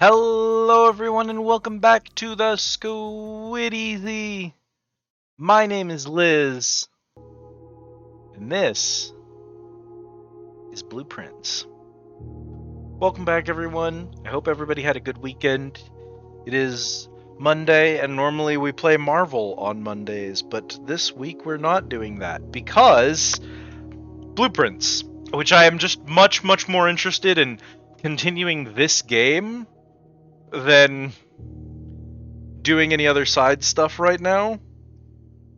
Hello everyone and welcome back to the Squiddy. My name is Liz, and this is Blueprints. Welcome back everyone. I hope everybody had a good weekend. It is Monday, and normally we play Marvel on Mondays, but this week we're not doing that because Blueprints, which I am just much more interested in continuing this game than doing any other side stuff right now.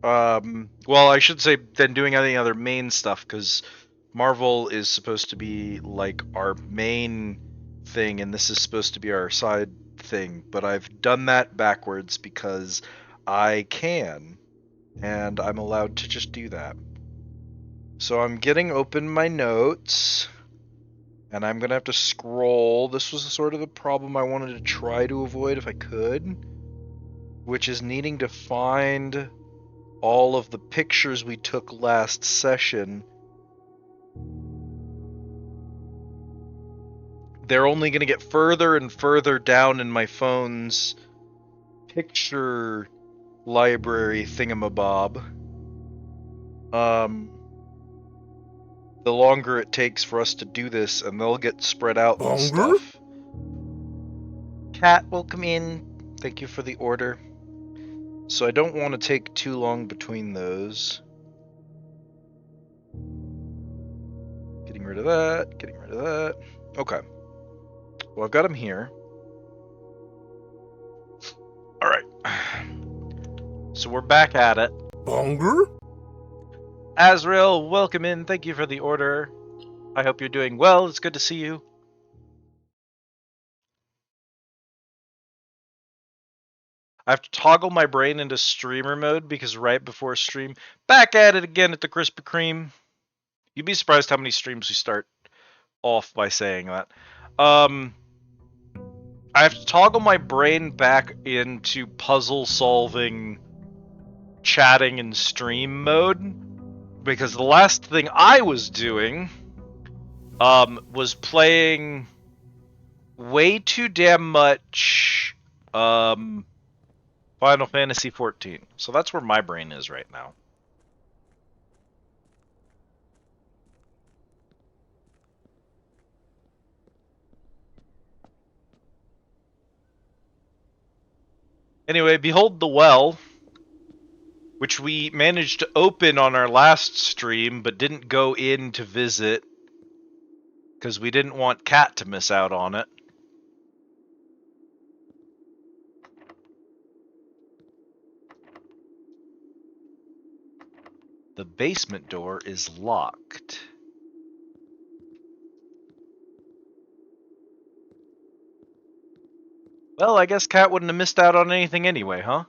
Well, I should say than doing any other main stuff, because Marvel is supposed to be like our main thing, and this is supposed to be our side thing, but I've done that backwards because I can, and I'm allowed to just do that. So I'm getting open my notes, and I'm gonna have to scroll. This was sort of the problem I wanted to try to avoid if I could, which is needing to find all of the pictures we took last session. They're only gonna get further and further down in my phone's picture library thingamabob. The longer it takes for us to do this, and they'll get spread out and stuff. Cat, welcome in. Thank you for the order. So I don't want to take too long between those. Getting rid of that. Getting rid of that. Okay. Well, I've got him here. All right. So we're back at it. Bonger? Azrael, welcome in. Thank you for the order. I hope you're doing well. It's good to see you. I have to toggle my brain into streamer mode because right before stream, back at it again at the Krispy Kreme. You'd be surprised how many streams we start off by saying that. I have to toggle my brain back into puzzle solving, chatting, and stream mode because the last thing I was doing was playing way too damn much Final Fantasy 14. So that's where my brain is right now. Anyway, behold the well, which we managed to open on our last stream, but didn't go in to visit because we didn't want Kat to miss out on it. The basement door is locked. Well, I guess Kat wouldn't have missed out on anything anyway, huh?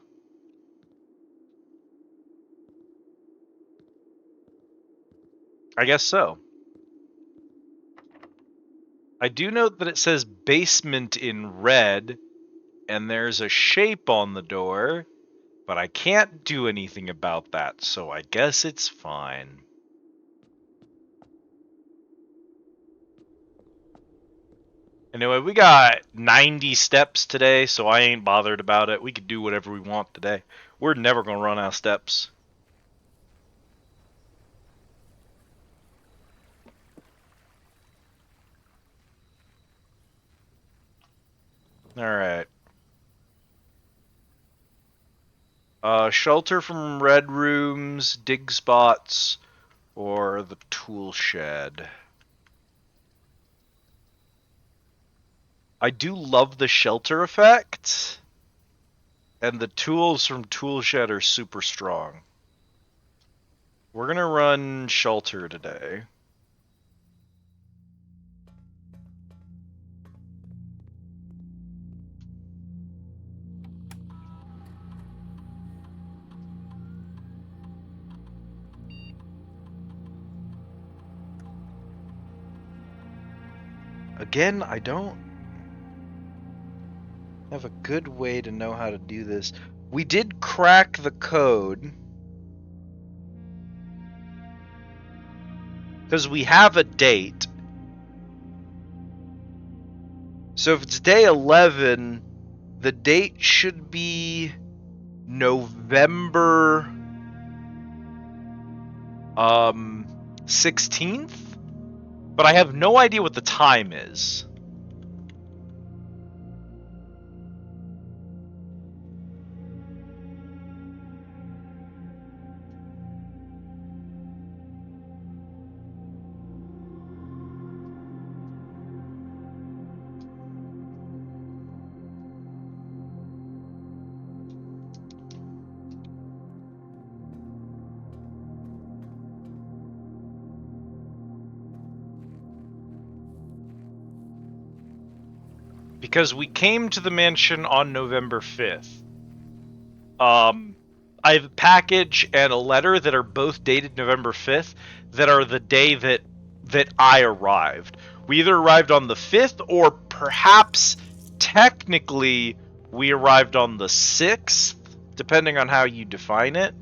I guess so. I do note that it says basement in red, and there's a shape on the door, but I can't do anything about that, so I guess it's fine. Anyway, we got 90 steps today, so I ain't bothered about it. We could do whatever we want today. We're never gonna run out of steps. Alright. Shelter from red rooms, dig spots, or the tool shed. I do love the shelter effect, and the tools from tool shed are super strong. We're gonna run shelter today. Again, I don't have a good way to know how to do this. We did crack the code because we have a date. So if it's day 11, the date should be November 16th, but I have no idea what the time is. Because we came to the mansion on November 5th. I have a package and a letter that are both dated November 5th that are the day that I arrived. We either arrived on the 5th or perhaps technically we arrived on the 6th, depending on how you define it.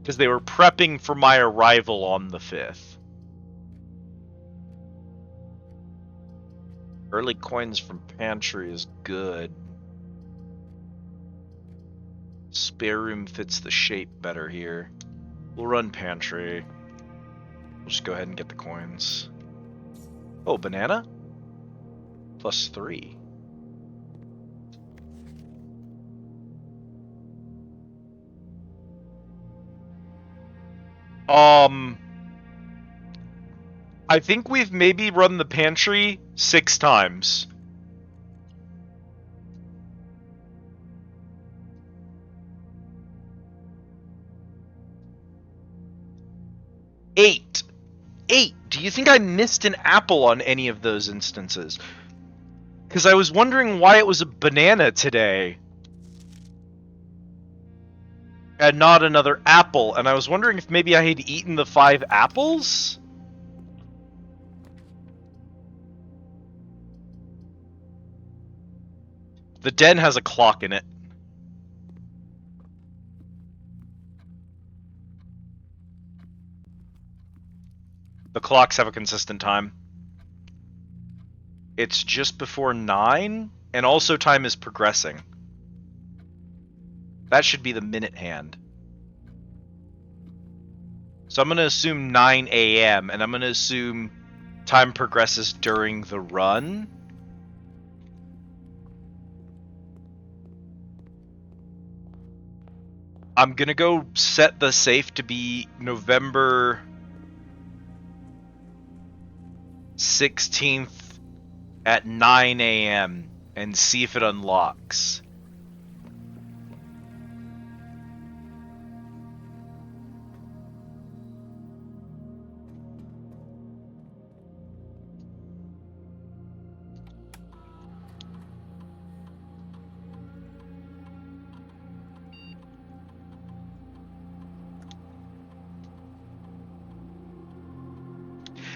Because they were prepping for my arrival on the 5th. Early coins from pantry is good. Spare room fits the shape better here. We'll run pantry. We'll just go ahead and get the coins. Oh, banana? +3. I think we've maybe run the pantry 6 times. Eight. Do you think I missed an apple on any of those instances? Because I was wondering why it was a banana today. And not another apple, and I was wondering if maybe I had eaten the 5 apples? The den has a clock in it. The clocks have a consistent time. It's just before 9, and also time is progressing. That should be the minute hand. So I'm going to assume 9 a.m., and I'm going to assume time progresses during the run. I'm going to go set the safe to be November 16th at 9 a.m. and see if it unlocks.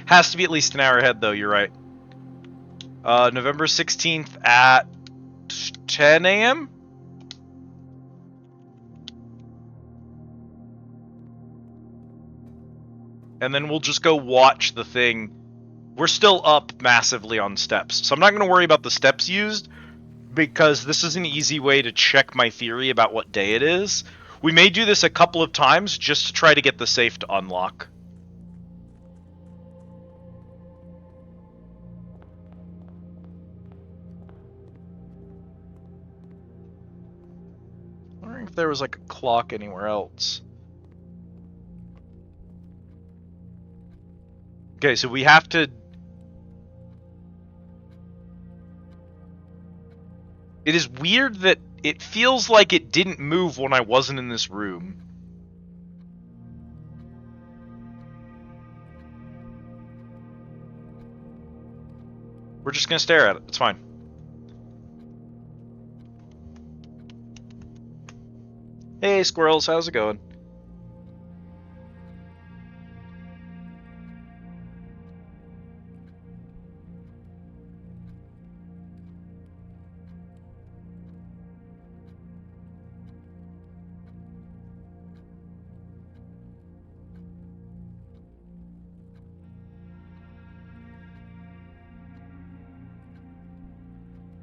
Has to be at least an hour ahead, though, you're right. November 16th at 10 a.m.? And then we'll just go watch the thing. We're still up massively on steps, so I'm not going to worry about the steps used, because this is an easy way to check my theory about what day it is. We may do this a couple of times just to try to get the safe to unlock. I'm wondering if there was like a clock anywhere else. Okay, so we have to... It is weird that it feels like it didn't move when I wasn't in this room. We're just gonna stare at it. It's fine. Hey, squirrels, how's it going?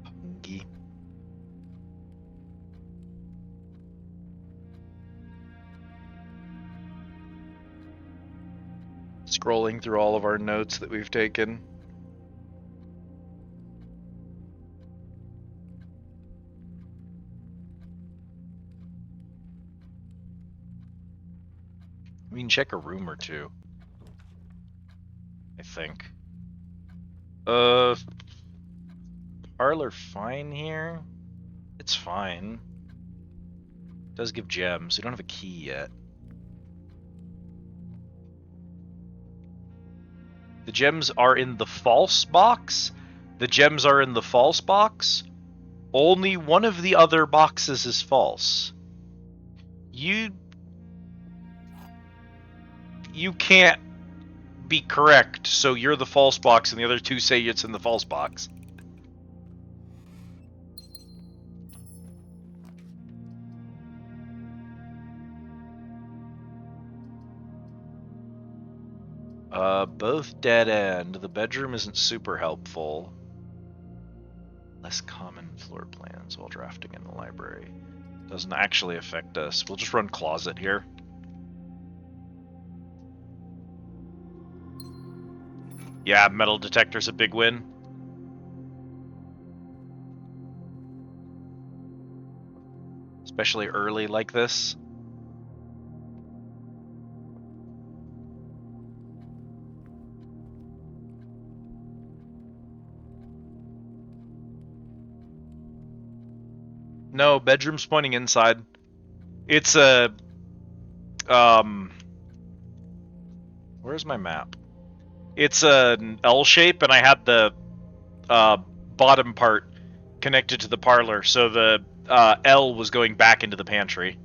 Pungy. Scrolling through all of our notes that we've taken. We can check a room or two. I think. Parlor fine here? It's fine. It does give gems. We don't have a key yet. The gems are in the false box. The gems are in the false box. Only one of the other boxes is false. You can't be correct, so you're the false box and the other two say it's in the false box. Both dead end. The bedroom isn't super helpful. Less common floor plans while drafting in the library. Doesn't actually affect us. We'll just run closet here. Yeah, metal detector's a big win. Especially early like this. No, bedroom's pointing inside. It's a where's my map? It's an L shape, and I had the bottom part connected to the parlor, so the L was going back into the pantry.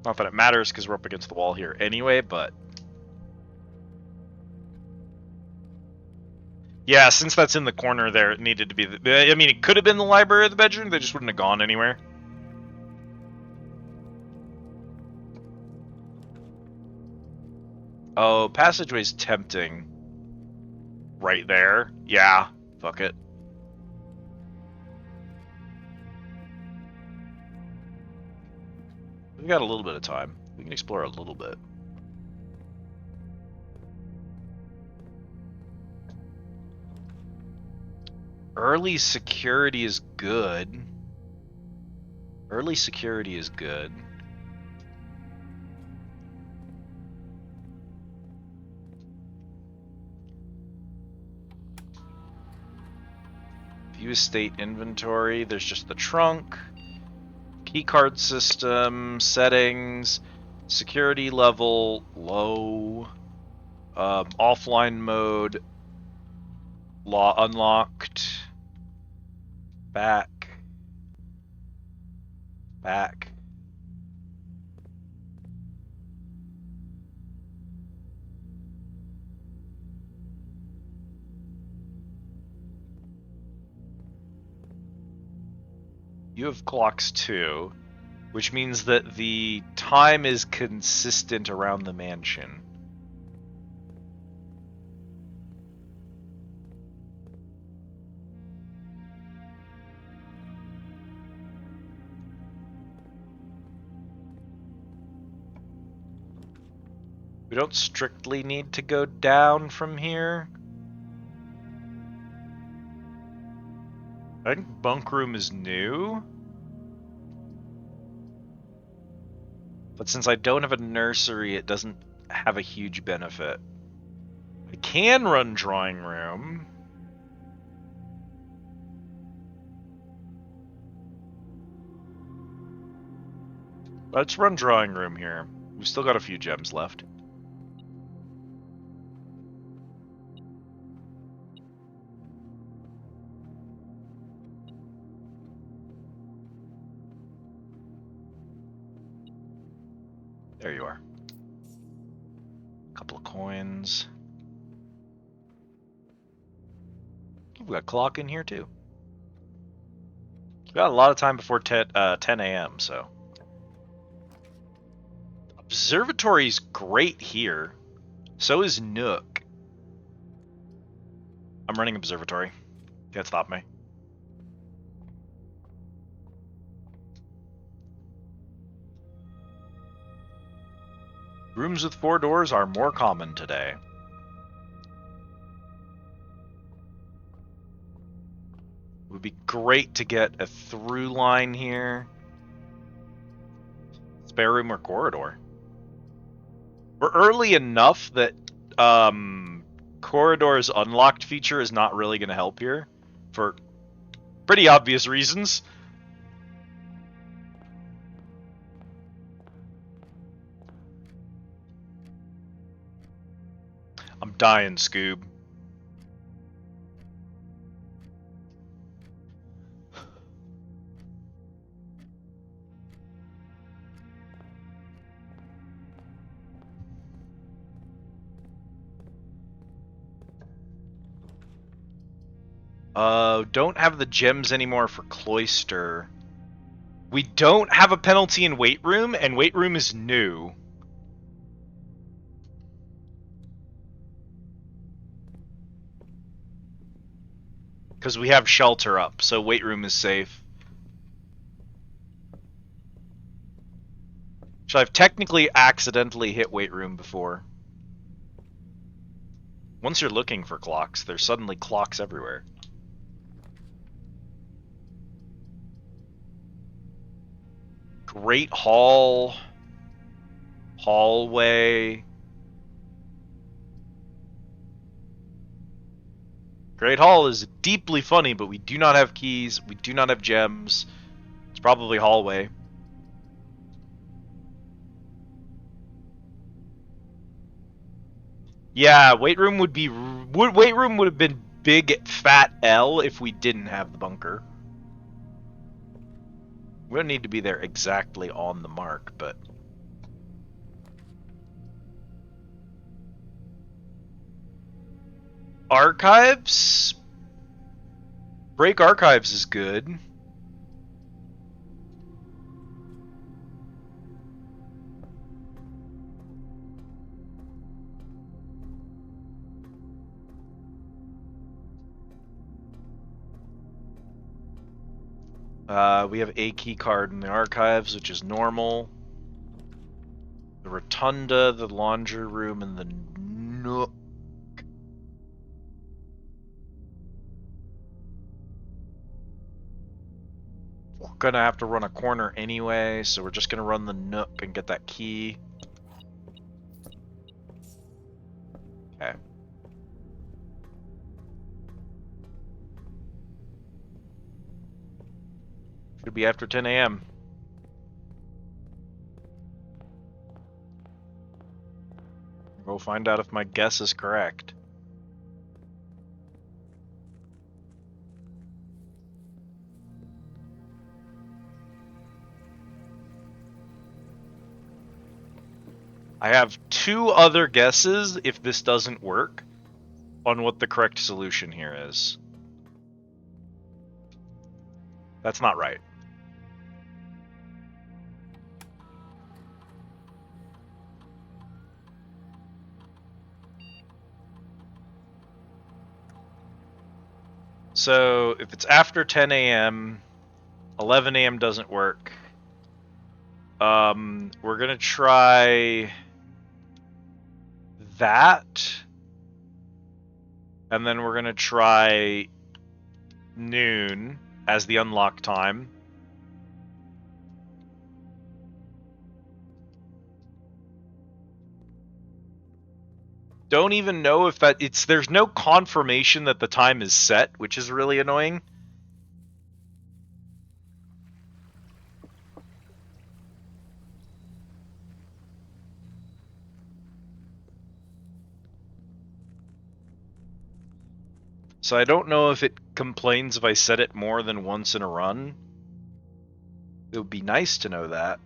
Not that it matters because we're up against the wall here anyway, but yeah, since that's in the corner there, it needed to be. I mean, it could have been the library or the bedroom. They just wouldn't have gone anywhere. Oh, passageway's tempting. Right there. Yeah. Fuck it. We've got a little bit of time. We can explore a little bit. Early security is good. Early security is good. View estate inventory. There's just the trunk. Keycard system. Settings. Security level. Low. Offline mode. Law unlocked. Back. Back. You have clocks too, which means that the time is consistent around the mansion. We don't strictly need to go down from here. I think bunk room is new. But since I don't have a nursery, it doesn't have a huge benefit. I can run drawing room. Let's run drawing room here. We've still got a few gems left. There you are. A couple of coins. We've got a clock in here too. We've got a lot of time before 10 a.m., so. Observatory's great here. So is Nook. I'm running observatory. Can't stop me. Rooms with 4 doors are more common today. It would be great to get a through line here. Spare room or corridor. We're early enough that corridor's unlocked feature is not really going to help here for pretty obvious reasons. I'm dying, Scoob. Don't have the gems anymore for Cloister. We don't have a penalty in Weight Room, and Weight Room is new. Because we have Shelter up, so Weight Room is safe. So I've technically accidentally hit Weight Room before. Once you're looking for clocks, there's suddenly clocks everywhere. Great Hall. Hallway. Great Hall is deeply funny, but we do not have keys. We do not have gems. It's probably hallway. Yeah, weight room would have been big fat L if we didn't have the bunker. We don't need to be there exactly on the mark, but archives? Break archives is good. We have a key card in the archives, which is normal. The rotunda, the laundry room, and the nook. We're gonna have to run a corner anyway, so we're just gonna run the nook and get that key. Okay. Should be after 10 a.m. Go find out if my guess is correct. I have two other guesses if this doesn't work on what the correct solution here is. That's not right. So if it's after 10 a.m., 11 a.m. doesn't work. We're gonna try that, and then we're gonna try noon as the unlock time. Don't even know if there's no confirmation that the time is set, which is really annoying. So I don't know if it complains if I set it more than once in a run. It would be nice to know that.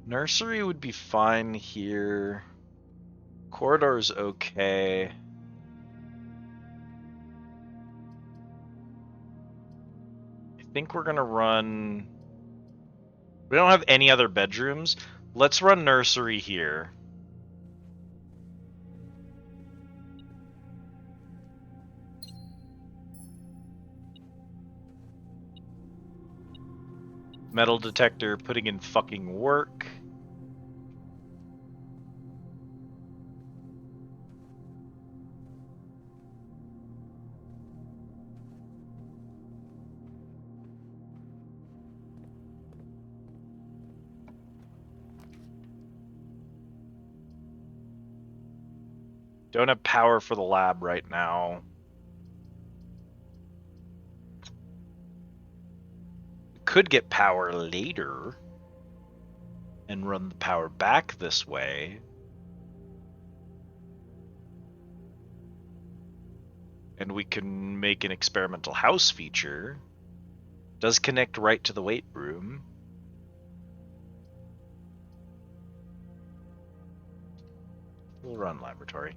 Nursery would be fine here. Corridor's okay. I think we're gonna run... We don't have any other bedrooms. Let's run nursery here. Metal detector putting in fucking work. Don't have power for the lab right now. Could get power later and run the power back this way. And we can make an experimental house feature. Does connect right to the weight room. We'll run laboratory.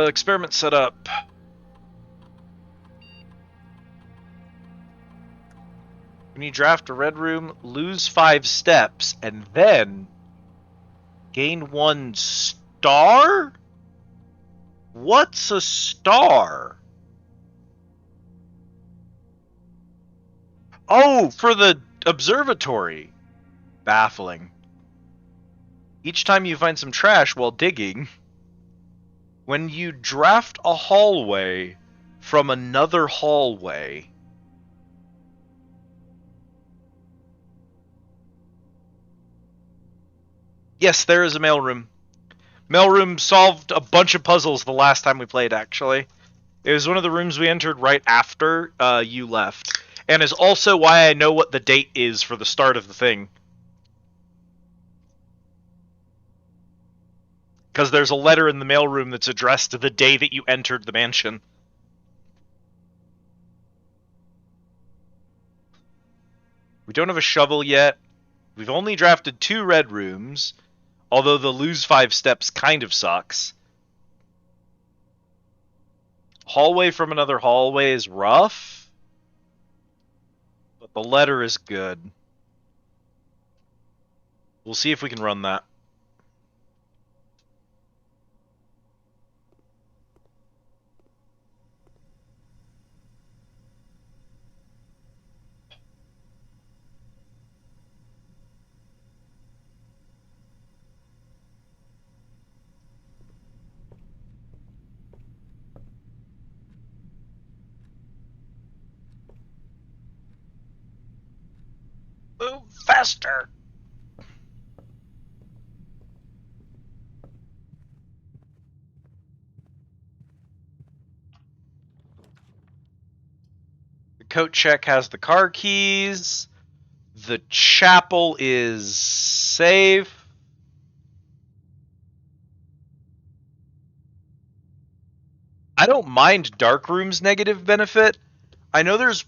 Experiment set up. When you draft a red room, lose 5 steps, and then gain 1 star? What's a star? Oh, for the observatory. Baffling. Each time you find some trash while digging, when you draft a hallway from another hallway, yes, there is a mailroom. Mailroom solved a bunch of puzzles the last time we played, actually. It was one of the rooms we entered right after you left. And is also why I know what the date is for the start of the thing. Because there's a letter in the mailroom that's addressed to the day that you entered the mansion. We don't have a shovel yet. We've only drafted 2 red rooms, although the lose 5 steps kind of sucks. Hallway from another hallway is rough, but the letter is good. We'll see if we can run that. Move faster! The coat check has the car keys. The chapel is safe. I don't mind Darkroom's negative benefit. I know there's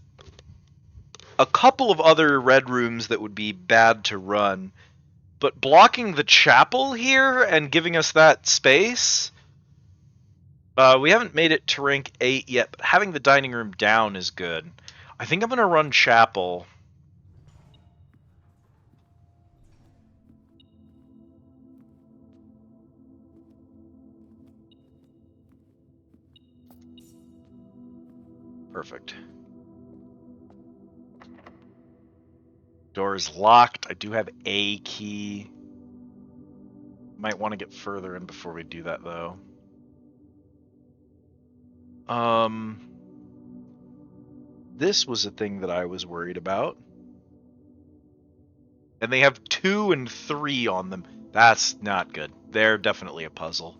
a couple of other red rooms that would be bad to run, but blocking the chapel here and giving us that space, we haven't made it to rank 8 yet, but having the dining room down is good. I think I'm going to run chapel. Perfect. Door is locked. I do have a key. Might want to get further in before we do that, though. This was a thing that I was worried about. And they have 2 and 3 on them. That's not good. They're definitely a puzzle.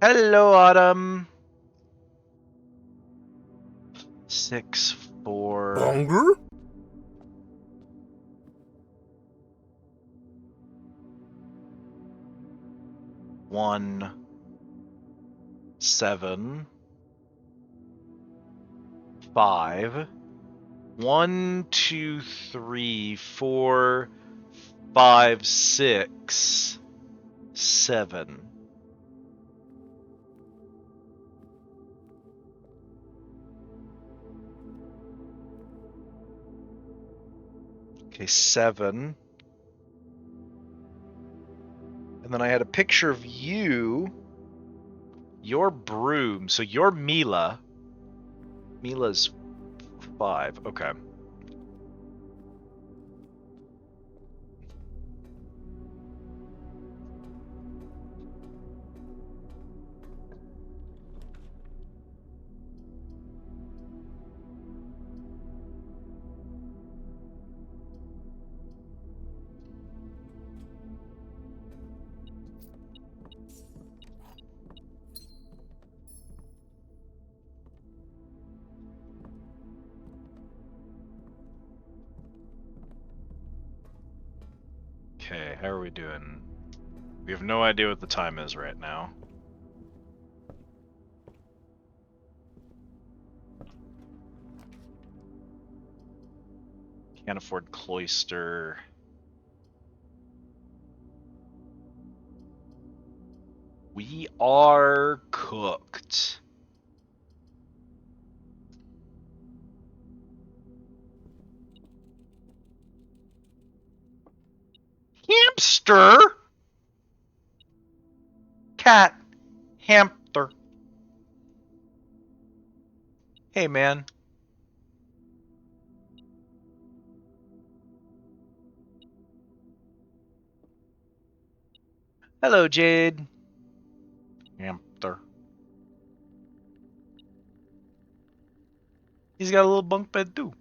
Hello, Autumn. 6, 4. Hunger? 1, 7, 5. 1, 2, 3, 4, 5, 6, 7. Okay, 7. And then I had a picture of you. Your broom. So you're Mila. Mila's 5. Okay. Okay, how are we doing? We have no idea what the time is right now. Can't afford cloister. We are cooked. Hamster? Cat. Hamster. Hey, man. Hello, Jade. Hamster. He's got a little bunk bed, too.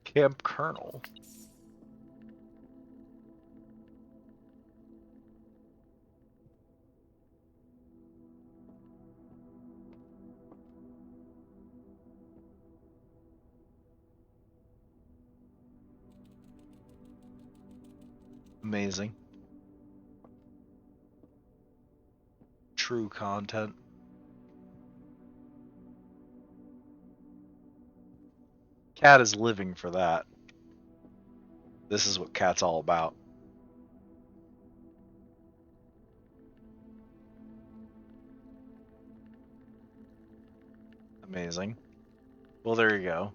Camp Colonel. Amazing. True content. Cat is living for that. This is what Cat's all about. Amazing. Well, there you go.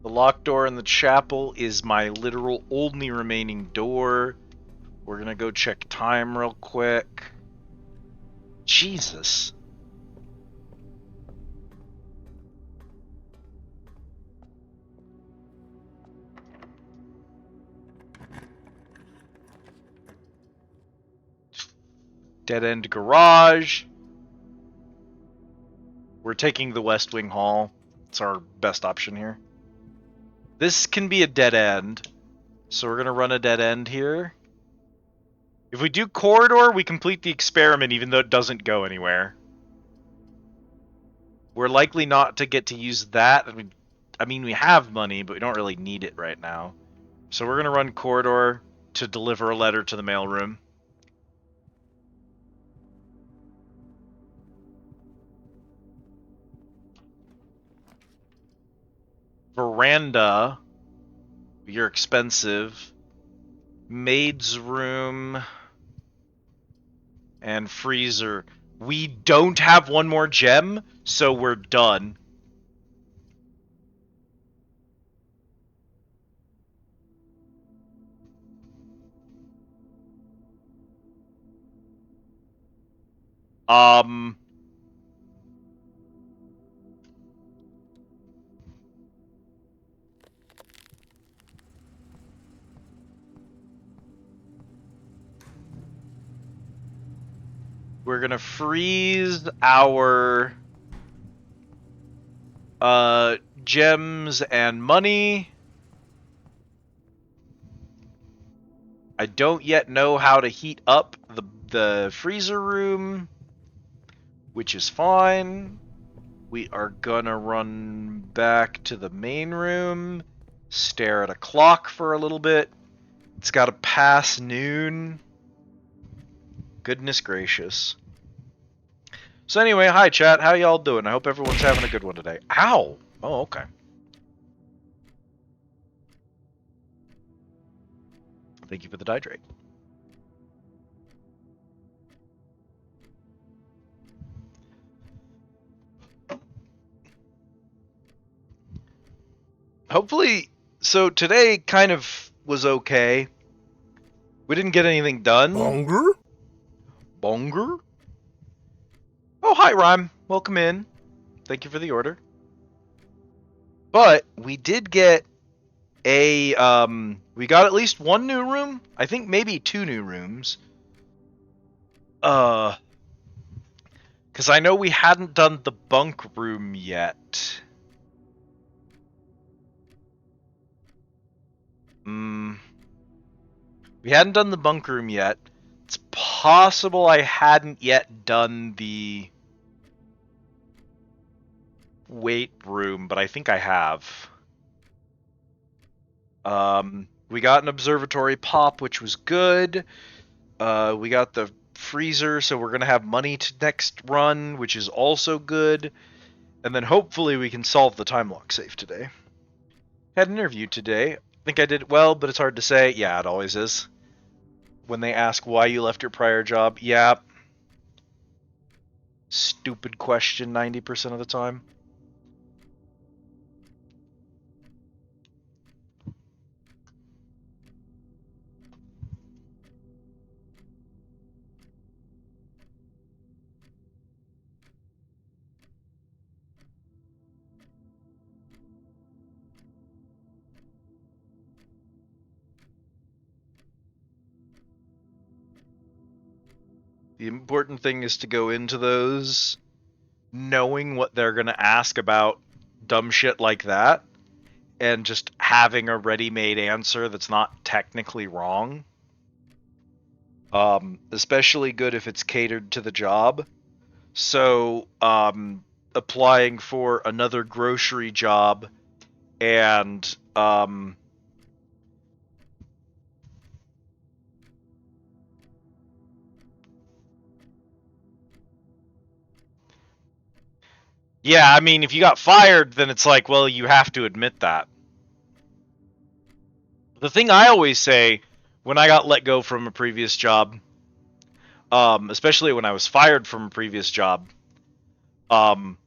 The locked door in the chapel is my literal only remaining door. We're gonna go check time real quick. Jesus. Dead end garage. We're taking the West Wing Hall. It's our best option here. This can be a dead end. So we're gonna run a dead end here. If we do corridor, we complete the experiment even though it doesn't go anywhere. We're likely not to get to use that. I mean, we have money, but we don't really need it right now. So we're gonna run corridor to deliver a letter to the mailroom. Veranda. You're expensive. Maid's room. And freezer. We don't have one more gem, so we're done. We're gonna freeze our gems and money. I don't yet know how to heat up the freezer room, which is fine. We are gonna run back to the main room, stare at a clock for a little bit. It's gotta pass noon. Goodness gracious. So anyway, hi chat, how y'all doing? I hope everyone's having a good one today. Ow! Oh, okay. Thank you for the dihydrate. Hopefully, so today kind of was okay. We didn't get anything done. Bonger? Bonger? Oh, hi, Rhyme. Welcome in. Thank you for the order. But we did get we got at least one new room. I think maybe 2 new rooms. Because I know we hadn't done the bunk room yet. We hadn't done the bunk room yet. It's possible I hadn't yet done the weight room, but I think I have. We got an observatory pop, which was good. We got the freezer, so we're gonna have money to next run, which is also good. And then hopefully we can solve the time lock safe today. Had an interview today. I think I did well, but it's hard to say. Yeah, it always is. when they ask why you left your prior job. Yeah, stupid question 90% of the time. The important thing is to go into those knowing what they're going to ask about dumb shit like that and just having a ready-made answer that's not technically wrong. Especially good if it's catered to the job. So, applying for another grocery job and yeah, I mean, if you got fired, then it's like, well, you have to admit that. The thing I always say when I got let go from a previous job, especially when I was fired from a previous job, um,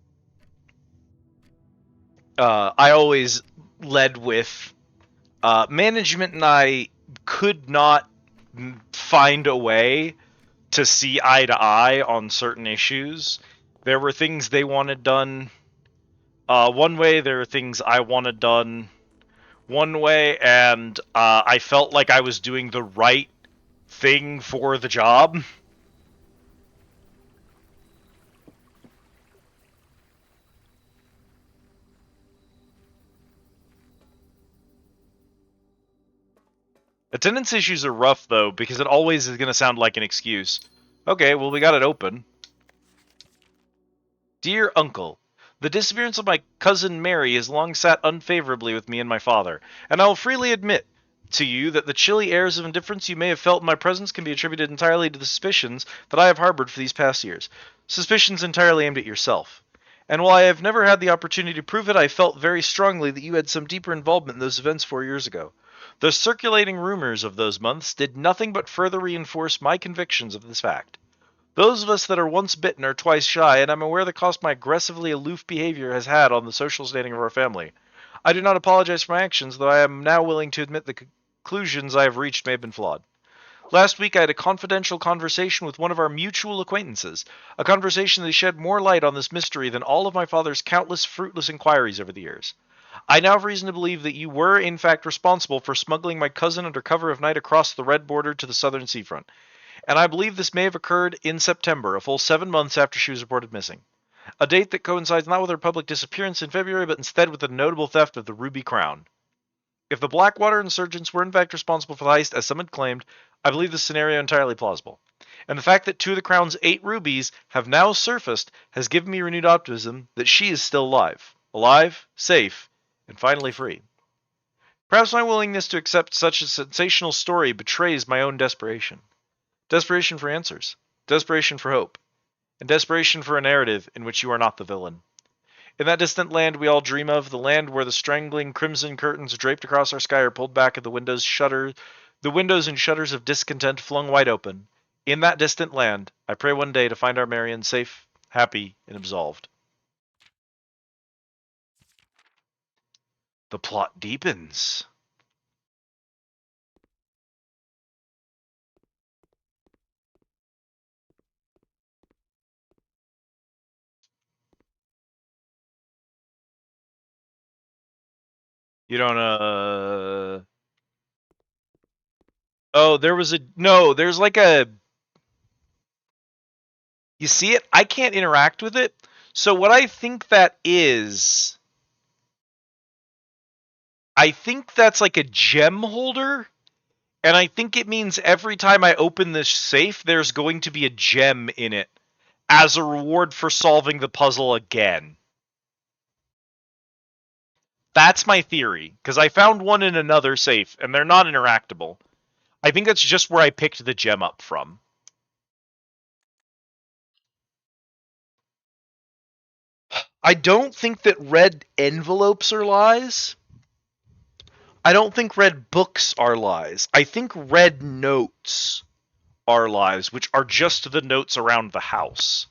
I always led with management and I could not find a way to see eye to eye on certain issues. There were things they wanted done one way, there were things I wanted done one way, and I felt like I was doing the right thing for the job. Attendance issues are rough, though, because it always is going to sound like an excuse. Okay, well, we got it open. Dear Uncle, the disappearance of my cousin Mary has long sat unfavorably with me and my father, and I will freely admit to you that the chilly airs of indifference you may have felt in my presence can be attributed entirely to the suspicions that I have harbored for these past years. Suspicions entirely aimed at yourself. And while I have never had the opportunity to prove it, I felt very strongly that you had some deeper involvement in those events 4 years ago. The circulating rumors of those months did nothing but further reinforce my convictions of this fact. Those of us that are once bitten are twice shy, and I'm aware the cost my aggressively aloof behavior has had on the social standing of our family. I do not apologize for my actions, though I am now willing to admit the conclusions I have reached may have been flawed. Last week I had a confidential conversation with one of our mutual acquaintances, a conversation that shed more light on this mystery than all of my father's countless fruitless inquiries over the years. I now have reason to believe that you were, in fact, responsible for smuggling my cousin under cover of night across the red border to the southern seafront, and I believe this may have occurred in September, a full 7 months after she was reported missing. A date that coincides not with her public disappearance in February, but instead with the notable theft of the Ruby Crown. If the Blackwater insurgents were in fact responsible for the heist, as some had claimed, I believe this scenario entirely plausible. And the fact that two of the Crown's 8 rubies have now surfaced has given me renewed optimism that she is still alive. Alive, safe, and finally free. Perhaps my willingness to accept such a sensational story betrays my own desperation. Desperation for answers, desperation for hope, and desperation for a narrative in which you are not the villain. In that distant land we all dream of, the land where the strangling crimson curtains draped across our sky are pulled back and the windows and shutters of discontent flung wide open. In that distant land, I pray one day to find our Marion safe, happy, and absolved. The plot deepens. You don't, Oh, there was a. No, there's like a. You see it? I can't interact with it. So what I think that is. I think that's like a gem holder. And I think it means every time I open this safe, there's going to be a gem in it as a reward for solving the puzzle again. That's my theory, because I found one in another safe, and they're not interactable. I think that's just where I picked the gem up from. I don't think that red envelopes are lies. I don't think red books are lies. I think red notes are lies, which are just the notes around the house.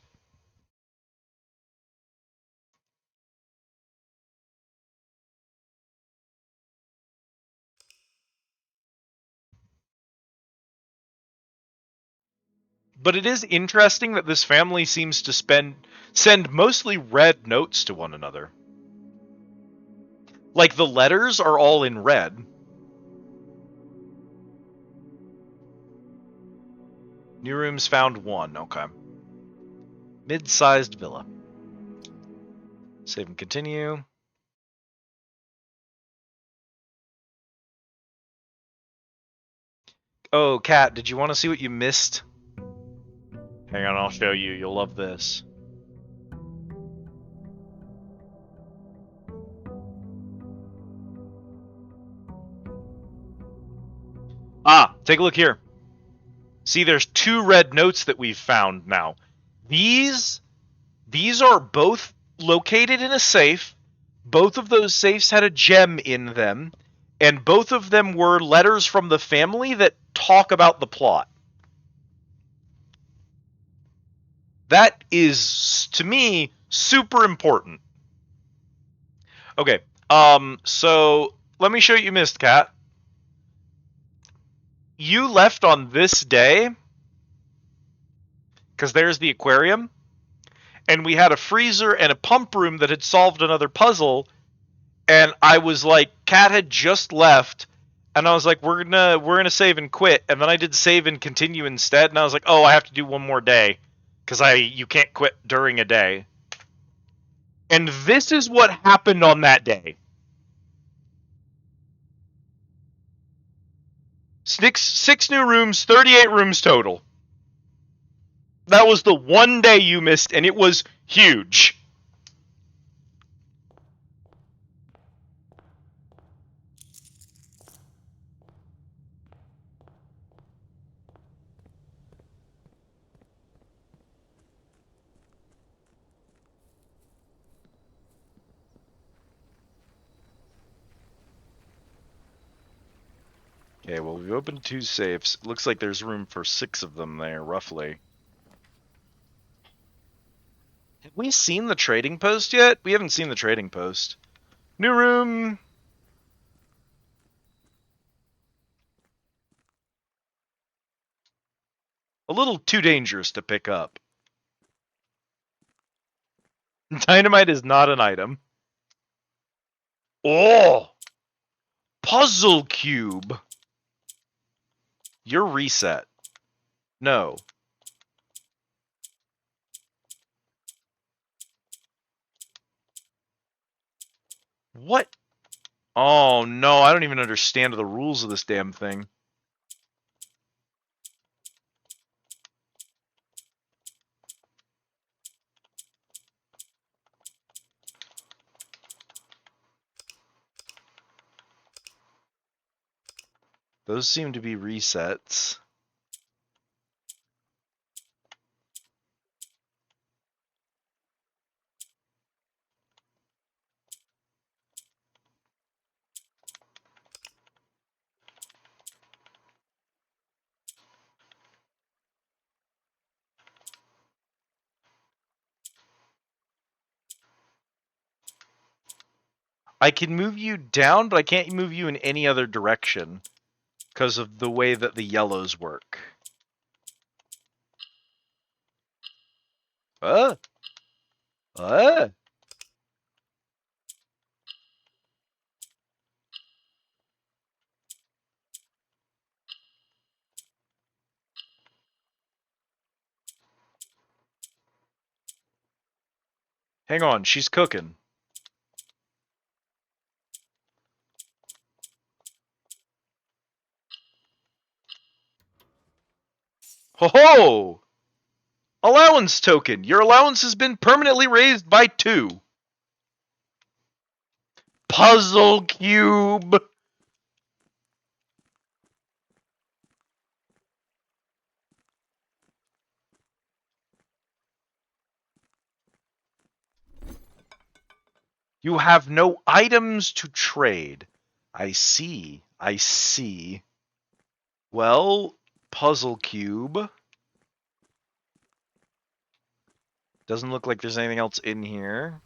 But it is interesting that this family seems to send mostly red notes to one another. Like the letters are all in red. New rooms found 1. Okay. Mid-sized villa. Save and continue. Oh, Kat, did you want to see what you missed? Hang on, I'll show you. You'll love this. Ah, take a look here. See, there's 2 red notes that we've found now. These are both located in a safe. Both of those safes had a gem in them, and both of them were letters from the family that talk about the plot. That is, to me, super important. Okay, so let me show you missed, Cat. You left on this day, because there's the aquarium, and we had a freezer and a pump room that had solved another puzzle, and I was like, Cat had just left, and I was like, we're gonna save and quit, and then I did save and continue instead, and I was like, oh, I have to do one more day, because you can't quit during a day. And this is what happened on that day. Six new rooms, 38 rooms total. That was the one day you missed, and it was huge. Okay, well, we've opened 2 safes. It looks like there's room for 6 of them there, roughly. Have we seen the trading post yet? We haven't seen the trading post. New room. A little too dangerous to pick up. Dynamite is not an item. Oh! Puzzle cube! You're reset. No. What? Oh no, I don't even understand the rules of this damn thing. Those seem to be resets. I can move you down, but I can't move you in any other direction because of the way that the yellows work. Uh. Hang on, she's cooking. Ho ho! Allowance token. Your allowance has been permanently raised by 2. Puzzle cube. You have no items to trade. I see. I see. Well, puzzle cube. Doesn't look like there's anything else in here.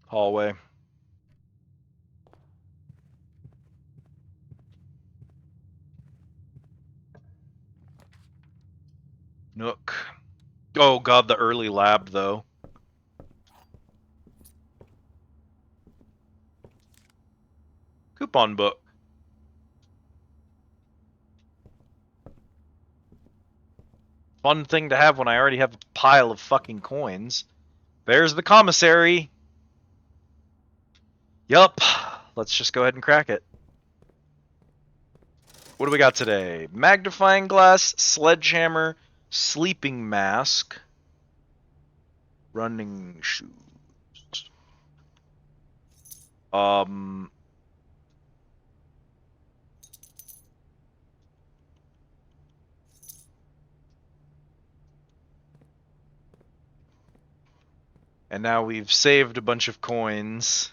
Hallway. Nook. Oh god, the early lab, though. Coupon book. Fun thing to have when I already have a pile of fucking coins. There's the commissary. Yup. Let's just go ahead and crack it. What do we got today? Magnifying glass, sledgehammer, sleeping mask, running shoes. And now we've saved a bunch of coins.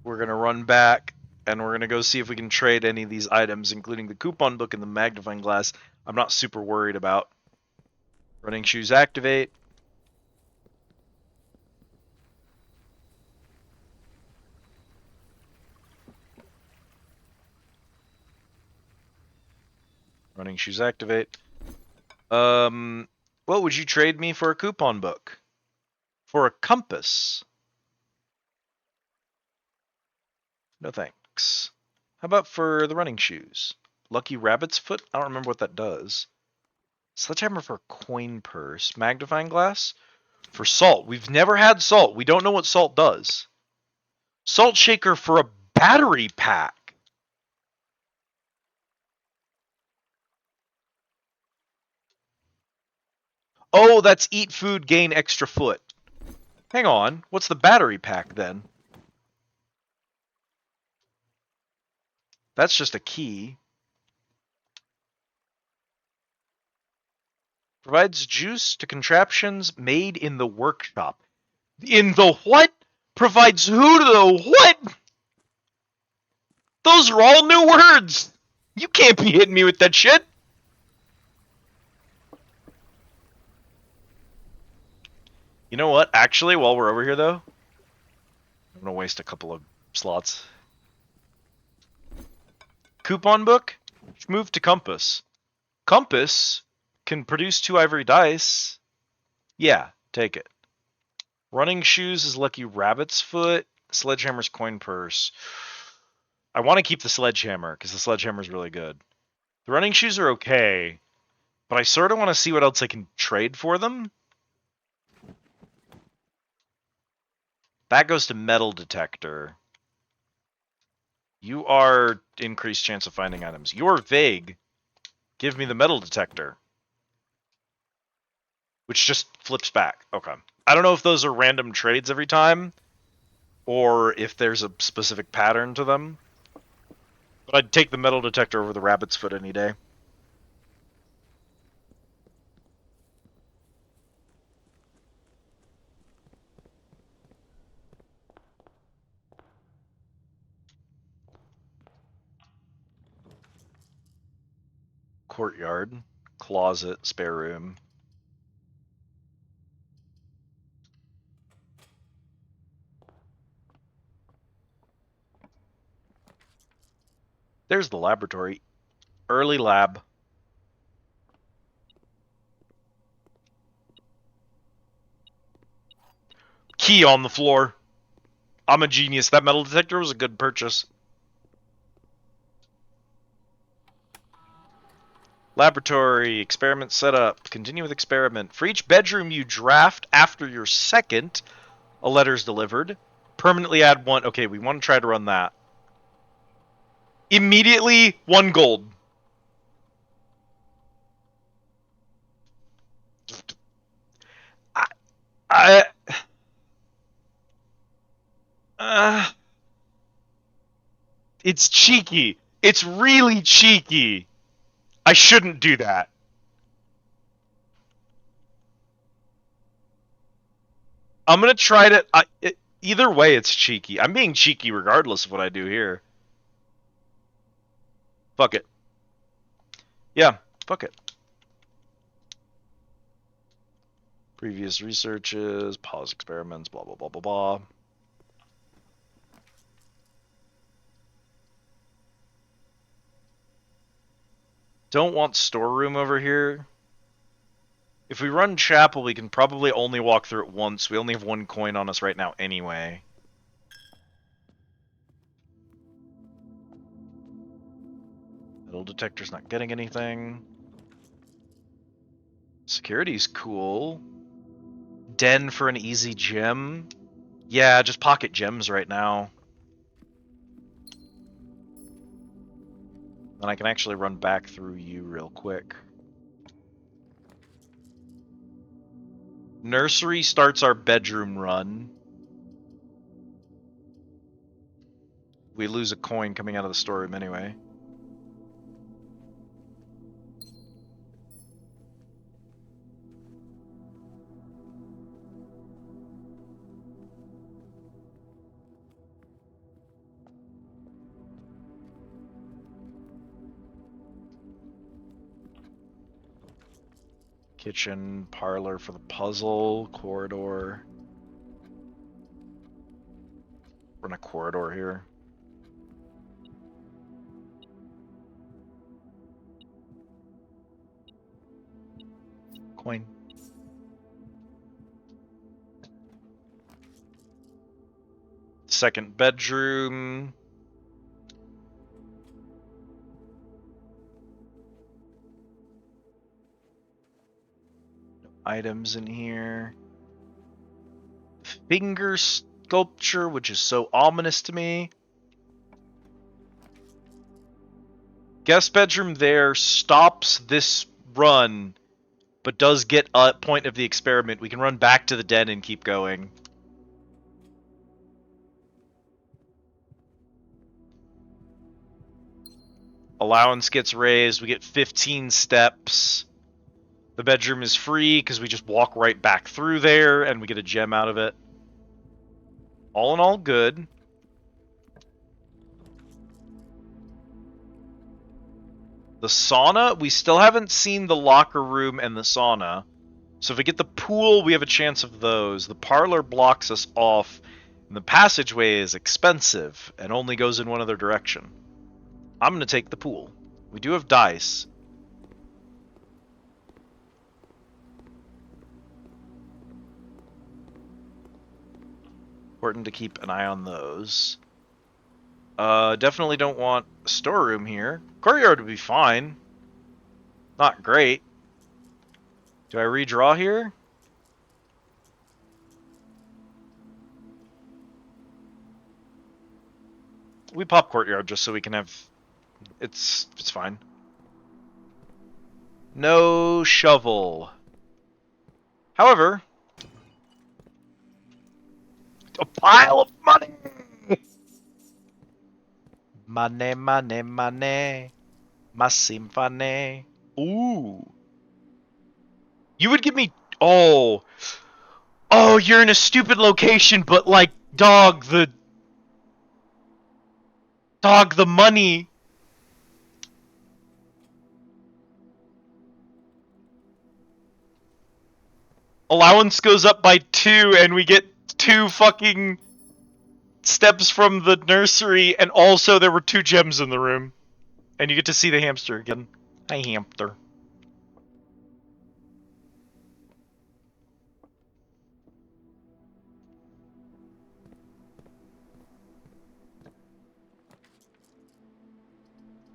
We're going to run back, and we're going to go see if we can trade any of these items, including the coupon book and the magnifying glass. I'm not super worried about. Running shoes activate. Running shoes activate. What would you trade me for a coupon book? For a compass? No thanks. How about for the running shoes? Lucky rabbit's foot? I don't remember what that does. Sledgehammer for coin purse. Magnifying glass? For salt. We've never had salt. We don't know what salt does. Salt shaker for a battery pack. Oh, that's eat food, gain extra foot. Hang on. What's the battery pack then? That's just a key. Provides juice to contraptions made in the workshop. In the what? Provides who to the what? Those are all new words! You can't be hitting me with that shit! You know what? Actually, while we're over here, though, I'm gonna waste a couple of slots. Coupon book? Move to compass. Compass can produce 2 ivory dice. Yeah, take it. Running shoes is lucky rabbit's foot. Sledgehammer's coin purse. I want to keep the sledgehammer, because the sledgehammer's really good. The running shoes are okay, but I sort of want to see what else I can trade for them. That goes to metal detector. You are increased chance of finding items. You're vague. Give me the metal detector. Which just flips back. Okay. I don't know if those are random trades every time, or if there's a specific pattern to them. But I'd take the metal detector over the rabbit's foot any day. Courtyard. Closet. Spare room. There's the laboratory. Early lab. Key on the floor. I'm a genius. That metal detector was a good purchase. Laboratory. Experiment set up. Continue with experiment. For each bedroom you draft after your second, a letter is delivered. Permanently add 1. Okay, we want to try to run that. Immediately 1 gold. I... Uh, it's cheeky. It's really cheeky. I shouldn't do that. I'm gonna try to... either way, it's cheeky. I'm being cheeky regardless of what I do here. Fuck it. Yeah, fuck it. Previous researches, pause experiments, blah, blah, blah, blah, blah. Don't want storeroom over here. If we run chapel, we can probably only walk through it once. We only have 1 coin on us right now anyway. Metal detector's not getting anything. Security's cool. Den for an easy gem. Yeah, just pocket gems right now. Then I can actually run back through you real quick. Nursery starts our bedroom run. We lose a coin coming out of the storeroom anyway. Kitchen, parlor for the puzzle, corridor. We're in a corridor here. Coin. Second bedroom. No items in here. Finger sculpture, which is so ominous to me. Guest bedroom there stops this run, but does get a point of the experiment. We can run back to the den and keep going. Allowance gets raised. We get 15 steps. The bedroom is free because we just walk right back through there and we get a gem out of it. All in all, good. The sauna, we still haven't seen the locker room and the sauna. So if we get the pool, we have a chance of those. The parlor blocks us off, and the passageway is expensive and only goes in one other direction. I'm going to take the pool. We do have dice. Important to keep an eye on those. Definitely don't want a storeroom here. Courtyard would be fine. Not great. Do I redraw here? We pop courtyard just so we can have... It's fine. No shovel. However... A pile of money! Money, money, money. My symphony. Ooh. You would give me... Oh. Oh, you're in a stupid location, but like, dog, the money. Allowance goes up by 2, and we get 2 fucking steps from the nursery, and also there were 2 gems in the room. And you get to see the hamster again. Hi, hamster.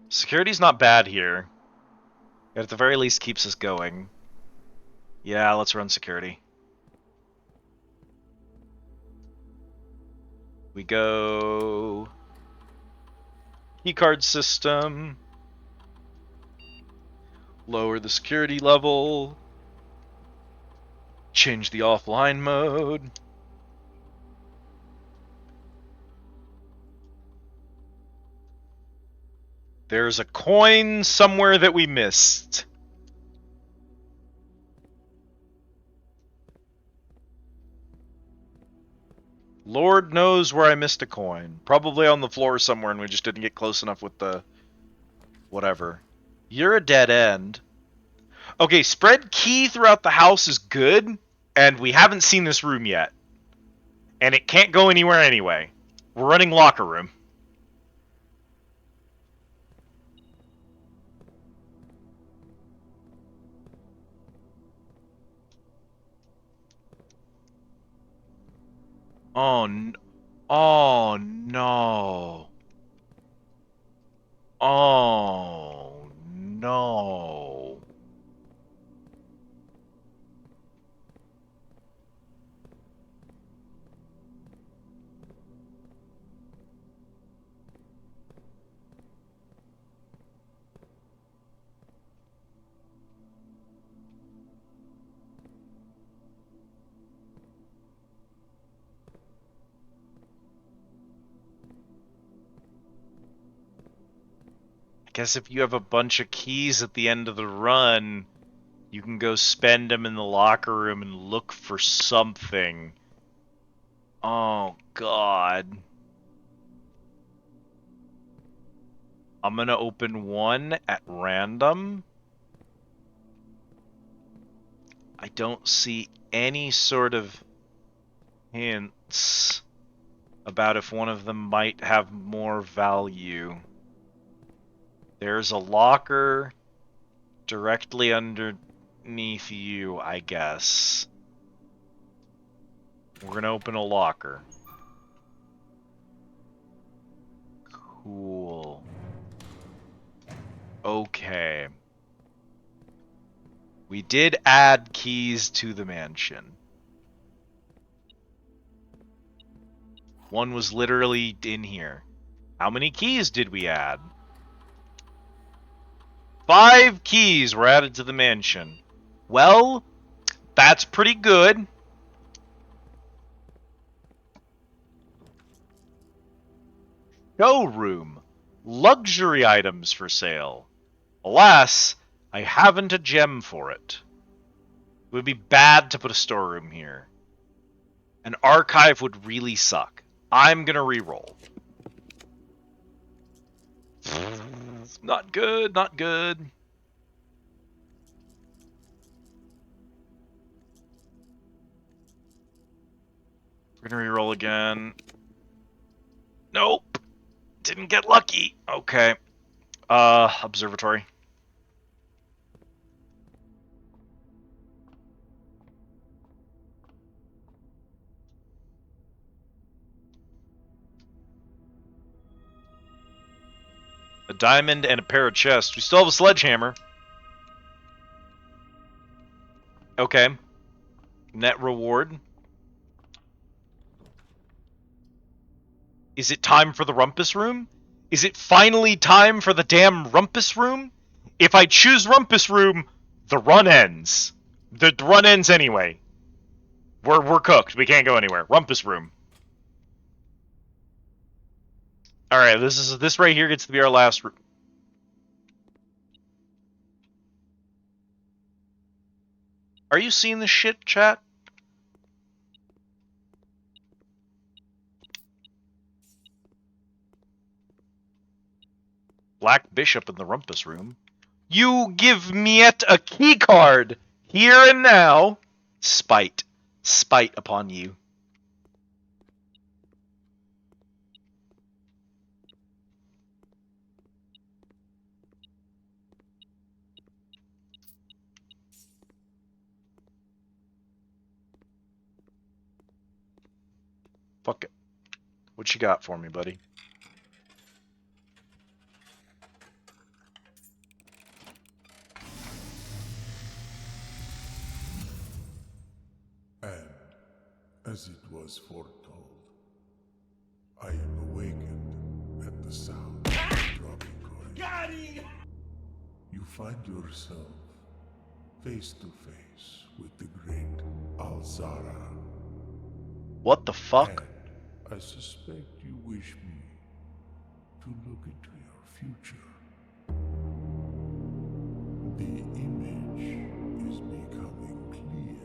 Security's not bad here. It at the very least keeps us going. Yeah, let's run security. We go... Keycard system. Lower the security level. Change the offline mode. There's a coin somewhere that we missed. Lord knows where I missed a coin. Probably on the floor somewhere and we just didn't get close enough with the... whatever. You're a dead end. Okay, spread key throughout the house is good, and we haven't seen this room yet. And it can't go anywhere anyway. We're running locker room. Oh, oh no. Oh no. I guess if you have a bunch of keys at the end of the run, you can go spend them in the locker room and look for something. Oh, God. I'm gonna open one at random. I don't see any sort of hints about if one of them might have more value. There's a locker directly underneath you, I guess. We're gonna open a locker. Cool. Okay. We did add keys to the mansion. One was literally in here. How many keys did we add? 5 keys were added to the mansion. Well, that's pretty good. Showroom. Luxury items for sale. Alas, I haven't a gem for it. It would be bad to put a storeroom here. An archive would really suck. I'm gonna reroll. Not good, not good. We're gonna reroll again. Nope. Didn't get lucky. Okay. Observatory. A diamond and a pair of chests. We still have a sledgehammer. Okay. Net reward. Is it time for the rumpus room? Is it finally time for the damn rumpus room? If I choose rumpus room, the run ends. The run ends anyway. We're cooked. We can't go anywhere. Rumpus room. All right, this right here gets to be our last room. Are you seeing this shit, chat? Black Bishop in the rumpus room. You give me yet a key card here and now. Spite. Spite upon you. Fuck it. What you got for me, buddy? And, as it was foretold, I am awakened at the sound of dropping coins. You find yourself face to face with the great Alzara. What the And fuck? I suspect you wish me to look into your future. The image is becoming clear.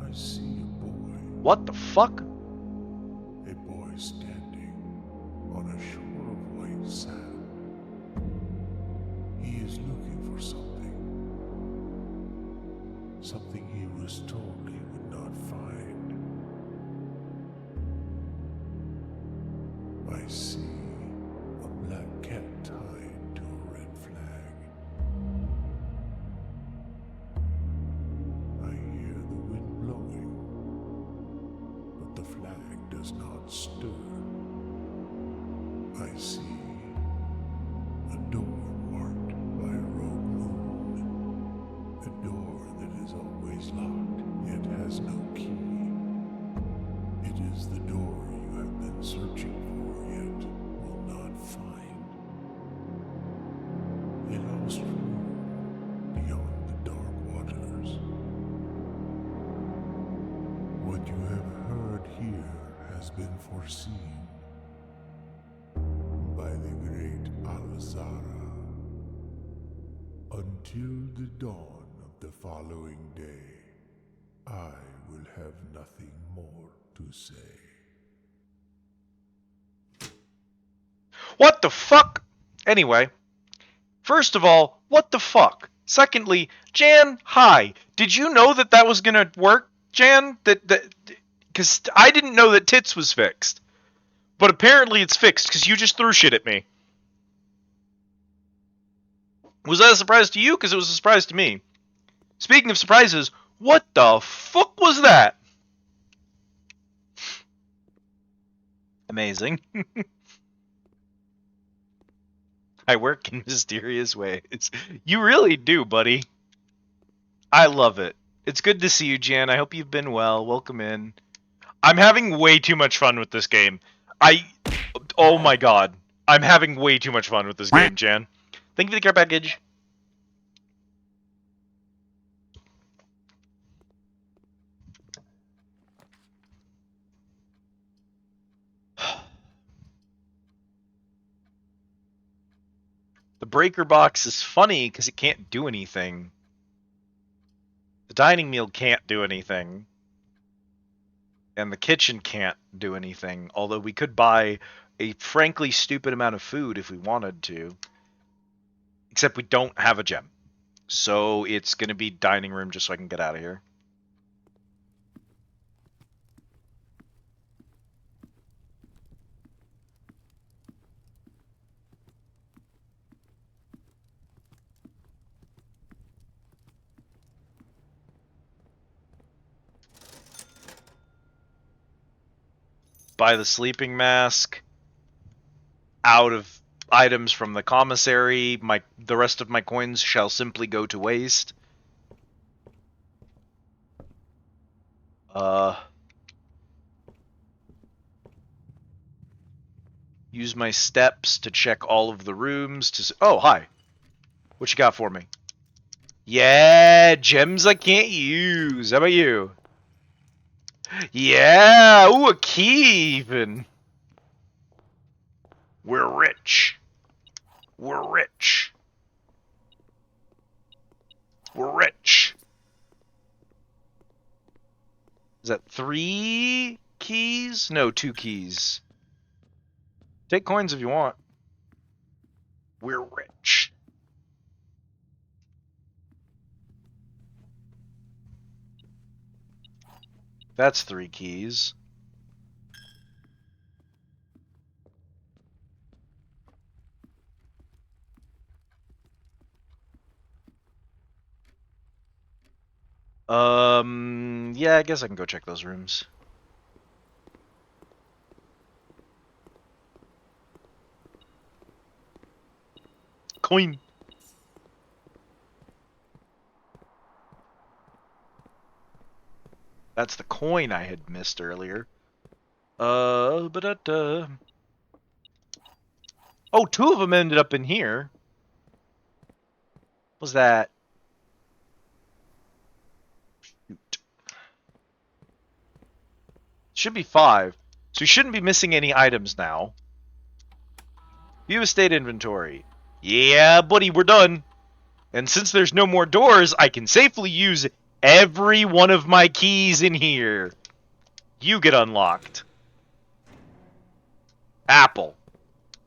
I see a boy. What the fuck? A boy standing on a shore of white sand. He is looking for something. Something he was told he would not find. I see a black cat tied to a red flag. I hear the wind blowing, but the flag does not stir. I see a door marked by a rogue moon. A door that is always locked, yet has no key. It is the door you have been searching for, yet will not find. A lost room beyond the dark waters. What you have heard here has been foreseen by the great Alzara. Until the dawn of the following day, I will have nothing more to say. What the fuck? Anyway, first of all, what the fuck? Secondly, Jan, hi. Did you know that that was gonna work, Jan? Because I didn't know that tits was fixed. But apparently it's fixed because you just threw shit at me. Was that a surprise to you? Because it was a surprise to me. Speaking of surprises, what the fuck was that? Amazing. I work in mysterious ways. You really do, buddy. I love it. It's good to see you, Jan. I hope you've been well. Welcome in. I'm having way too much fun with this game. Oh my god. I'm having way too much fun with this game, Jan. Thank you for the care package. The breaker box is funny because it can't do anything. The dining meal can't do anything. And the kitchen can't do anything. Although we could buy a frankly stupid amount of food if we wanted to. Except we don't have a gem. So it's going to be dining room just so I can get out of here. Buy the sleeping mask. Out of items from the commissary, the rest of my coins shall simply go to waste. Use my steps to check all of the rooms to... Oh, hi. What you got for me? Yeah, gems I can't use. How about you? Yeah, ooh, a key even. We're rich. We're rich. We're rich. Is that 3 keys? No, 2 keys. Take coins if you want. We're rich. That's 3 keys. Yeah, I guess I can go check those rooms. Coin. That's the coin I had missed earlier. Ba-da-da. Oh, two of them ended up in here. What was that? Shoot. Should be 5. So we shouldn't be missing any items now. View estate inventory. Yeah, buddy, we're done. And since there's no more doors, I can safely use every one of my keys in here. You get unlocked. Apple.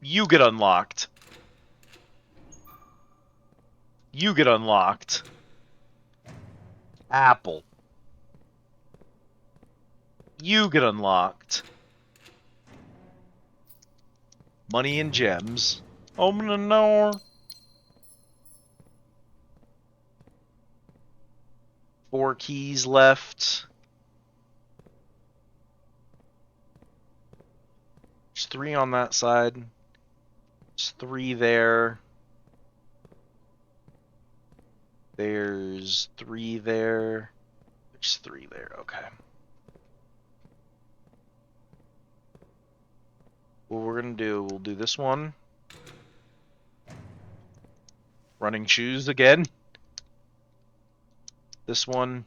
You get unlocked. You get unlocked. Apple. You get unlocked. Money and gems. Open the door. 4 keys left. There's 3 on that side. There's 3 there. There's 3 there. There's 3 there. Okay. What we're gonna do, we'll do this one. Running shoes again. This one.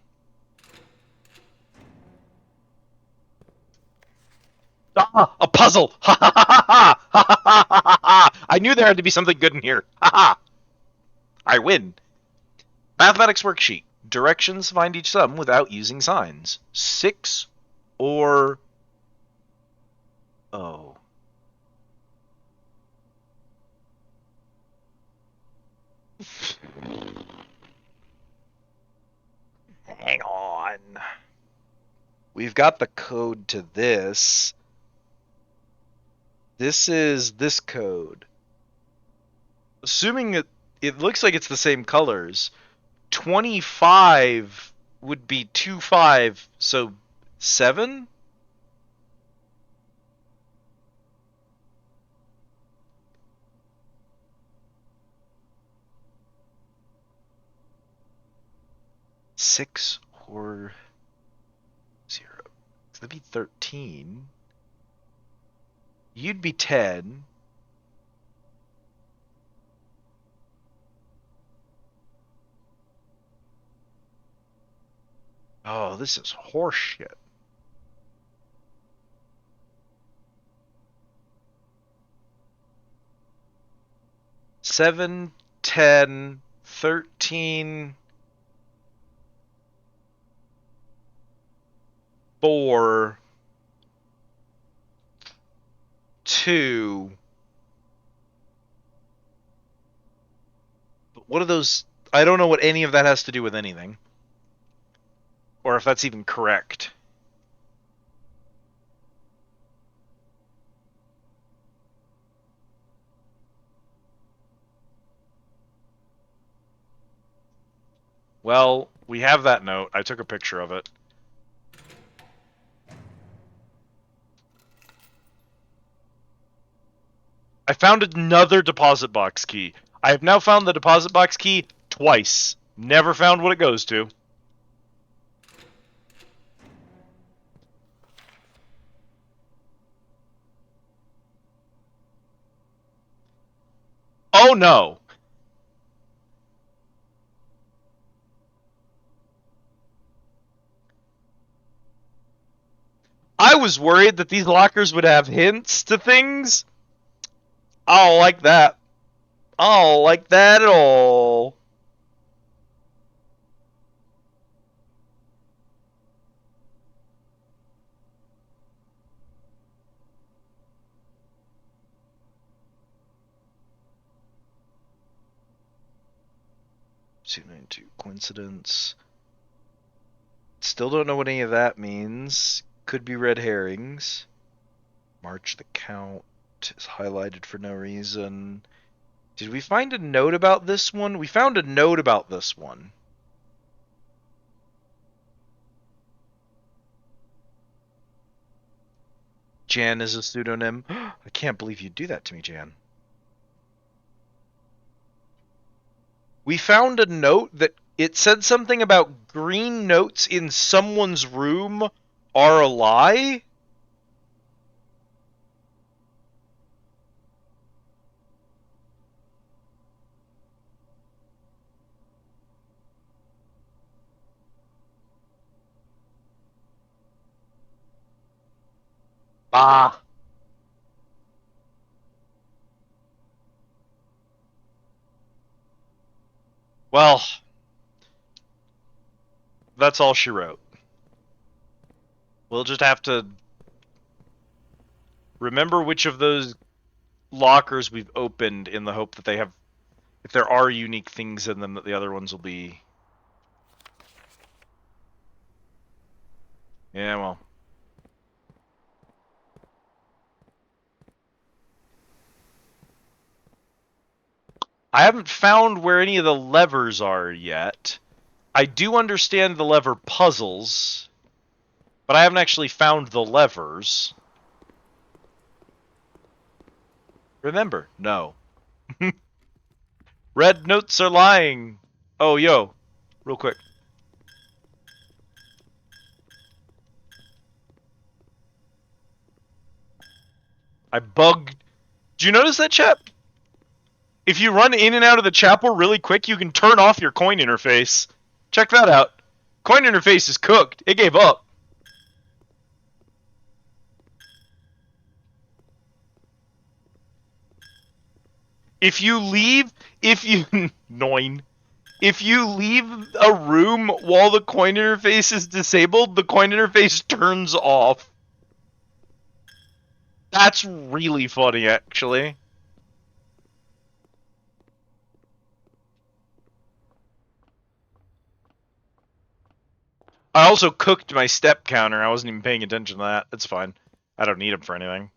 Ah, a puzzle! Ha ha ha ha ha ha ha ha! I knew there had to be something good in here. Ha ha! I win. Mathematics worksheet. Directions find each sum without using signs. 6 or... Oh. Hang on. We've got the code to this. This is this code. Assuming it looks like it's the same colors, 25 would be 25, so 7? Six or 0. So that'd be 13. You'd be 10. Oh, this is horseshit. Seven, 10, 13, 4, 2. But what are those? I don't know what any of that has to do with anything. Or if that's even correct. Well, we have that note. I took a picture of it. I found another deposit box key. I have now found the deposit box key twice. Never found what it goes to. Oh no! I was worried that these lockers would have hints to things. I don't like that. I don't like that at all. Coincidence. Still don't know what any of that means. Could be red herrings. March the count is highlighted for no reason. Did we find a note about this one? We found a note about this one. Jan is a pseudonym. I can't believe you'd do that to me, Jan. We found a note that it said something about green notes in someone's room are a lie. Ah. Well, that's all she wrote. We'll just have to remember which of those lockers we've opened in the hope that they have, if there are unique things in them, that the other ones will be. Yeah, well. I haven't found where any of the levers are yet. I do understand the lever puzzles, but I haven't actually found the levers. Remember, no. Red notes are lying. Oh, yo, real quick. I bugged. Do you notice that, chap? If you run in and out of the chapel really quick, you can turn off your coin interface. Check that out. Coin interface is cooked. It gave up. If you leave, Noin. If you leave a room while the coin interface is disabled, the coin interface turns off. That's really funny, actually. I also cooked my step counter. I wasn't even paying attention to that. It's fine. I don't need him for anything.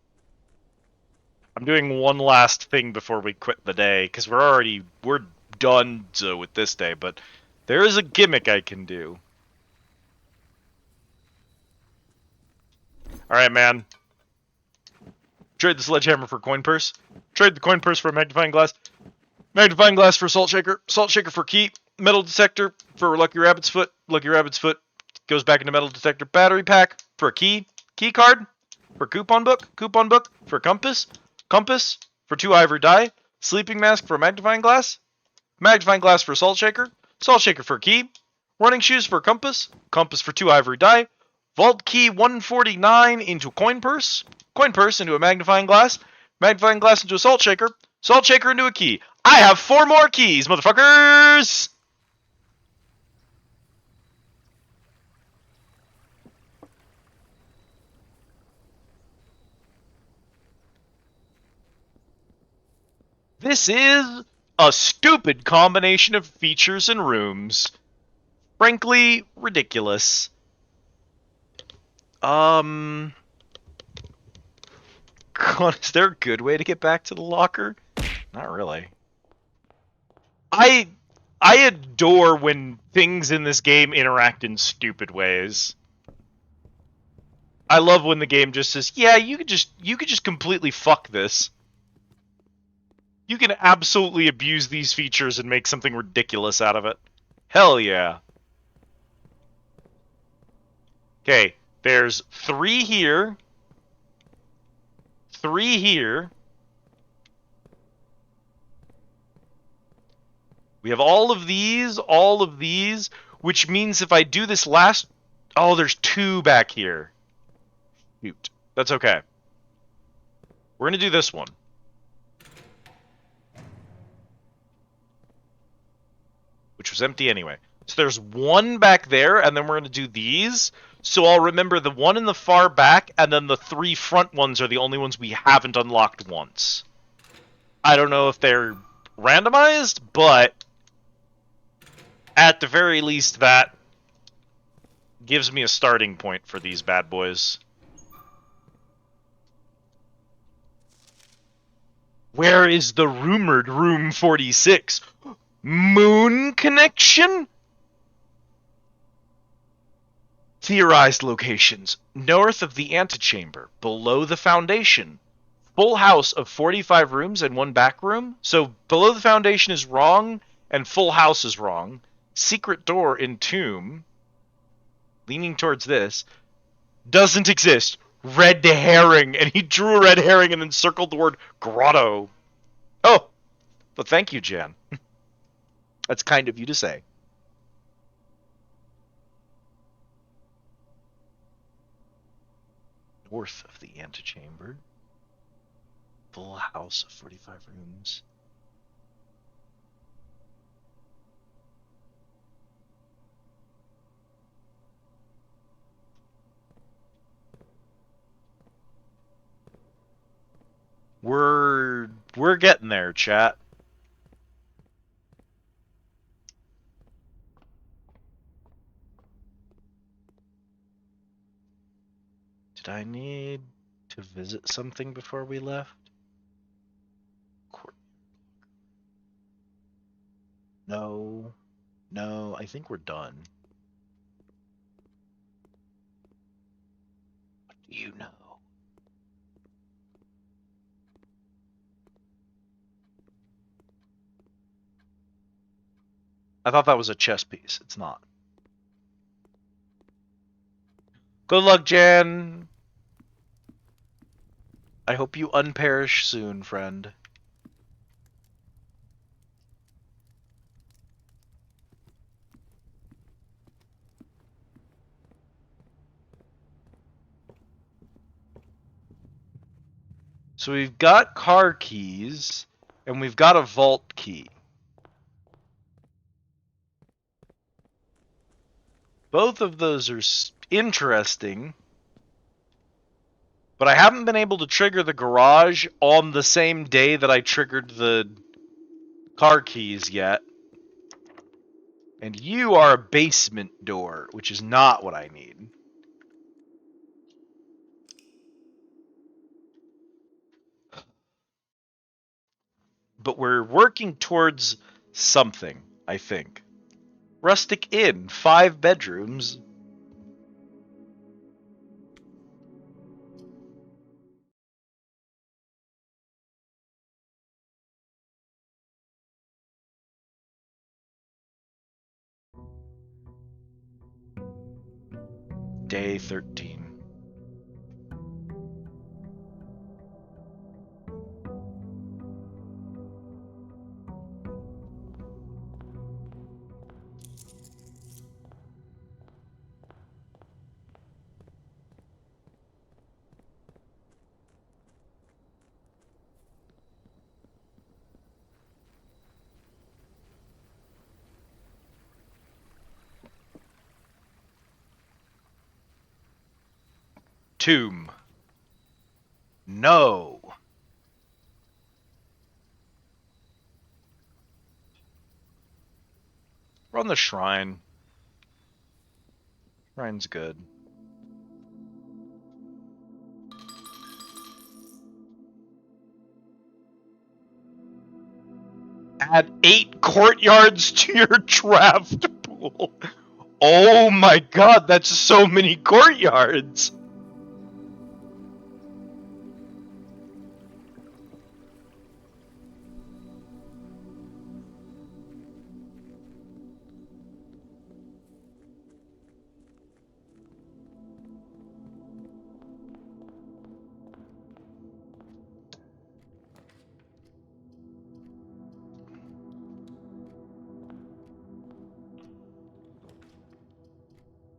I'm doing one last thing before we quit the day, because we're done with this day, but there is a gimmick I can do. Alright, man. Trade the sledgehammer for coin purse. Trade the coin purse for a magnifying glass. Magnifying glass for salt shaker. Salt shaker for key. Metal detector for lucky rabbit's foot. Lucky rabbit's foot goes back into metal detector. Battery pack for a key. Key card for coupon book. Coupon book for compass. Compass for 2 ivory die. Sleeping mask for a magnifying glass. Magnifying glass for salt shaker. Salt shaker for key. Running shoes for compass. Compass for 2 ivory die. Vault key 149 into coin purse. Coin purse into a magnifying glass. Magnifying glass into a salt shaker. Salt shaker into a key. I have 4 more keys, motherfuckers! This is a stupid combination of features and rooms. Frankly, ridiculous. God, is there a good way to get back to the locker? Not really. I adore when things in this game interact in stupid ways. I love when the game just says, "Yeah, you could just completely fuck this. You can absolutely abuse these features and make something ridiculous out of it." Hell yeah. Okay, there's 3 here. 3 here. We have all of these, which means if I do this last... Oh, there's 2 back here. Shoot. That's okay. We're going to do this one. Which was empty anyway. So there's 1 back there, and then we're going to do these. So I'll remember the 1 in the far back, and then the 3 front ones are the only ones we haven't unlocked once. I don't know if they're randomized, but at the very least, that gives me a starting point for these bad boys. Where is the rumored room 46? Moon connection? Theorized locations. North of the antechamber, below the foundation. Full house of 45 rooms and 1 back room. So below the foundation is wrong, and full house is wrong. Secret door in tomb. Leaning towards this. Doesn't exist. Red herring. And he drew a red herring and then circled the word grotto. Oh, well, thank you, Jan. That's kind of you to say. north of the antechamber. Full house of 45 rooms. We're getting there, chat. Did I need to visit something before we left? No. No, I think we're done. What do you know? I thought that was a chess piece. It's not. Good luck, Jan. I hope you unperish soon, friend. So we've got car keys, and we've got a vault key. Both of those are interesting, but I haven't been able to trigger the garage on the same day that I triggered the car keys yet. And you are a basement door, which is not what I need. But we're working towards something, I think. Rustic Inn, 5 bedrooms. Day 13. Tomb. No. We're on the shrine. Shrine's good. Add 8 courtyards to your draft pool. Oh my god, that's so many courtyards.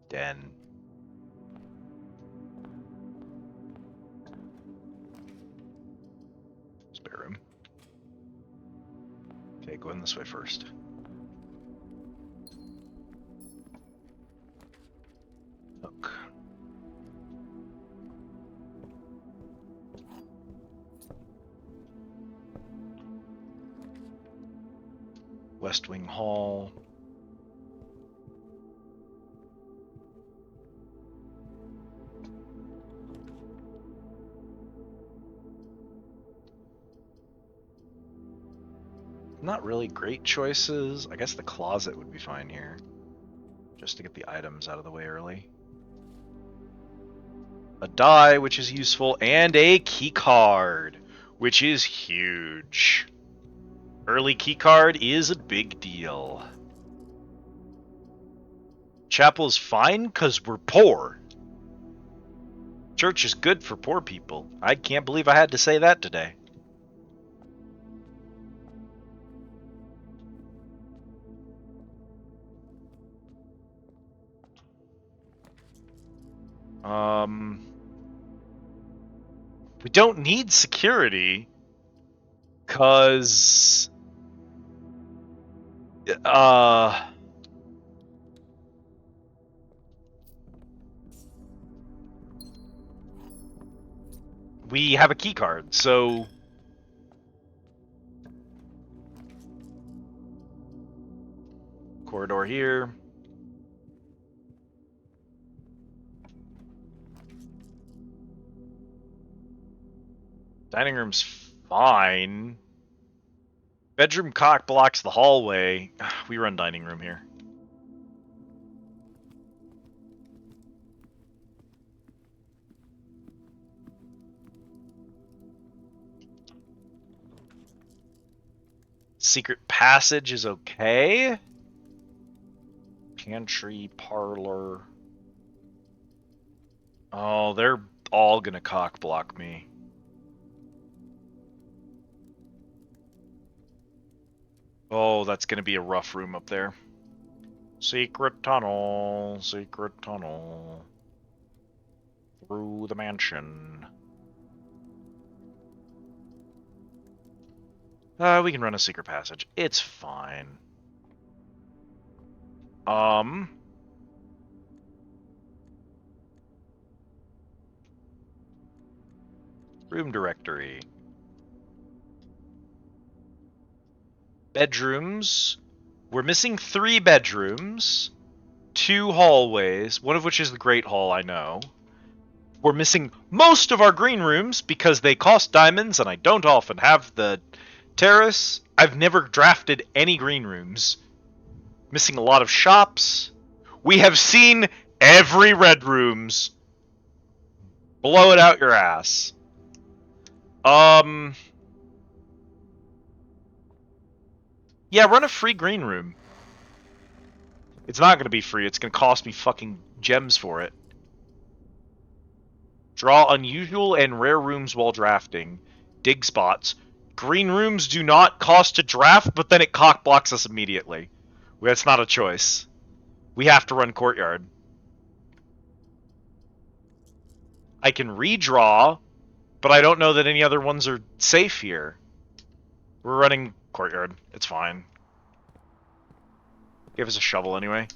Den. Spare room. Okay, go in this way first. Look. West Wing Hall. Not really great choices. I guess the closet would be fine here. Just to get the items out of the way early. A die, which is useful, and a key card, which is huge. Early key card is a big deal. Chapel's fine because we're poor. Church is good for poor people. I can't believe I had to say that today. We don't need security, cause we have a key card, so corridor here. Dining room's fine. Bedroom cock blocks the hallway. We run dining room here. Secret passage is okay. Pantry, parlor. Oh, they're all gonna cock block me. Oh, that's gonna be a rough room up there. Secret tunnel, secret tunnel. Through the mansion. We can run a secret passage. It's fine. Room directory. Bedrooms. We're missing 3 bedrooms, 2 hallways, one of which is the Great Hall, I know. We're missing most of our green rooms because they cost diamonds and I don't often have the terrace. I've never drafted any green rooms. Missing a lot of shops. We have seen every red rooms. Blow it out your ass. Yeah, run a free green room. It's not going to be free. It's going to cost me fucking gems for it. Draw unusual and rare rooms while drafting. Dig spots. Green rooms do not cost to draft, but then it cock blocks us immediately. That's not a choice. We have to run courtyard. I can redraw, but I don't know that any other ones are safe here. We're running courtyard. It's fine. Give us a shovel anyway.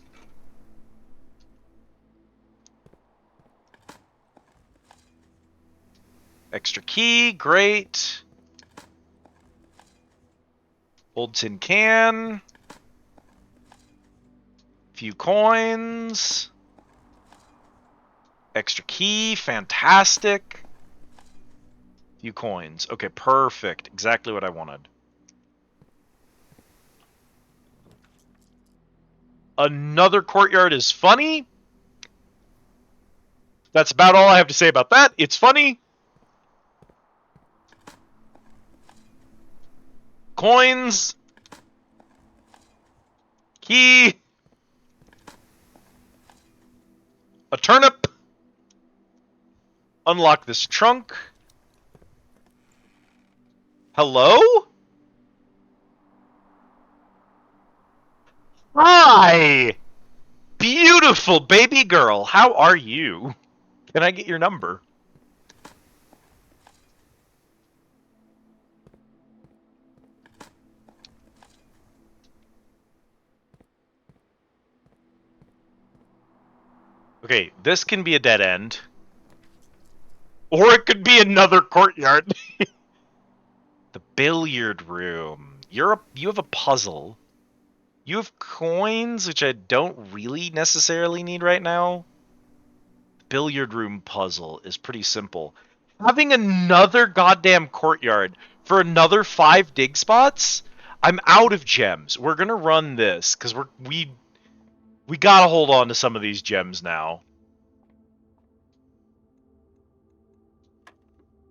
Extra key, great. Old tin can. Few coins. Extra key, fantastic. Few coins. Okay, perfect. Exactly what I wanted. Another courtyard is funny. That's about all I have to say about that. It's funny. Coins. Key. A turnip. Unlock this trunk. Hello? Hi! Beautiful baby girl, how are you? Can I get your number? Okay, this can be a dead end. Or it could be another courtyard. The billiard room. You have a puzzle. You have coins, which I don't really necessarily need right now. Billiard room puzzle is pretty simple. Having another goddamn courtyard for another 5 dig spots? I'm out of gems. We're gonna run this, because we gotta hold on to some of these gems now.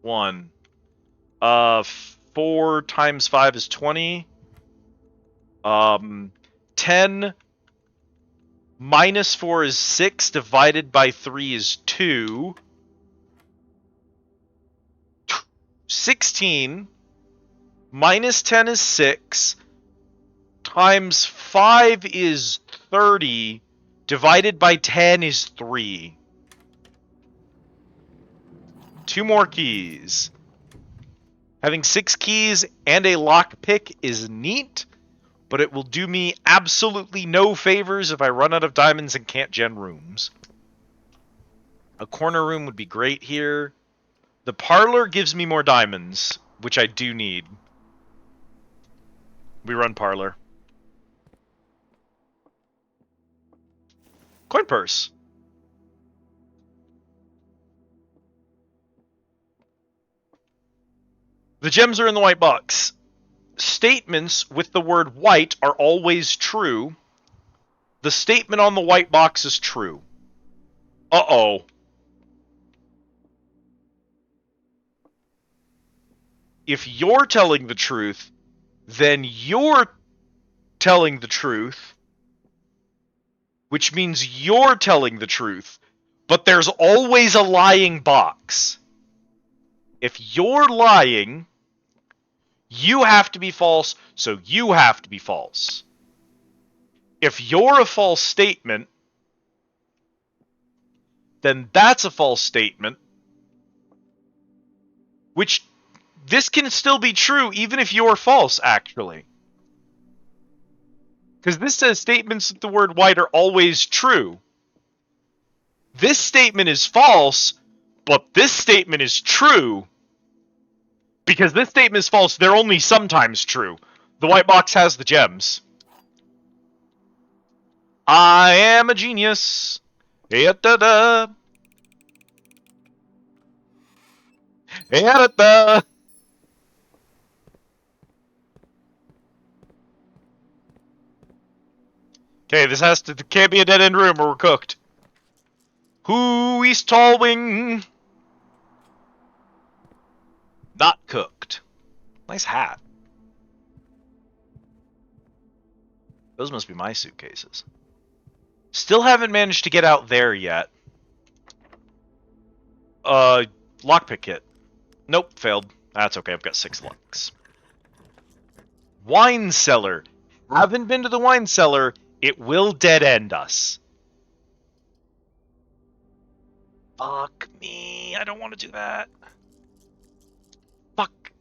1. 4 times 5 is 20. 10 minus 4 is 6, divided by 3 is 2. 16 minus 10 is 6, times 5 is 30, divided by 10 is 3. 2 more keys. Having 6 keys and a lockpick is neat, but it will do me absolutely no favors if I run out of diamonds and can't gen rooms. A corner room would be great here. The parlor gives me more diamonds, which I do need. We run parlor. Coin purse. The gems are in the white box. Statements with the word white are always true. The statement on the white box is true. Uh-oh. If you're telling the truth, then you're telling the truth, which means you're telling the truth. But there's always a lying box. If you're lying, you have to be false, so you have to be false. If you're a false statement, then that's a false statement, which this can still be true even if you're false, actually. Because this says statements with the word white are always true. This statement is false, but this statement is true. Because this statement is false, they're only sometimes true. The white box has the gems. I am a genius. Da-da-da. Da-da-da. Okay, this can't be a dead end room or we're cooked. Who is Tallwing? Not cooked. Nice hat. Those must be my suitcases. Still haven't managed to get out there yet. Lockpick kit. Nope, failed. That's okay, I've got 6 lucks. Wine cellar. Haven't been to the wine cellar. It will dead end us. Fuck me. I don't want to do that. Fuck.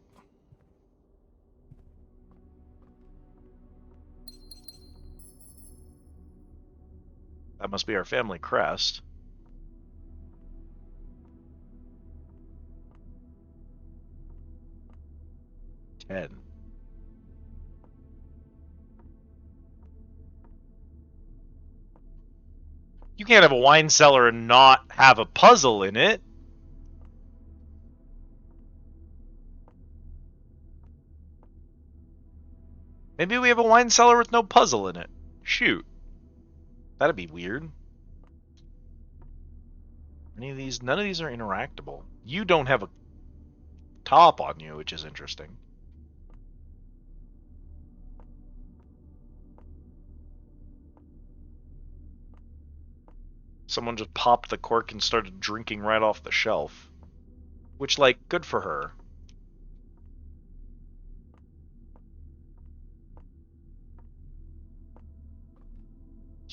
That must be our family crest. $10. You can't have a wine cellar and not have a puzzle in it. Maybe we have a wine cellar with no puzzle in it. Shoot. That'd be weird. None of these are interactable. You don't have a top on you, which is interesting. Someone just popped the cork and started drinking right off the shelf. Which, like, good for her.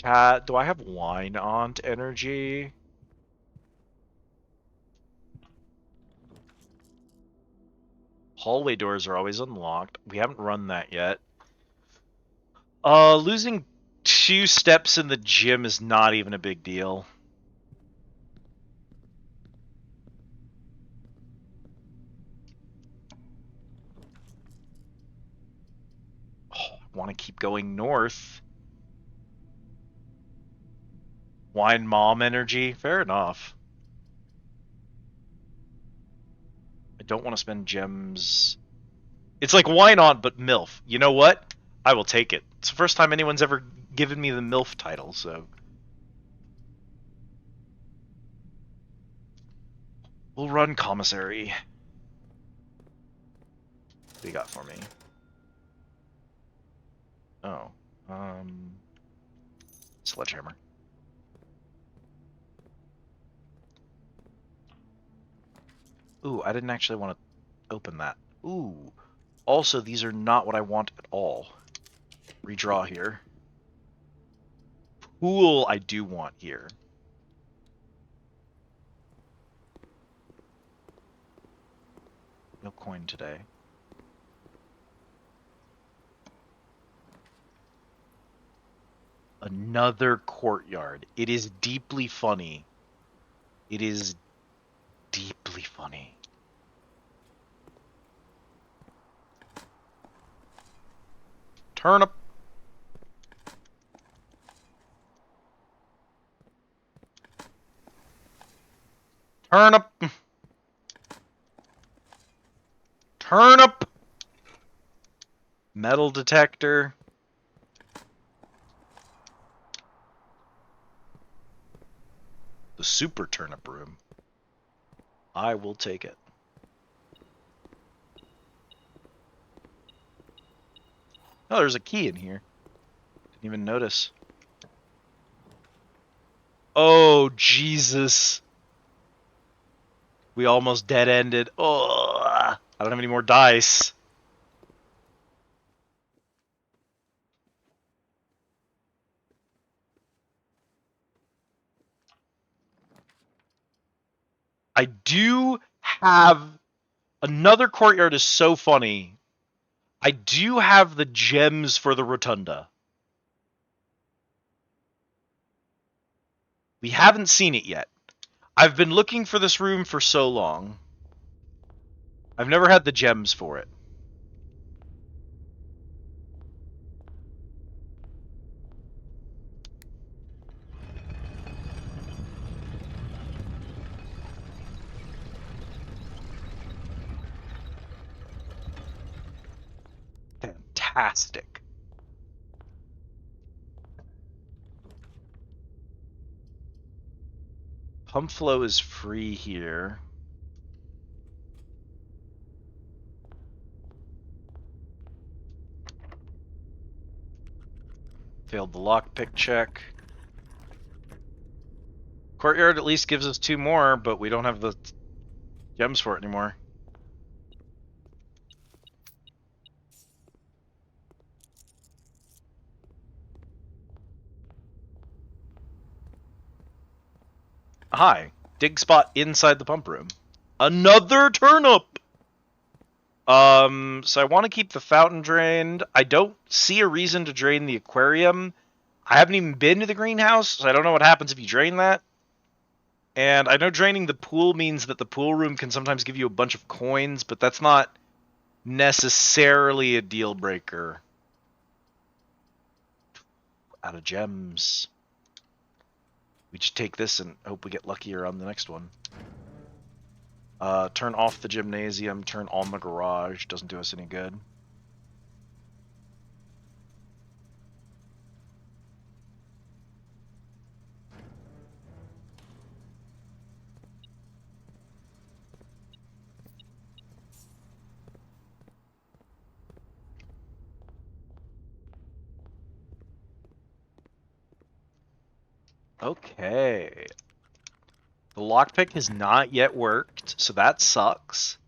Cat, do I have wine aunt energy? Hallway doors are always unlocked. We haven't run that yet. Losing 2 steps in the gym is not even a big deal. Oh, I want to keep going north. Wine mom energy? Fair enough. I don't want to spend gems. It's like wine aunt, but MILF. You know what? I will take it. It's the first time anyone's ever given me the MILF title, so. We'll run commissary. What do you got for me? Oh. Sledgehammer. Ooh, I didn't actually want to open that. Ooh. Also, these are not what I want at all. Redraw here. Pool I do want here. No coin today. Another courtyard. It is deeply funny. It is deeply funny. Turnip. Turnip. Turnip. Metal detector. The super turnip room. I will take it. Oh, there's a key in here. Didn't even notice. Oh, Jesus. We almost dead-ended. Oh, I don't have any more dice. I do have... Another courtyard is so funny. I do have the gems for the rotunda. We haven't seen it yet. I've been looking for this room for so long. I've never had the gems for it. Fantastic. Pump flow is free here. Failed the lockpick check. Courtyard at least gives us 2 more, but we don't have the gems for it anymore. Hi. Dig spot inside the pump room. Another turnip! So I want to keep the fountain drained. I don't see a reason to drain the aquarium. I haven't even been to the greenhouse, so I don't know what happens if you drain that. And I know draining the pool means that the pool room can sometimes give you a bunch of coins, but that's not necessarily a deal breaker. Out of gems. We just take this and hope we get luckier on the next one. Turn off the gymnasium, turn on the garage. Doesn't do us any good. Okay. The lockpick has not yet worked, so that sucks.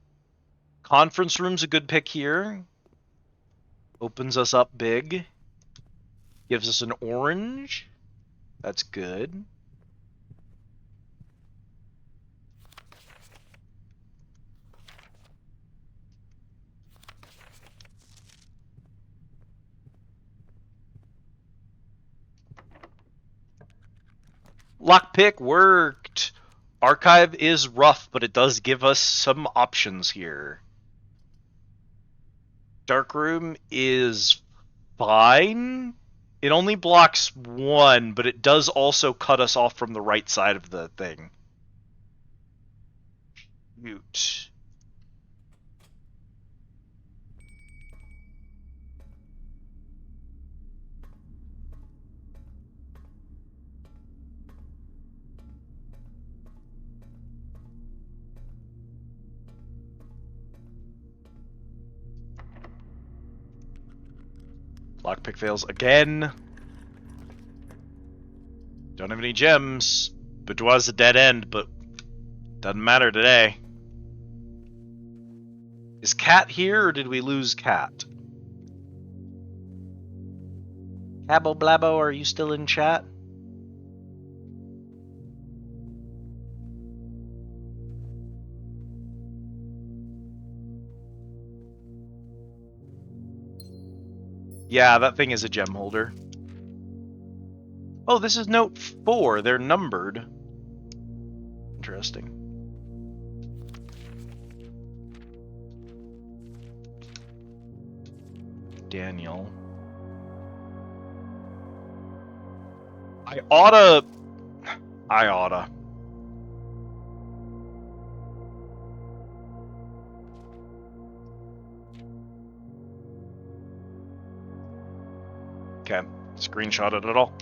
Conference room's a good pick here. Opens us up big. Gives us an orange. That's good. Lockpick worked. Archive is rough, but it does give us some options here. Darkroom is fine. It only blocks 1, but it does also cut us off from the right side of the thing. Mute. Lockpick fails again. Don't have any gems. Boudoir's a dead end, but doesn't matter today. Is Cat here, or did we lose Cat? Cabo Blabo, are you still in chat? Yeah, that thing is a gem holder. Oh, this is note 4. They're numbered. Interesting. Daniel. I oughta. Okay, screenshot it at all.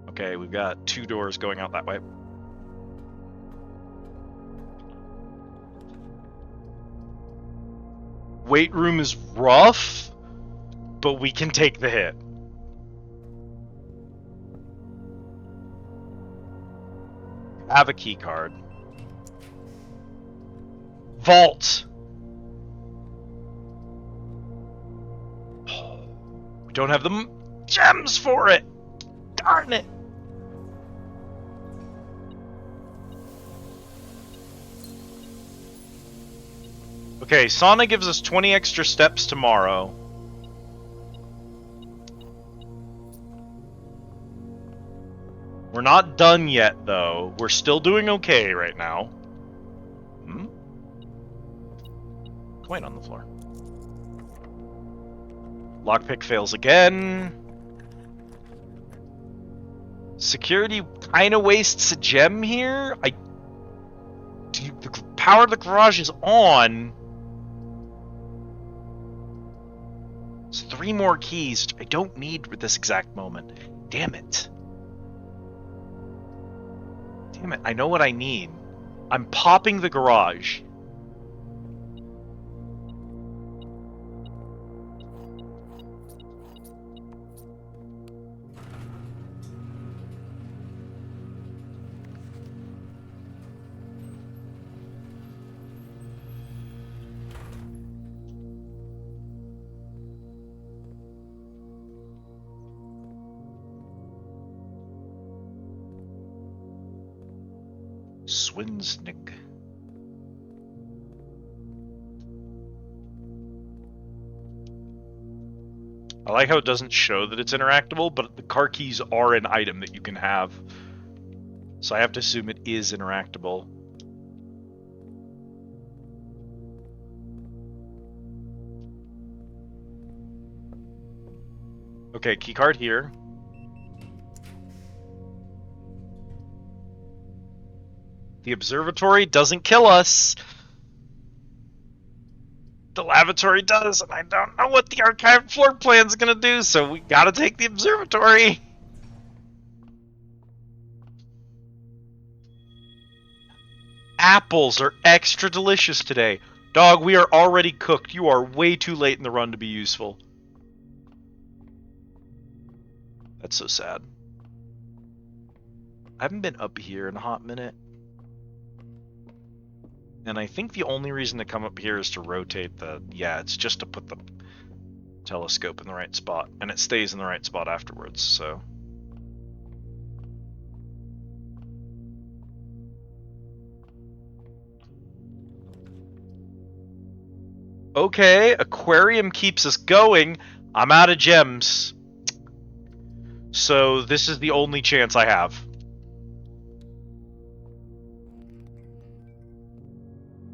Okay, we've got 2 doors going out that way. Weight room is rough, but we can take the hit. Have a key card. Vault. We don't have the gems for it. Darn it. Okay, Sauna gives us 20 extra steps tomorrow. We're not done yet, though. We're still doing okay right now. Coin on the floor. Lockpick fails again. Security kind of wastes a gem here. The power of the garage is on. It's 3 more keys I don't need at this exact moment. Damn it. Damn it, I know what I need. I'm popping the garage. Swinsnick. I like how it doesn't show that it's interactable, but the car keys are an item that you can have. So I have to assume it is interactable. Okay, keycard here. The observatory doesn't kill us. The lavatory does, and I don't know what the archive floor plan is going to do, so we gotta take the observatory. Apples are extra delicious today. Dog, we are already cooked. You are way too late in the run to be useful. That's so sad. I haven't been up here in a hot minute. And I think the only reason to come up here is to rotate the... Yeah, it's just to put the telescope in the right spot. And it stays in the right spot afterwards, so... Okay, aquarium keeps us going. I'm out of gems. So this is the only chance I have.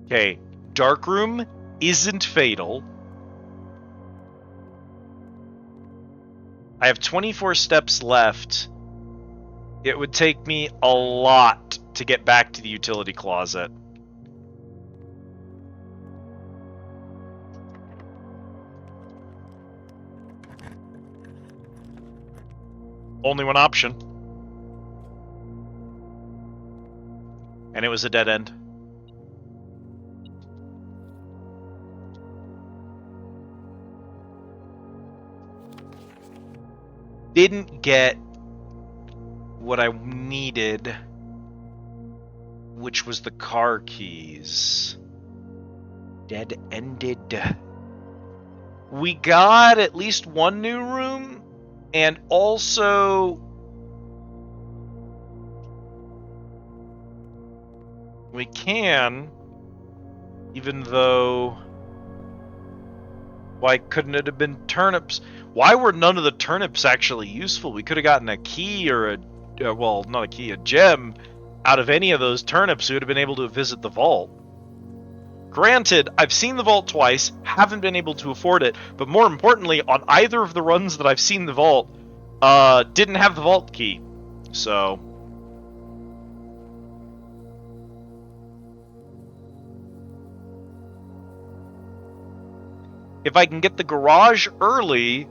Okay, darkroom isn't fatal. I have 24 steps left. It would take me a lot to get back to the utility closet. Only one option. And it was a dead end. Didn't get what I needed, which was the car keys. Dead-ended. We got at least one new room, and also We can, even though... Why couldn't it have been turnips? Why were none of the turnips actually useful? We could have gotten a key or a... well, not a key, a gem out of any of those turnips. We would have been able to visit the vault. Granted, I've seen the vault twice, haven't been able to afford it, but more importantly, on either of the runs that I've seen the vault, didn't have the vault key. So... if I can get the garage early,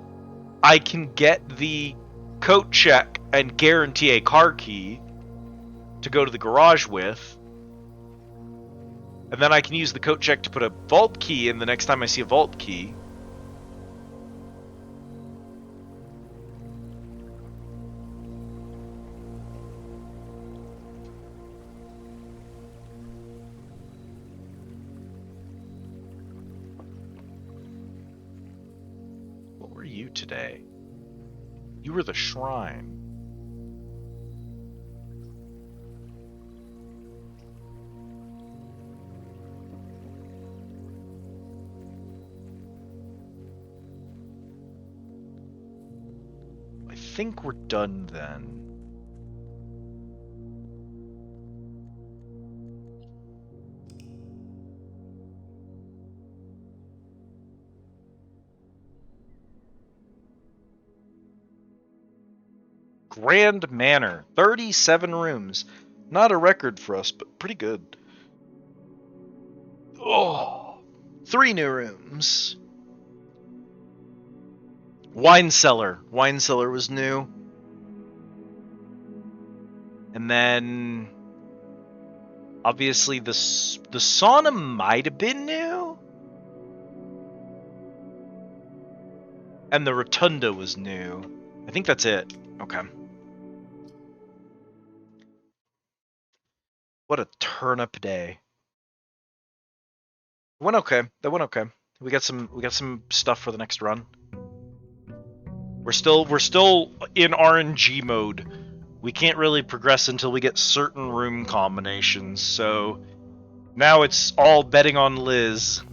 I can get the coat check and guarantee a car key to go to the garage with. And then I can use the coat check to put a vault key in the next time I see a vault key. What were you today? You were the shrine. I think we're done then. Grand Manor, 37 rooms. Not a record for us, but pretty good. Oh, 3 new rooms. Wine cellar. Wine cellar was new. And then obviously the sauna might have been new. And the rotunda was new. I think that's it. Okay. What a turnip day. Went okay. That went okay. We got some stuff for the next run. We're still in RNG mode. We can't really progress until we get certain room combinations, so now it's all betting on Liz.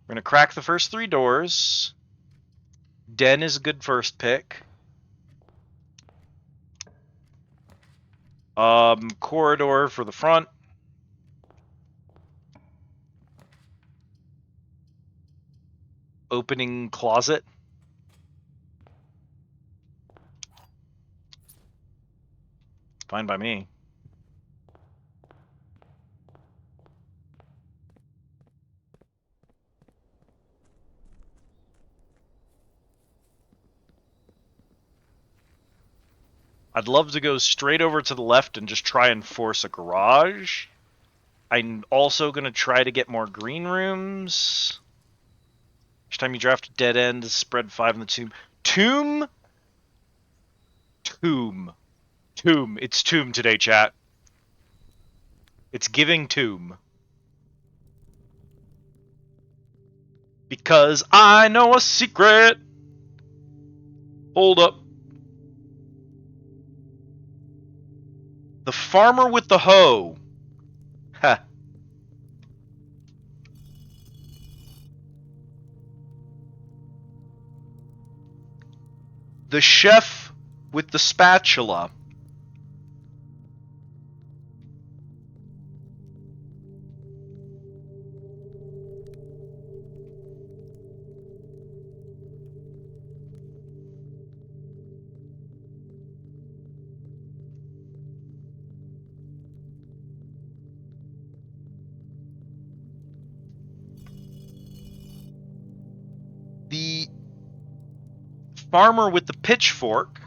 We're gonna crack the first 3 doors. Den is a good first pick. Corridor for the front. Opening closet. Fine by me. I'd love to go straight over to the left and just try and force a garage. I'm also going to try to get more green rooms. Each time you draft a dead end, spread 5 in the tomb. Tomb? Tomb. Tomb. It's tomb today, chat. It's giving tomb. Because I know a secret. Hold up. The farmer with the hoe. Ha. The chef with the spatula. The farmer with the pitchfork.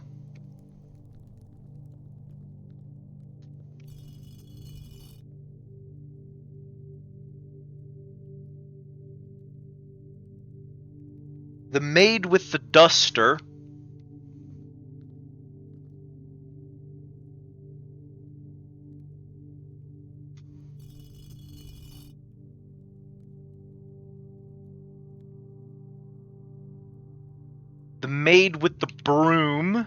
The maid with the duster. The maid with the broom.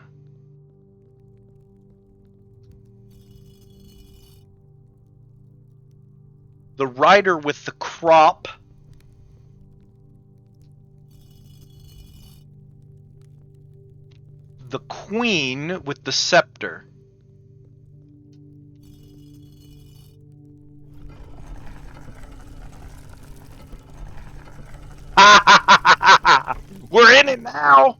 The rider with the crop. The queen with the scepter. We're in it now.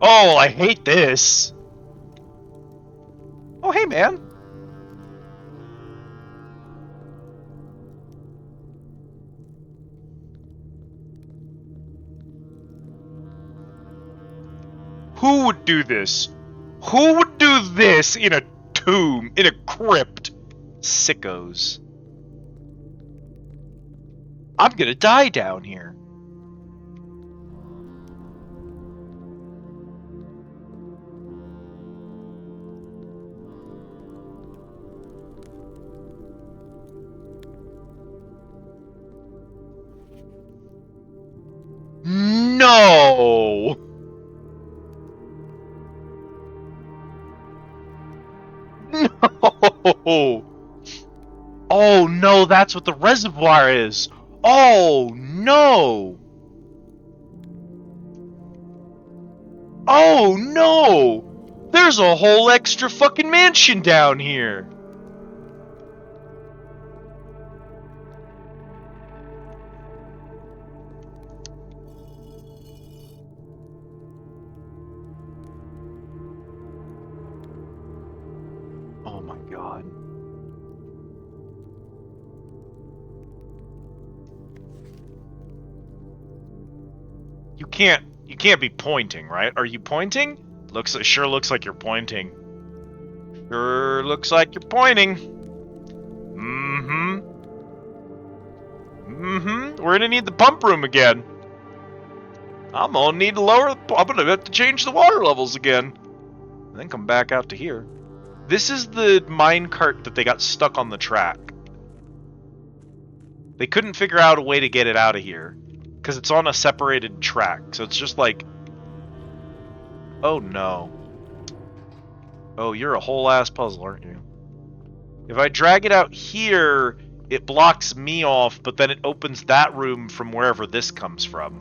Oh, I hate this. Oh, hey, man. Who would do this? Who would do this in a tomb, in a crypt? Sickos. I'm gonna die down here. No! No! Oh no, that's what the reservoir is! Oh no! Oh no! There's a whole extra fucking mansion down here! Oh my god. You can't be pointing, right? Are you pointing? Sure looks like you're pointing. Sure looks like you're pointing. Mm-hmm. Mm-hmm. We're gonna need the pump room again. I'm gonna need to I'm gonna have to change the water levels again. And then come back out to here. This is the minecart that they got stuck on the track. They couldn't figure out a way to get it out of here. Because it's on a separated track. So it's just like... Oh no. Oh, you're a whole ass puzzle, aren't you? If I drag it out here, it blocks me off, but then it opens that room from wherever this comes from.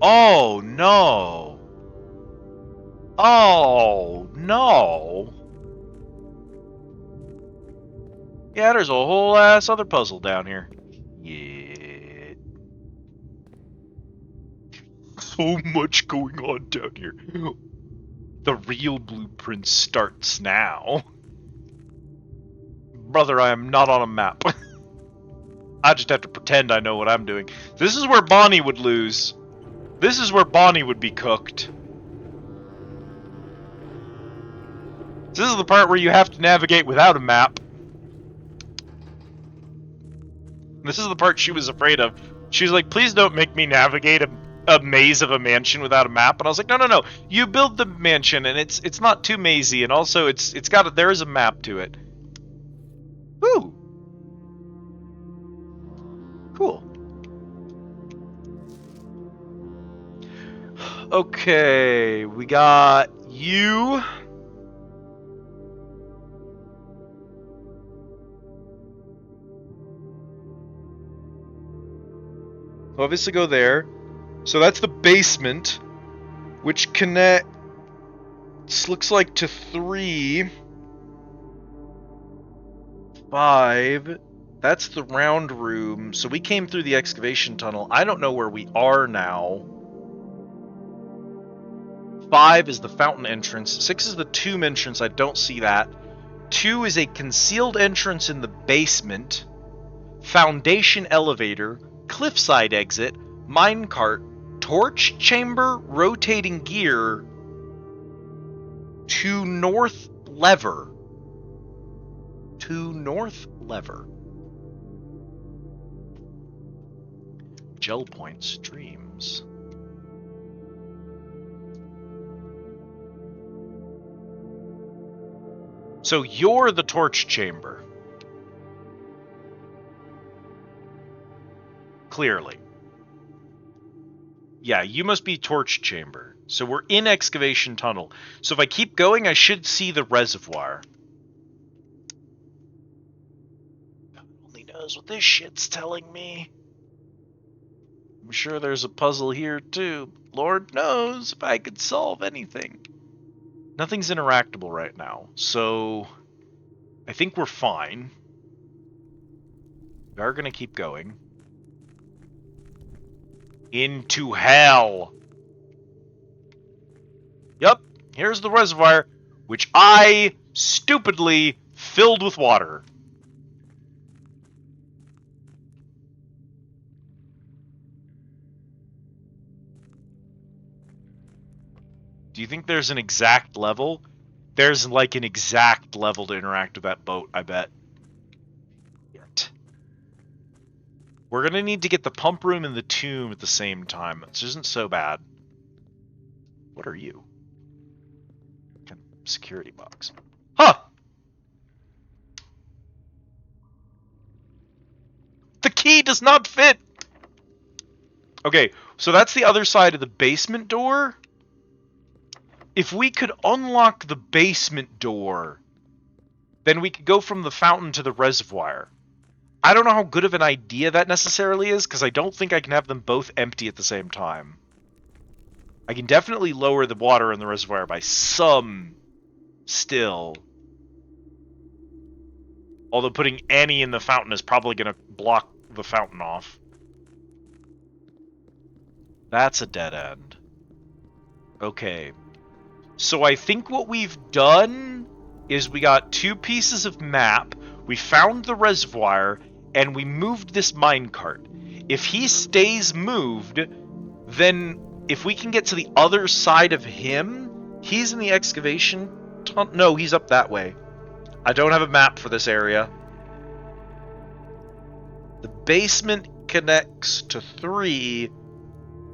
Oh no. Oh no. Yeah, there's a whole ass other puzzle down here. Yeah. So much going on down here. The real blueprint starts now. Brother, I am not on a map. I just have to pretend I know what I'm doing. This is where Bonnie would lose. This is where Bonnie would be cooked. This is the part where you have to navigate without a map. This is the part she was afraid of. She's like, please don't make me navigate a maze of a mansion without a map. And I was like, no. You build the mansion, and it's not too mazy, and also there is a map to it. Ooh. Cool. Okay, we got you. Obviously go there. So that's the basement, which connects, looks like, to 3, 5. That's the round room. So we came through the excavation tunnel. I don't know where we are now. 5 is the fountain entrance. 6 is the tomb entrance. I don't see that. 2 is a concealed entrance in the basement. Foundation elevator. Cliffside exit. Minecart. Torch chamber. Rotating gear. To north lever. To north lever. Gel point streams. So you're the torch chamber. Clearly. Yeah, you must be torch chamber. So we're in excavation tunnel. So if I keep going, I should see the reservoir. God only knows what this shit's telling me. I'm sure there's a puzzle here too. Lord knows if I could solve anything. Nothing's interactable right now, so I think we're fine. We are going to keep going. Into hell! Yep, here's the reservoir, which I stupidly filled with water. Do you think there's an exact level? There's like an exact level to interact with that boat, I bet. Yet. We're gonna need to get the pump room and the tomb at the same time, which isn't so bad. What are you? Kind of security box. Huh! The key does not fit! Okay, so that's the other side of the basement door. If we could unlock the basement door, then we could go from the fountain to the reservoir. I don't know how good of an idea that necessarily is, because I don't think I can have them both empty at the same time. I can definitely lower the water in the reservoir by some still. Although putting any in the fountain is probably going to block the fountain off. That's a dead end. Okay. So I think what we've done is we got 2 pieces of map, we found the reservoir, and we moved this minecart. If he stays moved, then if we can get to the other side of him, he's in the excavation tunnel. No, he's up that way. I don't have a map for this area. The basement connects to 3,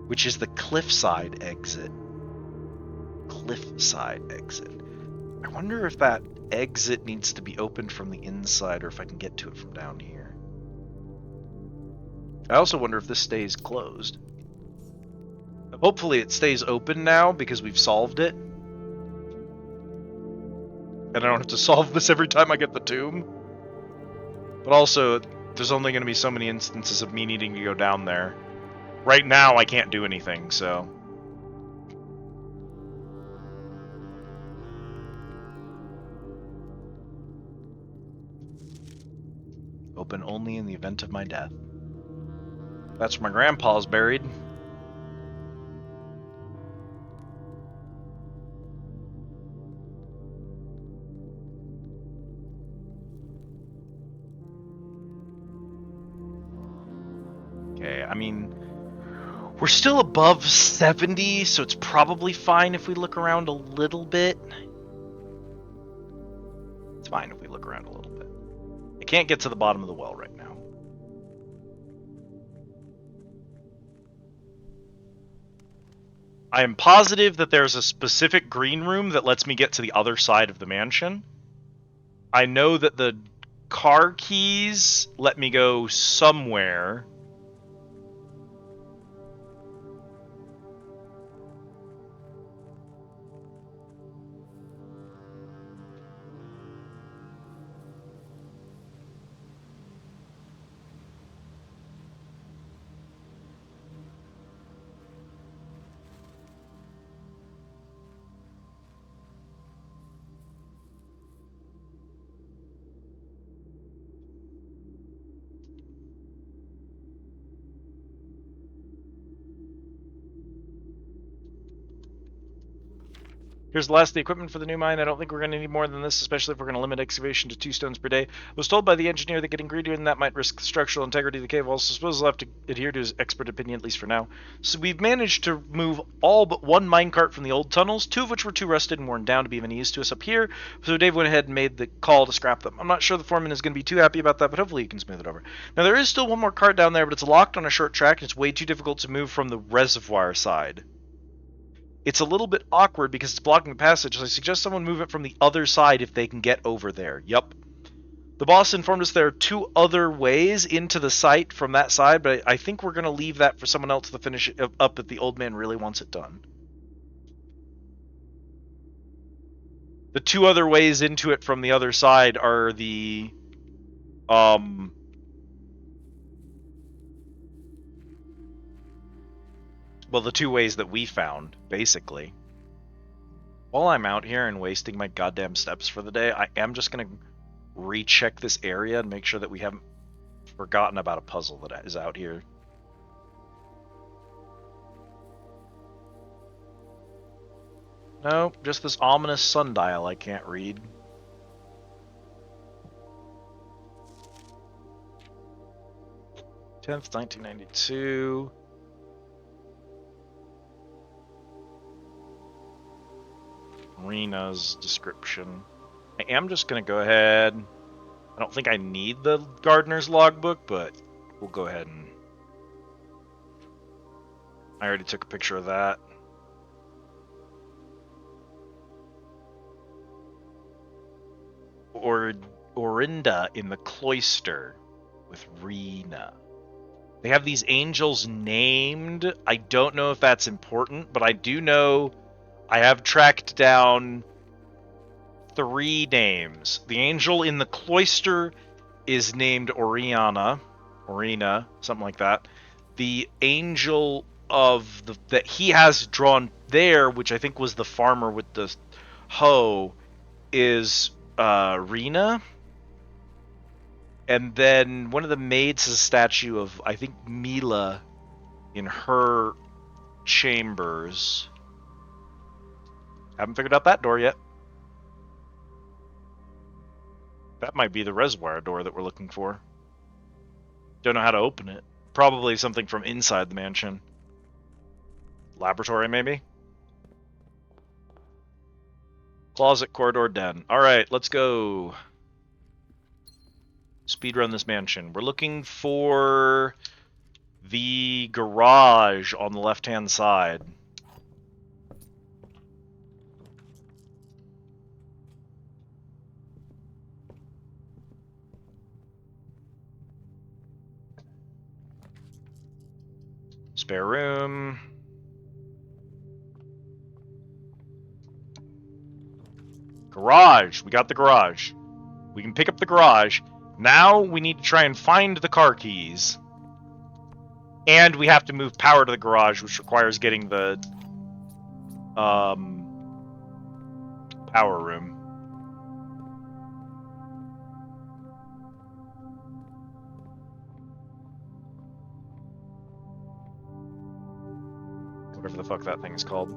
which is the cliffside exit. Cliffside exit. I wonder if that exit needs to be opened from the inside or if I can get to it from down here. I also wonder if this stays closed. Hopefully it stays open now because we've solved it. And I don't have to solve this every time I get the tomb. But also, there's only going to be so many instances of me needing to go down there. Right now, I can't do anything, so... Open only in the event of my death. That's where my grandpa's buried. Okay, I mean, we're still above 70, so it's probably fine if we look around a little bit. It's fine if we look around a little bit. I can't get to the bottom of the well right now. I am positive that there's a specific green room that lets me get to the other side of the mansion. I know that the car keys let me go somewhere. Here's the last of the equipment for the new mine. I don't think we're going to need more than this, especially if we're going to limit excavation to 2 stones per day. I was told by the engineer that getting greedier than that might risk the structural integrity of the cave. Also, suppose we'll have to adhere to his expert opinion, at least for now. So we've managed to move all but 1 minecart from the old tunnels, 2 of which were too rusted and worn down to be of any use to us up here. So Dave went ahead and made the call to scrap them. I'm not sure the foreman is going to be too happy about that, but hopefully he can smooth it over. Now, there is still 1 more cart down there, but it's locked on a short track, and it's way too difficult to move from the reservoir side. It's a little bit awkward because it's blocking the passage, so I suggest someone move it from the other side if they can get over there. Yup. The boss informed us there are 2 other ways into the site from that side, but I think we're going to leave that for someone else to finish it up if the old man really wants it done. The 2 other ways into it from the other side are the well, the 2 ways that we found, basically. While I'm out here and wasting my goddamn steps for the day, I am just going to recheck this area and make sure that we haven't forgotten about a puzzle that is out here. No, just this ominous sundial I can't read. '10th, 1992. Arena's description. I am just going to go ahead. I don't think I need the gardener's logbook, but we'll go ahead and... I already took a picture of that. Orinda in the cloister with Rena. They have these angels named. I don't know if that's important, but I do know I have tracked down 3 names. The angel in the cloister is named Orena, something like that. The angel of that he has drawn there, which I think was the farmer with the hoe, is Rena. And then one of the maids is a statue of, I think, Mila in her chambers. Haven't figured out that door yet. That might be the reservoir door that we're looking for. Don't know how to open it. Probably something from inside the mansion. Laboratory, maybe? Closet, corridor, den. Alright, let's go. Speedrun this mansion. We're looking for the garage on the left-hand side. Spare room. Garage. We got the garage. We can pick up the garage. Now we need to try and find the car keys. And we have to move power to the garage, which requires getting the power room. Whatever the fuck that thing is called.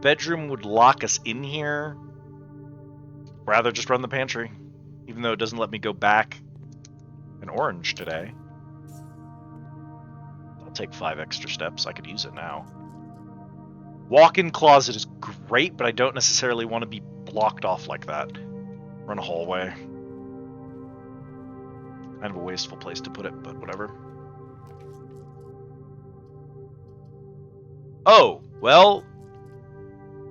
Bedroom would lock us in here. Rather just run the pantry. Even though it doesn't let me go back an orange today. I'll take 5 extra steps. I could use it now. Walk-in closet is great, but I don't necessarily want to be blocked off like that. Run a hallway. Kind of a wasteful place to put it, but whatever. Oh, well,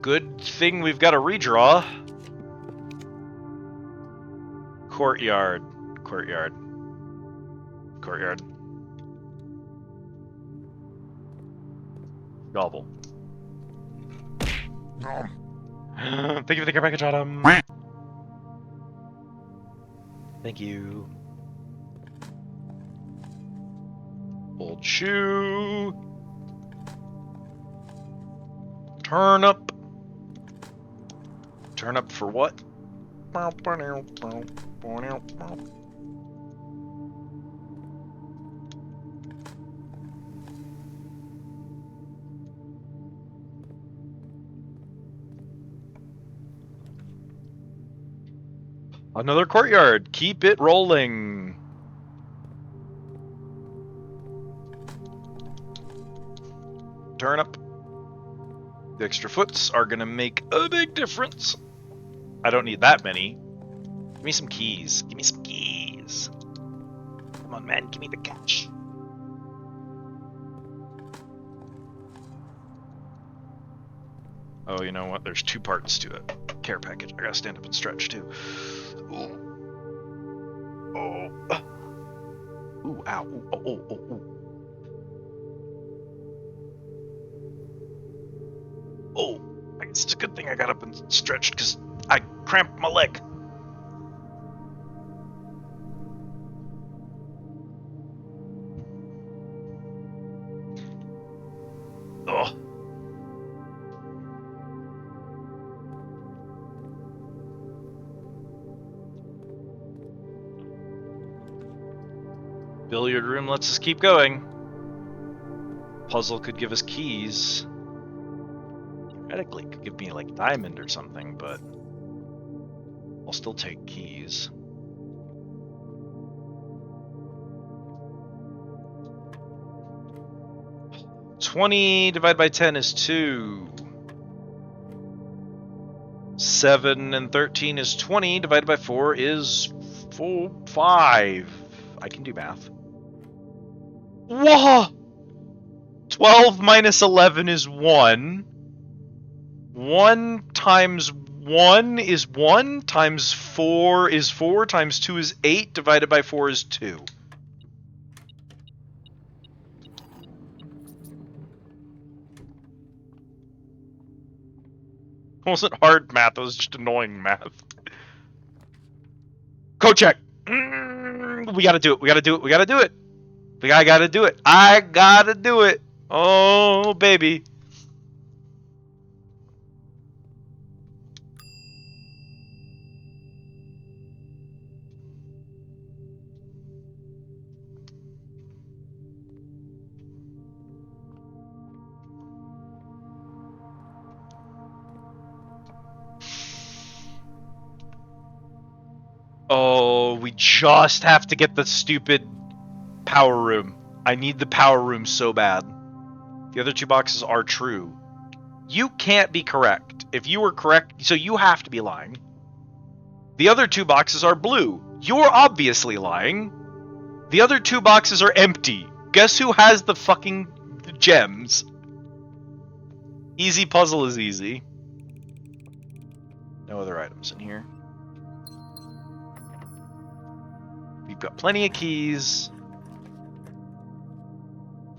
good thing we've got a redraw. Courtyard. Gobble. Thank you for the care package, Autumn. Thank you. Old shoe. Turn up. Turn up for what? Another courtyard. Keep it rolling. Turn up. The extra foots are gonna make a big difference. I don't need that many. Give me some keys. Give me some keys. Come on, man. Give me the cash. Oh, you know what? There's 2 parts to it. Care package. I gotta stand up and stretch too. Ooh. Oh. Ooh, ow. Ooh, oh, oh, oh, oh. Oh, I guess it's a good thing I got up and stretched because I cramped my leg. Oh. Billiard room lets us keep going. Puzzle could give us keys. Theoretically, could give me like diamond or something, but I'll still take keys. $20 divided by 10 is 2. 7 and 13 is 20. Divided by 4 is 5. I can do math. Whoa! 12 minus 11 is 1. 1 times 1 is 1. Times 4 is 4. Times 2 is 8. Divided by 4 is 2. It wasn't hard math, it was just annoying math. Code check! We gotta do it, we gotta do it, we gotta do it! I gotta do it. I gotta do it! Oh, baby. Oh, we just have to get the stupid power room. I need the power room so bad. The other 2 boxes are true. You can't be correct. If you were correct, so you have to be lying. The other 2 boxes are blue. You're obviously lying. The other 2 boxes are empty. Guess who has the fucking gems? Easy puzzle is easy. No other items in here. We've got plenty of keys.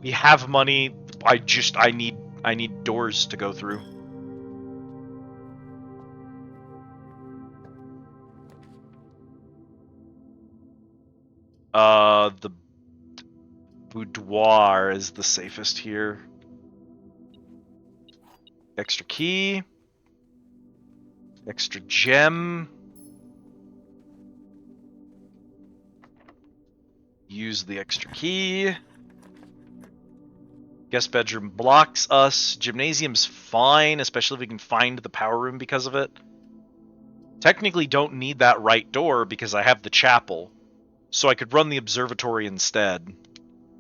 We have money. I need doors to go through. The boudoir is the safest here. Extra key. Extra gem. Use the extra key. Guest bedroom blocks us. Gymnasium's fine, especially if we can find the power room because of it. Technically don't need that right door because I have the chapel. So I could run the observatory instead.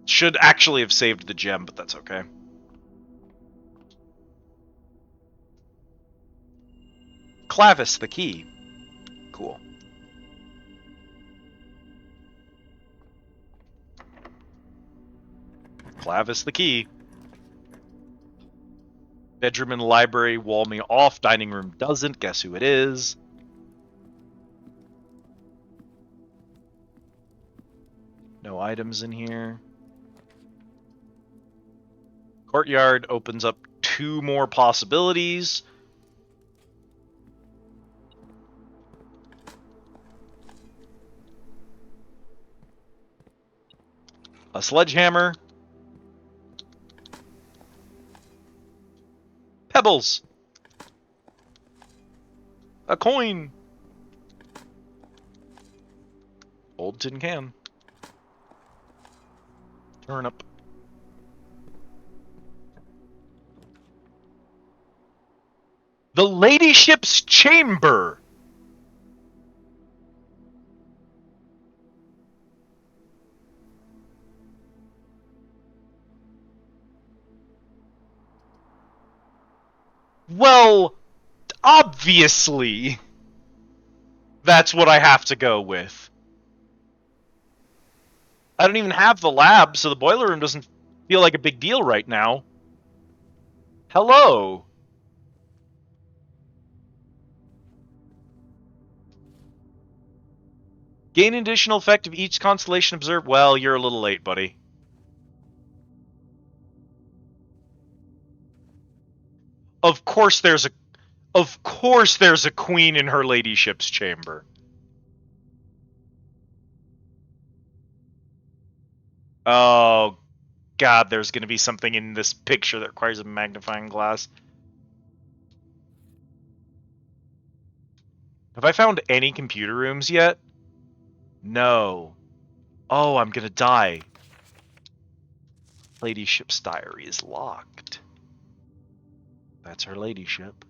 Should actually have saved the gem, but that's okay. Clavis, the key. Cool. Clavis, the key. Bedroom and library wall me off. Dining room doesn't. Guess who it is? No items in here. Courtyard opens up 2 more possibilities. A sledgehammer. Pebbles. A coin. Old tin can. Turnip. The ladyship's chamber. Well, obviously, that's what I have to go with. I don't even have the lab, so the boiler room doesn't feel like a big deal right now. Hello. Gain additional effect of each constellation observed. Well, you're a little late, buddy. Of course there's a queen in her ladyship's chamber. Oh, God, there's going to be something in this picture that requires a magnifying glass. Have I found any computer rooms yet? No. Oh, I'm going to die. Ladyship's diary is locked. That's her ladyship.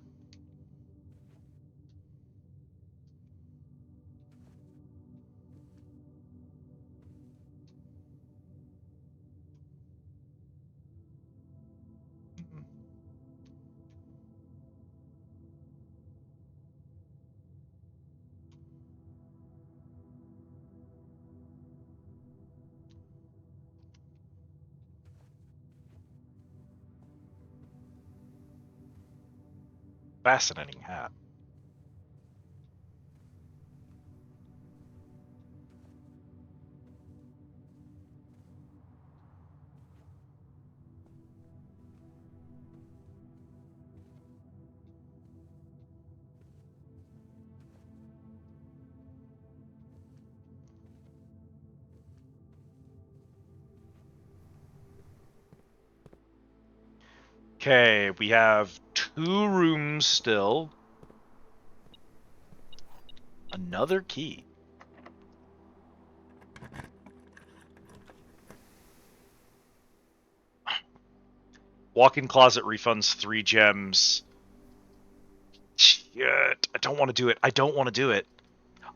Fascinating hat. Okay, we have 2 rooms still. Another key. Walk-in closet refunds 3 gems. Shit, I don't want to do it. I don't want to do it.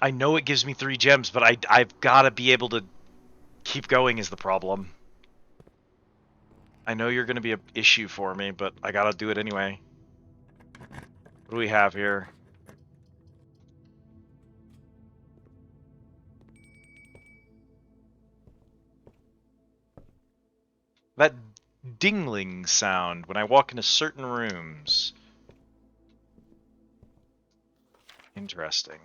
I know it gives me 3 gems, but I've got to be able to keep going is the problem. I know you're going to be an issue for me, but I got to do it anyway. What do we have here? That dingling sound when I walk into certain rooms. Interesting.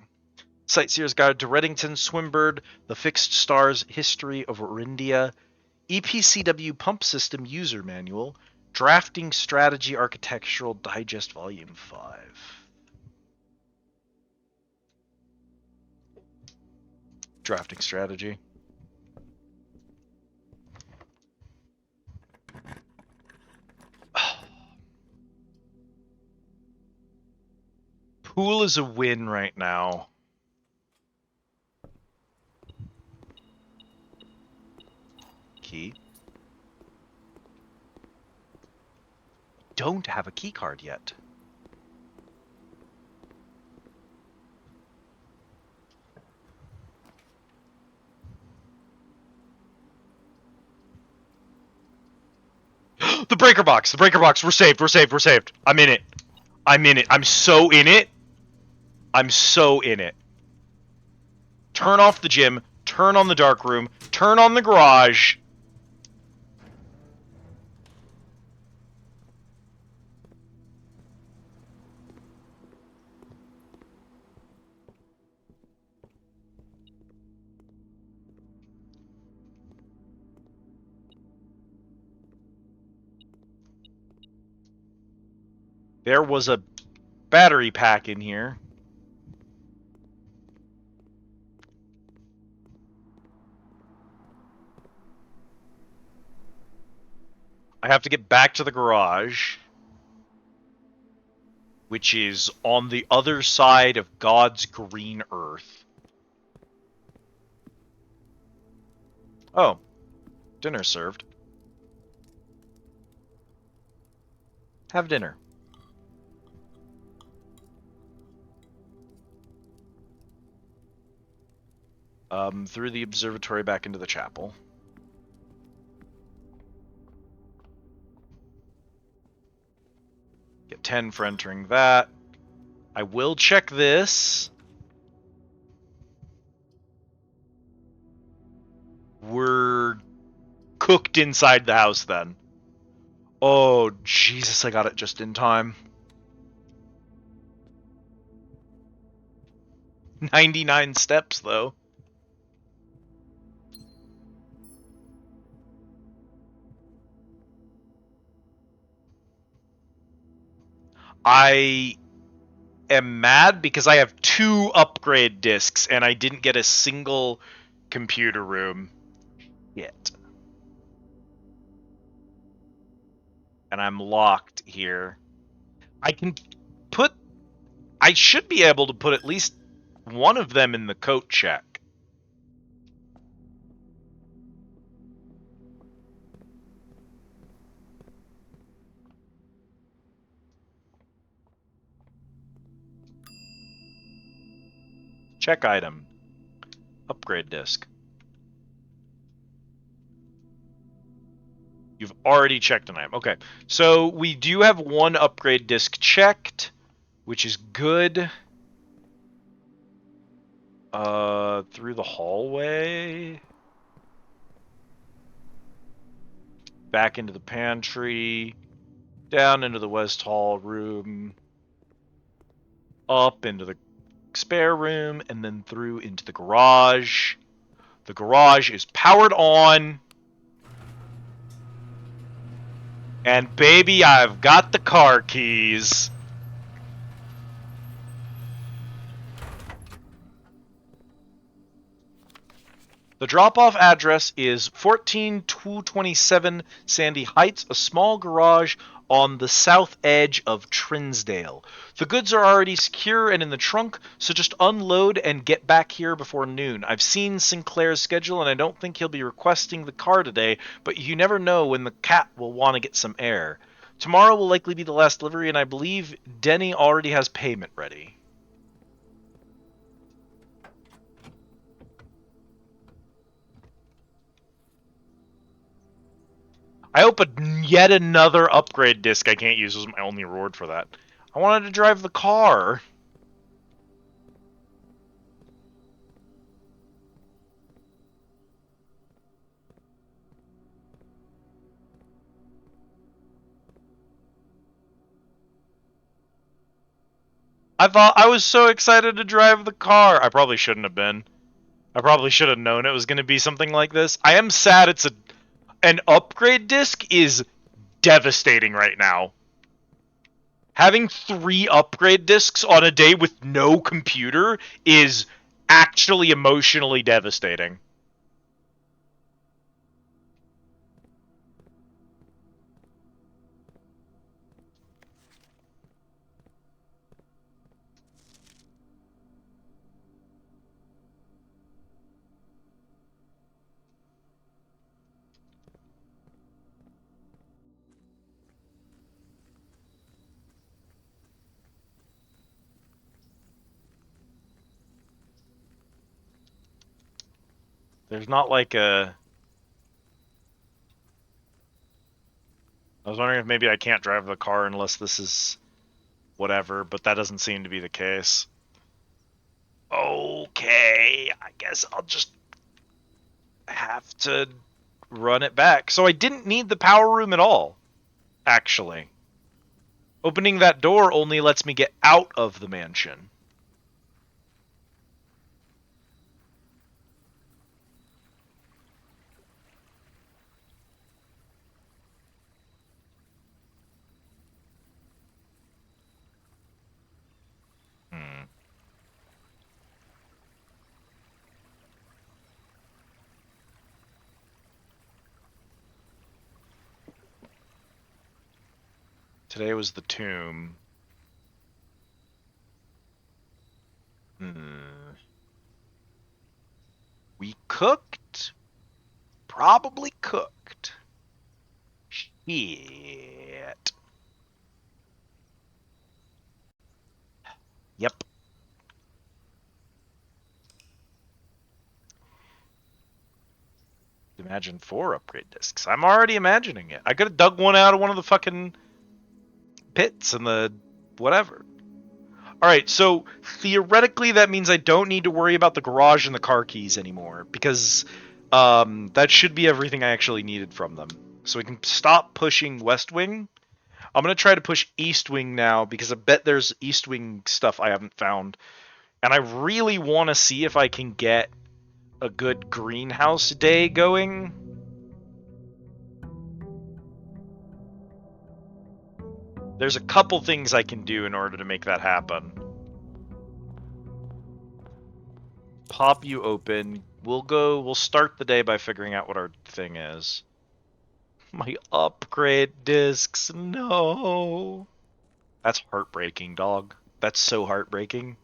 Sightseer's Guide to Reddington, Swimbird, The Fixed Stars, History of Orindia, EPCW Pump System User Manual, Drafting Strategy Architectural Digest Volume 5. Drafting Strategy. Pool is a win right now. Key. Don't have a key card yet. The breaker box! The breaker box! We're saved! We're saved! We're saved! I'm in it! I'm in it! I'm so in it! I'm so in it. Turn off the gym, turn on the dark room, turn on the garage. There was a battery pack in here. I have to get back to the garage, which is on the other side of God's green earth. Oh, dinner served. Have dinner. Through the observatory back into the chapel. Get 10 for entering that. I will check this. We're cooked inside the house then. Oh, Jesus, I got it just in time. 99 steps, though. I am mad because I have 2 upgrade discs and I didn't get a single computer room yet. And I'm locked here. I should be able to put at least one of them in the coat check. Check item. Upgrade disc. You've already checked an item. Okay. So we do have 1 upgrade disc checked, which is good. Through the hallway. Back into the pantry. Down into the West Hall room. Up into the spare room, and then through into the garage. The garage is powered on. And baby, I've got the car keys. The drop-off address is 14227 Sandy Heights, a small garage on the south edge of Trinsdale. The goods are already secure and in the trunk, so just unload and get back here before noon. I've seen Sinclair's schedule and I don't think he'll be requesting the car today, but you never know when the cat will want to get some air. Tomorrow will likely be the last delivery, and I believe Denny already has payment ready. I opened yet another upgrade disc I can't use. Was my only reward for that. I wanted to drive the car. I was so excited to drive the car. I probably shouldn't have been. I probably should have known it was going to be something like this. I am sad an upgrade disc is devastating right now. Having 3 upgrade discs on a day with no computer is actually emotionally devastating. There's not like a... I was wondering if maybe I can't drive the car unless this is whatever, but that doesn't seem to be the case. Okay, I guess I'll just have to run it back. So I didn't need the power room at all, actually. Opening that door only lets me get out of the mansion. Today was the tomb. We cooked? Probably cooked. Shit. Yep. Imagine 4 upgrade discs. I'm already imagining it. I could have dug one out of one of the fucking pits and the whatever. Alright, so theoretically that means I don't need to worry about the garage and the car keys anymore, because that should be everything I actually needed from them. So we can stop pushing West Wing. I'm going to try to push East Wing now, because I bet there's East Wing stuff I haven't found. And I really want to see if I can get a good greenhouse day going. There's a couple things I can do in order to make that happen. Pop you open. We'll start the day by figuring out what our thing is. My upgrade discs, no. That's heartbreaking, dog. That's so heartbreaking.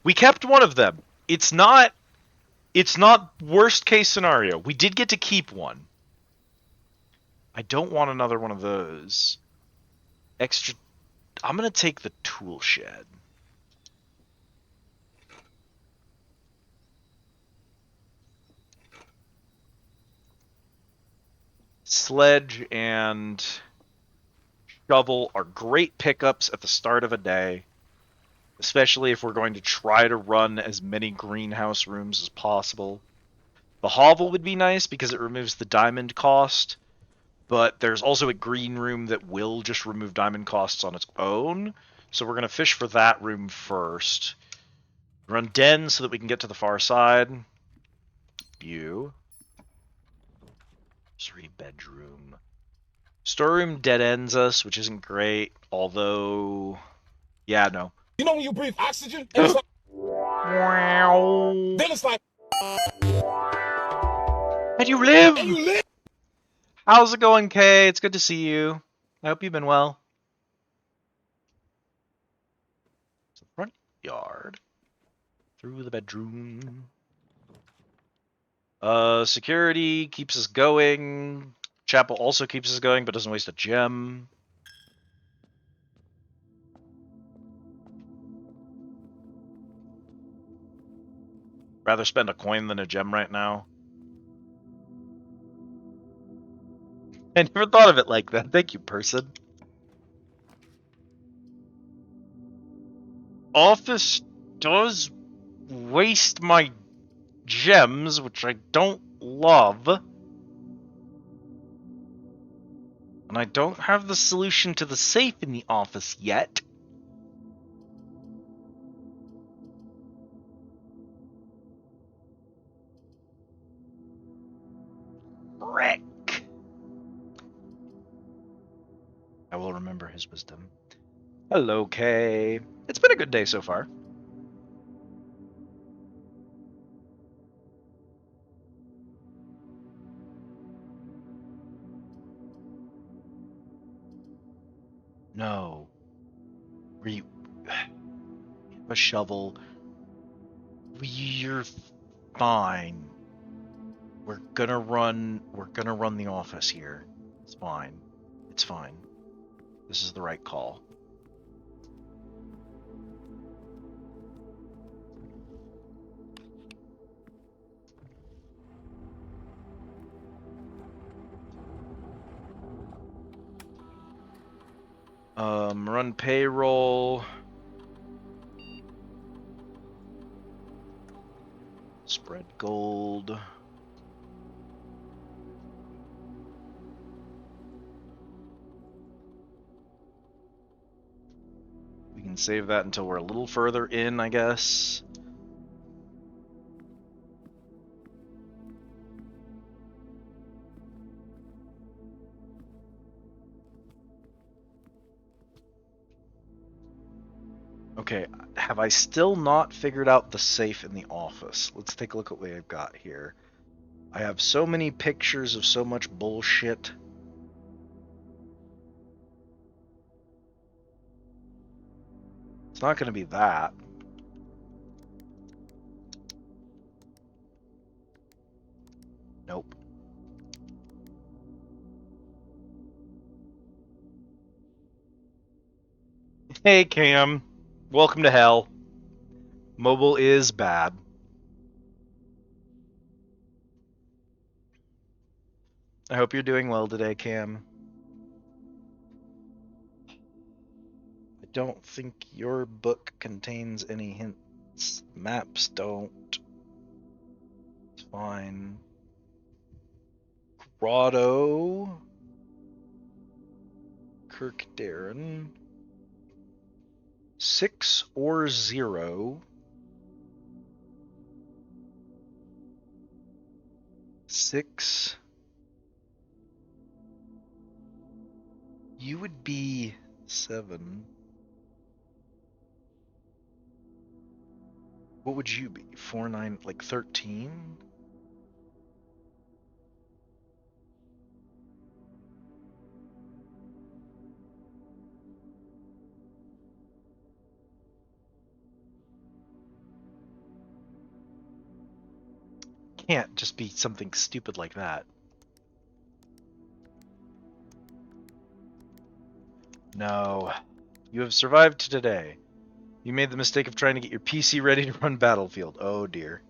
We kept one of them. It's not worst case scenario. We did get to keep one. I don't want another one of those. Extra. I'm gonna take the tool shed. Sledge and shovel are great pickups at the start of a day, especially if we're going to try to run as many greenhouse rooms as possible. The hovel would be nice because it removes the diamond cost, but there's also a green room that will just remove diamond costs on its own, so we're going to fish for that room first. Run den so that we can get to the far side. View. 3-bedroom. Storeroom dead ends us, which isn't great, although... Yeah, no. You know when you breathe oxygen, and it's like, then it's like, And you live! and you live. How's it going, Kay? It's good to see you. I hope you've been well. It's the front yard. Through the bedroom. Security keeps us going. Chapel also keeps us going, but doesn't waste a gem. Rather spend a coin than a gem right now. I never thought of it like that. Thank you, person. Office does waste my gems, which I don't love. And I don't have the solution to the safe in the office yet. Frick. I will remember his wisdom. Hello, Kay. It's been a good day so far. No. A shovel. You're fine. We're gonna run the office here. It's fine. It's fine. This is the right call. Run payroll. Spread gold. We can save that until we're a little further in, I guess. Okay, have I still not figured out the safe in the office? Let's take a look at what I've got here. I have so many pictures of so much bullshit. It's not going to be that. Nope. Hey, Cam. Welcome to hell. Mobile is bad. I hope you're doing well today, Cam. I don't think your book contains any hints. Maps don't. It's fine. Grotto. Kirk Darren. 6 or 0. 6. You would be 7. What would you be? 4, 9, like 13? Can't just be something stupid like that. No. You have survived today. You made the mistake of trying to get your PC ready to run Battlefield. Oh dear.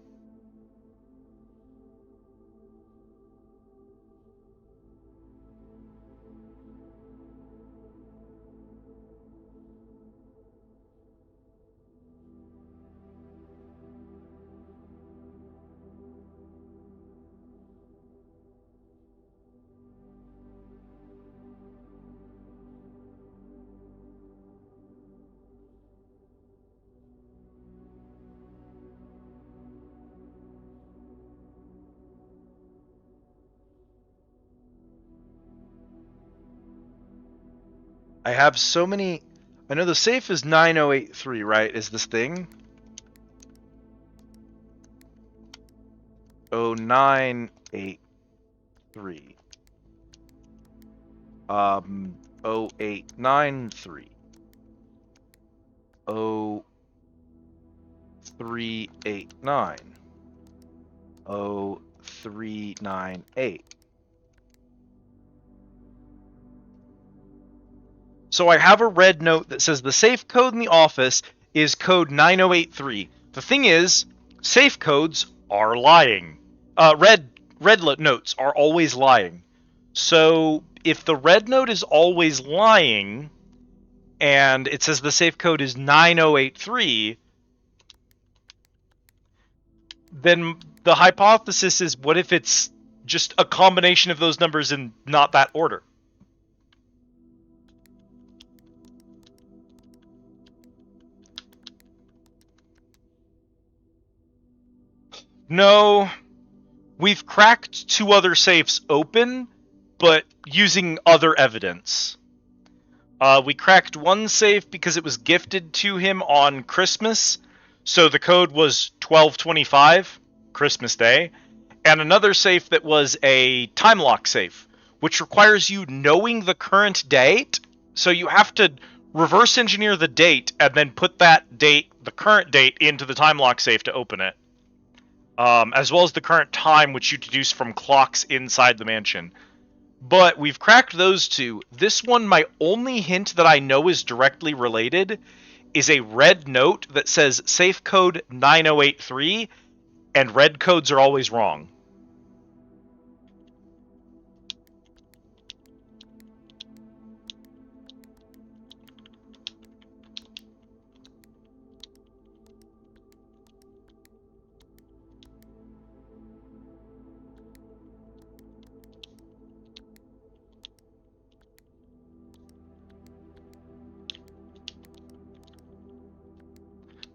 I have so many. I know the safe is 9083, right? Is this thing? 0983. 0893. 0389. 0398. So I have a red note that says the safe code in the office is code 9083. The thing is, safe codes are lying. Red notes are always lying. So if the red note is always lying, and it says the safe code is 9083, then the hypothesis is, what if it's just a combination of those numbers in not that order? No, we've cracked 2 other safes open, but using other evidence. We cracked one safe because it was gifted to him on Christmas, so the code was 1225, Christmas Day, and another safe that was a time lock safe, which requires you knowing the current date, so you have to reverse engineer the date and then put that date, the current date, into the time lock safe to open it. As well as the current time, which you deduce from clocks inside the mansion. But we've cracked those 2. This one, my only hint that I know is directly related, is a red note that says safe code 9083, and red codes are always wrong.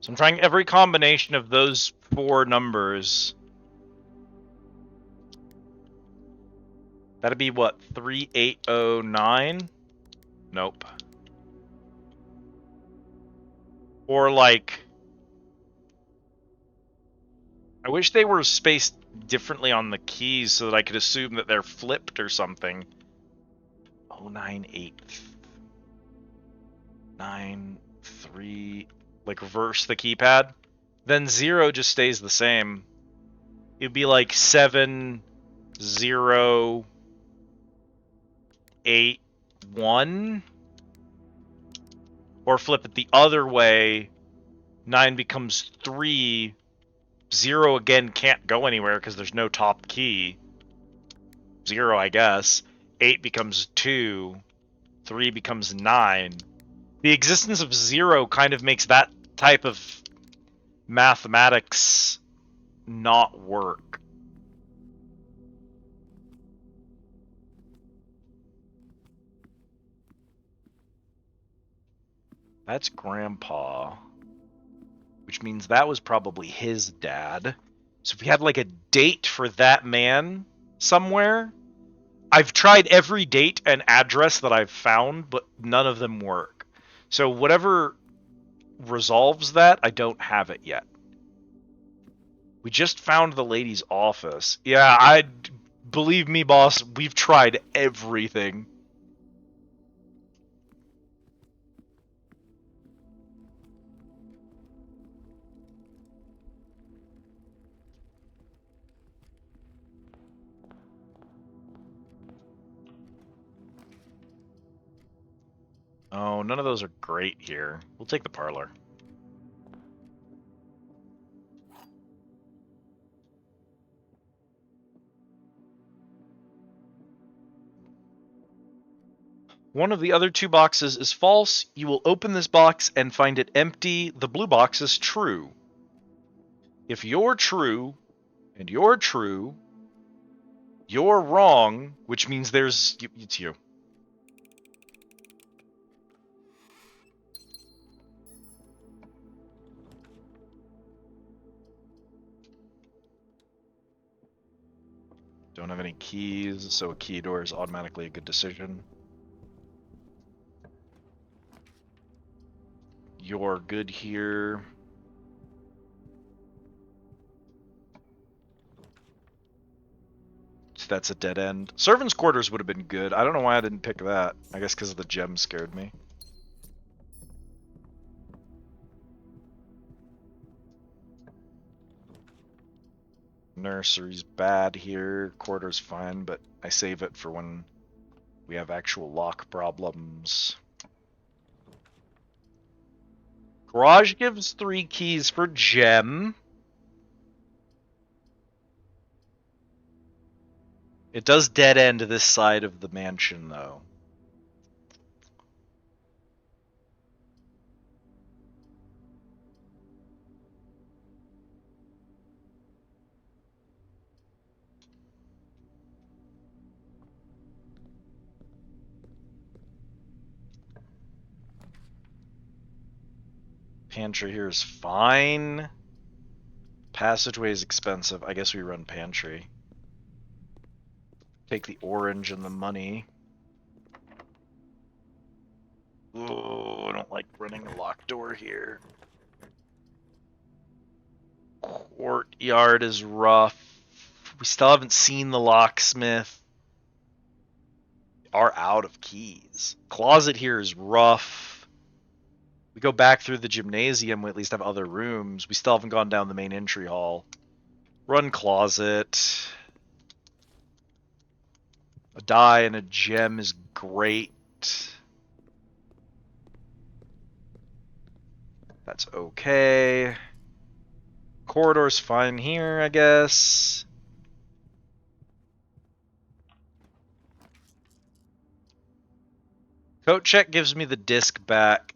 So I'm trying every combination of those 4 numbers. That'd be what, 3809? Nope. Or like, I wish they were spaced differently on the keys so that I could assume that they're flipped or something. 09893, like reverse the keypad. Then 0 just stays the same. It'd be like 7081. Or flip it the other way. 9 becomes 3. 0 again can't go anywhere because there's no top key. 0, I guess. 8 becomes 2. 3 becomes 9. The existence of 0 kind of makes that type of mathematics not work. That's Grandpa. Which means that was probably his dad. So if we had like a date for that man somewhere, I've tried every date and address that I've found, but none of them work. So whatever resolves that, I don't have it yet. We just found the lady's office. Yeah, believe me, boss, we've tried everything. Oh, none of those are great here. We'll take the parlor. One of the other two boxes is false. You will open this box and find it empty. The blue box is true. If you're true, and you're true, you're wrong, which means it's you. Don't have any keys, so a key door is automatically a good decision. You're good here. So that's a dead end. Servants' quarters would have been good. I don't know why I didn't pick that. I guess because the gem scared me. Nursery's bad here. Quarter's fine, but I save it for when we have actual lock problems. Garage gives 3 keys for gem. It does dead end this side of the mansion, though. Pantry here is fine. Passageway is expensive. I guess we run pantry. Take the orange and the money. Oh, I don't like running a locked door here. Courtyard is rough. We still haven't seen the locksmith. We are out of keys. Closet here is rough. We go back through the gymnasium, we at least have other rooms. We still haven't gone down the main entry hall. Run closet. A die and a gem is great. That's okay. Corridor's fine here, I guess. Coat check gives me the disc back.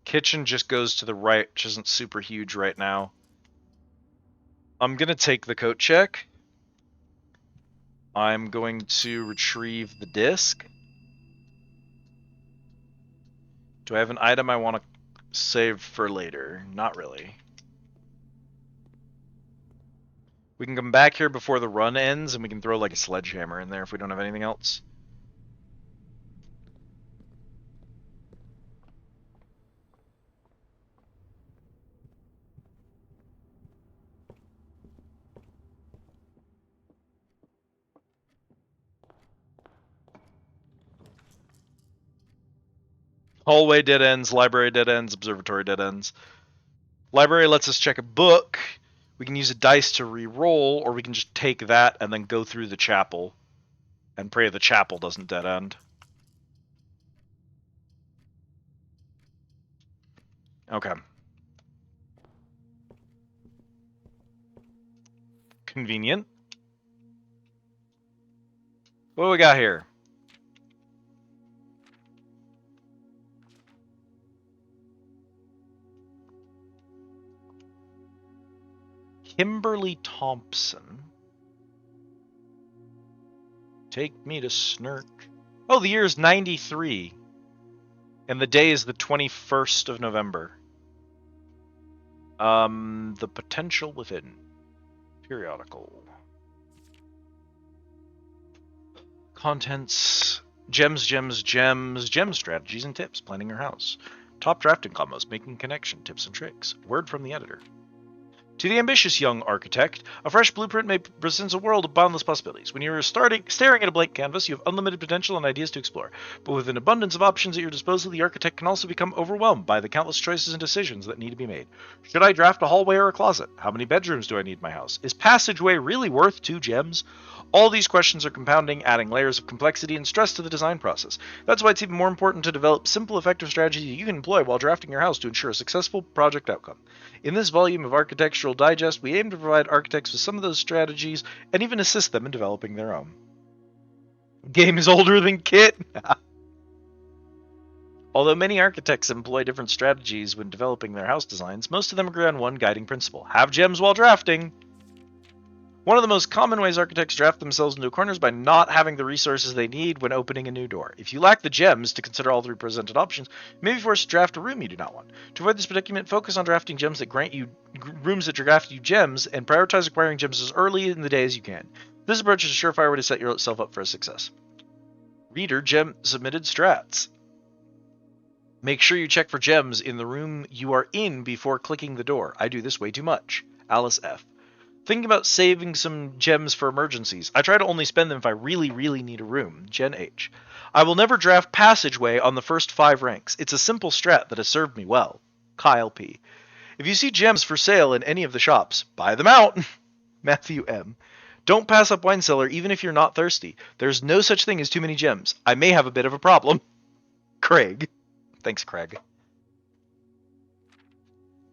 Kitchen just goes to the right, which isn't super huge right now. I'm gonna take the coat check. I'm going to retrieve the disc. Do I have an item I want to save for later? Not really. We can come back here before the run ends, and we can throw like a sledgehammer in there if we don't have anything else. Hallway dead ends, library dead ends, observatory dead ends. Library lets us check a book. We can use a dice to re-roll, or we can just take that and then go through the chapel and pray the chapel doesn't dead end. Okay. Convenient. What do we got here? Kimberly Thompson. Take me to Snurk. Oh, the year is 93. And the day is the 21st of November. The potential within. Periodical. Contents, gems, gem strategies and tips, planning your house. Top drafting combos, making connection, tips and tricks. Word from the editor. To the ambitious young architect, a fresh blueprint may present a world of boundless possibilities. When you're staring at a blank canvas, you have unlimited potential and ideas to explore. But with an abundance of options at your disposal, the architect can also become overwhelmed by the countless choices and decisions that need to be made. Should I draft a hallway or a closet? How many bedrooms do I need in my house? Is passageway really worth 2 gems? All these questions are compounding, adding layers of complexity and stress to the design process. That's why it's even more important to develop simple, effective strategies you can employ while drafting your house to ensure a successful project outcome. In this volume of Architectural Digest, we aim to provide architects with some of those strategies and even assist them in developing their own. Game is older than Kit! Although many architects employ different strategies when developing their house designs, most of them agree on one guiding principle: have gems while drafting! One of the most common ways architects draft themselves into a corner is by not having the resources they need when opening a new door. If you lack the gems to consider all 3 presented options, you may be forced to draft a room you do not want. To avoid this predicament, focus on drafting gems that grant you rooms that draft you gems, and prioritize acquiring gems as early in the day as you can. This approach is a surefire way to set yourself up for a success. Reader gem submitted strats. Make sure you check for gems in the room you are in before clicking the door. I do this way too much. Alice F. Thinking about saving some gems for emergencies. I try to only spend them if I really need a room. Jen H. I will never draft passageway on the first 5 ranks. It's a simple strat that has served me well. Kyle P. If you see gems for sale in any of the shops, buy them out. Matthew M. Don't pass up wine cellar even if you're not thirsty. There's no such thing as too many gems. I may have a bit of a problem. Craig. Thanks, Craig.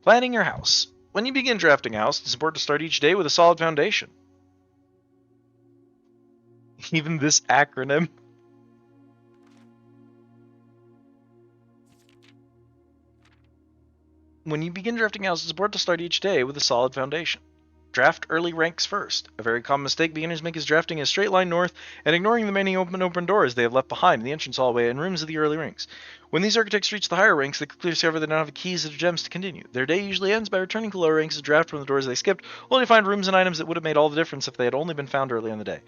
Planning your house. When you begin drafting a house, it's important to start each day with a solid foundation. Even this acronym. When you begin drafting a house, it's important to start each day with a solid foundation. Draft early ranks first. A very common mistake beginners make is drafting a straight line north and ignoring the many open doors they have left behind in the entrance hallway and rooms of the early ranks. When these architects reach the higher ranks, they quickly discover they don't have the keys or gems to continue. Their day usually ends by returning to the lower ranks to draft from the doors they skipped, only to find rooms and items that would have made all the difference if they had only been found early in the day.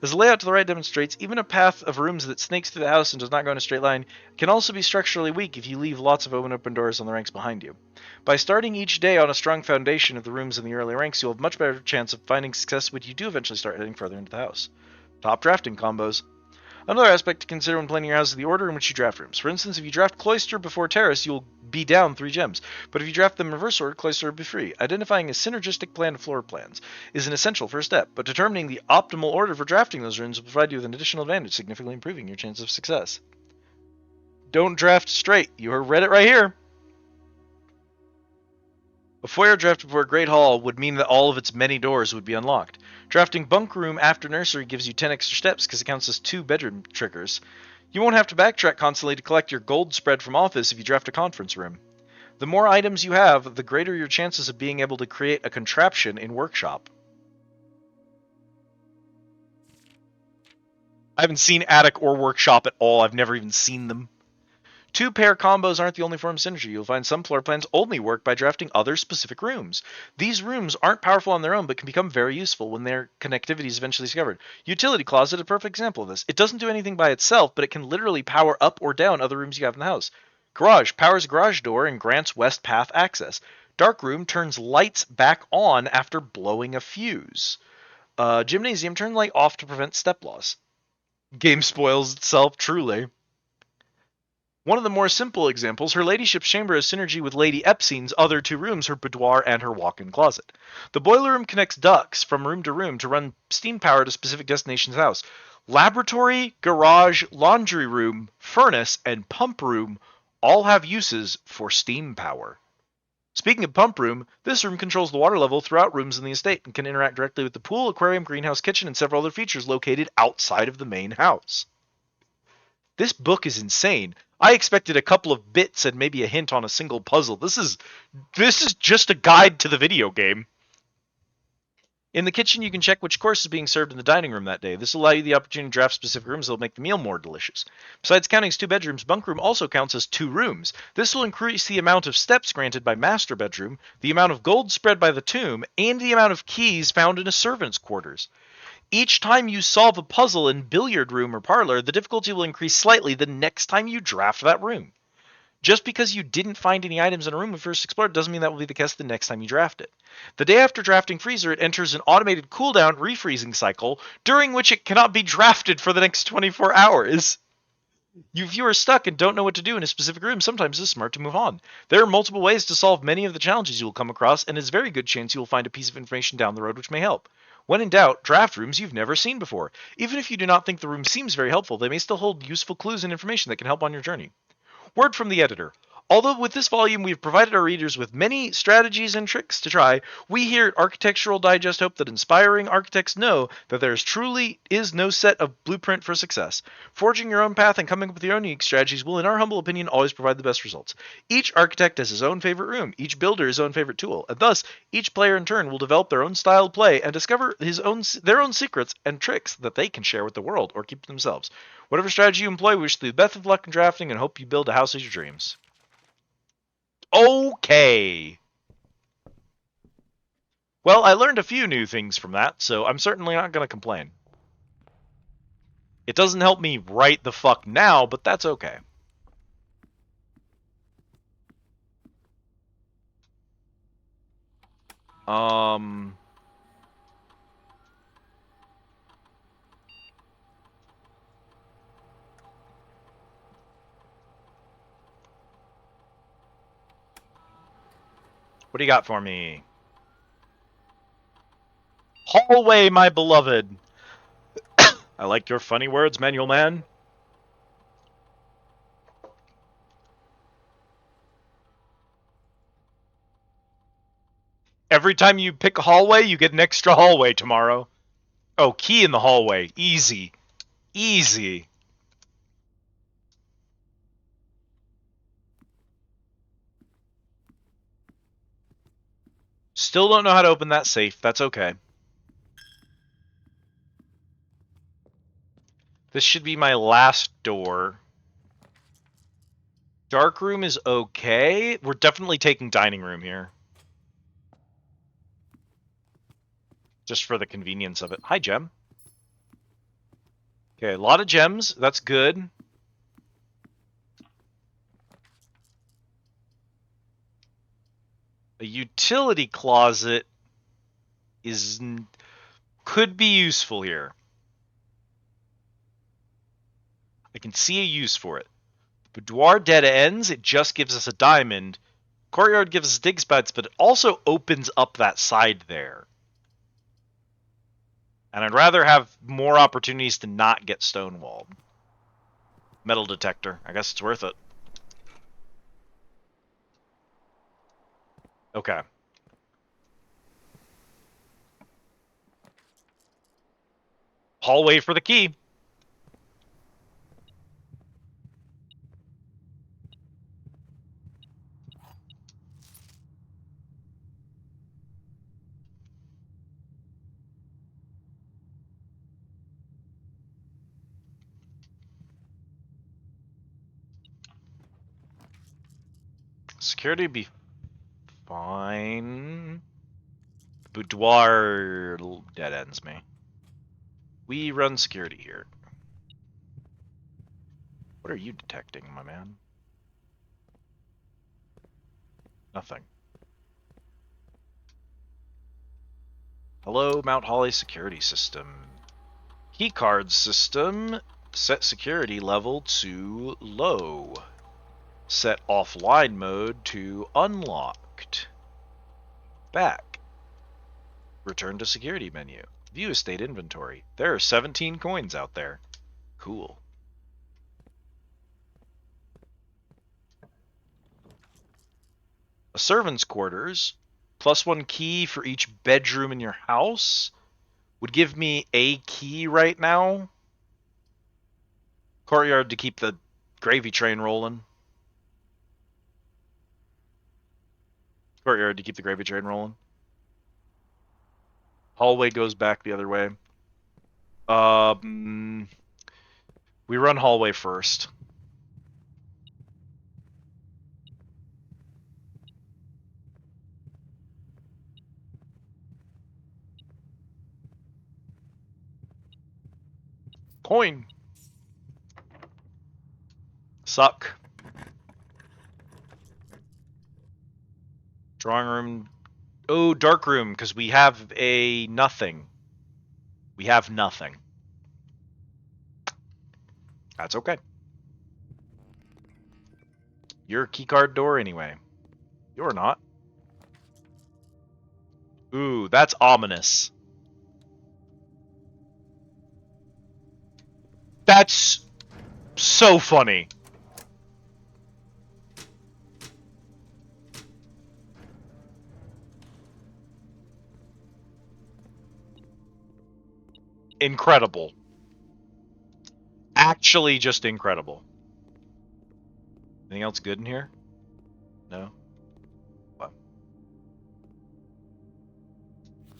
As the layout to the right demonstrates, even a path of rooms that snakes through the house and does not go in a straight line can also be structurally weak if you leave lots of open doors on the ranks behind you. By starting each day on a strong foundation of the rooms in the early ranks, you'll have a much better chance of finding success when you do eventually start heading further into the house. Top drafting combos. Another aspect to consider when planning your house is the order in which you draft rooms. For instance, if you draft cloister before terrace, you'll be down 3 gems. But if you draft them in reverse order, cloister will be free. Identifying a synergistic plan of floor plans is an essential first step, but determining the optimal order for drafting those rooms will provide you with an additional advantage, significantly improving your chance of success. Don't draft straight. You read it right here. A foyer draft before a great hall would mean that all of its many doors would be unlocked. Drafting bunk room after nursery gives you 10 extra steps because it counts as 2 bedroom triggers. You won't have to backtrack constantly to collect your gold spread from office if you draft a conference room. The more items you have, the greater your chances of being able to create a contraption in workshop. I haven't seen attic or workshop at all. I've never even seen them. 2-pair combos aren't the only form of synergy. You'll find some floor plans only work by drafting other specific rooms. These rooms aren't powerful on their own, but can become very useful when their connectivity is eventually discovered. Utility closet is a perfect example of this. It doesn't do anything by itself, but it can literally power up or down other rooms you have in the house. Garage powers a garage door and grants west path access. Dark room turns lights back on after blowing a fuse. Gymnasium turns light off to prevent step loss. Game spoils itself, truly. One of the more simple examples, her ladyship's chamber has synergy with Lady Epstein's other 2 rooms, her boudoir and her walk-in closet. The boiler room connects ducts from room to room to run steam power to specific destinations house. Laboratory, garage, laundry room, furnace, and pump room all have uses for steam power. Speaking of pump room, this room controls the water level throughout rooms in the estate and can interact directly with the pool, aquarium, greenhouse, kitchen, and several other features located outside of the main house. This book is insane. I expected a couple of bits and maybe a hint on a single puzzle. This is just a guide to the video game. In the kitchen, you can check which course is being served in the dining room that day. This will allow you the opportunity to draft specific rooms that will make the meal more delicious. Besides counting as 2 bedrooms, bunk room also counts as 2 rooms. This will increase the amount of steps granted by master bedroom, the amount of gold spread by the tomb, and the amount of keys found in a servant's quarters. Each time you solve a puzzle in billiard room or parlor, the difficulty will increase slightly the next time you draft that room. Just because you didn't find any items in a room when you first explored doesn't mean that will be the case the next time you draft it. The day after drafting Freezer, it enters an automated cooldown refreezing cycle, during which it cannot be drafted for the next 24 hours. If you are stuck and don't know what to do in a specific room, sometimes it's smart to move on. There are multiple ways to solve many of the challenges you will come across, and it's a very good chance you will find a piece of information down the road which may help. When in doubt, draft rooms you've never seen before. Even if you do not think the room seems very helpful, they may still hold useful clues and information that can help on your journey. Word from the editor. Although with this volume we have provided our readers with many strategies and tricks to try, we here at Architectural Digest hope that inspiring architects know that there truly is no set of blueprint for success. Forging your own path and coming up with your own unique strategies will, in our humble opinion, always provide the best results. Each architect has his own favorite room, each builder his own favorite tool, and thus each player in turn will develop their own style of play and discover their own secrets and tricks that they can share with the world or keep to themselves. Whatever strategy you employ, we wish you the best of luck in drafting and hope you build a house of your dreams. Okay. Well, I learned a few new things from that, so I'm certainly not going to complain. It doesn't help me right the fuck now, but that's okay. What do you got for me? Hallway, my beloved. I like your funny words, Manual Man. Every time you pick a hallway, you get an extra hallway tomorrow. Oh, key in the hallway. Easy. Easy. Still don't know how to open that safe. That's okay. This should be my last door. Dark room is okay. We're definitely taking dining room here. Just for the convenience of it. Hi, Gem. Okay, a lot of gems. That's good. A utility closet could be useful here. I can see a use for it. Boudoir dead ends. It just gives us a diamond. Courtyard gives us dig spots, but it also opens up that side there. And I'd rather have more opportunities to not get stonewalled. Metal detector. I guess it's worth it. Okay. Hallway for the key. Security be fine. Boudoir dead ends me. We run security here. What are you detecting, my man? Nothing. Hello, Mount Holly security system. Keycard system. Set security level to low. Set offline mode to unlocked. Back. Return to security menu. View estate inventory. There are 17 coins out there. Cool. A servant's quarters, +1 key for each bedroom in your house, would give me a key right now. Courtyard to keep the gravy train rolling. Courtyard to keep the gravy train rolling. Hallway goes back the other way. We run hallway first. coin. Suck. Drawing room. Oh, dark room, because we have a nothing. We have nothing. That's okay. You're a keycard door anyway. You're not. Ooh, that's ominous. That's so funny. Incredible. Actually, just incredible. Anything else good in here? No? Well.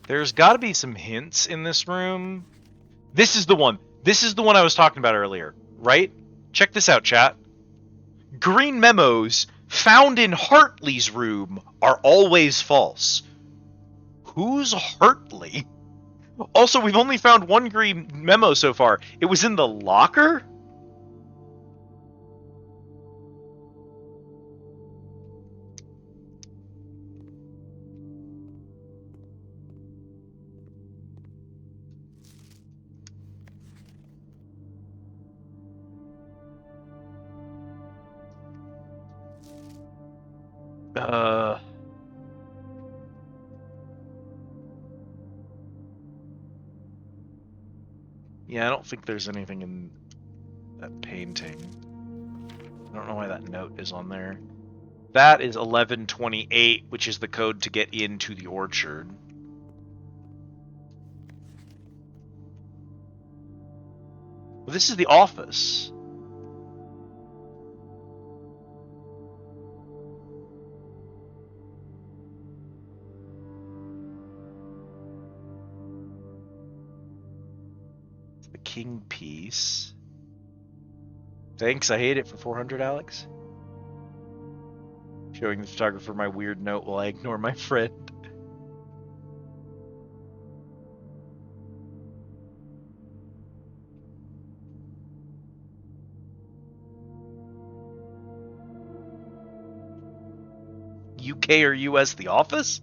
There's got to be some hints in this room. This is the one. This is the one I was talking about earlier, right? Check this out, chat. Green memos found in Hartley's room are always false. Who's Hartley? Also, we've only found one green memo so far. It was in the locker? Yeah, I don't think there's anything in that painting. I don't know why that note is on there. That is 1128, which is the code to get into the orchard. Well, this is the office. The king piece. Thanks, I hate it for 400, Alex. Showing the photographer my weird note while I ignore my friend. UK or US The Office?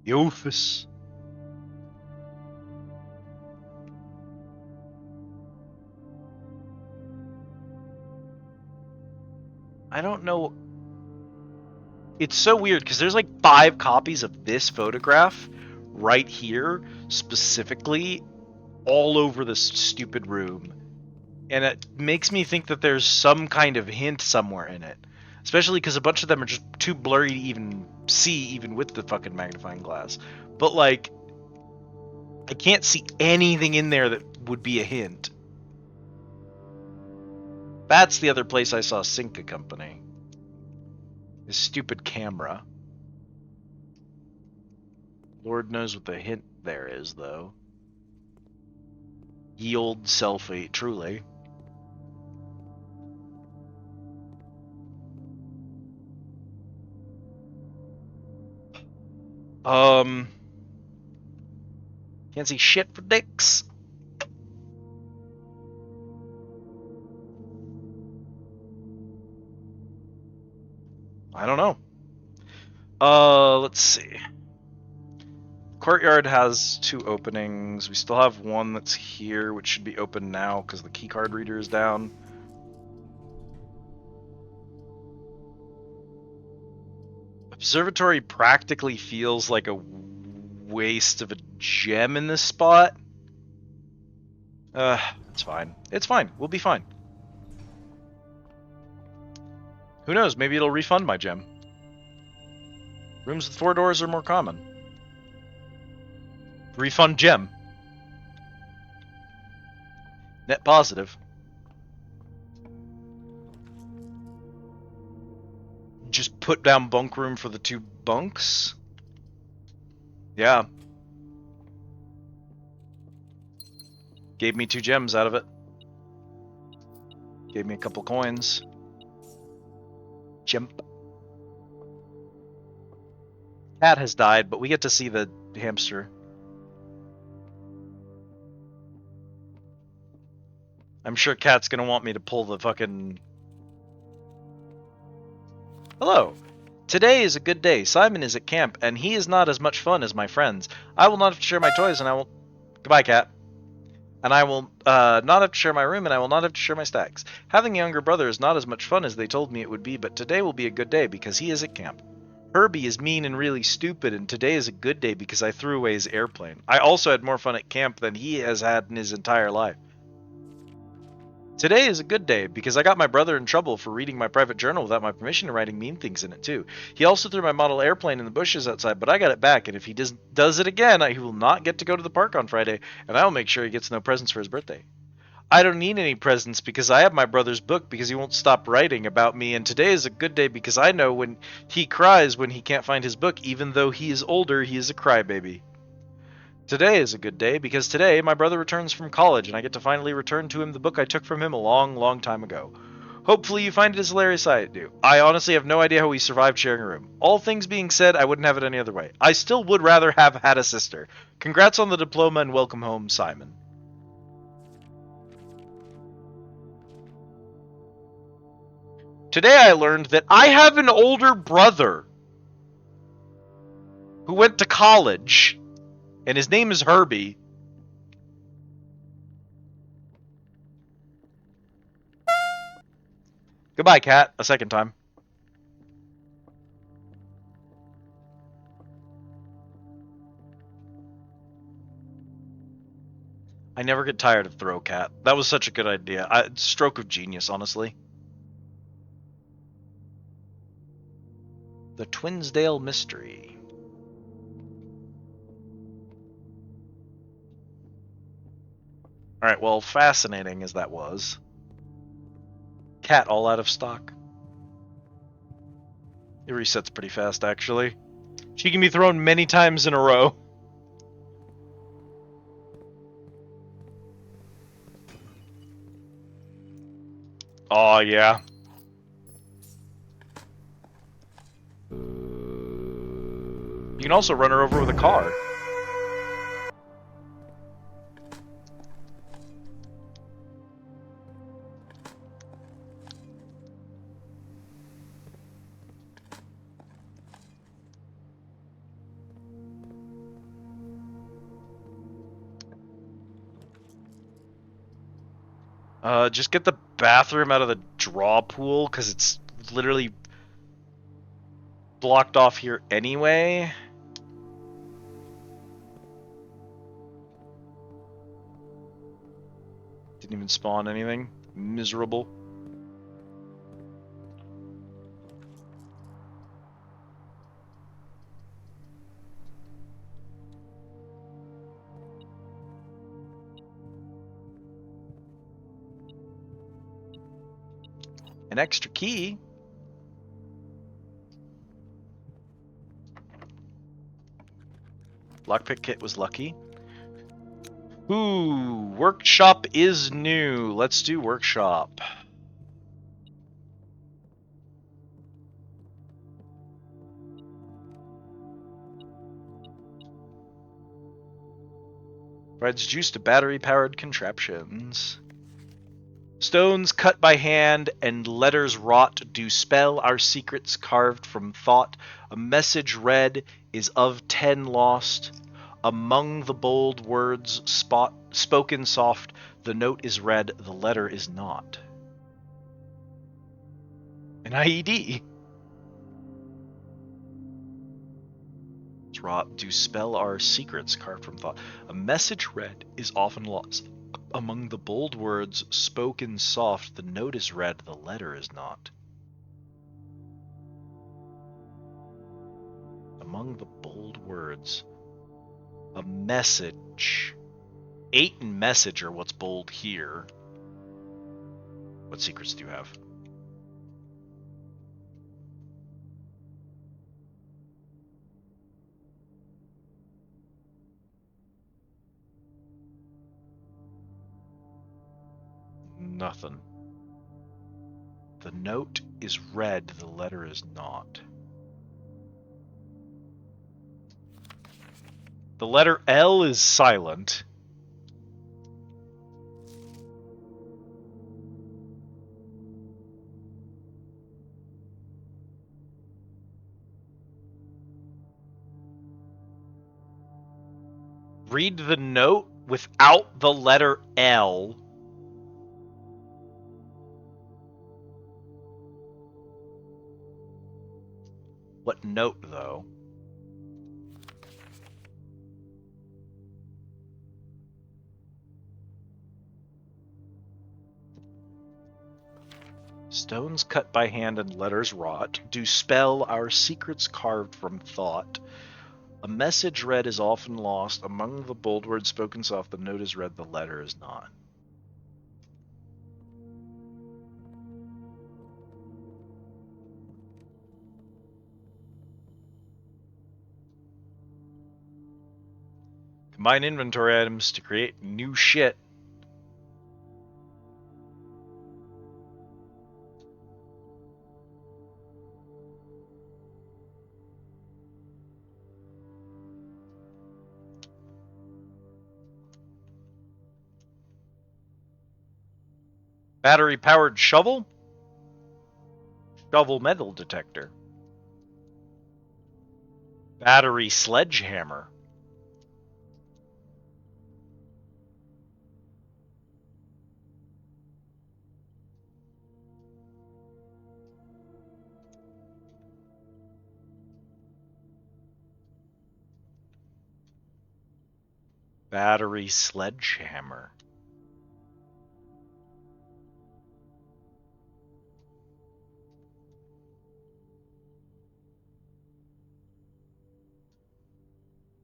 The Office. I don't know. It's so weird because there's like 5 copies of this photograph right here, specifically, all over this stupid room. And it makes me think that there's some kind of hint somewhere in it. Especially because a bunch of them are just too blurry to even see, even with the fucking magnifying glass. But, like, I can't see anything in there that would be a hint. That's the other place I saw Cinca Company. This stupid camera. Lord knows what the hint there is, though. Ye old selfie, truly. Can't see shit for dicks. I don't know. Let's see. Courtyard has 2 openings. We still have one that's here, which should be open now because the keycard reader is down. Observatory practically feels like a waste of a gem in this spot. It's fine. It's fine. We'll be fine. Who knows? Maybe it'll refund my gem. Rooms with 4 doors are more common. Refund gem. Net positive. Just put down bunk room for the 2 bunks. Yeah. Gave me 2 gems out of it. Gave me a couple coins. Gem. Cat has died, but we get to see the hamster. I'm sure Cat's gonna want me to pull the fucking... Hello. Today is a good day. Simon is at camp, and he is not as much fun as my friends. I will not have to share my toys, and I will... Goodbye, Cat. And I will not have to share my room, and I will not have to share my stacks. Having a younger brother is not as much fun as they told me it would be, but today will be a good day because he is at camp. Herbie is mean and really stupid, and today is a good day because I threw away his airplane. I also had more fun at camp than he has had in his entire life. Today is a good day because I got my brother in trouble for reading my private journal without my permission and writing mean things in it too. He also threw my model airplane in the bushes outside, but I got it back, and if he does it again, he will not get to go to the park on Friday, and I will make sure he gets no presents for his birthday. I don't need any presents because I have my brother's book because he won't stop writing about me, and today is a good day because I know when he cries when he can't find his book, even though he is older, he is a crybaby. Today is a good day because today my brother returns from college and I get to finally return to him the book I took from him a long, long time ago. Hopefully you find it as hilarious as I do. I honestly have no idea how we survived sharing a room. All things being said, I wouldn't have it any other way. I still would rather have had a sister. Congrats on the diploma and welcome home, Simon. Today I learned that I have an older brother who went to college, and his name is Herbie. Goodbye, Cat, a second time. I never get tired of Throw Cat. That was such a good idea. Stroke of genius, honestly. The Twinsdale Mystery. Alright, well, fascinating as that was. Cat all out of stock. It resets pretty fast, actually. She can be thrown many times in a row. Oh yeah. You can also run her over with a car. Just get the bathroom out of the draw pool, because it's literally blocked off here anyway. Didn't even spawn anything. Miserable. An extra key? Lockpick kit was lucky. Ooh, workshop is new. Let's do workshop. Provides juice to battery-powered contraptions. Stones cut by hand and letters wrought do spell our secrets carved from thought. A message read is of 10 lost. Among the bold words spoken soft, the note is read, the letter is not. An IED. Wrought do spell our secrets carved from thought. A message read is often lost. Among the bold words spoken soft, the note is read, the letter is not. Among the bold words, a message. 8 and message are what's bold here. What secrets do you have? Nothing. The note is red, the letter is not. The letter L is silent. Read the note without the letter L. What note, though? Stones cut by hand and letters wrought do spell our secrets carved from thought. A message read is often lost. Among the bold words spoken soft, the note is read, the letter is not. Combine inventory items to create new shit. Battery-powered shovel? Shovel metal detector. Battery sledgehammer. Battery sledgehammer.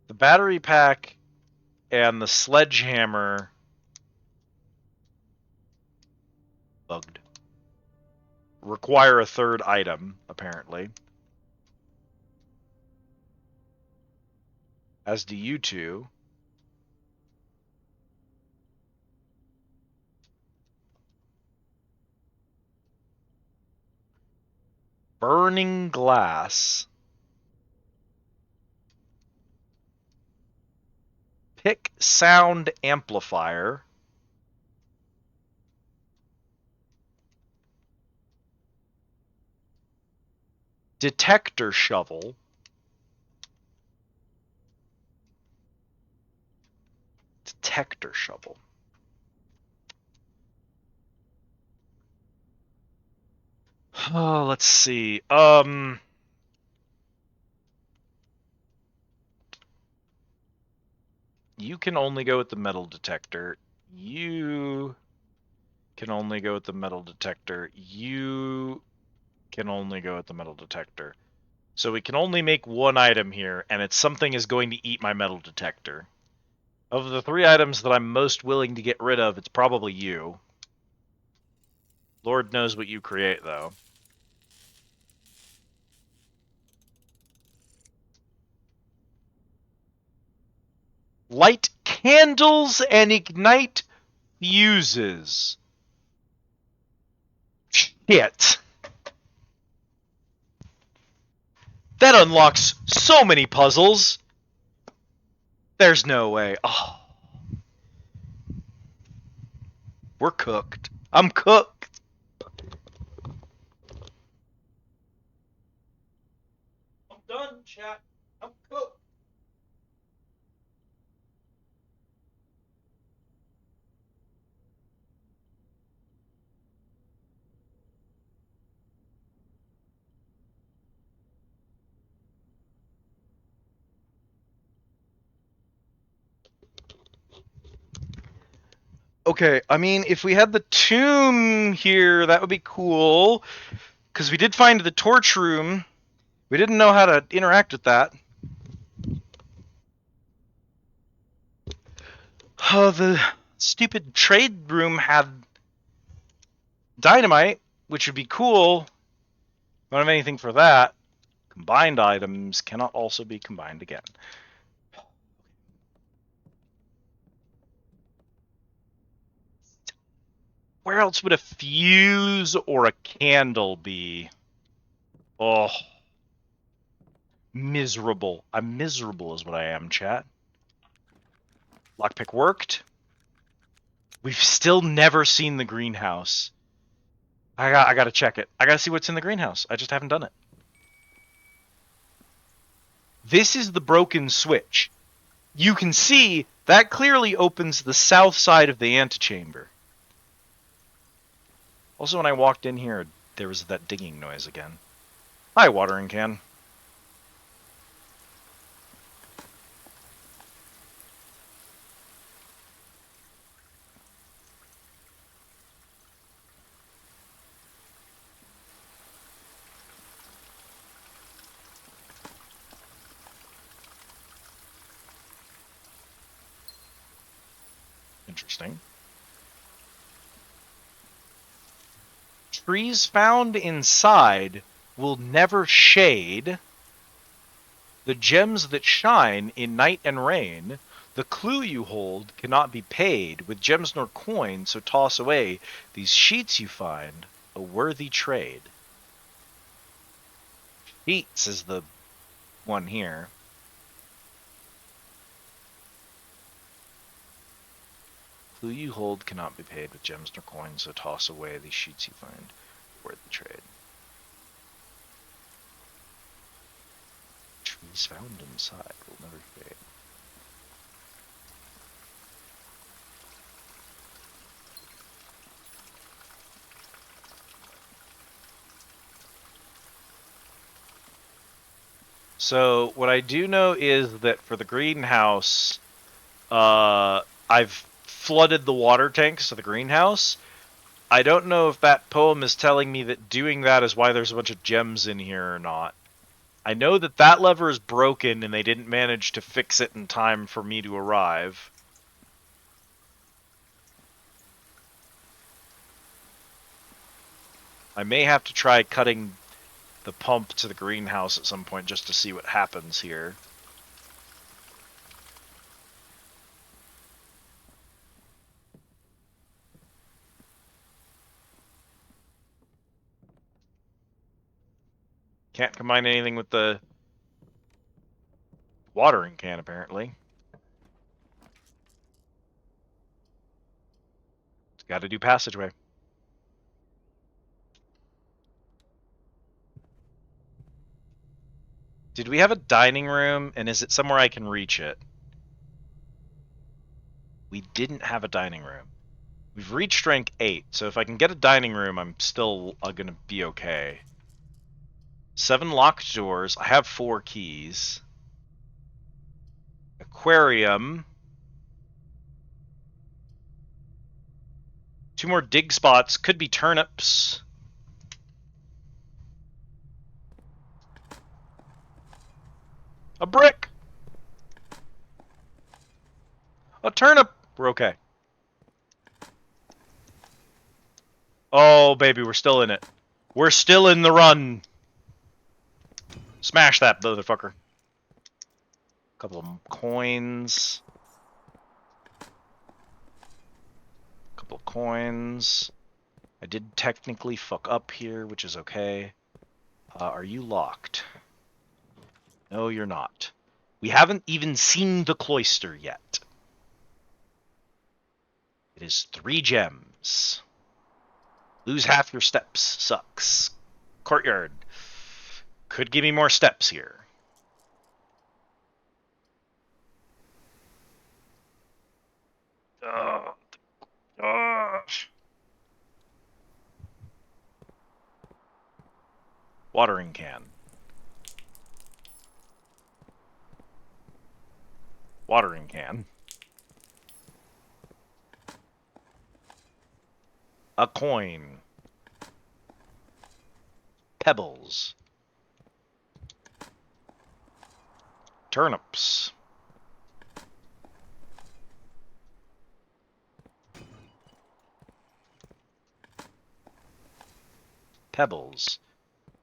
The battery pack and the sledgehammer bugged. Require a third item, apparently. As do you two. Burning glass. Pick sound amplifier. Detector shovel. Detector shovel. Oh, let's see. You can only go with the metal detector. You can only go with the metal detector. You can only go with the metal detector. So we can only make one item here, and it's something is going to eat my metal detector. Of the 3 items that I'm most willing to get rid of, it's probably you. Lord knows what you create, though. Light candles and ignite fuses. Shit. That unlocks so many puzzles. There's no way. Oh. We're cooked. I'm cooked. I'm done, chat. I'm cooked. Okay, I mean, if we had the tomb here, that would be cool. Because we did find the torch room. We didn't know how to interact with that. The stupid trade room had dynamite, which would be cool. Don't have anything for that. Combined items cannot also be combined again. Where else would a fuse or a candle be? Oh, miserable. I'm miserable is what I am, chat. Lockpick worked. We've still never seen the greenhouse. I gotta check it. I gotta see what's in the greenhouse. I just haven't done it. This is the broken switch. You can see that clearly opens the south side of the antechamber. Also, when I walked in here, there was that digging noise again. Hi, watering can. Interesting. Trees found inside will never shade. The gems that shine in night and rain, the clue you hold cannot be paid with gems nor coin, so toss away these sheets you find, a worthy trade. Sheets is the one here. Clue you hold cannot be paid with gems nor coin, so toss away these sheets you find, a worthy trade. Trees found inside will never fade. So what I do know is that for the greenhouse, I've flooded the water tanks of the greenhouse. I don't know if that poem is telling me that doing that is why there's a bunch of gems in here or not. I know that that lever is broken and they didn't manage to fix it in time for me to arrive. I may have to try cutting the pump to the greenhouse at some point just to see what happens here. Can't combine anything with the watering can, apparently. It's got to do passageway. Did we have a dining room, and is it somewhere I can reach it? We didn't have a dining room. We've reached rank 8, so if I can get a dining room, I'm still gonna be okay. 7 locked doors. I have 4 keys. Aquarium. 2 more dig spots. Could be turnips. A brick! A turnip! We're okay. Oh, baby, we're still in it. We're still in the run. Smash that motherfucker. Couple of coins. Couple of coins. I did technically fuck up here, which is okay. Are you locked? No, you're not. We haven't even seen the cloister yet. It is 3 gems. Lose half your steps. Sucks. Courtyard. Could give me more steps here. Watering can. Watering can. A coin. Pebbles. Turnips. Pebbles.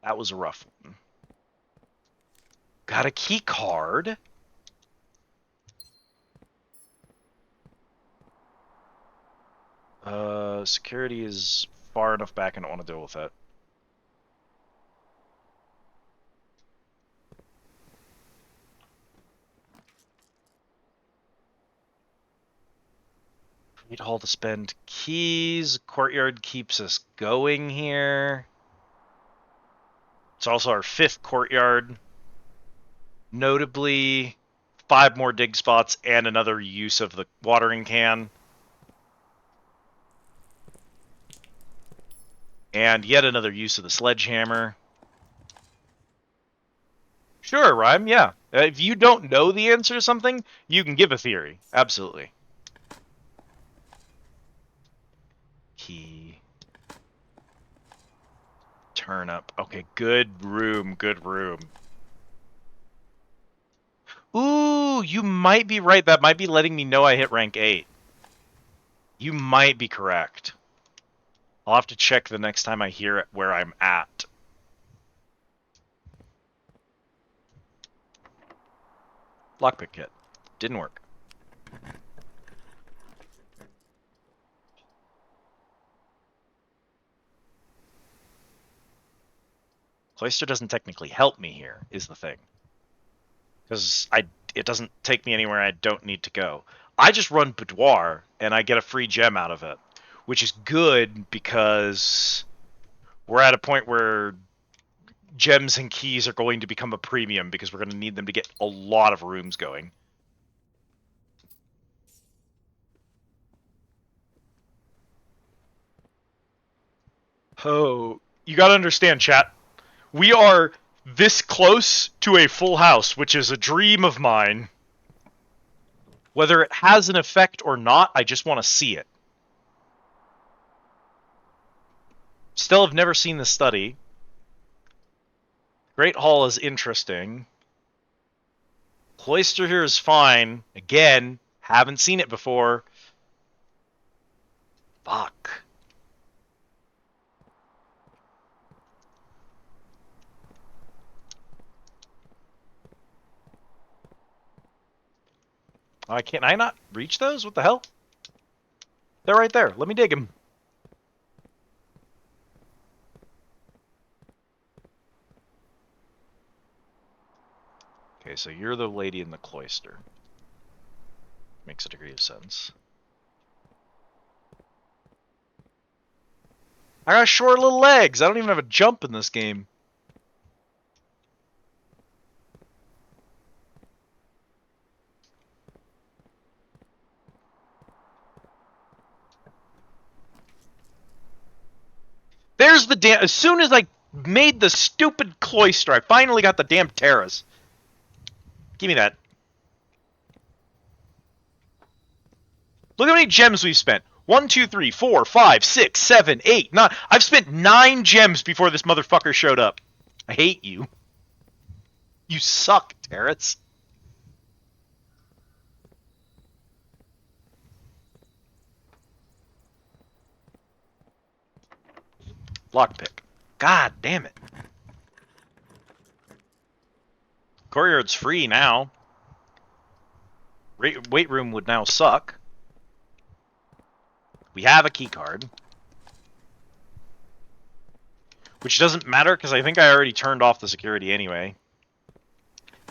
That was a rough one. Got a key card. Security is far enough back, I don't want to deal with that. Great hall to spend keys. Courtyard keeps us going here. It's also our 5th courtyard. Notably, 5 more dig spots and another use of the watering can. And yet another use of the sledgehammer. Sure, Rhyme, yeah. If you don't know the answer to something, you can give a theory. Absolutely. Key. Turnip. Okay, good room, good room. Ooh, you might be right. That might be letting me know I hit rank 8. You might be correct. I'll have to check the next time I hear it where I'm at. Lockpick kit. Didn't work. Cloister doesn't technically help me here, is the thing. Because it doesn't take me anywhere I don't need to go. I just run Boudoir, and I get a free gem out of it. Which is good, because we're at a point where gems and keys are going to become a premium, because we're going to need them to get a lot of rooms going. Oh, you gotta understand, chat. We are this close to a full house, which is a dream of mine. Whether it has an effect or not, I just want to see it. Still have never seen the study. Great Hall is interesting. Cloister here is fine. Again, haven't seen it before. Fuck. Can I not reach those? What the hell? They're right there. Let me dig them. Okay, so you're the lady in the cloister. Makes a degree of sense. I got short little legs. I don't even have a jump in this game. There's the damn... As soon as I made the stupid cloister, I finally got the damn terrace. Give me that. Look how many gems we've spent. 1, 2, 3, 4, 5, 6, 7, 8, 9. I've spent 9 gems before this motherfucker showed up. I hate you. You suck, Terrace. Lockpick. God damn it. Courtyard's free now. Weight room would now suck. We have a key card. Which doesn't matter, because I think I already turned off the security anyway.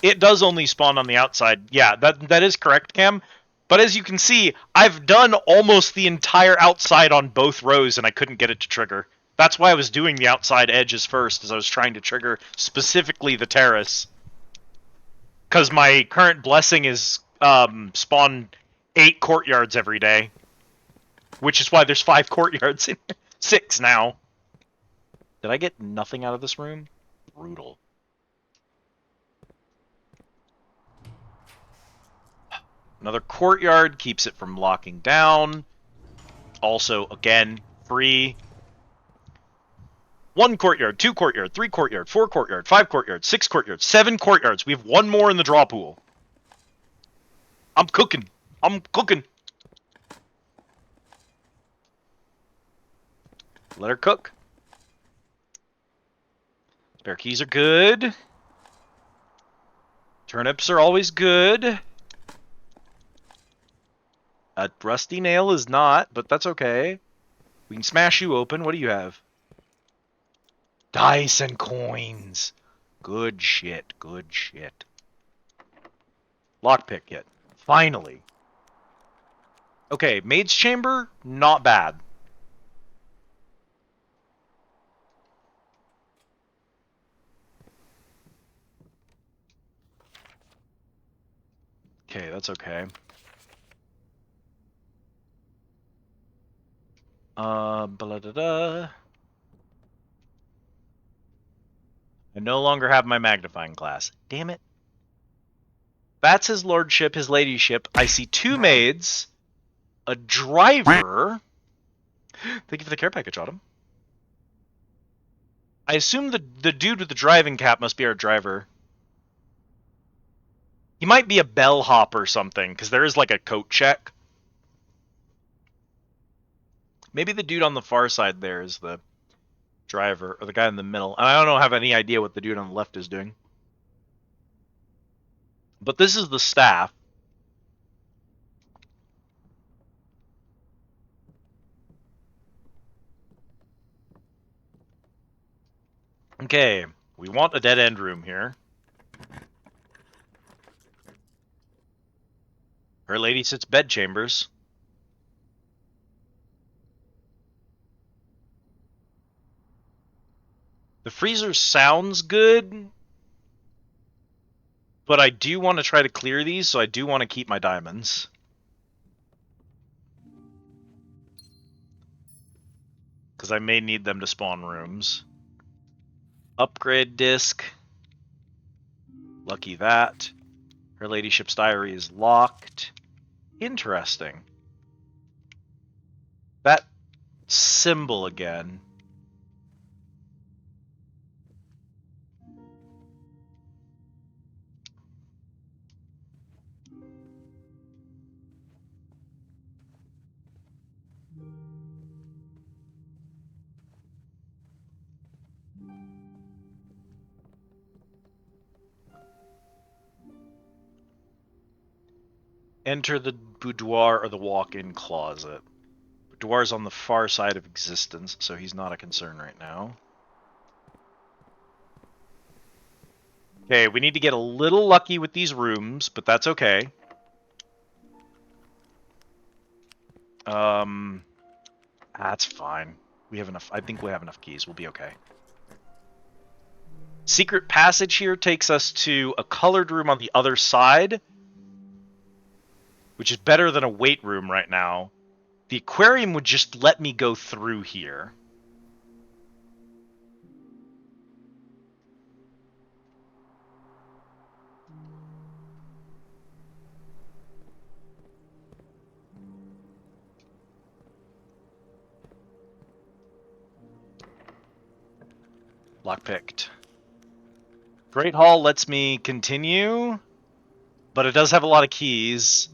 It does only spawn on the outside. Yeah, that is correct, Cam. But as you can see, I've done almost the entire outside on both rows, and I couldn't get it to trigger. That's why I was doing the outside edges first, as I was trying to trigger specifically the terrace. Because my current blessing is spawn 8 courtyards every day. Which is why there's 5 courtyards in here. 6 now. Did I get nothing out of this room? Brutal. Another courtyard keeps it from locking down. Also, again, free. 1 courtyard, 2 courtyard, 3 courtyard, 4 courtyard, 5 courtyard, 6 courtyard, 7 courtyards. We have 1 more in the draw pool. I'm cooking. I'm cooking. Let her cook. Spare keys are good. Turnips are always good. A rusty nail is not, but that's okay. We can smash you open. What do you have? Dice and coins. Good shit. Good shit. Lockpick kit. Finally. Okay, maid's chamber, not bad. Okay, that's okay. Blah, da, da. I no longer have my magnifying glass. Damn it. That's his lordship, his ladyship. I see two maids, a driver. Thank you for the care package, Autumn. I assume the dude with the driving cap must be our driver. He might be a bellhop or something, because there is like a coat check. Maybe the dude on the far side there is the driver, or the guy in the middle. And I don't have any idea what the dude on the left is doing. But this is the staff. Okay, we want a dead end room here. Her lady sits bedchambers. The freezer sounds good, but I do want to try to clear these, so I do want to keep my diamonds. Because I may need them to spawn rooms. Upgrade disc. Lucky that. Her ladyship's diary is locked. Interesting. That symbol again. Enter the boudoir or the walk-in closet. Boudoir's on the far side of existence, so he's not a concern right now. Okay, we need to get a little lucky with these rooms, but that's okay. That's fine. We have enough. I think we have enough keys. We'll be okay. Secret passage here takes us to a colored room on the other side, which is better than a weight room right now. The aquarium would just let me go through here. Lockpicked. Great Hall lets me continue, but it does have a lot of keys.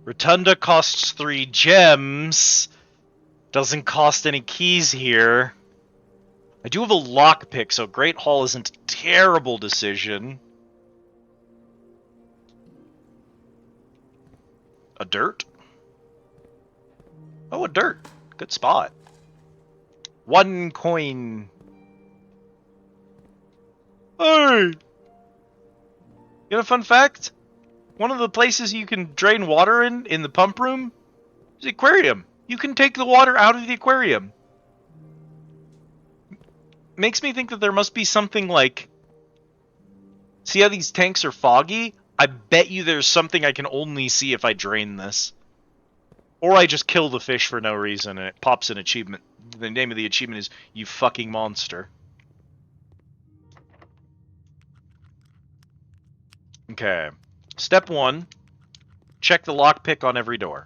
Rotunda costs 3 gems. Doesn't cost any keys here. I do have a lockpick, so Great Hall isn't a terrible decision. A dirt? Oh, a dirt. Good spot. 1 coin. Hey! You got a fun fact? One of the places you can drain water in the pump room, is the aquarium. You can take the water out of the aquarium. Makes me think that there must be something like... See how these tanks are foggy? I bet you there's something I can only see if I drain this. Or I just kill the fish for no reason and it pops an achievement. The name of the achievement is, "You fucking monster." Okay. Step 1. Check the lockpick on every door.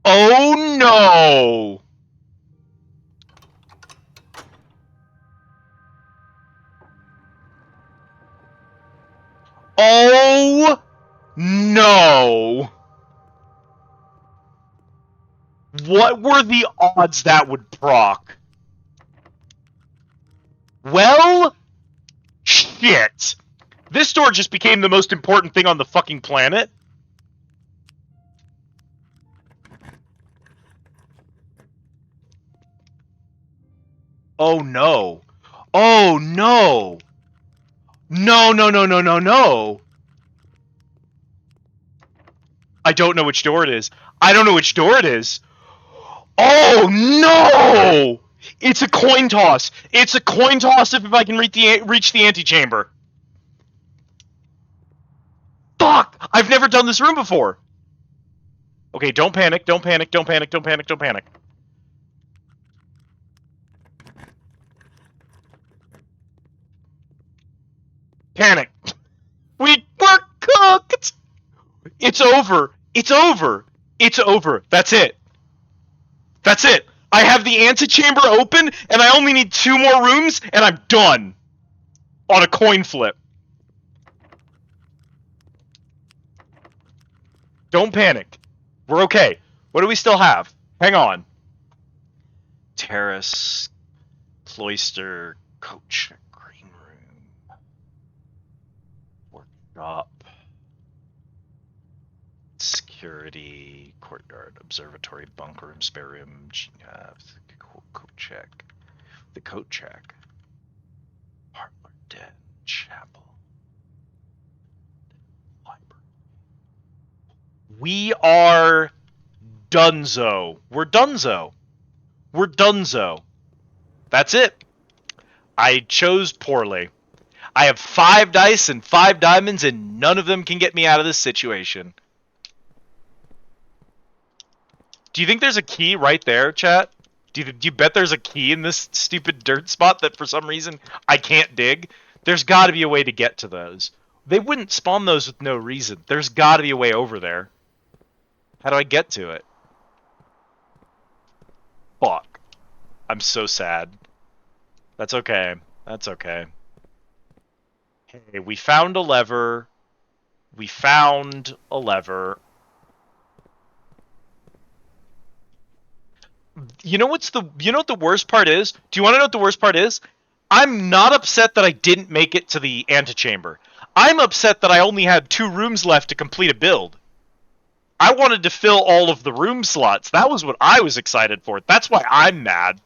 Oh no! Oh no! What were the odds that would proc? Well, shit. This door just became the most important thing on the fucking planet. Oh no. Oh no. No, no, no, no, no, no. I don't know which door it is. I don't know which door it is. Oh no! It's a coin toss. It's a coin toss if I can reach the antechamber. Fuck! I've never done this room before. Okay, don't panic, don't panic, don't panic, don't panic, don't panic. Panic. We're cooked! It's over. It's over. It's over. That's it. That's it. I have the antechamber open, and I only need 2 more rooms, and I'm done. On a coin flip. Don't panic. We're okay. What do we still have? Hang on. Terrace, cloister, coach, green room, workshop, security, courtyard, observatory, bunk room, spare room, coat check, the coat check, parlor, den, chapel, library. We are donezo. We're donezo. We're donezo. That's it. I chose poorly. I have 5 dice and 5 diamonds, and none of them can get me out of this situation. Do you think there's a key right there, chat? Do you bet there's a key in this stupid dirt spot that for some reason I can't dig? There's got to be a way to get to those. They wouldn't spawn those with no reason. There's got to be a way over there. How do I get to it? Fuck. I'm so sad. That's okay. That's okay. Hey, we found a lever. We found a lever. You know what the worst part is? Do you want to know what the worst part is? I'm not upset that I didn't make it to the antechamber. I'm upset that I only had 2 rooms left to complete a build. I wanted to fill all of the room slots. That was what I was excited for. That's why I'm mad.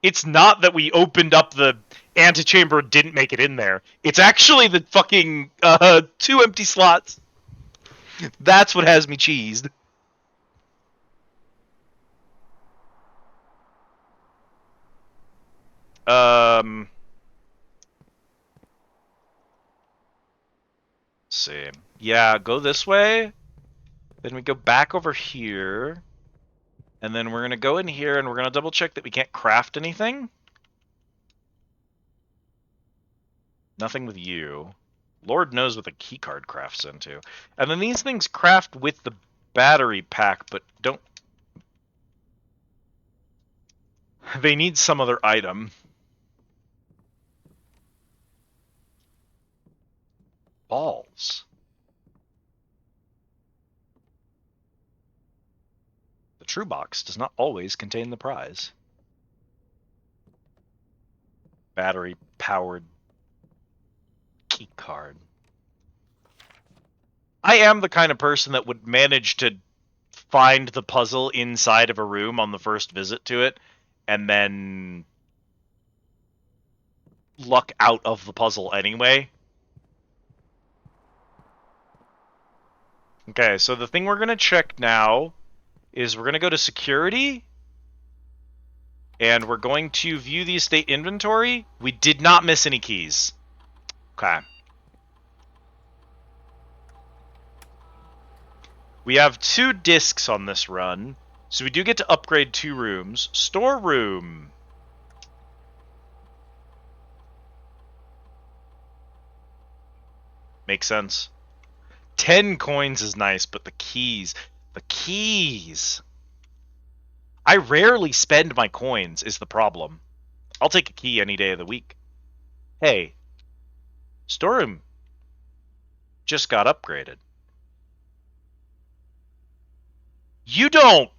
It's not that we opened up the antechamber and didn't make it in there. It's actually the fucking 2 empty slots. That's what has me cheesed. Let's see. Yeah, go this way. Then we go back over here. And then we're going to go in here and we're going to double check that we can't craft anything. Nothing with you. Lord knows what the keycard crafts into. And then these things craft with the battery pack, but don't... They need some other item. Balls. The true box does not always contain the prize. Battery-powered key card. I am the kind of person that would manage to find the puzzle inside of a room on the first visit to it, and then luck out of the puzzle anyway. Okay, so the thing we're going to check now is we're going to go to security, and we're going to view the estate inventory. We did not miss any keys. Okay. We have 2 discs on this run, so we do get to upgrade 2 rooms. Storeroom. Makes sense. 10 coins is nice, but the keys. The keys. I rarely spend my coins is the problem. I'll take a key any day of the week. Hey. Storeroom just got upgraded. You don't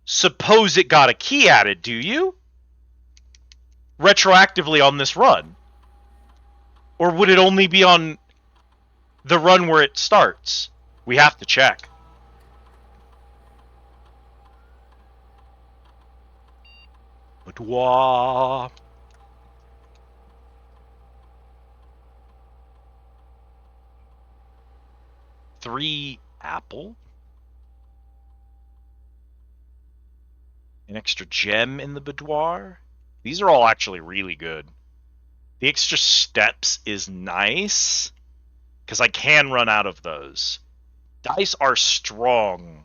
suppose it got a key added, do you? Retroactively on this run. Or would it only be on the run where it starts? We have to check. Boudoir. Three apple. An extra gem in the boudoir. These are all actually really good. The extra steps is nice, because I can run out of those. Dice are strong.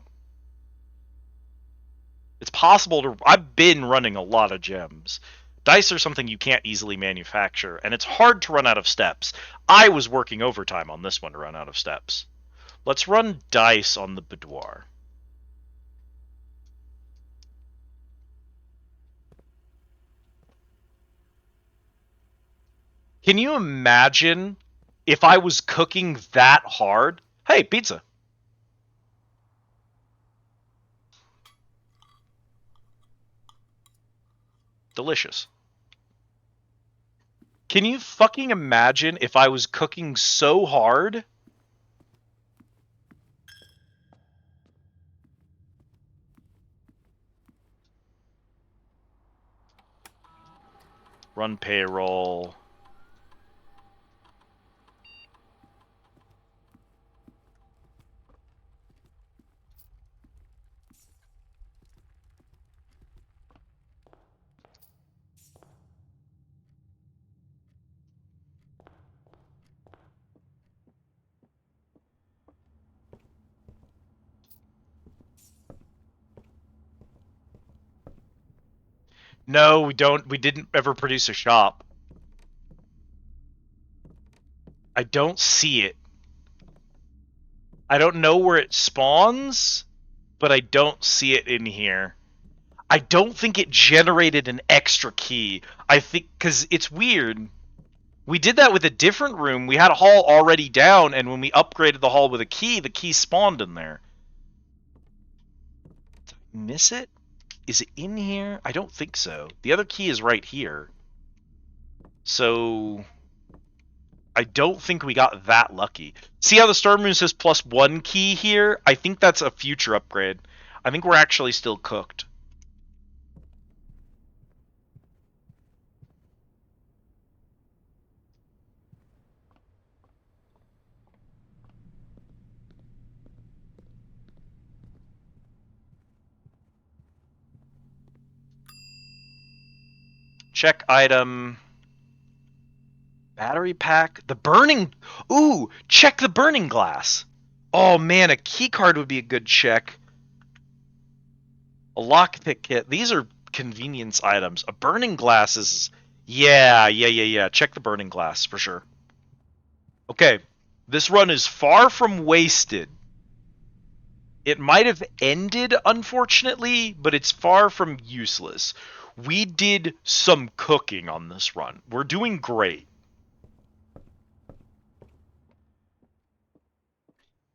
It's possible to... I've been running a lot of gems. Dice are something you can't easily manufacture, and it's hard to run out of steps. I was working overtime on this one to run out of steps. Let's run dice on the boudoir. Can you imagine if I was cooking that hard? Hey, pizza. Delicious. Can you fucking imagine if I was cooking so hard? Run payroll. No, we don't. We didn't ever produce a shop. I don't see it. I don't know where it spawns, but I don't see it in here. I don't think it generated an extra key. I think, because it's weird. We did that with a different room. We had a hall already down, and when we upgraded the hall with a key, the key spawned in there. Did I miss it? Is it in here? I don't think so. The other key is right here. So... I don't think we got that lucky. See how the storm room says +1 key here? I think that's a future upgrade. I think we're actually still cooked. Check item. Battery pack. The burning... Ooh, check the burning glass. Oh man, a key card would be a good check. A lockpick kit. These are convenience items. A burning glass is... Yeah. Check the burning glass for sure. Okay. This run is far from wasted. It might have ended, unfortunately, but it's far from useless. We did some cooking on this run. We're doing great.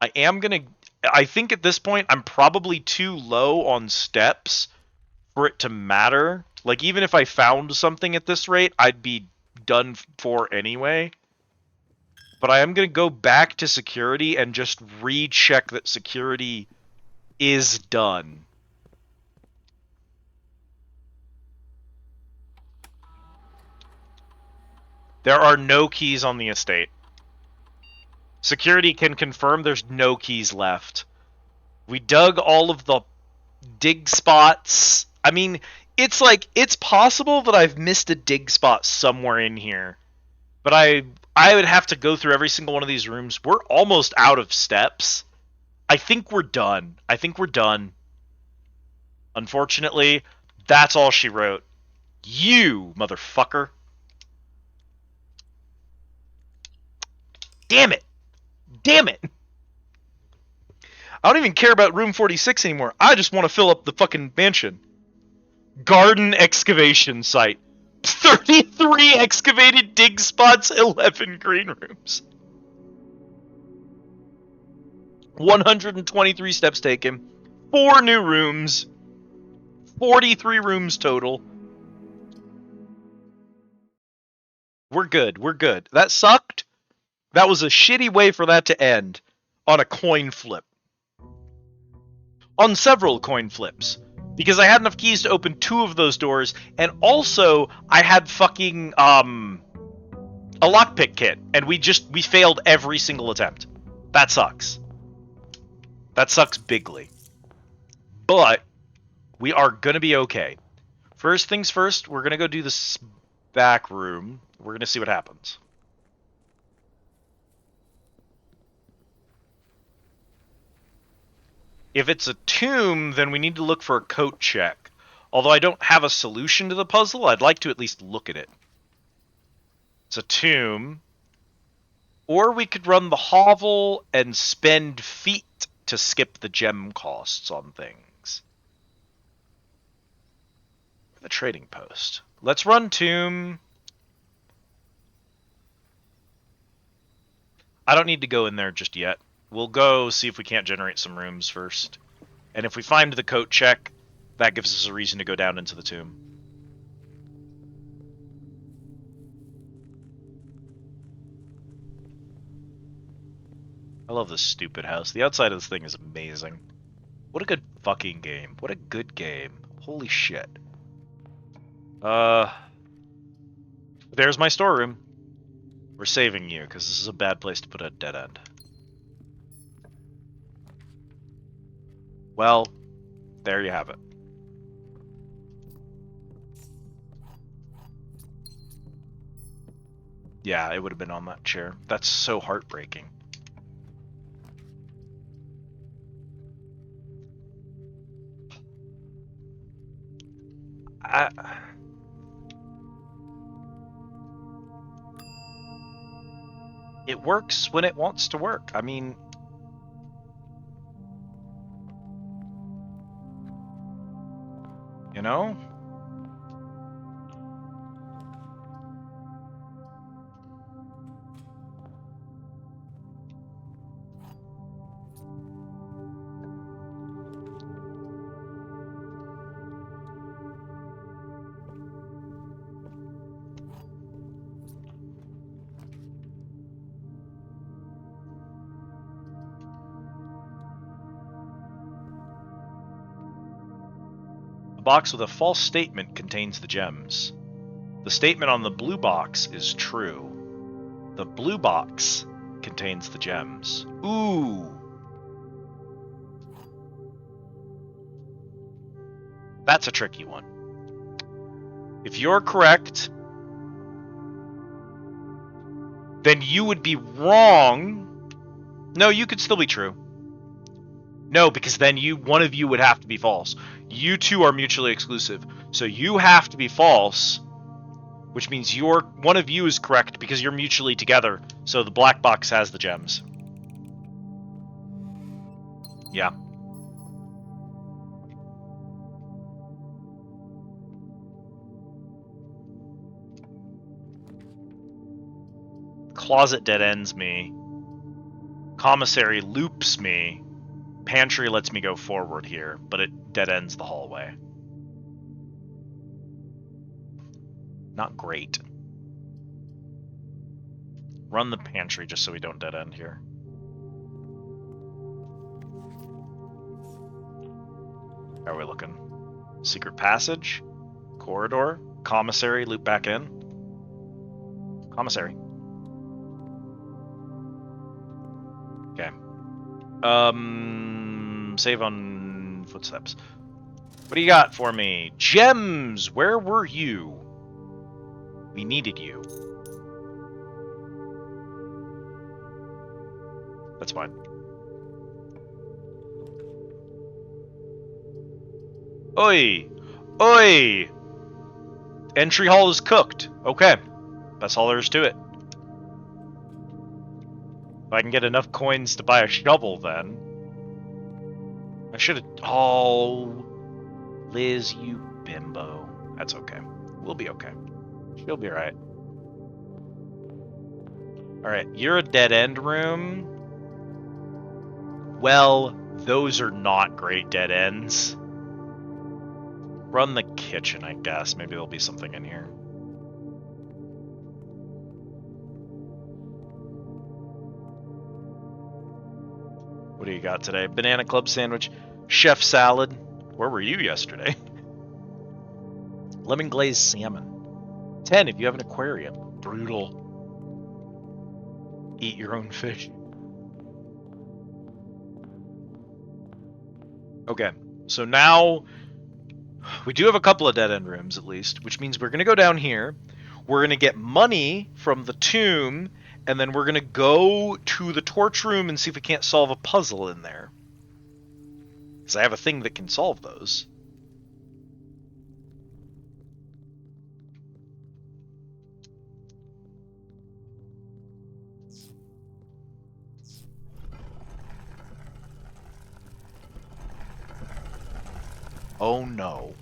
I think at this point, I'm probably too low on steps for it to matter. Like, even if I found something at this rate, I'd be done for anyway. But I am going to go back to security and just recheck that security is done. There are no keys on the estate. Security can confirm there's no keys left. We dug all of the dig spots. I mean, it's like, it's possible that I've missed a dig spot somewhere in here. But I would have to go through every single one of these rooms. We're almost out of steps. I think we're done. Unfortunately, that's all she wrote. You, motherfucker. Damn it. I don't even care about room 46 anymore. I just want to fill up the fucking mansion. Garden excavation site. 33 excavated dig spots, 11 green rooms. 123 steps taken. 4 new rooms. 43 rooms total. We're good. We're good. That sucked. That was a shitty way for that to end on a coin flip. On several coin flips. Because I had enough keys to open 2 of those doors, and also I had fucking a lockpick kit, and we failed every single attempt. That sucks. That sucks bigly. But we are gonna be okay. First things first, we're gonna go do this back room. We're gonna see what happens. If it's a tomb, then we need to look for a coat check. Although I don't have a solution to the puzzle, I'd like to at least look at it. It's a tomb. Or we could run the hovel and spend feet to skip the gem costs on things. The trading post. Let's run tomb. I don't need to go in there just yet. We'll go see if we can't generate some rooms first. And if we find the coat check, that gives us a reason to go down into the tomb. I love this stupid house. The outside of this thing is amazing. What a good fucking game. What a good game. Holy shit. There's my storeroom. We're saving you, because this is a bad place to put a dead end. Well, there you have it. Yeah, it would have been on that chair. That's so heartbreaking. It works when it wants to work. I mean... You know? A box with a false statement contains the gems. The statement on the blue box is true. The blue box contains the gems. Ooh! That's a tricky one. If you're correct, then you would be wrong. No, you could still be true. No, because then one of you would have to be false. You two are mutually exclusive. So you have to be false, which means one of you is correct because you're mutually together. So the black box has the gems. Yeah. Closet dead ends me. Commissary loops me. Pantry lets me go forward here, but it dead ends the hallway. Not great. Run the pantry just so we don't dead end here. How are we looking? Secret passage? Corridor? Commissary, loop back in? Commissary. Okay. Save on footsteps. What do you got for me? Gems! Where were you? We needed you. That's fine. Oi! Oi! Entry hall is cooked. Okay. That's all there is to it. If I can get enough coins to buy a shovel, then. I should have... Oh... Liz, you bimbo. That's okay. We'll be okay. She'll be alright. Alright, you're a dead-end room. Well, those are not great dead ends. Run the kitchen, I guess. Maybe there'll be something in here. What do you got today? Banana club sandwich, chef salad. Where were you yesterday? Lemon glazed salmon. 10 if you have an aquarium. Brutal. Eat your own fish. Okay, so now we do have a couple of dead-end rooms at least, which means we're going to go down here. We're going to get money from the tomb, and then we're going to go to the torch room and see if we can't solve a puzzle in there. Because I have a thing that can solve those. Oh no.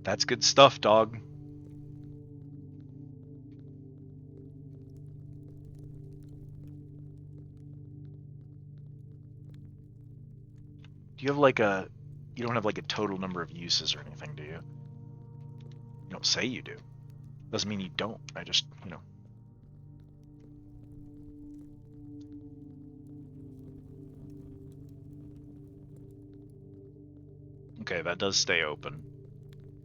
That's good stuff, dog. Do you have like a... You don't have like a total number of uses or anything, do you? You don't say you do. Doesn't mean you don't. I just, you know. Okay, that does stay open.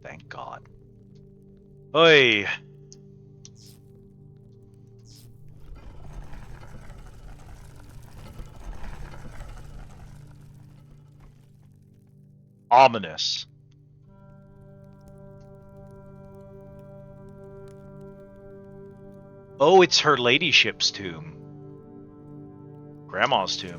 Thank God. Oi! Ominous. Oh, it's her ladyship's tomb. Grandma's tomb.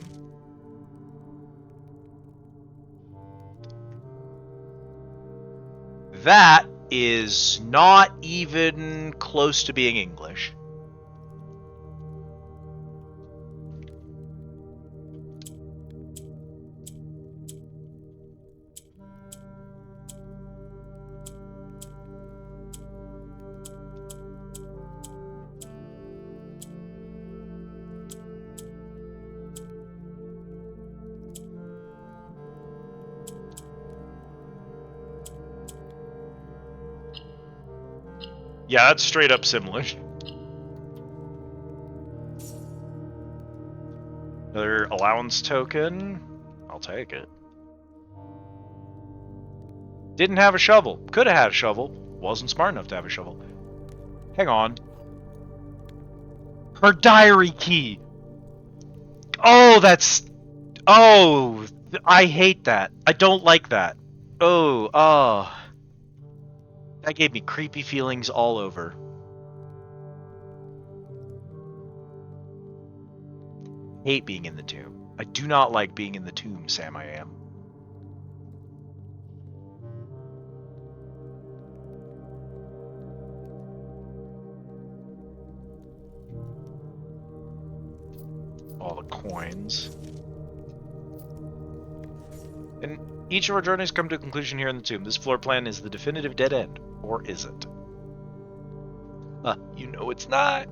That is not even close to being English. Yeah, that's straight up Simlish. Another allowance token. I'll take it. Didn't have a shovel. Could have had a shovel. Wasn't smart enough to have a shovel. Hang on. Her diary key. Oh, that's... Oh, I hate that. I don't like that. Oh. That gave me creepy feelings all over. Hate being in the tomb. I do not like being in the tomb, Sam I am. All the coins. And each of our journeys come to a conclusion here in the tomb. This floor plan is the definitive dead end. Or is it? You know it's not.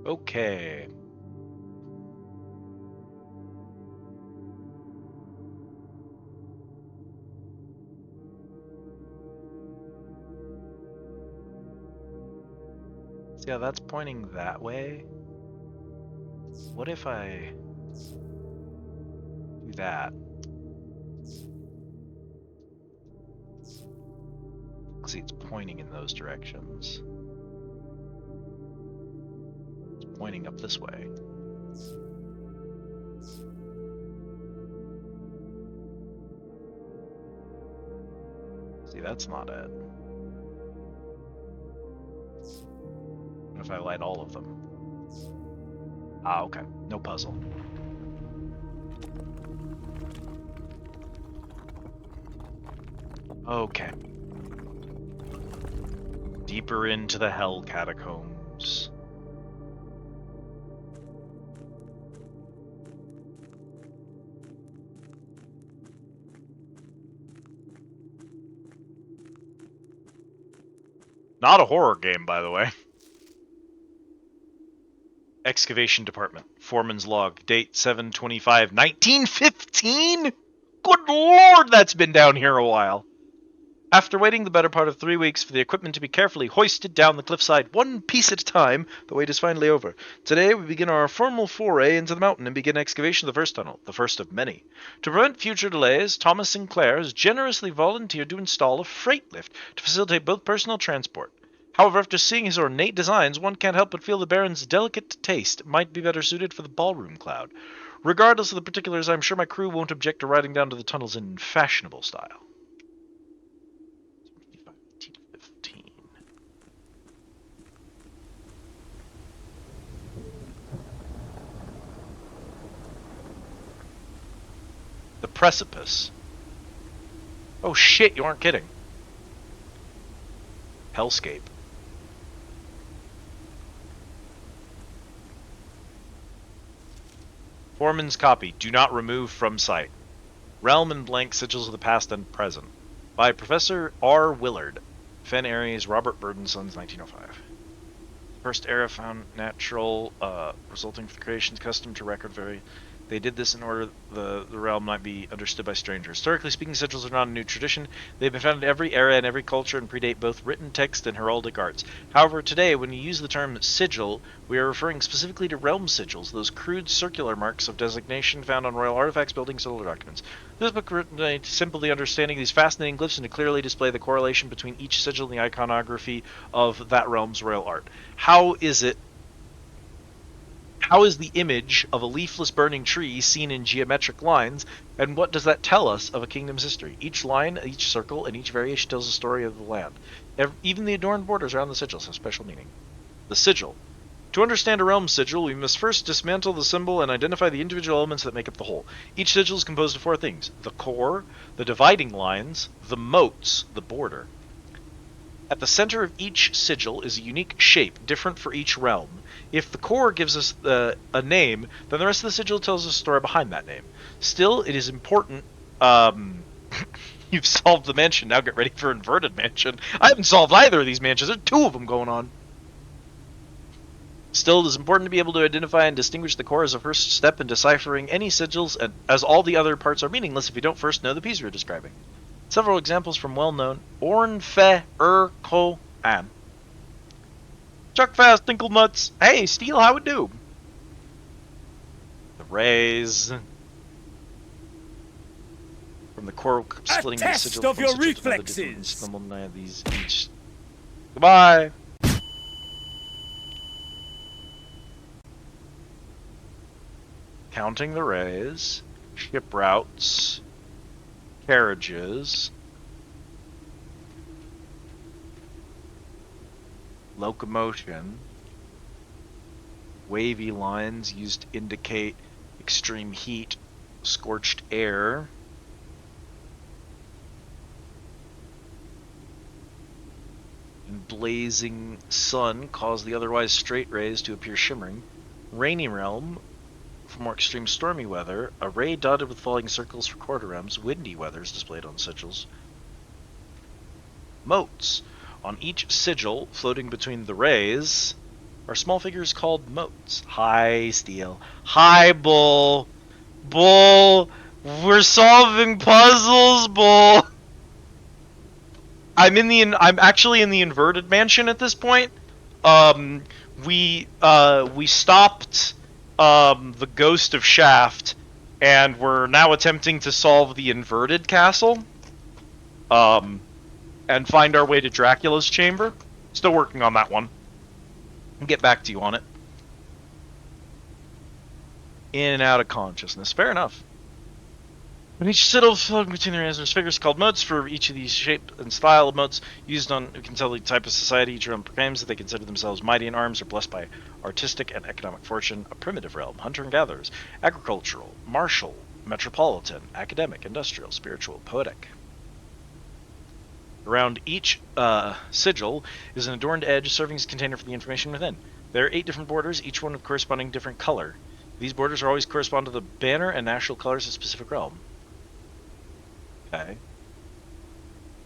Okay. See how that's pointing that way? What if I do that? See, it's pointing in those directions. It's pointing up this way. See, that's not it. if I light all of them? Ah, okay. No puzzle. Okay. Deeper into the hell catacombs. Not a horror game, by the way. Excavation Department. Foreman's log. Date 7/25/1915? Good lord, that's been down here a while. After waiting the better part of 3 weeks for the equipment to be carefully hoisted down the cliffside, one piece at a time, the wait is finally over. Today we begin our formal foray into the mountain and begin excavation of the first tunnel, the first of many. To prevent future delays, Thomas Sinclair has generously volunteered to install a freight lift to facilitate both personal transport. However, after seeing his ornate designs, one can't help but feel the Baron's delicate taste might be better suited for the ballroom cloud. Regardless of the particulars, I'm sure my crew won't object to riding down to the tunnels in fashionable style. 15. The precipice. Oh shit, you aren't kidding. Hellscape. Foreman's copy. Do not remove from sight. Realm and Blank Sigils of the Past and Present. By Professor R. Willard. Fen Aries, Robert Burden Sons, 1905. First era found natural, resulting from the creation's custom to record vary. They did this in order the realm might be understood by strangers. Historically speaking, sigils are not a new tradition. They've been found in every era and every culture and predate both written text and heraldic arts. However, today, when you use the term sigil, we are referring specifically to realm sigils, those crude circular marks of designation found on royal artifacts, buildings, and older documents. This book written simply understanding these fascinating glyphs and to clearly display the correlation between each sigil and the iconography of that realm's royal art. How is the image of a leafless burning tree seen in geometric lines, and what does that tell us of a kingdom's history? Each line, each circle, and each variation tells the story of the land. Even the adorned borders around the sigils have special meaning. The sigil. To understand a realm sigil, we must first dismantle the symbol and identify the individual elements that make up the whole. Each sigil is composed of 4 things: the core, the dividing lines, the moats, the border. At the center of each sigil is a unique shape, different for each realm. If the core gives us a name, then the rest of the sigil tells us a story behind that name. Still, it is important... You've solved the mansion, now get ready for inverted mansion. I haven't solved either of these mansions, there are 2 of them going on. Still, it is important to be able to identify and distinguish the core as a first step in deciphering any sigils, and as all the other parts are meaningless if you don't first know the piece you're describing. Several examples from well-known Ornfe-Ur-Ko-An. Chuck fast, tinkle nuts. Hey, Steel, how it do? The rays. From the core splitting the test sigil of your from sigil to another reflexes. different these each. Goodbye. Counting the rays, ship routes, carriages, locomotion, wavy lines used to indicate extreme heat, scorched air, and blazing sun cause the otherwise straight rays to appear shimmering. Rainy realm, for more extreme stormy weather, a ray dotted with falling circles for quarter realms. Windy weather is displayed on sigils. Moats. On each sigil, floating between the rays, are small figures called moats. Hi, Steel. Hi, Bull. Bull. We're solving puzzles, Bull. I'm actually in the inverted mansion at this point. We stopped the ghost of Shaft, and we're now attempting to solve the inverted castle. And find our way to Dracula's chamber. Still working on that one. I'll get back to you on it. In and out of consciousness. Fair enough. When each sigil flowing between their hands, there's figures called motes for each of these shape and style of motes used on who can tell the type of society. Each realm proclaims that they consider themselves mighty in arms or blessed by artistic and economic fortune. A primitive realm, hunter and gatherers, agricultural, martial, metropolitan, academic, industrial, spiritual, poetic. Around each sigil is an adorned edge serving as a container for the information within. There are 8 different borders, each one with corresponding different color. These borders are always correspond to the banner and national colors of a specific realm. Okay.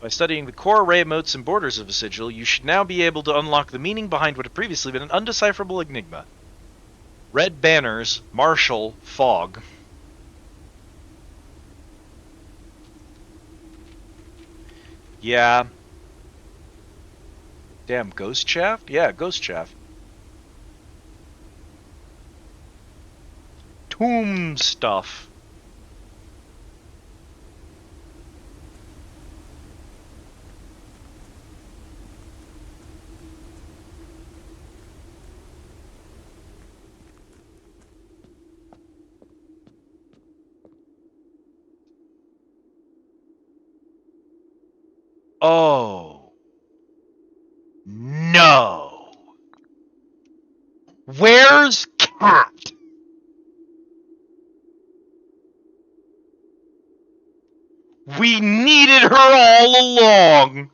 By studying the core array of motes and borders of a sigil, you should now be able to unlock the meaning behind what had previously been an undecipherable enigma. Red banners, martial, fog. Yeah. Damn, ghost shaft? Yeah, ghost shaft. Tomb stuff. Oh. No. Where's Cat? We needed her all along.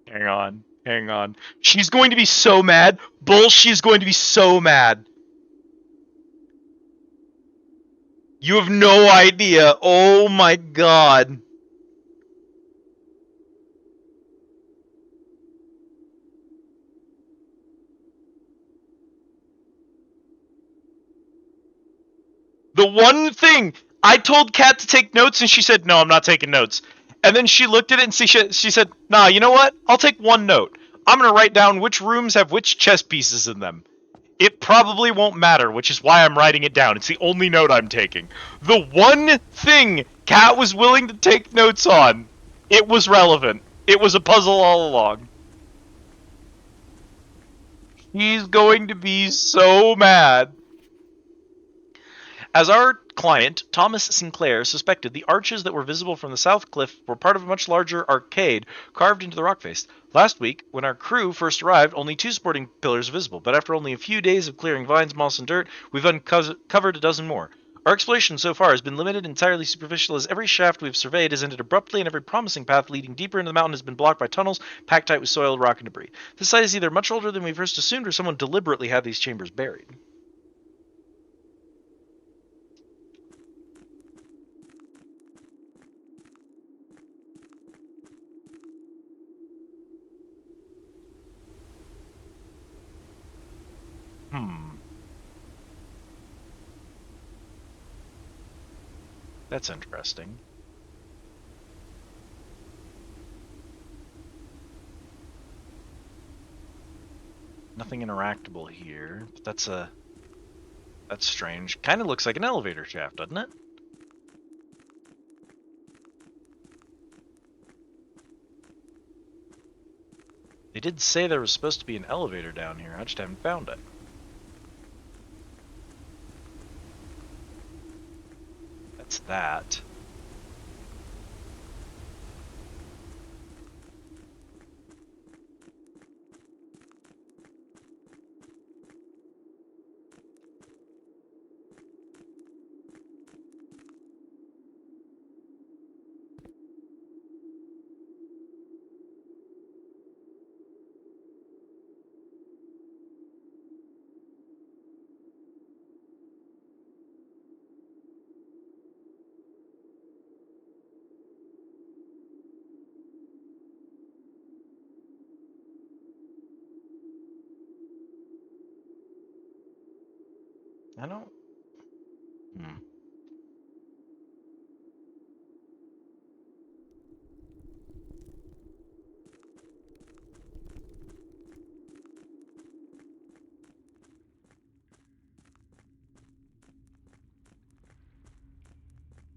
Hang on. Hang on. She's going to be so mad. Bull, she's going to be so mad. You have no idea. Oh my god. The one thing I told Kat to take notes, and she said, "No, I'm not taking notes." And then she looked at it and she said, "Nah, you know what? I'll take one note. I'm gonna write down which rooms have which chess pieces in them. It probably won't matter, which is why I'm writing it down. It's the only note I'm taking. The one thing Kat was willing to take notes on, it was relevant. It was a puzzle all along. He's going to be so mad." As our client, Thomas Sinclair, suspected, the arches that were visible from the south cliff were part of a much larger arcade carved into the rock face. Last week, when our crew first arrived, only 2 supporting pillars were visible, but after only a few days of clearing vines, moss, and dirt, we've uncovered a dozen more. Our exploration so far has been limited and entirely superficial, as every shaft we've surveyed has ended abruptly, and every promising path leading deeper into the mountain has been blocked by tunnels packed tight with soil, rock, and debris. This site is either much older than we first assumed, or someone deliberately had these chambers buried. That's interesting. Nothing interactable here, but that's strange. Kind of looks like an elevator shaft, doesn't it? They did say there was supposed to be an elevator down here. I just haven't found it. That's that. I don't... Hmm.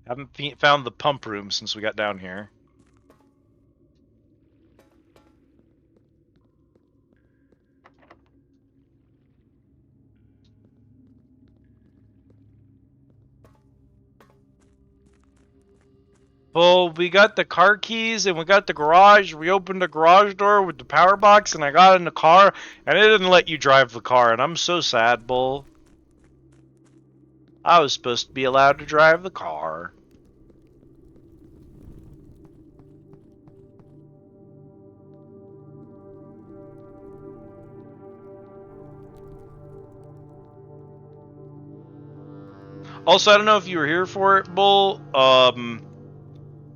Haven't found the pump room since we got down here. Well, we got the car keys and we got the garage. We opened the garage door with the power box and I got in the car and it didn't let you drive the car and I'm so sad, Bull. I was supposed to be allowed to drive the car. Also, I don't know if you were here for it, Bull.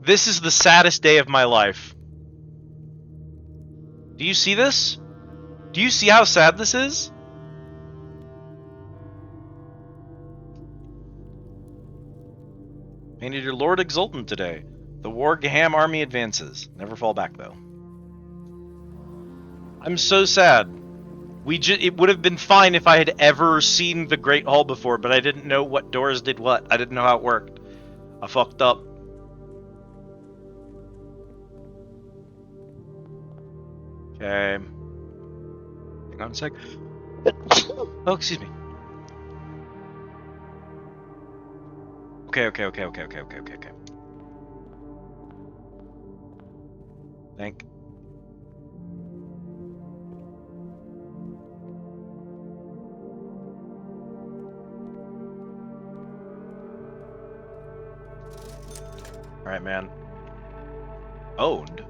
This is the saddest day of my life. Do you see this? Do you see how sad this is? Painted your Lord Exultant today. The Wargaham army advances. Never fall back, though. I'm so sad. It would have been fine if I had ever seen the Great Hall before, but I didn't know what doors did what. I didn't know how it worked. I fucked up. Okay. Hang on a sec. Oh, excuse me. Okay. Thank. Alright, man. Owned?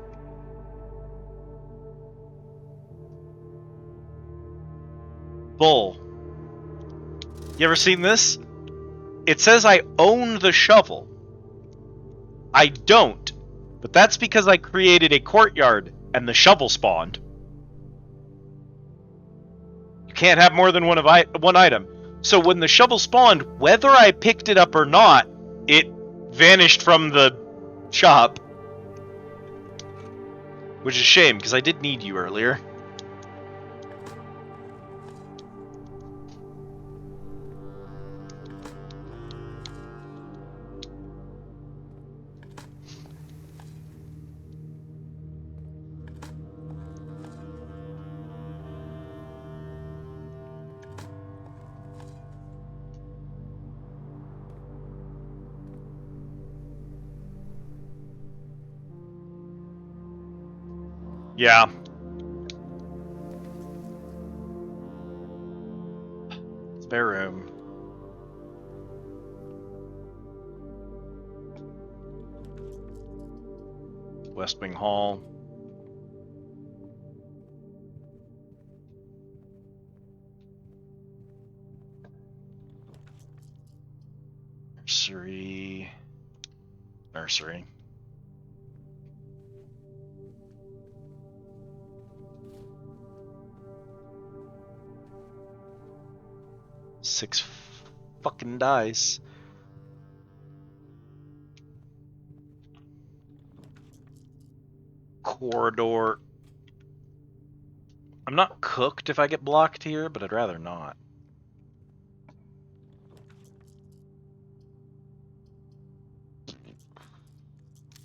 Bull. You ever seen this? It says I own the shovel. I don't. But that's because I created a courtyard and the shovel spawned. You can't have more than one item. So when the shovel spawned, whether I picked it up or not, it vanished from the shop. Which is a shame, because I did need you earlier. Yeah. Spare room. West Wing Hall. Nursery. 6 fucking dice. Corridor. I'm not cooked if I get blocked here, but I'd rather not.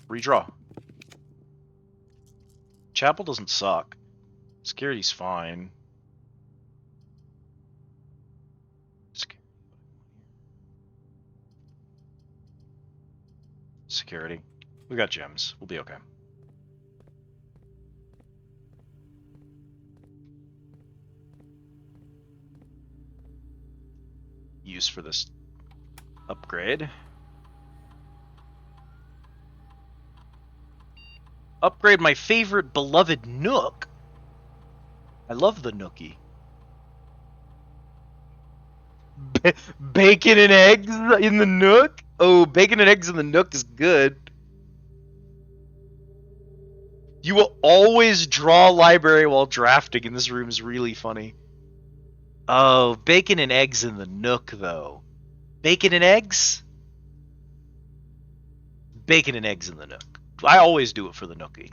Redraw. Chapel doesn't suck. Security's fine. Security. We got gems. We'll be okay. Use for this upgrade. Upgrade my favorite beloved Nook. I love the Nookie. Bacon and eggs in the Nook? Oh, bacon and eggs in the Nook is good. You will always draw library while drafting, and this room is really funny. Oh, bacon and eggs in the Nook, though. Bacon and eggs? Bacon and eggs in the Nook. I always do it for the Nookie.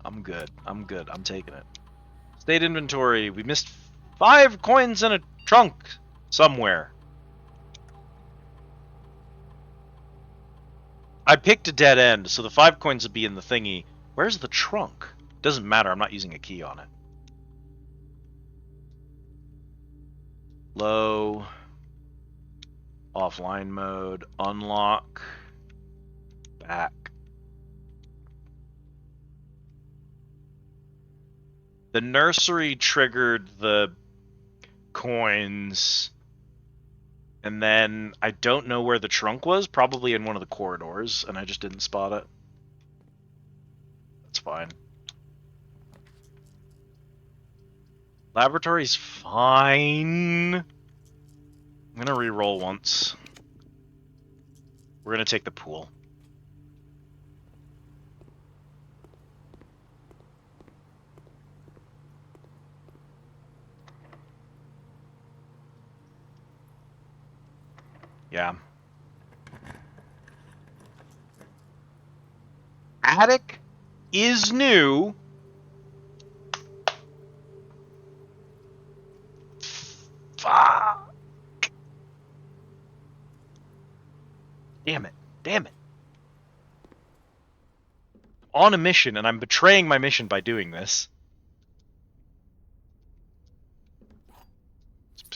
I'm good. I'm good. I'm taking it. State inventory. We missed 5 coins in a trunk somewhere. I picked a dead end, so the 5 coins would be in the thingy. Where's the trunk? Doesn't matter. I'm not using a key on it. Low. Offline mode, unlock, back. The nursery triggered the coins, and then I don't know where the trunk was, probably in one of the corridors, and I just didn't spot it. That's fine. Laboratory's fine. I'm gonna re-roll once. We're gonna take the pool. Yeah. Attic is new. Fuck. Damn it. Damn it. On a mission, and I'm betraying my mission by doing this.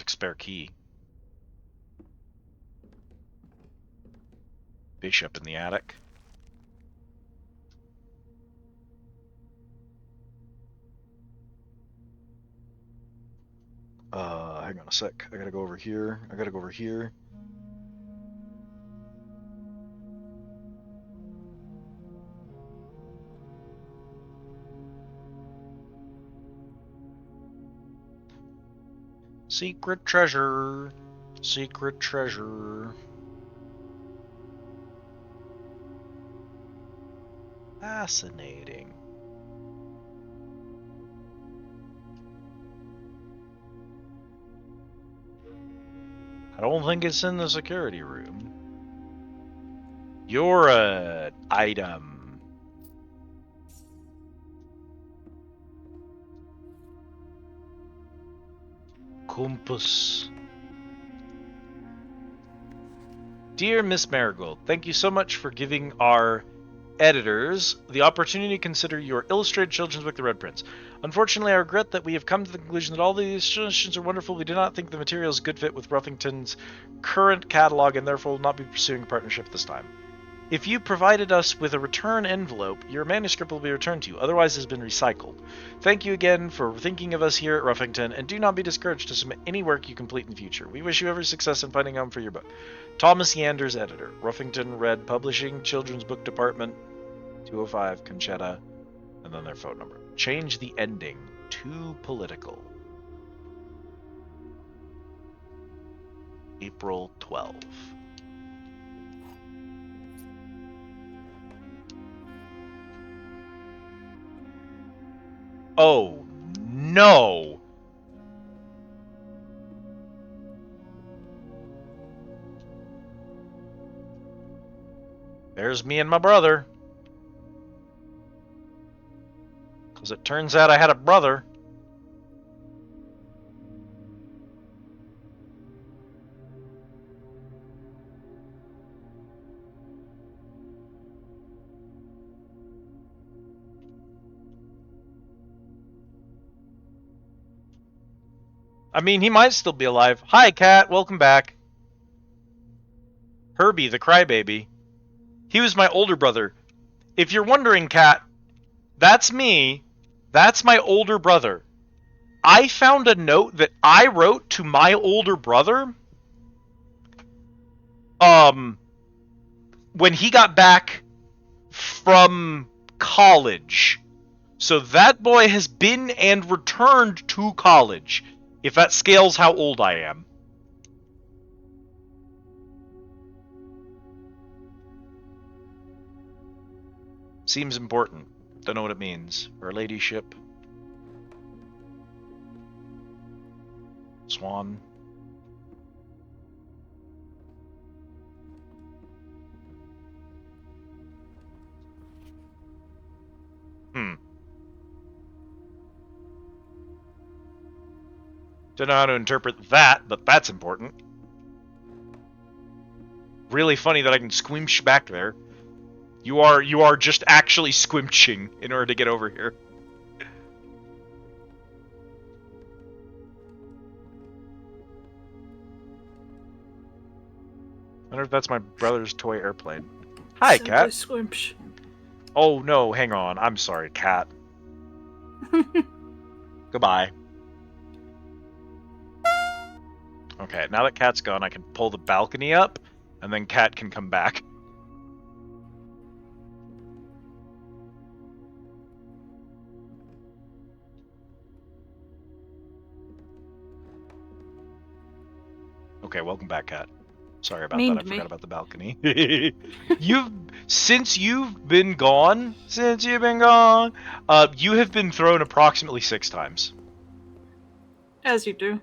Spare key. Bishop in the attic. Hang on a sec. I gotta go over here. I gotta go over here. Secret treasure. Secret treasure. Fascinating. I don't think it's in the security room. You're an item. Compass. Dear Miss Marigold, thank you so much for giving our editors the opportunity to consider your illustrated children's book, The Red Prince. Unfortunately, I regret that we have come to the conclusion that all these illustrations are wonderful. We do not think the material is a good fit with Ruffington's current catalog and therefore will not be pursuing a partnership this time. If you provided us with a return envelope, your manuscript will be returned to you, otherwise it has been recycled. Thank you again for thinking of us here at Ruffington, and do not be discouraged to submit any work you complete in the future. We wish you every success in finding a home for your book. Thomas Yanders, editor, Ruffington Red Publishing, Children's Book Department, 205 Conchetta, and then their phone number. Change the ending to political. April 12. Oh, no! There's me and my brother. Because it turns out I had a brother. I mean, he might still be alive. Hi, Cat. Welcome back. Herbie, the crybaby. He was my older brother. If you're wondering, Cat, that's me. That's my older brother. I found a note that I wrote to my older brother when he got back from college. So that boy has been and returned to college, if that scales how old I am. Seems important. Don't know what it means. Her ladyship. Swan. Don't know how to interpret that, but that's important. Really funny that I can squinch back there. You are just actually squinching in order to get over here. wonder if that's my brother's toy airplane. Hi, Simply cat. Squimpsh. Oh no, hang on. I'm sorry, cat. Goodbye. Okay, now that cat's gone, I can pull the balcony up, and then cat can come back. Okay, welcome back, cat. Sorry about Mean that. I to me. forgot about the balcony. Since you've been gone, you have been thrown approximately 6 times. As you do.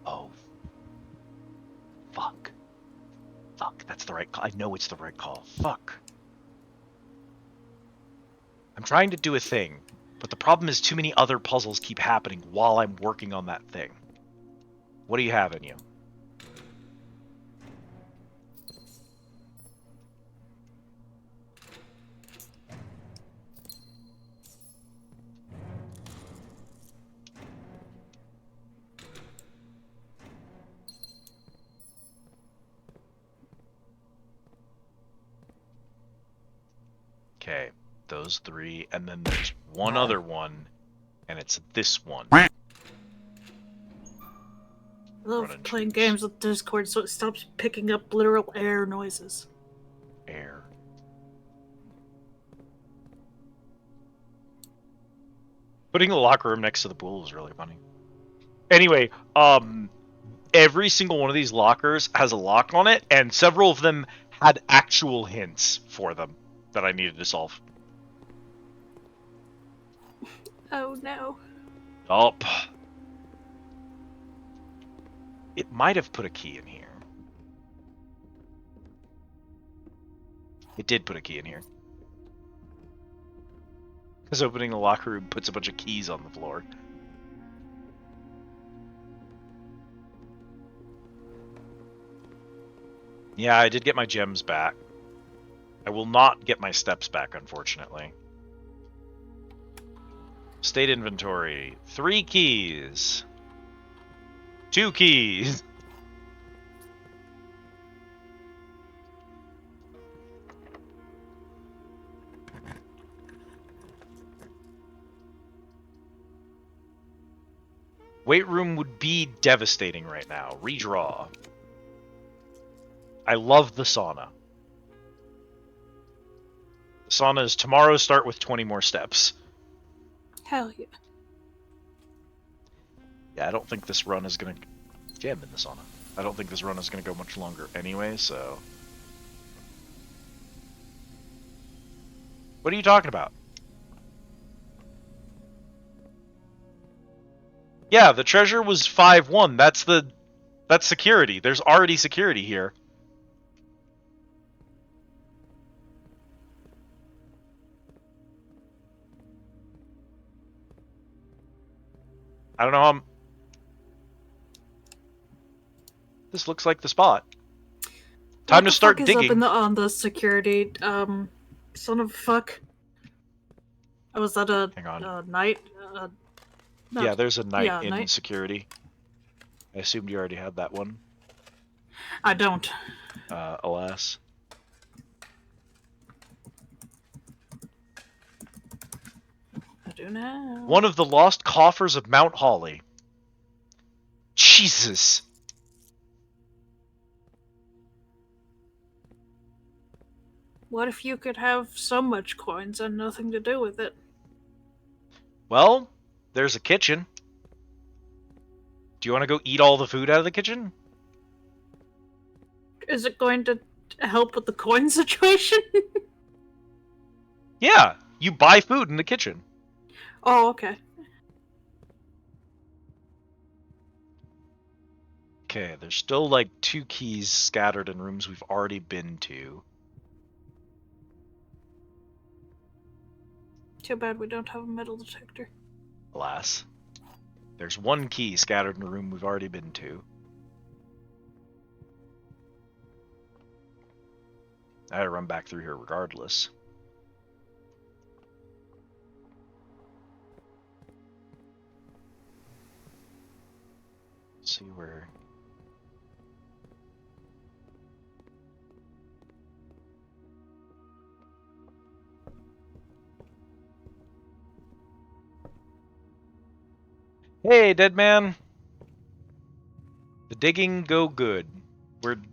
Oh. Fuck. Fuck, that's the right call. I know it's the right call. Fuck. I'm trying to do a thing, but the problem is too many other puzzles keep happening while I'm working on that thing. What do you have in you? Okay, those 3, and then there's one other one, and it's this one. I love Run and playing choose. games with Discord so it stops picking up literal air noises. Air. Putting the locker room next to the pool was really funny. Anyway, every single one of these lockers has a lock on it, and several of them had actual hints for them that I needed to solve. Oh no. Up. It might have put a key in here. It did put a key in here. Because opening the locker room puts a bunch of keys on the floor. Yeah, I did get my gems back. I will not get my steps back, unfortunately. State inventory. 3 keys. 2 keys. Weight room would be devastating right now. Redraw. I love the sauna. The sauna is tomorrow's start with 20 more steps. Hell yeah. Yeah, I don't think this run is going to jam in the sauna. I don't think this run is going to go much longer anyway, so... What are you talking about? Yeah, the treasure was 5-1. That's security. There's already security here. I don't know how this looks like the spot. Time to start digging. What the fuck is up on the security? Son of a fuck. Oh, was that a Hang on. night? No. Yeah, there's a knight Yeah, in knight. security. I assumed you already had that one. I don't. Alas. I do now. One of the lost coffers of Mount Holly. Jesus. What if you could have so much coins and nothing to do with it? Well, there's a kitchen. Do you want to go eat all the food out of the kitchen? Is it going to help with the coin situation? Yeah, you buy food in the kitchen. Oh, okay. Okay, there's still like 2 keys scattered in rooms we've already been to. Too bad we don't have a metal detector. Alas. There's 1 key scattered in a room we've already been to. I gotta run back through here regardless. Hey, dead man. The digging go good.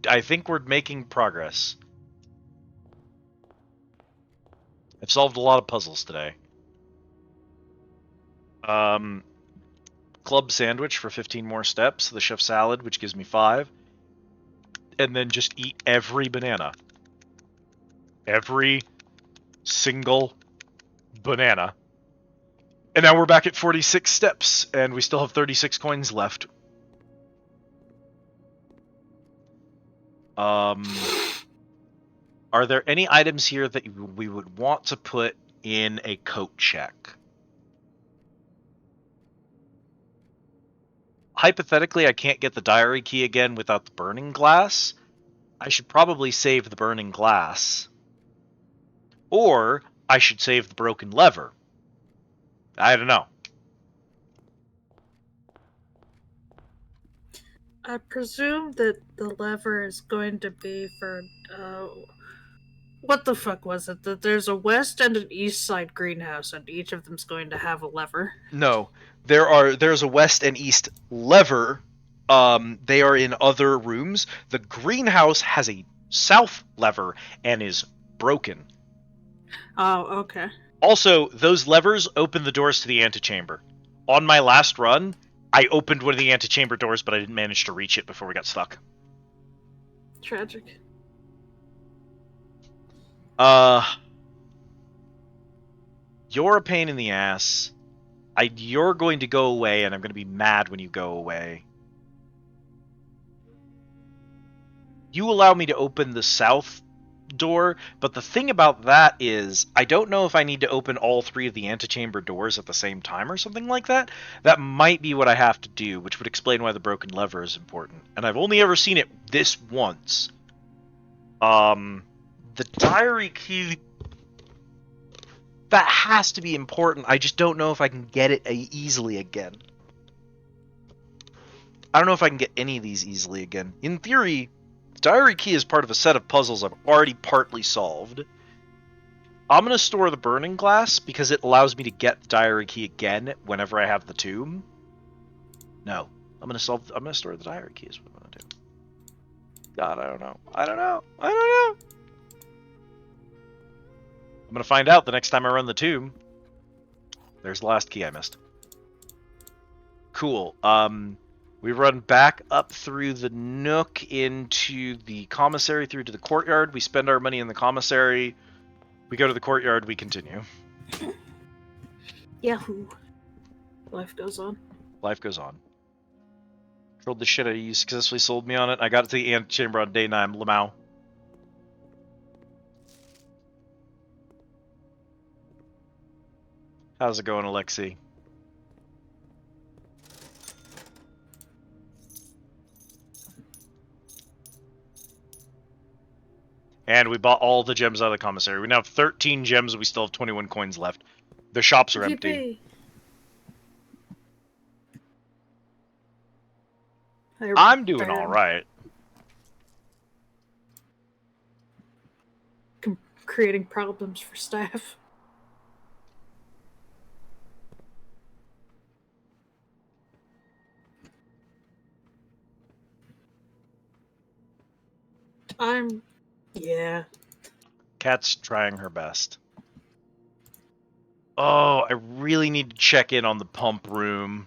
I think we're making progress. I've solved a lot of puzzles today. Club sandwich for 15 more steps. The chef salad, which gives me 5. And then just eat every banana. Every single banana. And now we're back at 46 steps, and we still have 36 coins left. Are there any items here that we would want to put in a coat check? Hypothetically, I can't get the diary key again without the burning glass. I should probably save the burning glass. Or I should save the broken lever. I don't know. I presume that the lever is going to be for, what the fuck was it? That there's a west and an east side greenhouse, and each of them's going to have a lever. No, there's a west and east lever. They are in other rooms. The greenhouse has a south lever and is broken. Oh, okay. Also, those levers open the doors to the antechamber. On my last run, I opened one of the antechamber doors, but I didn't manage to reach it before we got stuck. Tragic. You're a pain in the ass. You're going to go away, and I'm going to be mad when you go away. You allow me to open the south door, but the thing about that is I don't know if I need to open all 3 of the antechamber doors at the same time or something like that. That might be what I have to do, which would explain why the broken lever is important. And I've only ever seen it this once. The diary key, that has to be important. I just don't know if I can get it easily again. I don't know if I can get any of these easily again. In theory, the diary key is part of a set of puzzles I've already partly solved. I'm going to store the burning glass because it allows me to get the diary key again whenever I have the tomb. No. I'm going to store the diary key is what I'm going to do. God, I don't know. I'm going to find out the next time I run the tomb. There's the last key I missed. Cool. We run back up through the nook into the commissary, through to the courtyard. We spend our money in the commissary. We go to the courtyard. We continue. Yahoo. Life goes on. Life goes on. Trolled the shit out of you. Successfully sold me on it. I got it to the antechamber on day 9. Lamau. How's it going, Alexi? And we bought all the gems out of the commissary. We now have 13 gems, and we still have 21 coins left. The shops are empty. I'm doing all right. Creating problems for staff. Yeah. Kat's trying her best. Oh, I really need to check in on the pump room.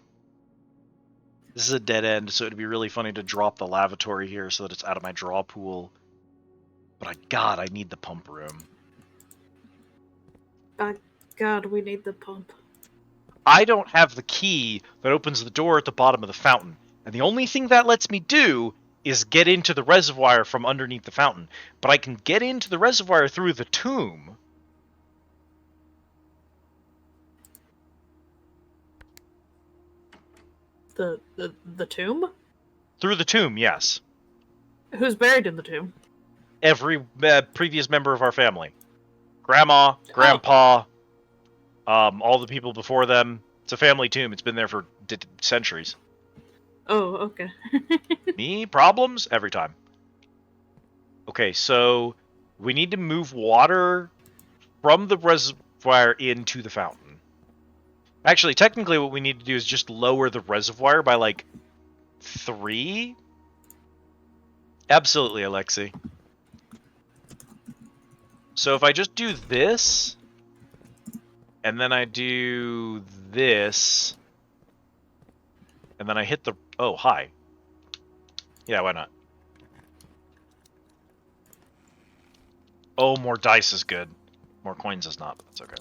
This is a dead end, so it'd be really funny to drop the lavatory here so that it's out of my draw pool. But I need the pump room. God, we need the pump. I don't have the key that opens the door at the bottom of the fountain. And the only thing that lets me do is get into the reservoir from underneath the fountain. But I can get into the reservoir through the tomb. The tomb? Through the tomb, yes. Who's buried in the tomb? Every previous member of our family. Grandma, Grandpa, all the people before them. It's a family tomb. It's been there for centuries. Oh, okay. Me? Problems? Every time. Okay, so we need to move water from the reservoir into the fountain. Actually, technically what we need to do is just lower the reservoir by, like, 3? Absolutely, Alexi. So if I just do this, and then I do this, and then I hit the... Oh, hi. Yeah, why not? Oh, more dice is good. More coins is not, but that's okay.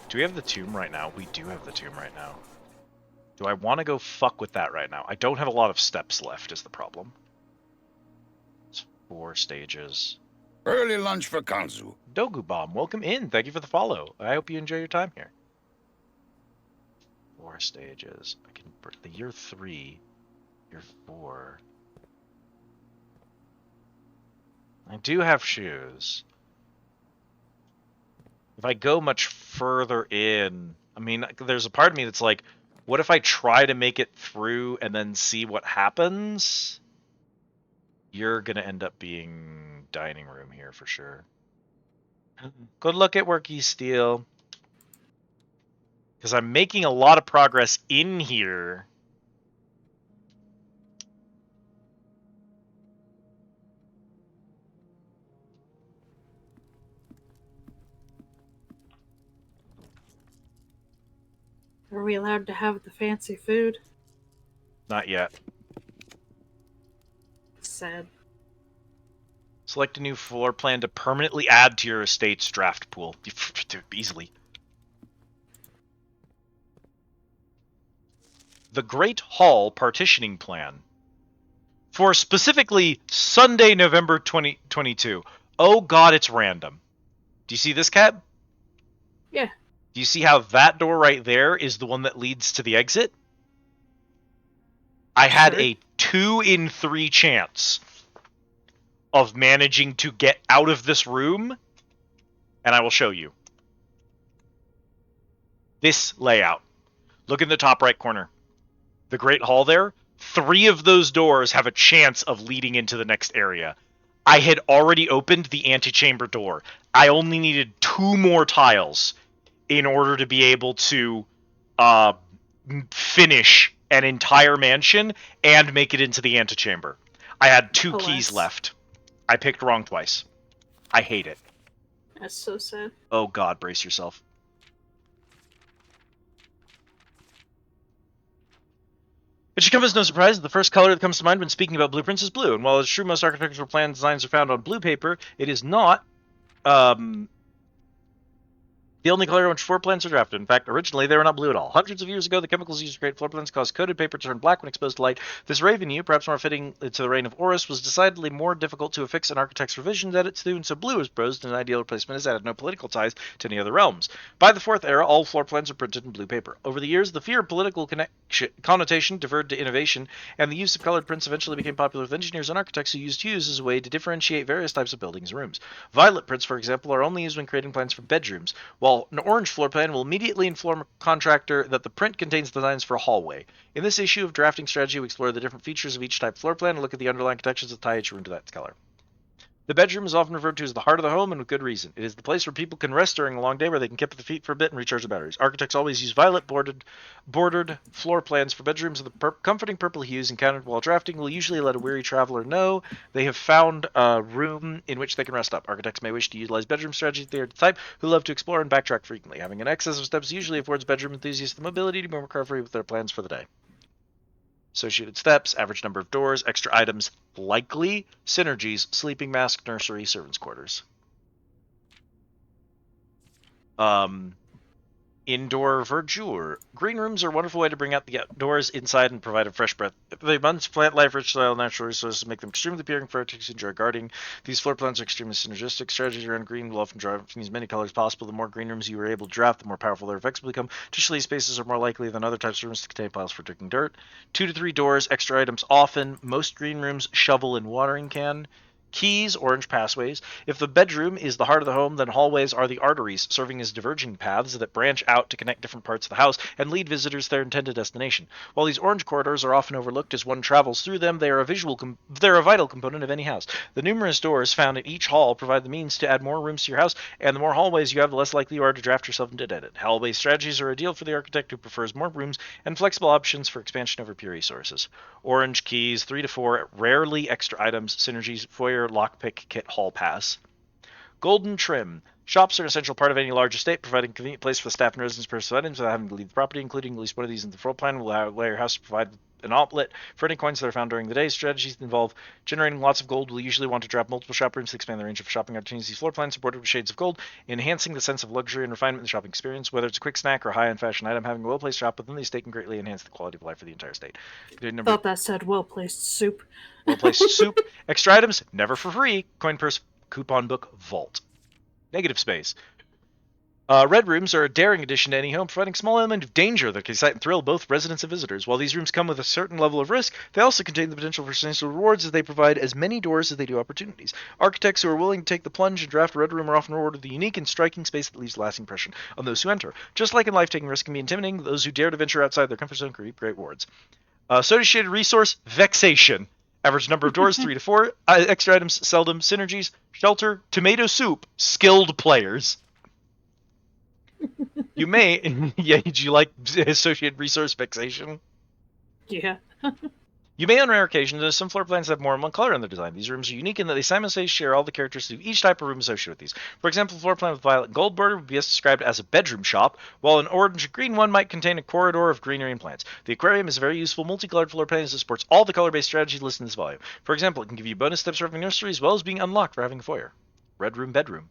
Do we have the tomb right now? We do have the tomb right now. Do I want to go fuck with that right now? I don't have a lot of steps left is the problem. It's 4 stages. Early lunch for Kanzu. Dogu Bomb, welcome in. Thank you for the follow. I hope you enjoy your time here. 4 stages. I can the year 3, year 4. I do have shoes. If I go much further in, I mean, there's a part of me that's like, what if I try to make it through and then see what happens? You're gonna end up being dining room here for sure. Good luck at work, Steel. Because I'm making a lot of progress in here. Are we allowed to have the fancy food? Not yet. Sad. Select a new floor plan to permanently add to your estate's draft pool. Easily. The Great Hall Partitioning Plan. For specifically Sunday, November 2022. Oh god, it's random. Do you see this, Cat? Yeah. Do you see how that door right there is the one that leads to the exit? I had a 2 in 3 chance of managing to get out of this room, and I will show you. This layout. Look in the top right corner. The Great Hall there, 3 of those doors have a chance of leading into the next area. I had already opened the antechamber door. I only needed 2 more tiles in order to be able to finish an entire mansion and make it into the antechamber. I had 2 keys left. I picked wrong twice. I hate it. That's so sad. Oh god, brace yourself. It should come as no surprise that the first color that comes to mind when speaking about blueprints is blue, and while it's true most architectural plan designs are found on blue paper, it is not the only color in which floor plans are drafted. In fact, originally they were not blue at all. Hundreds of years ago, the chemicals used to create floor plans caused coated paper to turn black when exposed to light. This raven hue, perhaps more fitting to the reign of Horus, was decidedly more difficult to affix an architect's revisions edits to, and so blue was proposed, and an ideal replacement is added no political ties to any other realms. By the 4th era, all floor plans are printed in blue paper. Over the years, the fear of political connotation diverted to innovation, and the use of colored prints eventually became popular with engineers and architects who used hues as a way to differentiate various types of buildings and rooms. Violet prints, for example, are only used when creating plans for bedrooms, while an orange floor plan will immediately inform a contractor that the print contains designs for a hallway. In this issue of Drafting Strategy, we explore the different features of each type of floor plan and look at the underlying connections that tie each room to that color. The bedroom is often referred to as the heart of the home, and with good reason. It is the place where people can rest during a long day, where they can keep their feet for a bit and recharge the batteries. Architects always use violet bordered floor plans for bedrooms, and the comforting purple hues encountered while drafting will usually let a weary traveler know they have found a room in which they can rest up. Architects may wish to utilize bedroom strategies they are the type who love to explore and backtrack frequently. Having an excess of steps usually affords bedroom enthusiasts the mobility to move recovery with their plans for the day. Associated steps, average number of doors, extra items, likely, synergies, sleeping mask, nursery, servants' quarters. Indoor verdure. Green rooms are a wonderful way to bring out the outdoors inside and provide a fresh breath. They abundance plant life, rich soil, natural resources make them extremely appealing for architects who enjoy gardening. These floor plans are extremely synergistic. Strategies around green will often draw from as many colors as possible. The more green rooms you are able to draft, the more powerful their effects will become. Additionally, spaces are more likely than other types of rooms to contain piles for digging dirt. 2 to 3 doors, extra items often. Most green rooms, shovel and watering can. Keys, orange pathways. If the bedroom is the heart of the home, then hallways are the arteries, serving as diverging paths that branch out to connect different parts of the house and lead visitors to their intended destination. While these orange corridors are often overlooked as one travels through them, they're a vital component of any house. The numerous doors found in each hall provide the means to add more rooms to your house, and the more hallways you have, the less likely you are to draft yourself into debt. Hallway strategies are ideal for the architect who prefers more rooms and flexible options for expansion over pure resources. Orange keys, 3 to 4, rarely extra items, synergies, foyer, lockpick, kit, hall pass. Golden trim. Shops are an essential part of any large estate, providing a convenient place for the staff and residents to purchase items without having to leave the property, including at least one of these in the floor plan will allow your house to provide an outlet for any coins that are found during the day. Strategies that involve generating lots of gold will usually want to drop multiple shop rooms to expand the range of shopping opportunities. These floor plans are bordered with shades of gold, enhancing the sense of luxury and refinement in the shopping experience. Whether it's a quick snack or a high-end fashion item, having a well-placed shop within the estate can greatly enhance the quality of life for the entire estate. Thought that said well-placed soup. Well-placed soup. Extra items, never for free. Coin purse, coupon book, vault. Negative space. Red rooms are a daring addition to any home, providing a small element of danger that can excite and thrill both residents and visitors. While these rooms come with a certain level of risk, they also contain the potential for substantial rewards as they provide as many doors as they do opportunities. Architects who are willing to take the plunge and draft a red room are often rewarded with a unique and striking space that leaves a lasting impression on those who enter. Just like in life, taking risks can be intimidating. Those who dare to venture outside their comfort zone can reap great rewards. Associated resource, vexation. Average number of doors, 3 to 4. Extra items, seldom. Synergies, shelter, tomato soup, skilled players. You may, yeah, did you like associated resource vexation? Yeah. You may, on rare occasions, notice some floor plans have more than one color in their design. These rooms are unique in that they simultaneously share all the characteristics of each type of room associated with these. For example, a floor plan with violet and gold border would be best described as a bedroom shop, while an orange and green one might contain a corridor of greenery and plants. The aquarium is a very useful multicolored floor plan as it supports all the color-based strategies listed in this volume. For example, it can give you bonus steps for having a nursery as well as being unlocked for having a foyer. Red room, bedroom.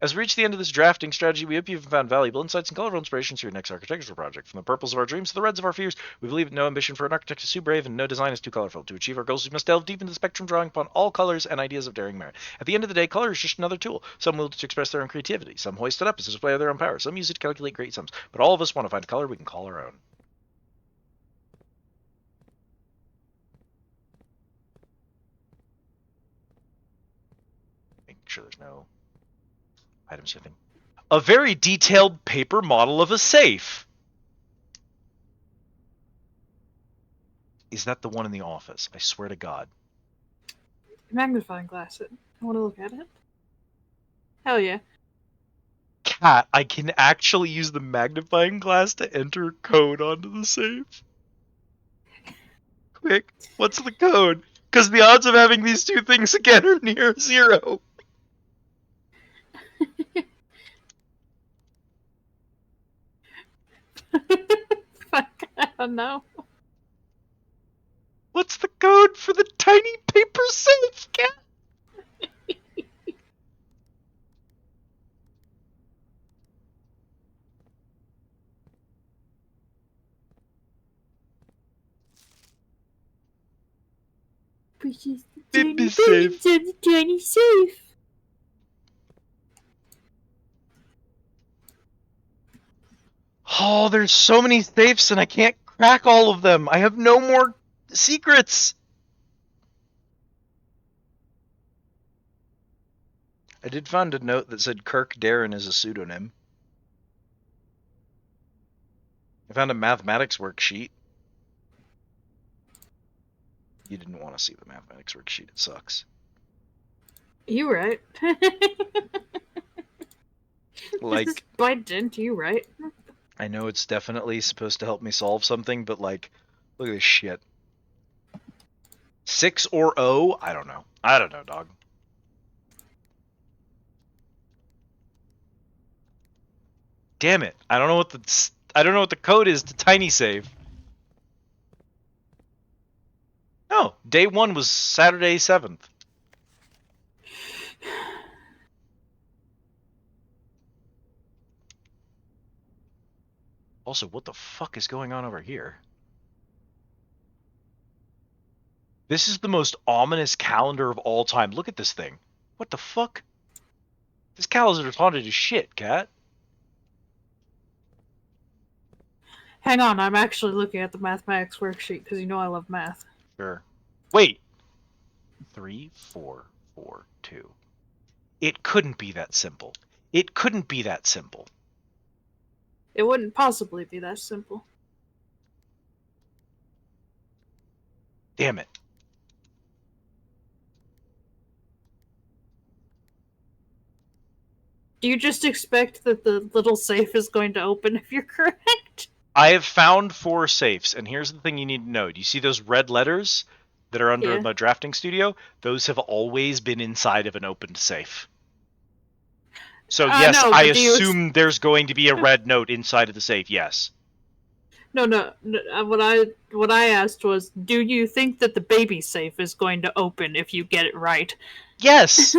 As we reach the end of this drafting strategy, we hope you've found valuable insights and colorful inspirations for your next architectural project. From the purples of our dreams to the reds of our fears, we believe that no ambition for an architect is too brave and no design is too colorful. To achieve our goals, we must delve deep into the spectrum, drawing upon all colors and ideas of daring merit. At the end of the day, color is just another tool. Some wield it to express their own creativity. Some hoist it up as a display of their own power. Some use it to calculate great sums. But all of us want to find a color we can call our own. Making sure there's no item shifting. A very detailed paper model of a safe. Is that the one in the office? I swear to God. Magnifying glass it. I want to look at it. Hell yeah. Cat, I can actually use the magnifying glass to enter code onto the safe. Quick, what's the code? Because the odds of having these two things again are near zero. Fuck, I don't know. What's the code for the tiny paper safe, Cat? Precious Baby safe. the tiny safe. Oh, there's so many safes and I can't crack all of them. I have no more secrets. I did find a note that said Kirk Darren is a pseudonym. I found a mathematics worksheet. You didn't want to see the mathematics worksheet. It sucks. You right. Like, by dint, you right. I know it's definitely supposed to help me solve something, but like, look at this shit. 6 or O? I don't know. I don't know, dog. Damn it! I don't know what the code is to Tiny Save. Oh, day 1 was Saturday 7th. Also, what the fuck is going on over here? This is the most ominous calendar of all time. Look at this thing. What the fuck? This calendar's haunted as shit, Cat. Hang on, I'm actually looking at the mathematics worksheet because you know I love math. Sure. Wait. 3442. It couldn't be that simple. It couldn't be that simple. It wouldn't possibly be that simple. Damn it. Do you just expect that the little safe is going to open if you're correct? I have found 4 safes, and here's the thing you need to know. Do you see those red letters that are under Yeah. the drafting studio? Those have always been inside of an opened safe. So yes, No, I but do you assume there's going to be a red note inside of the safe, yes. No. What I asked was, do you think that the baby safe is going to open if you get it right? Yes!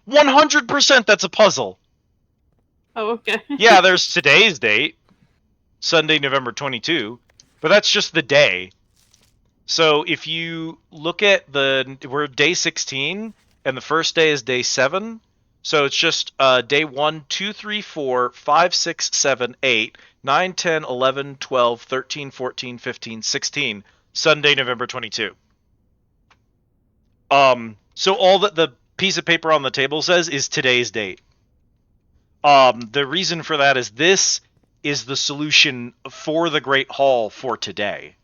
100% that's a puzzle. Oh, okay. Yeah, there's today's date, Sunday, November 22, but that's just the day. So if you look at we're day 16, and the first day is day 7, so it's just day 1, 2, 3, 4, 5, 6, 7, 8, 9, 10, 11, 12, 13, 14, 15, 16, Sunday, November 22. So all that the piece of paper on the table says is today's date. The reason for that is this is the solution for the Great Hall for today.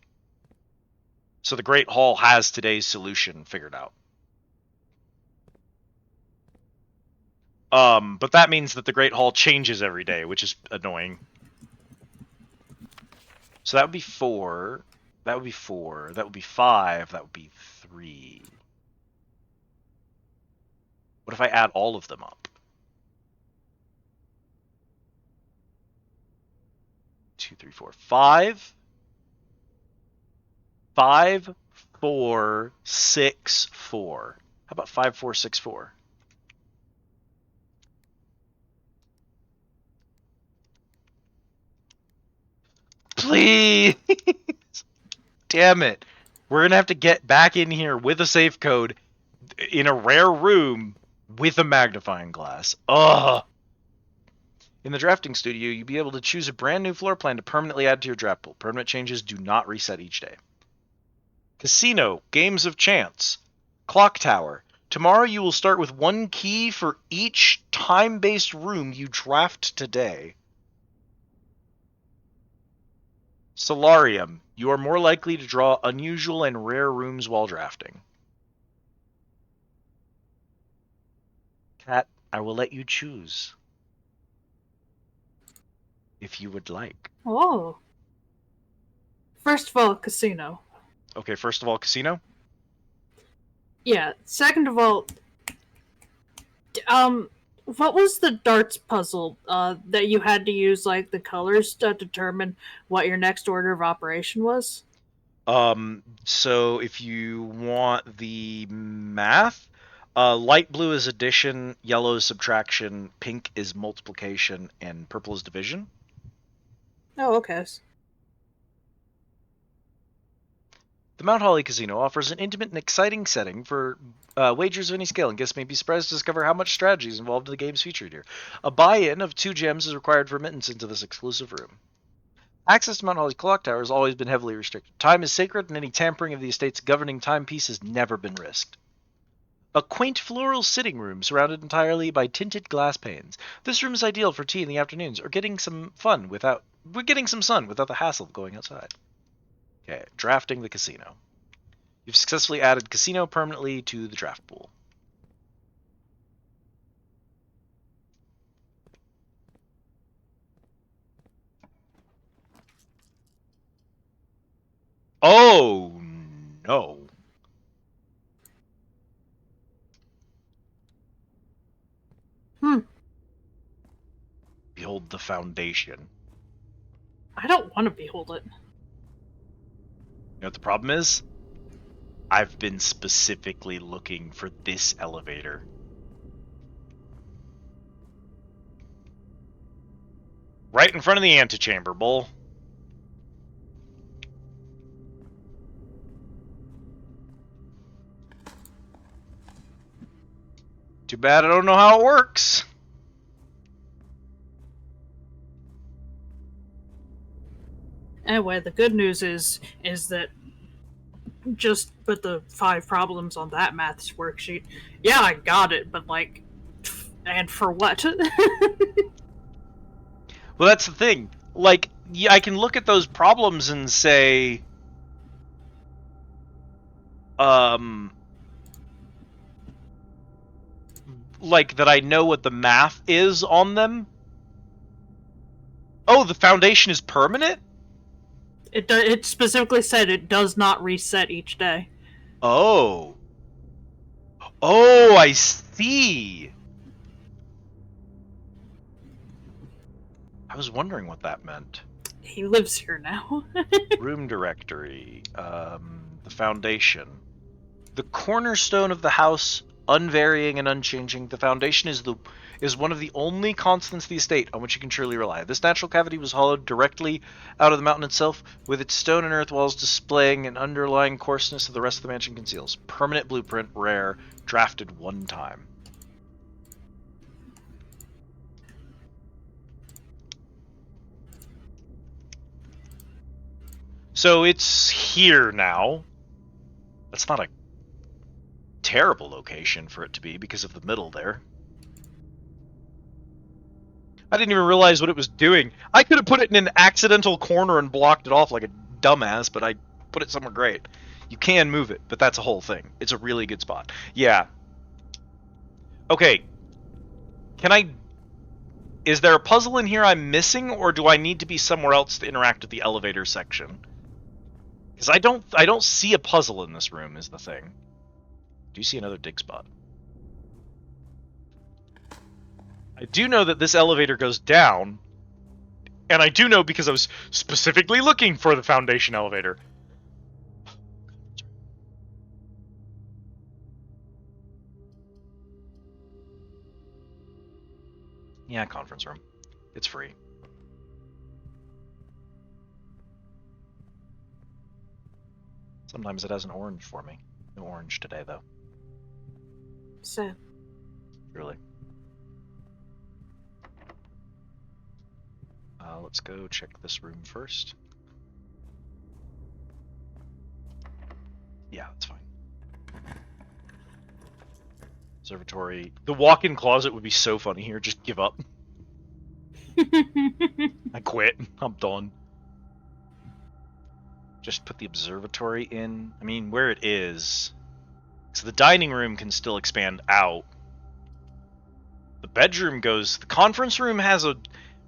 So the Great Hall has today's solution figured out. But that means that the Great Hall changes every day, which is annoying. So that would be 4. That would be 4. That would be 5. That would be 3. What if I add all of them up? 2, 3, 4, 5. 5, 4, 6, 4. How about 5, 4, 6, 4? Please! Damn it. We're going to have to get back in here with a safe code in a rare room with a magnifying glass. Ugh! In the drafting studio, you'll be able to choose a brand new floor plan to permanently add to your draft pool. Permanent changes do not reset each day. Casino, games of chance. Clock tower. Tomorrow you will start with 1 key for each time-based room you draft today. Solarium. You are more likely to draw unusual and rare rooms while drafting. Cat, I will let you choose. If you would like. Oh. First of all, casino. Okay, first of all, casino. Yeah. Second of all, what was the darts puzzle that you had to use like the colors to determine what your next order of operation was? So if you want the math, light blue is addition, yellow is subtraction, pink is multiplication, and purple is division. Oh, okay. The Mount Holly Casino offers an intimate and exciting setting for wagers of any scale, and guests may be surprised to discover how much strategy is involved in the games featured here. A buy-in of 2 gems is required for admittance into this exclusive room. Access to Mount Holly's clock tower has always been heavily restricted. Time is sacred, and any tampering of the estate's governing timepiece has never been risked. A quaint floral sitting room surrounded entirely by tinted glass panes. This room is ideal for tea in the afternoons or getting some sun without the hassle of going outside. Okay, drafting the casino. You've successfully added casino permanently to the draft pool. Oh, no. Behold the foundation. I don't want to behold it. You know what the problem is? I've been specifically looking for this elevator. Right in front of the antechamber, bull. Too bad I don't know how it works. Anyway, the good news is that just put the 5 problems on that maths worksheet. Yeah, I got it, but like, and for what? Well, that's the thing. Like, yeah, I can look at those problems and say, like that I know what the math is on them. Oh, the foundation is permanent? It specifically said it does not reset each day. Oh. Oh, I see. I was wondering what that meant. He lives here now. Room directory. The foundation. The cornerstone of the house, unvarying and unchanging. The foundation is one of the only constants of the estate on which you can truly rely. This natural cavity was hollowed directly out of the mountain itself, with its stone and earth walls displaying an underlying coarseness that the rest of the mansion conceals. Permanent blueprint, rare, drafted one time. So it's here now. That's not a terrible location for it to be because of the middle there. I didn't even realize what it was doing. I could have put it in an accidental corner and blocked it off like a dumbass, but I put it somewhere great. You can move it, but that's a whole thing. It's a really good spot. Yeah. Okay. Can I... Is there a puzzle in here I'm missing, or do I need to be somewhere else to interact with the elevator section? Because I don't see a puzzle in this room, is the thing. Do you see another dig spot? I do know that this elevator goes down, and I do know because I was specifically looking for the foundation elevator. Yeah, conference room. It's free. Sometimes it has an orange for me. No orange today, though. So, Really. Let's go check this room first. Yeah, that's fine. Observatory. The walk-in closet would be so funny here. Just give up. I quit. I'm done. Just put the observatory in. I mean, where it is. So the dining room can still expand out. The bedroom goes... The conference room has a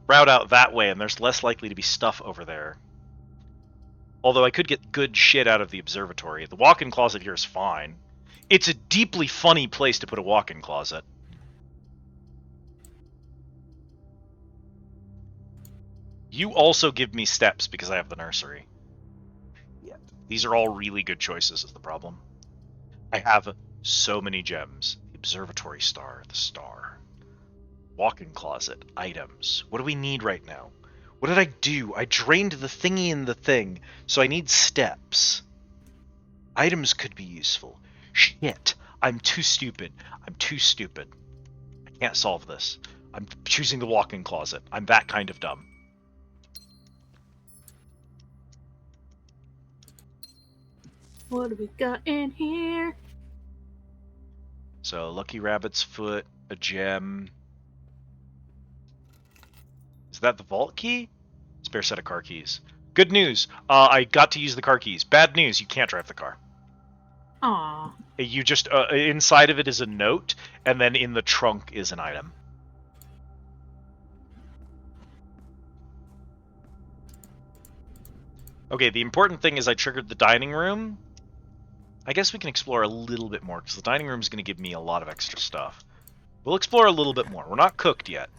route out that way, and there's less likely to be stuff over there. Although I could get good shit out of the observatory. The walk-in closet here is fine. It's a deeply funny place to put a walk-in closet. You also give me steps because I have the nursery. Yeah. These are all really good choices is the problem. I have so many gems. The observatory star, the star. Walk-in closet, items. What do we need right now? What did I do? I drained the thingy in the thing, so I need steps. Items could be useful. Shit. I'm too stupid. I'm too stupid. I can't solve this. I'm choosing the walk-in closet. I'm that kind of dumb. what do we got in here? So, Lucky Rabbit's foot, a gem. Is that the vault key? Spare set of car keys. Good news. I got to use the car keys. Bad news. You can't drive the car. Aw. You just inside of it is a note, and then in the trunk is an item. Okay, the important thing is I triggered the dining room. I guess we can explore a little bit more, because the dining room is going to give me a lot of extra stuff. We'll explore a little bit more. We're not cooked yet.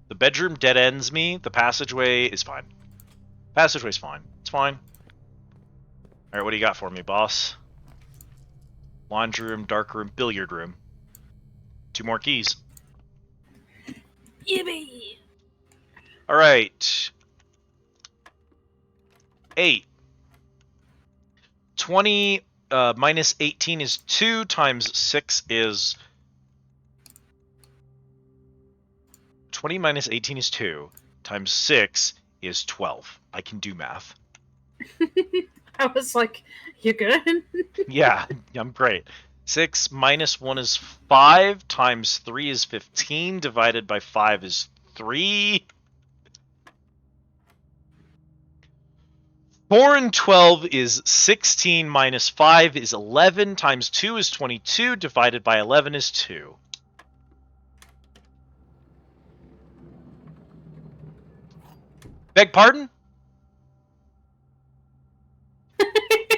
The bedroom dead ends me. The passageway is fine. Passageway's fine. It's fine. Alright, what do you got for me, boss? Laundry room, dark room, billiard room. 2 more keys. Yippee! Alright. 8. 20 minus 18 is 2 times 6 is... 20 minus 18 is 2 times 6 is 12. I can do math. I was like, you good? Yeah, I'm great. 6 minus 1 is 5, times 3 is 15, divided by 5 is 3. 4 and 12 is 16, minus 5 is 11, times 2 is 22, divided by 11 is 2. Beg pardon?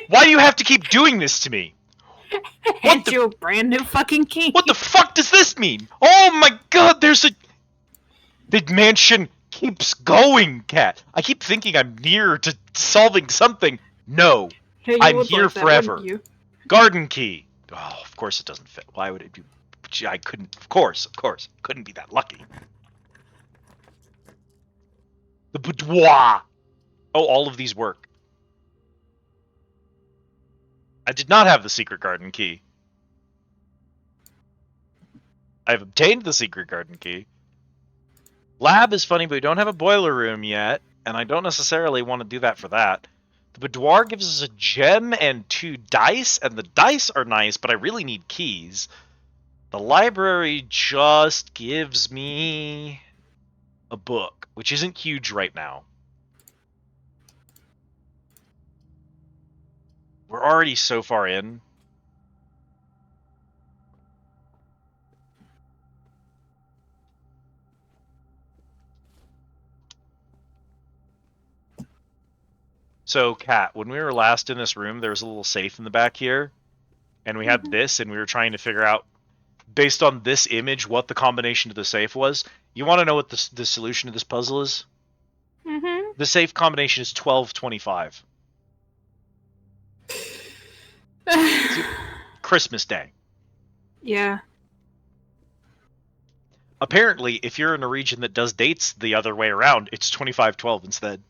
Why do you have to keep doing this to me? Hand you a brand new fucking key. What the fuck does this mean? Oh my god, there's a... The mansion keeps going, Cat. I keep thinking I'm near to solving something. No, Yeah, you I'm would here like that, forever. wouldn't you? Garden key. Oh, of course it doesn't fit. Why would it be? I couldn't. Of course. Couldn't be that lucky. The boudoir. Oh, all of these work. I did not have the secret garden key. I've obtained the secret garden key. Lab is funny, but we don't have a boiler room yet, and I don't necessarily want to do that for that. The boudoir gives us a gem and 2 dice, and the dice are nice, but I really need keys. The library just gives me a book, which isn't huge right now. We're already so far in. So, Kat, when we were last in this room, there was a little safe in the back here, and we had this, and we were trying to figure out, based on this image, what the combination to the safe was. You want to know what the solution to this puzzle is? Mm-hmm. The safe combination is 1225. Christmas Day. Yeah. Apparently, if you're in a region that does dates the other way around, it's 2512 instead.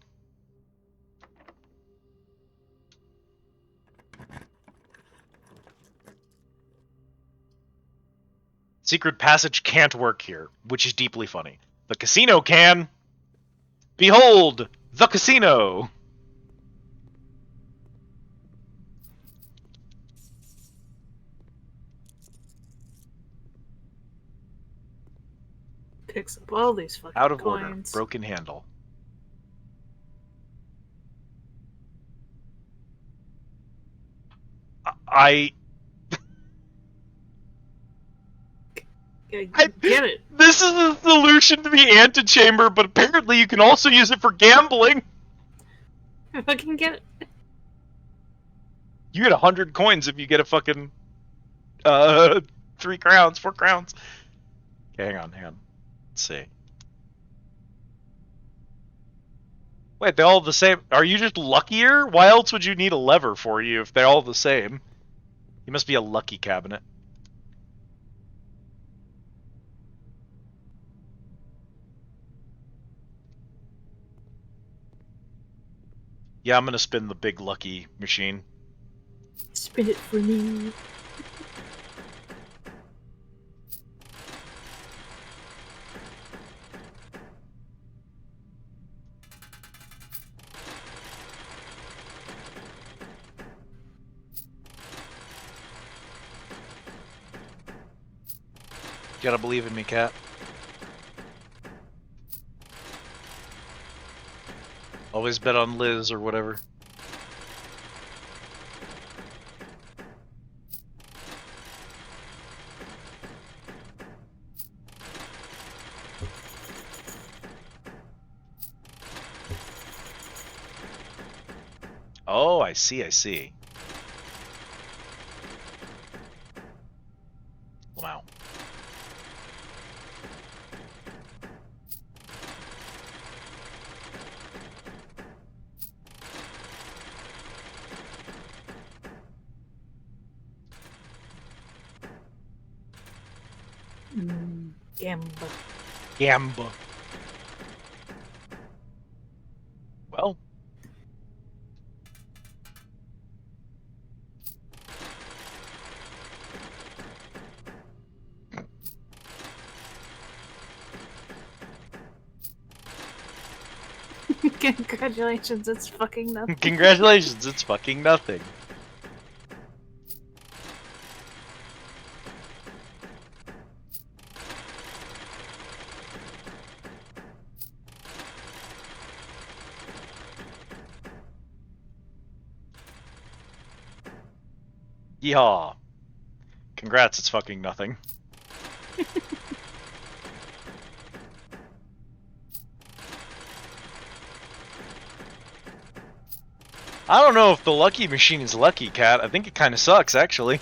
Secret passage can't work here, which is deeply funny. The casino can. Behold, the casino! Picks up all these fucking Out of coins. order. Broken handle. I Get it. This is the solution to the antechamber, but apparently you can also use it for gambling. Fucking get it. You get 100 coins if you get a fucking 3 crowns, 4 crowns. Okay, hang on. Let's see. Wait, they're all the same. Are you just luckier? Why else would you need a lever for you if they're all the same? You must be a lucky cabinet. Yeah, I'm gonna spin the big lucky machine. Spin it for me. You gotta believe in me, Cat. Always bet on Liz or whatever. Oh, I see. Wow. Gamba. Gamba. Well. Congratulations, it's fucking nothing. Congratulations, it's fucking nothing. Yeehaw. Congrats, it's fucking nothing. I don't know if the lucky machine is lucky, Cat. I think it kind of sucks, actually.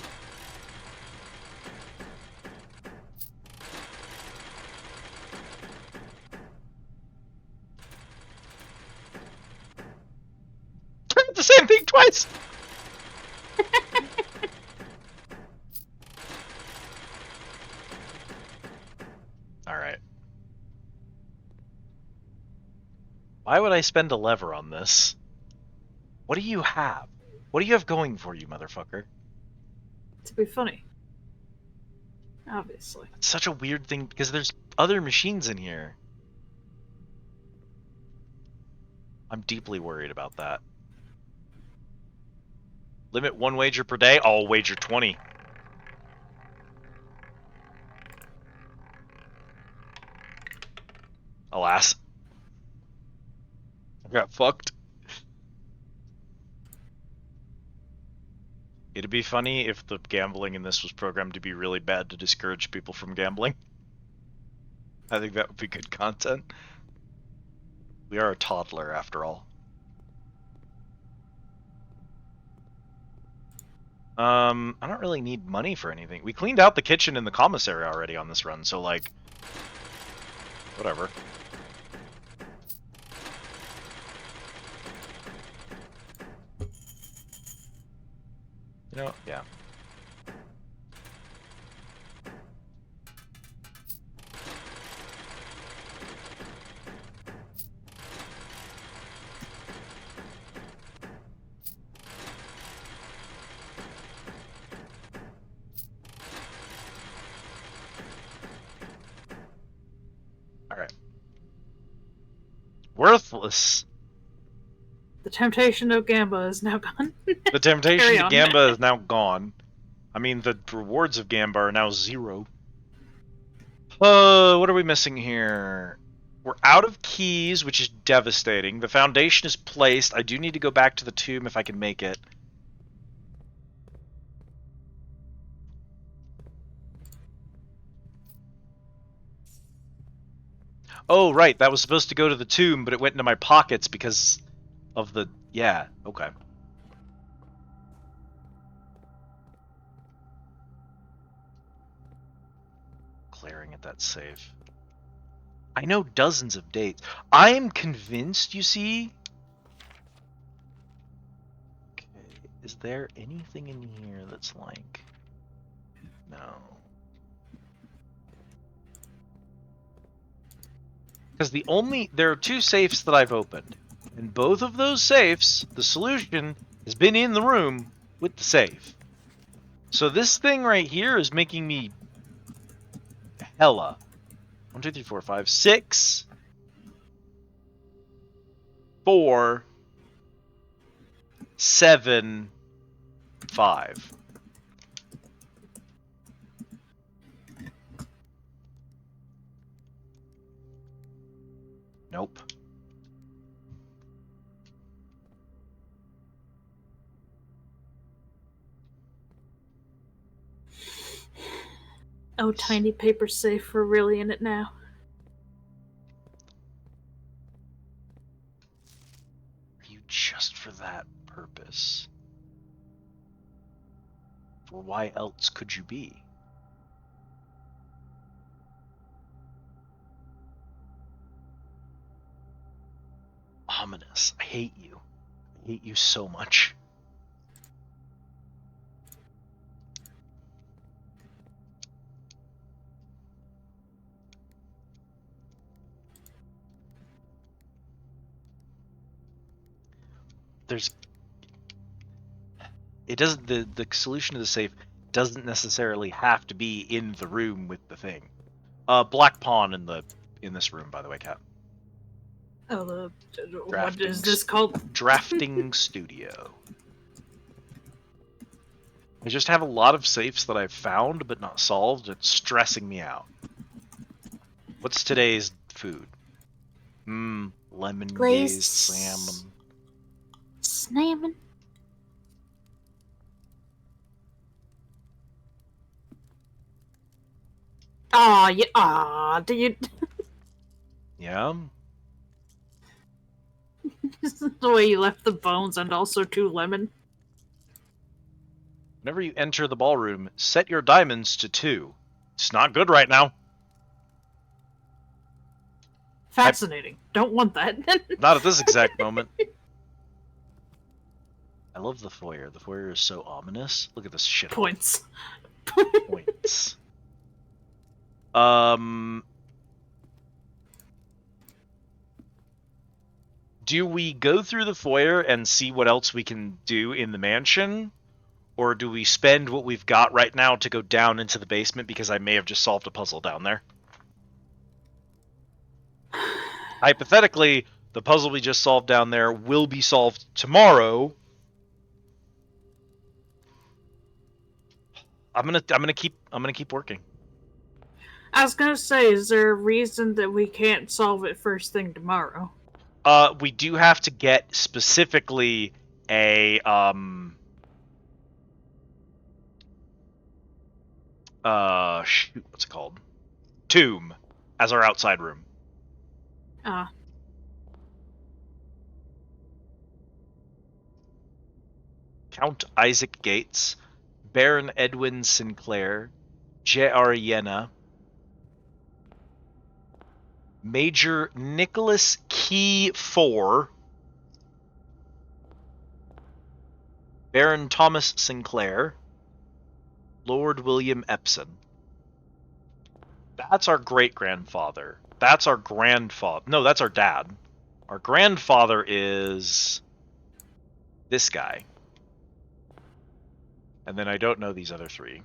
The same thing twice! Alright. Why would I spend a lever on this? What do you have? What do you have going for you, motherfucker? To be funny. Obviously. It's such a weird thing, because there's other machines in here. I'm deeply worried about that. Limit 1 wager per day? I'll wager 20. Alas. I got fucked. It'd be funny if the gambling in this was programmed to be really bad to discourage people from gambling. I think that would be good content. We are a toddler, after all. I don't really need money for anything. We cleaned out the kitchen and the commissary already on this run, so like... whatever. You know, yeah. Alright. Worthless. The temptation of Gamba is now gone. The temptation Carry to on. Gamba is now gone. I mean, the rewards of Gamba are now 0. What are we missing here? We're out of keys, which is devastating. The foundation is placed. I do need to go back to the tomb if I can make it. Oh, right. That was supposed to go to the tomb, but it went into my pockets because of the... yeah, okay. Glaring at that save. I know dozens of dates. I am convinced, you see... Okay, is there anything in here that's like... no. Because there are 2 safes that I've opened. And both of those safes, the solution has been in the room with the safe. So this thing right here is making me hella. 1, 2, 3, 4, 5, 6, 4, 7, 5. Nope. Oh, tiny paper safe, we're really in it now. Are you just for that purpose? For why else could you be? Ominous. I hate you. I hate you so much. It doesn't, the solution to the safe doesn't necessarily have to be in the room with the thing. Black pawn in this room, by the way, Cat. Oh, what Drafting is this called? Drafting studio. I just have a lot of safes that I've found but not solved. It's stressing me out. What's today's food? Lemon Glazed glazed salmon. Salmon. Aw, yeah, aw, dude. Yeah. This is the way you left the bones and also 2 lemon. Whenever you enter the ballroom, set your diamonds to 2. It's not good right now. Fascinating. Don't want that. Not at this exact moment. I love the foyer. The foyer is so ominous. Look at this shit. Points. Points. Do we go through the foyer and see what else we can do in the mansion? Or do we spend what we've got right now to go down into the basement because I may have just solved a puzzle down there? Hypothetically, the puzzle we just solved down there will be solved tomorrow. I'm gonna keep working. I was gonna say, is there a reason that we can't solve it first thing tomorrow? We do have to get specifically a shoot, what's it called? Tomb as our outside room. Count Isaac Gates, Baron Edwin Sinclair, J.R. Yenna, Major Nicholas Key 4, Baron Thomas Sinclair, Lord William Epson. That's our great-grandfather. That's our grandfather. No, that's our dad. Our grandfather is this guy. And then I don't know these other 3.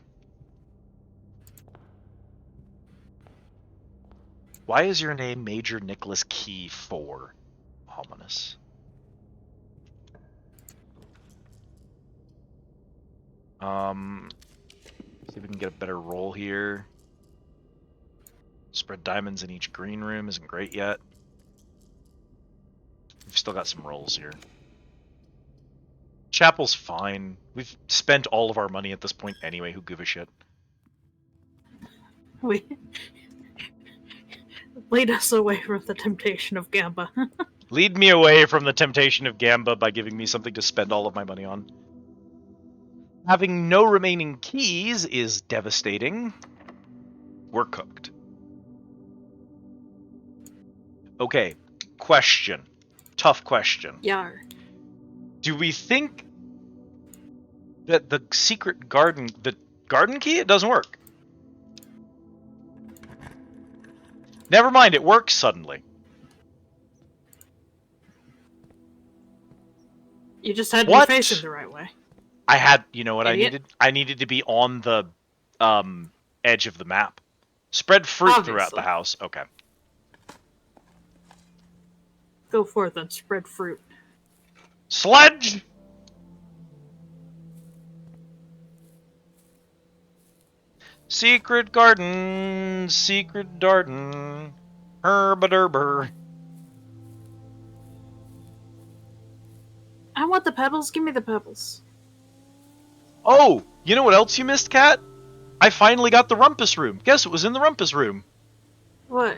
Why is your name Major Nicholas Key 4? Ominous. See if we can get a better roll here. Spread diamonds in each green room isn't great yet. We've still got some rolls here. Chapel's fine. We've spent all of our money at this point anyway. Who give a shit? We lead us away from the temptation of Gamba. Lead me away from the temptation of Gamba by giving me something to spend all of my money on. Having no remaining keys is devastating. We're cooked. Okay, question. Tough question. Yar. Do we think that the secret garden, the garden key, it doesn't work? Never mind, it works suddenly. You just had to What? be facing the right way. I had, you know what Idiot. I needed? I needed to be on the edge of the map. Spread fruit throughout the Obviously. house. Okay. Go forth and spread fruit. Sledge! Secret garden, secret garden, herba-derber. I want the pebbles. Give me the pebbles. Oh, you know what else you missed, Kat? I finally got the rumpus room. Guess what was in the rumpus room? What?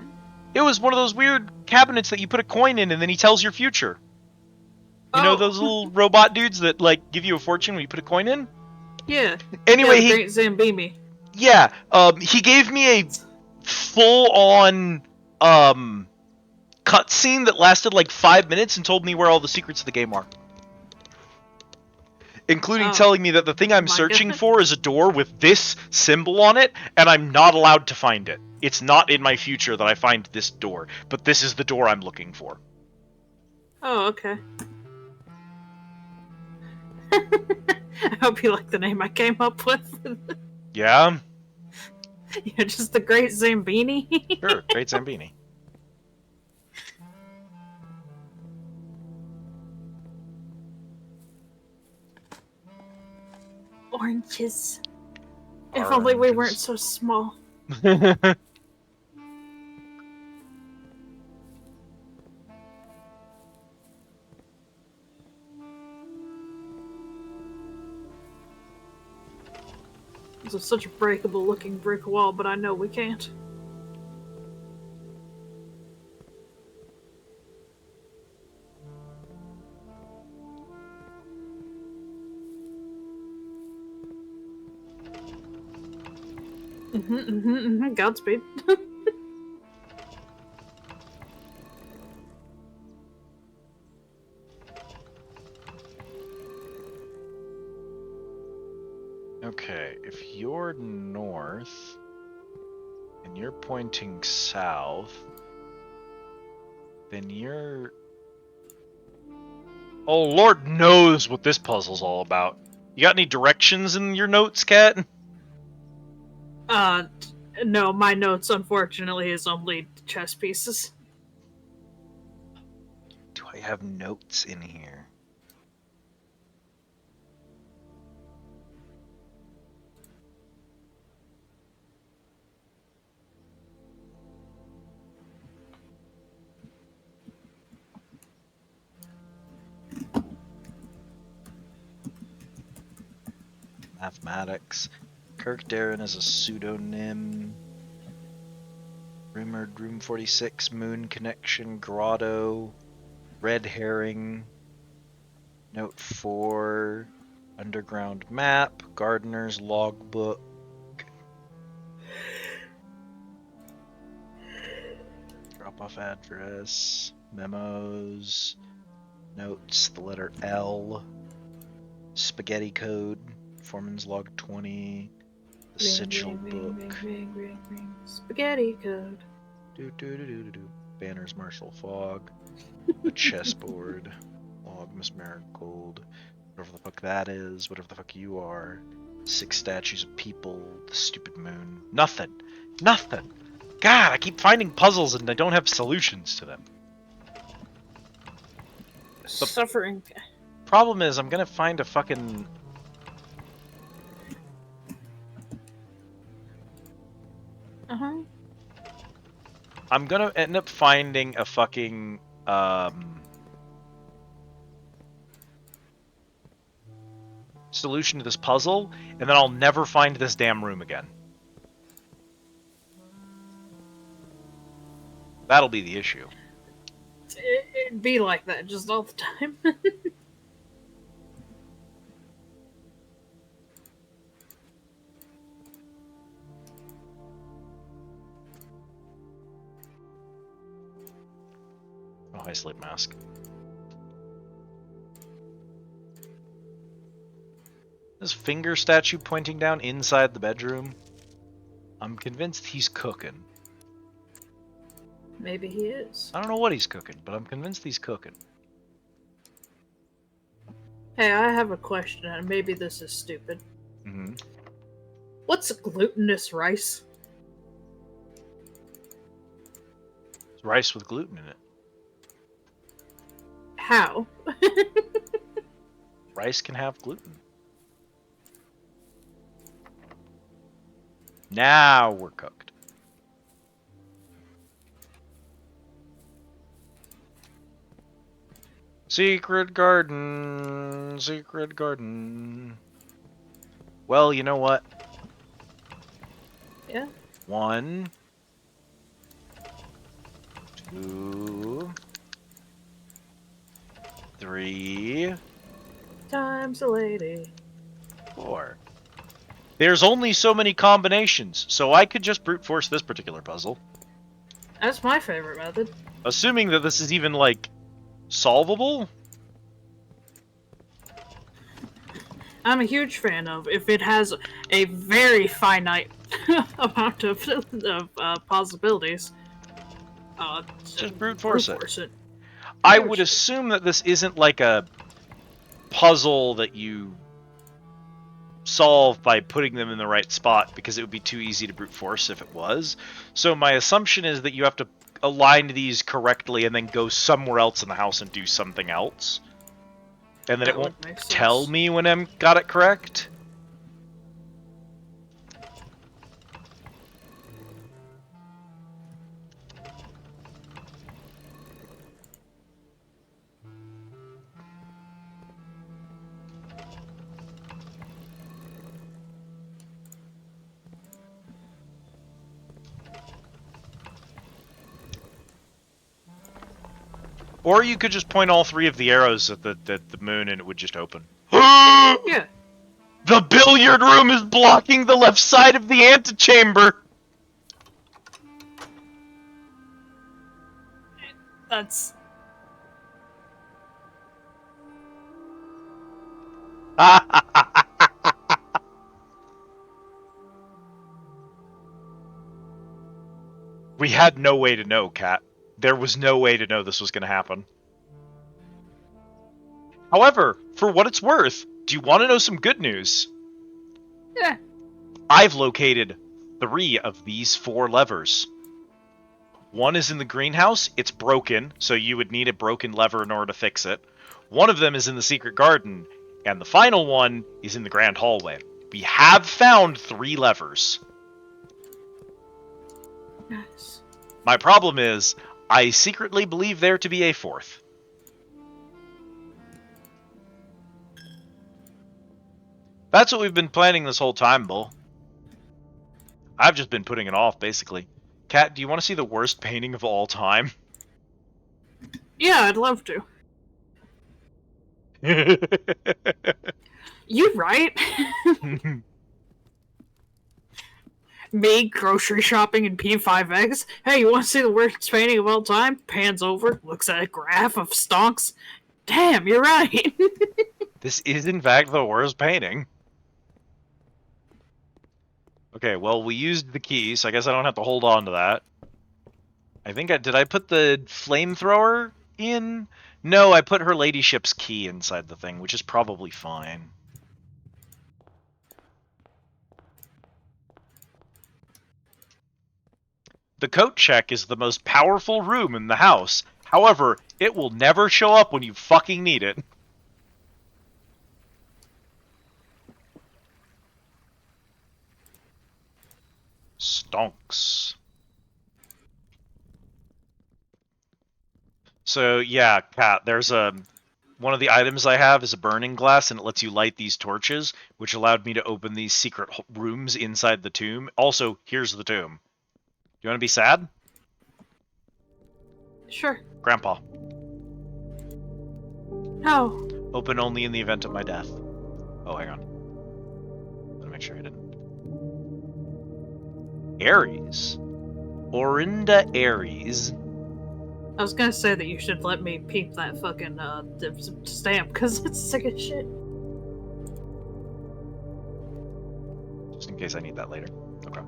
It was one of those weird cabinets that you put a coin in and then he tells your future. You know Oh. those little robot dudes that like give you a fortune when you put a coin in? Yeah. Anyway, yeah, the he Great Zambimi. he gave me a full-on cutscene that lasted like 5 minutes and told me where all the secrets of the game are. Including Oh. telling me that the thing I'm My searching goodness. for is a door with this symbol on it, and I'm not allowed to find it. It's not in my future that I find this door, but this is the door I'm looking for. Oh, okay. I hope you like the name I came up with. Yeah? Yeah, just the Great Zambini. Sure, great Zambini. oranges. If only we weren't so small. This is such a breakable looking brick wall, but I know we can't. Godspeed. Okay, if you're north and you're pointing south, then you're... Oh, Lord knows what this puzzle's all about. You got any directions in your notes, Cat? No, my notes, unfortunately, is only chess pieces. Do I have notes in here? Mathematics. Kirk Darren is a pseudonym. Rumored Room 46, Moon Connection, Grotto, Red Herring, Note 4, Underground Map, Gardener's Logbook. Drop-off address, memos, notes, the letter L, Spaghetti Code, Foreman's Log 20, the Sigil Book. Ring. Spaghetti code. Banners, Marshall Fogg, a chessboard, log, Miss Marigold, whatever the fuck that is, whatever the fuck you are, 6 statues of people, the stupid moon. Nothing. God, I keep finding puzzles and I don't have solutions to them. Suffering. Problem is, I'm gonna find a fucking... I'm gonna end up finding a fucking, solution to this puzzle, and then I'll never find this damn room again. That'll be the issue. It'd be like that just all the time. Oh, high sleep mask. This finger statue pointing down inside the bedroom. I'm convinced he's cooking. Maybe he is. I don't know what he's cooking, but I'm convinced he's cooking. Hey, I have a question, and maybe this is stupid. Mm-hmm. What's glutinous rice? It's rice with gluten in it. How? Rice can have gluten. Now we're cooked. Secret garden, secret garden. Well, you know what? Yeah. 1, 2, 3, Time's a lady. 4. There's only so many combinations, so I could just brute force this particular puzzle. That's my favorite method. Assuming that this is even, like, solvable? I'm a huge fan of if it has a very finite amount of possibilities. Just brute force it. it. I would assume that this isn't like a puzzle that you solve by putting them in the right spot, because it would be too easy to brute force if it was. So my assumption is that you have to align these correctly and then go somewhere else in the house and do something else. And then it won't tell me when I got it correct. Or you could just point all 3 of the arrows at the moon and it would just open. Yeah. The billiard room is blocking the left side of the antechamber! That's... We had no way to know, Kat. There was no way to know this was going to happen. However, for what it's worth, do you want to know some good news? Yeah. I've located 3 of these 4 levers. One is in the greenhouse. It's broken, so you would need a broken lever in order to fix it. One of them is in the secret garden, and the final one is in the grand hallway. We have found 3 levers. Nice. My problem is, I secretly believe there to be a 4th. That's what we've been planning this whole time, Bull. I've just been putting it off, basically. Kat, do you want to see the worst painting of all time? Yeah, I'd love to. You right? Me grocery shopping in P5X. Hey, you want to see the worst painting of all time? Pans over, looks at a graph of stonks. Damn, you're right. This is, in fact, the worst painting. Okay, well, we used the key, so I guess I don't have to hold on to that. I think did I put the flamethrower in? No, I put her ladyship's key inside the thing, which is probably fine. The coat check is the most powerful room in the house. However, it will never show up when you fucking need it. Stonks. So yeah, Kat, there's one of the items I have is a burning glass, and it lets you light these torches, which allowed me to open these secret rooms inside the tomb. Also, here's the tomb. You want to be sad? Sure. Grandpa. No. Open only in the event of my death. Oh, hang on. Let me make sure I didn't. Aries. Orinda Aries. I was gonna say that you should let me peep that fucking stamp, because it's sick as shit. Just in case I need that later. Okay.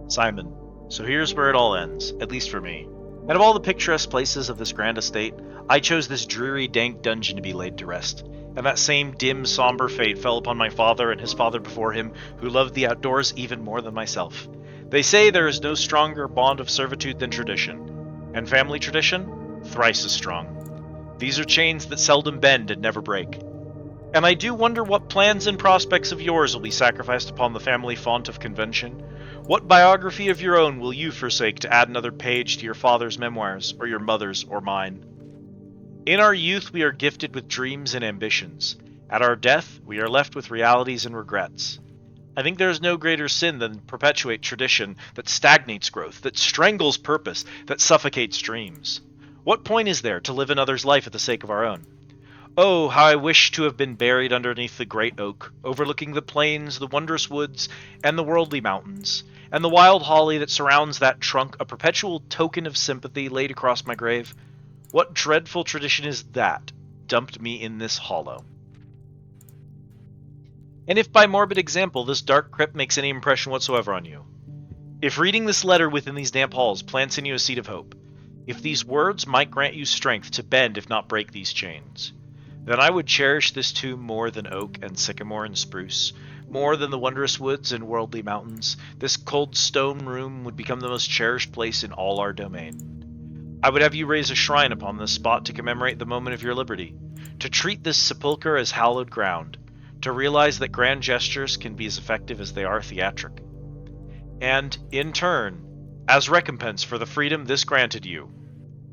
Simon. So here's where it all ends, at least for me. Out of all the picturesque places of this grand estate, I chose this dreary, dank dungeon to be laid to rest. And that same dim, somber fate fell upon my father and his father before him, who loved the outdoors even more than myself. They say there is no stronger bond of servitude than tradition. And family tradition? Thrice as strong. These are chains that seldom bend and never break. And I do wonder what plans and prospects of yours will be sacrificed upon the family font of convention. What biography of your own will you forsake to add another page to your father's memoirs, or your mother's, or mine? In our youth we are gifted with dreams and ambitions. At our death we are left with realities and regrets. I think there is no greater sin than perpetuate tradition that stagnates growth, that strangles purpose, that suffocates dreams. What point is there to live another's life at the sake of our own? Oh, how I wish to have been buried underneath the great oak, overlooking the plains, the wondrous woods, and the worldly mountains, and the wild holly that surrounds that trunk, a perpetual token of sympathy laid across my grave. What dreadful tradition is that, dumped me in this hollow? And if by morbid example this dark crypt makes any impression whatsoever on you, if reading this letter within these damp halls plants in you a seed of hope, if these words might grant you strength to bend if not break these chains, then I would cherish this tomb more than oak and sycamore and spruce, more than the wondrous woods and worldly mountains. This cold stone room would become the most cherished place in all our domain. I would have you raise a shrine upon this spot to commemorate the moment of your liberty, to treat this sepulchre as hallowed ground, to realize that grand gestures can be as effective as they are theatric. And, in turn, as recompense for the freedom this granted you,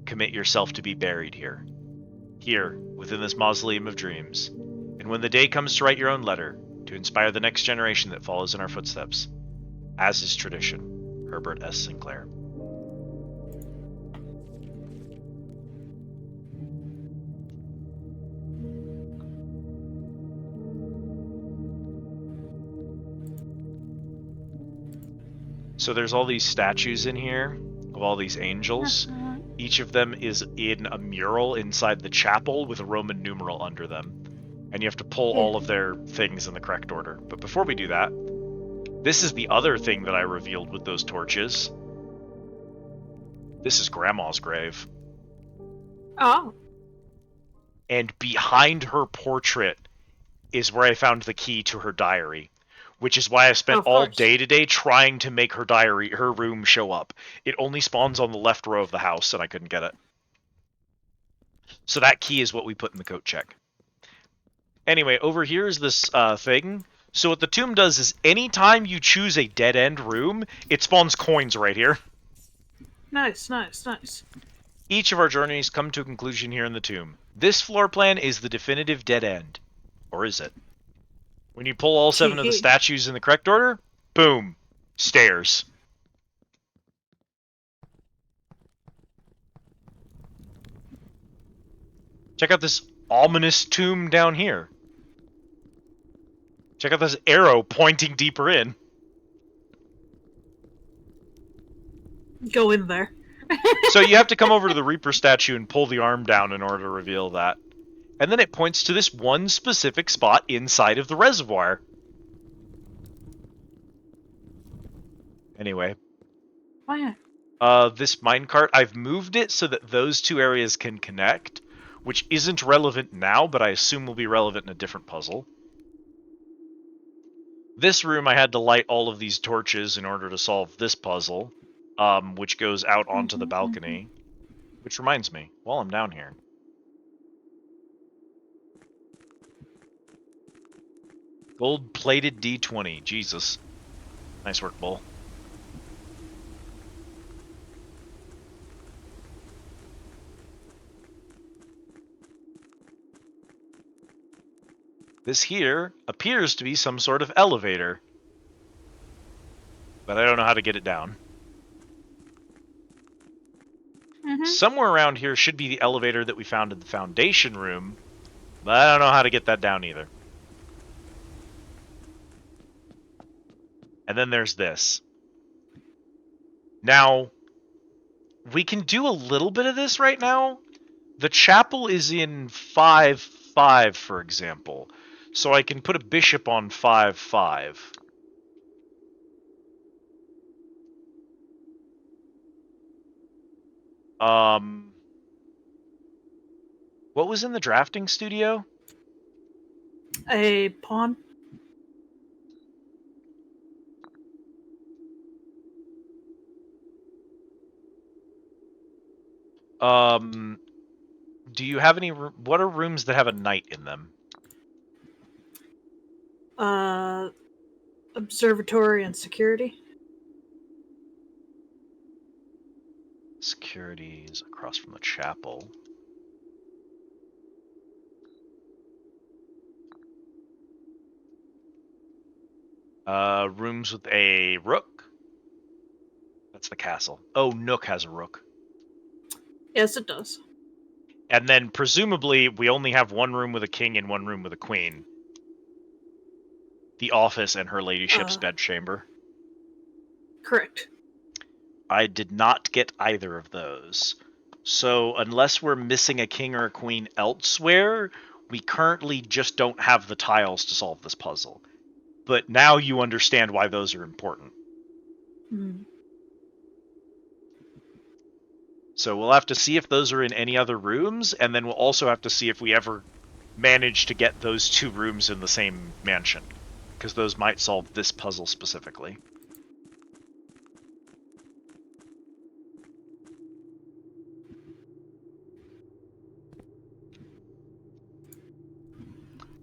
commit yourself to be buried here. Here, within this mausoleum of dreams. And when the day comes to write your own letter, to inspire the next generation that follows in our footsteps. As is tradition, Herbert S. Sinclair. So there's all these statues in here of all these angels. Each of them is in a mural inside the chapel with a Roman numeral under them. And you have to pull all of their things in the correct order. But before we do that, this is the other thing that I revealed with those torches. This is Grandma's grave. Oh. And behind her portrait is where I found the key to her diary, which is why I spent all day today trying to make her room show up. It only spawns on the left row of the house, and I couldn't get it. So that key is what we put in the coat check. Anyway, over here is this thing. So what the tomb does is anytime you choose a dead-end room, it spawns coins right here. Nice, nice, nice. Each of our journeys come to a conclusion here in the tomb. This floor plan is the definitive dead end. Or is it? When you pull all 7 of the statues in the correct order, boom, stairs. Check out this ominous tomb down here. Check out this arrow pointing deeper in. Go in there. So you have to come over to the Reaper statue and pull the arm down in order to reveal that. And then it points to this one specific spot inside of the reservoir. Anyway. Oh, yeah. This minecart, I've moved it so that those two areas can connect, which isn't relevant now, but I assume will be relevant in a different puzzle. This room, I had to light all of these torches in order to solve this puzzle, which goes out onto the balcony. Which reminds me, while I'm down here. Gold-plated D20. Jesus. Nice work, Bull. This here appears to be some sort of elevator. But I don't know how to get it down. Somewhere around here should be the elevator that we found in the foundation room. But I don't know how to get that down either. And then there's this. Now, we can do a little bit of this right now. The chapel is in 5-5, for example. So I can put a bishop on 5-5. What was in the drafting studio? A pawn. Do you have any... What are rooms that have a knight in them? Observatory and security. Security is across from the chapel. Rooms with a rook. That's the castle. Oh, Nook has a rook. Yes, it does. And then, presumably, we only have one room with a king and one room with a queen. The office and her ladyship's bedchamber. Correct. I did not get either of those. So, unless we're missing a king or a queen elsewhere, we currently just don't have the tiles to solve this puzzle. But now you understand why those are important. So we'll have to see if those are in any other rooms, and then we'll also have to see if we ever manage to get those two rooms in the same mansion. Because those might solve this puzzle specifically.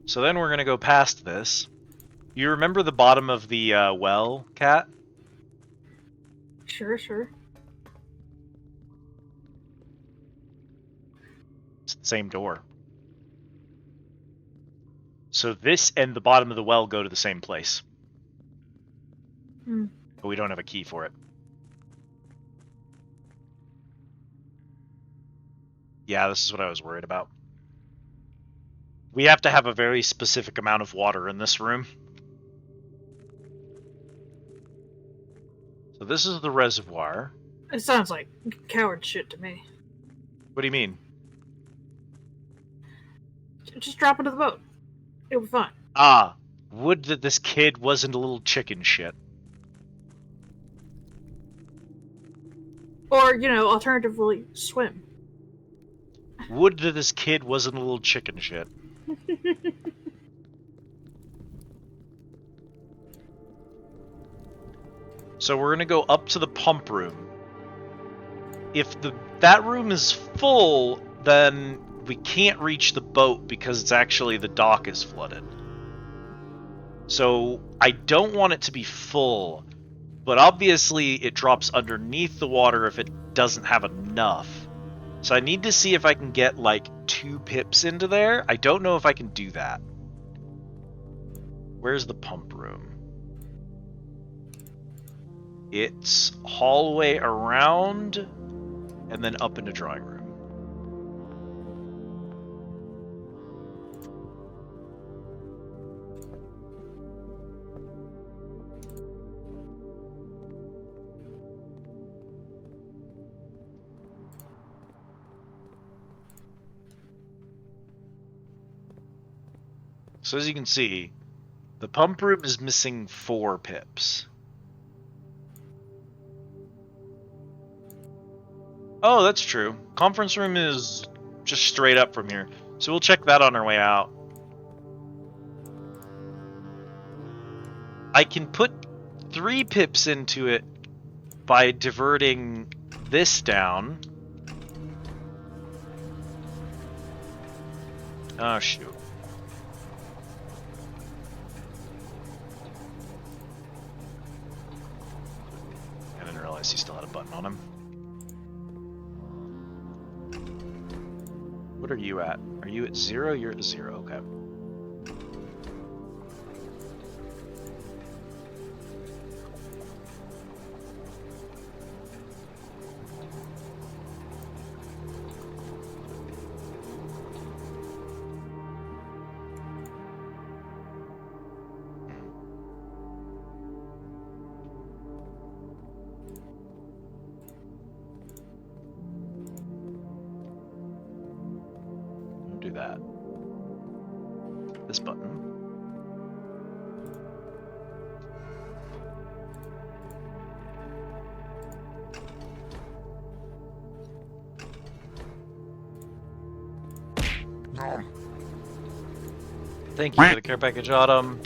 So then we're going to go past this. You remember the bottom of the well, Cat? Sure, sure. It's the same door. So this and the bottom of the well go to the same place. But we don't have a key for it. Yeah, this is what I was worried about. We have to have a very specific amount of water in this room. So So this is the reservoir. It sounds like coward shit to me. What do you mean? Just drop into the boat. It'll be fine. Ah, would that this kid wasn't a little chicken shit. Or, alternatively, swim. Would that this kid wasn't a little chicken shit. So we're gonna go up to the pump room. If that room is full, then we can't reach the boat because it's actually the dock is flooded. So I don't want it to be full, but obviously it drops underneath the water if it doesn't have enough. So I need to see if I can get like 2 pips into there. I don't know if I can do that. Where's the pump room? It's hallway around and then up into drawing room. So as you can see, the pump room is missing 4 pips. Oh, that's true. Conference room is just straight up from here. So we'll check that on our way out. I can put 3 pips into it by diverting this down. Oh, shoot. I didn't realize he still had a button on him. What are you at? Are you at 0? You're at 0, okay. Do that. This button. No. Thank you for the care package, Autumn.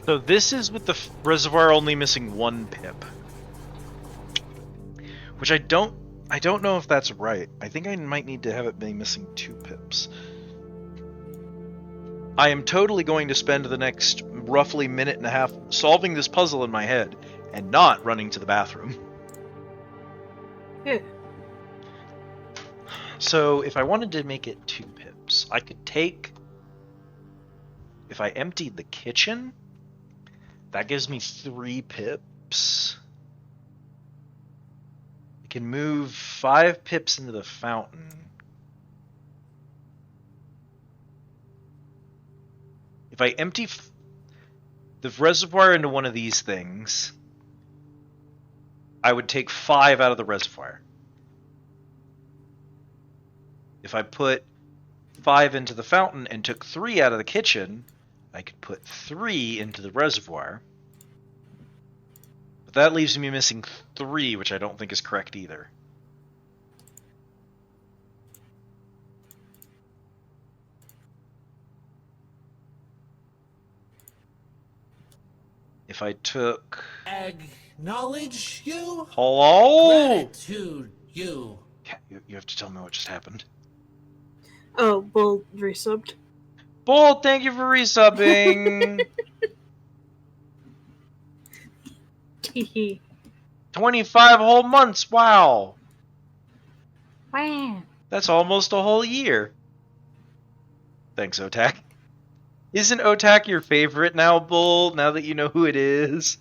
So this is with the reservoir only missing 1 pip. Which I don't know if that's right. I think I might need to have it be missing 2 pips. I am totally going to spend the next roughly minute and a half solving this puzzle in my head and not running to the bathroom. Yeah. So if I wanted to make it 2 pips, I could take... If I emptied the kitchen, that gives me 3 pips. I can move 5 pips into the fountain. If I empty the reservoir into one of these things, I would take 5 out of the reservoir. If I put 5 into the fountain and took 3 out of the kitchen, I could put 3 into the reservoir. But that leaves me missing 3, which I don't think is correct either. If I took... Acknowledge you? Hello? Gratitude you. Yeah, you have to tell me what just happened. Oh, Bull resubbed. Bull, thank you for resubbing. Teehee. 25 whole months, wow. Wow. That's almost a whole year. Thanks, Otak. Isn't Otak your favorite now, Bull, now that you know who it is?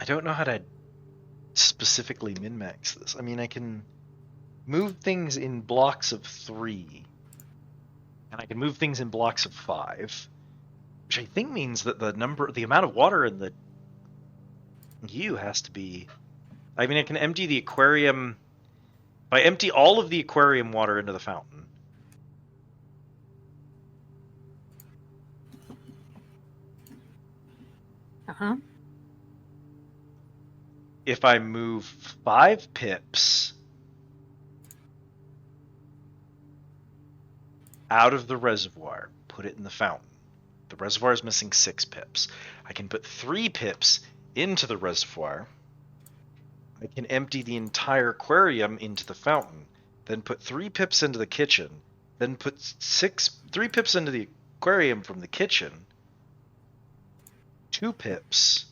I don't know how to specifically min-max this. I mean, I can move things in blocks of 3. And I can move things in blocks of 5. Which I think means that the amount of water in the U has to be... I mean, I can empty the aquarium... If I empty all of the aquarium water into the fountain... Uh-huh. If I move 5 pips out of the reservoir, put it in the fountain. The reservoir is missing 6 pips. I can put 3 pips into the reservoir. I can empty the entire aquarium into the fountain, then put 3 pips into the kitchen, then put 3 pips into the aquarium from the kitchen, 2 pips.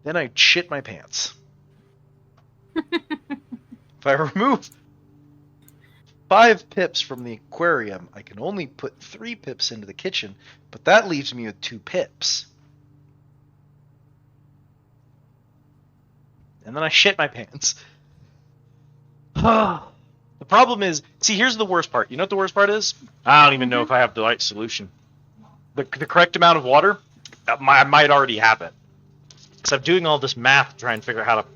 Then I shit my pants. If I remove 5 pips from the aquarium, I can only put 3 pips into the kitchen, but that leaves me with 2 pips. And then I shit my pants. The problem is, see, here's the worst part. You know what the worst part is? I don't even know if I have the right solution. The correct amount of water, I might already have it. Because I'm doing all this math to try and figure out how to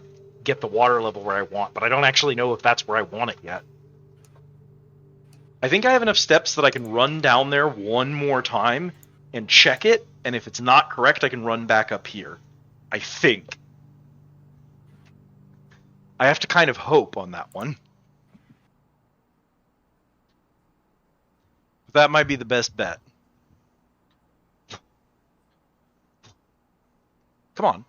get the water level where I want, but I don't actually know if that's where I want it yet. I think I have enough steps that I can run down there one more time and check it, and if it's not correct, I can run back up here. I think. I have to kind of hope on that one. That might be the best bet. Come on.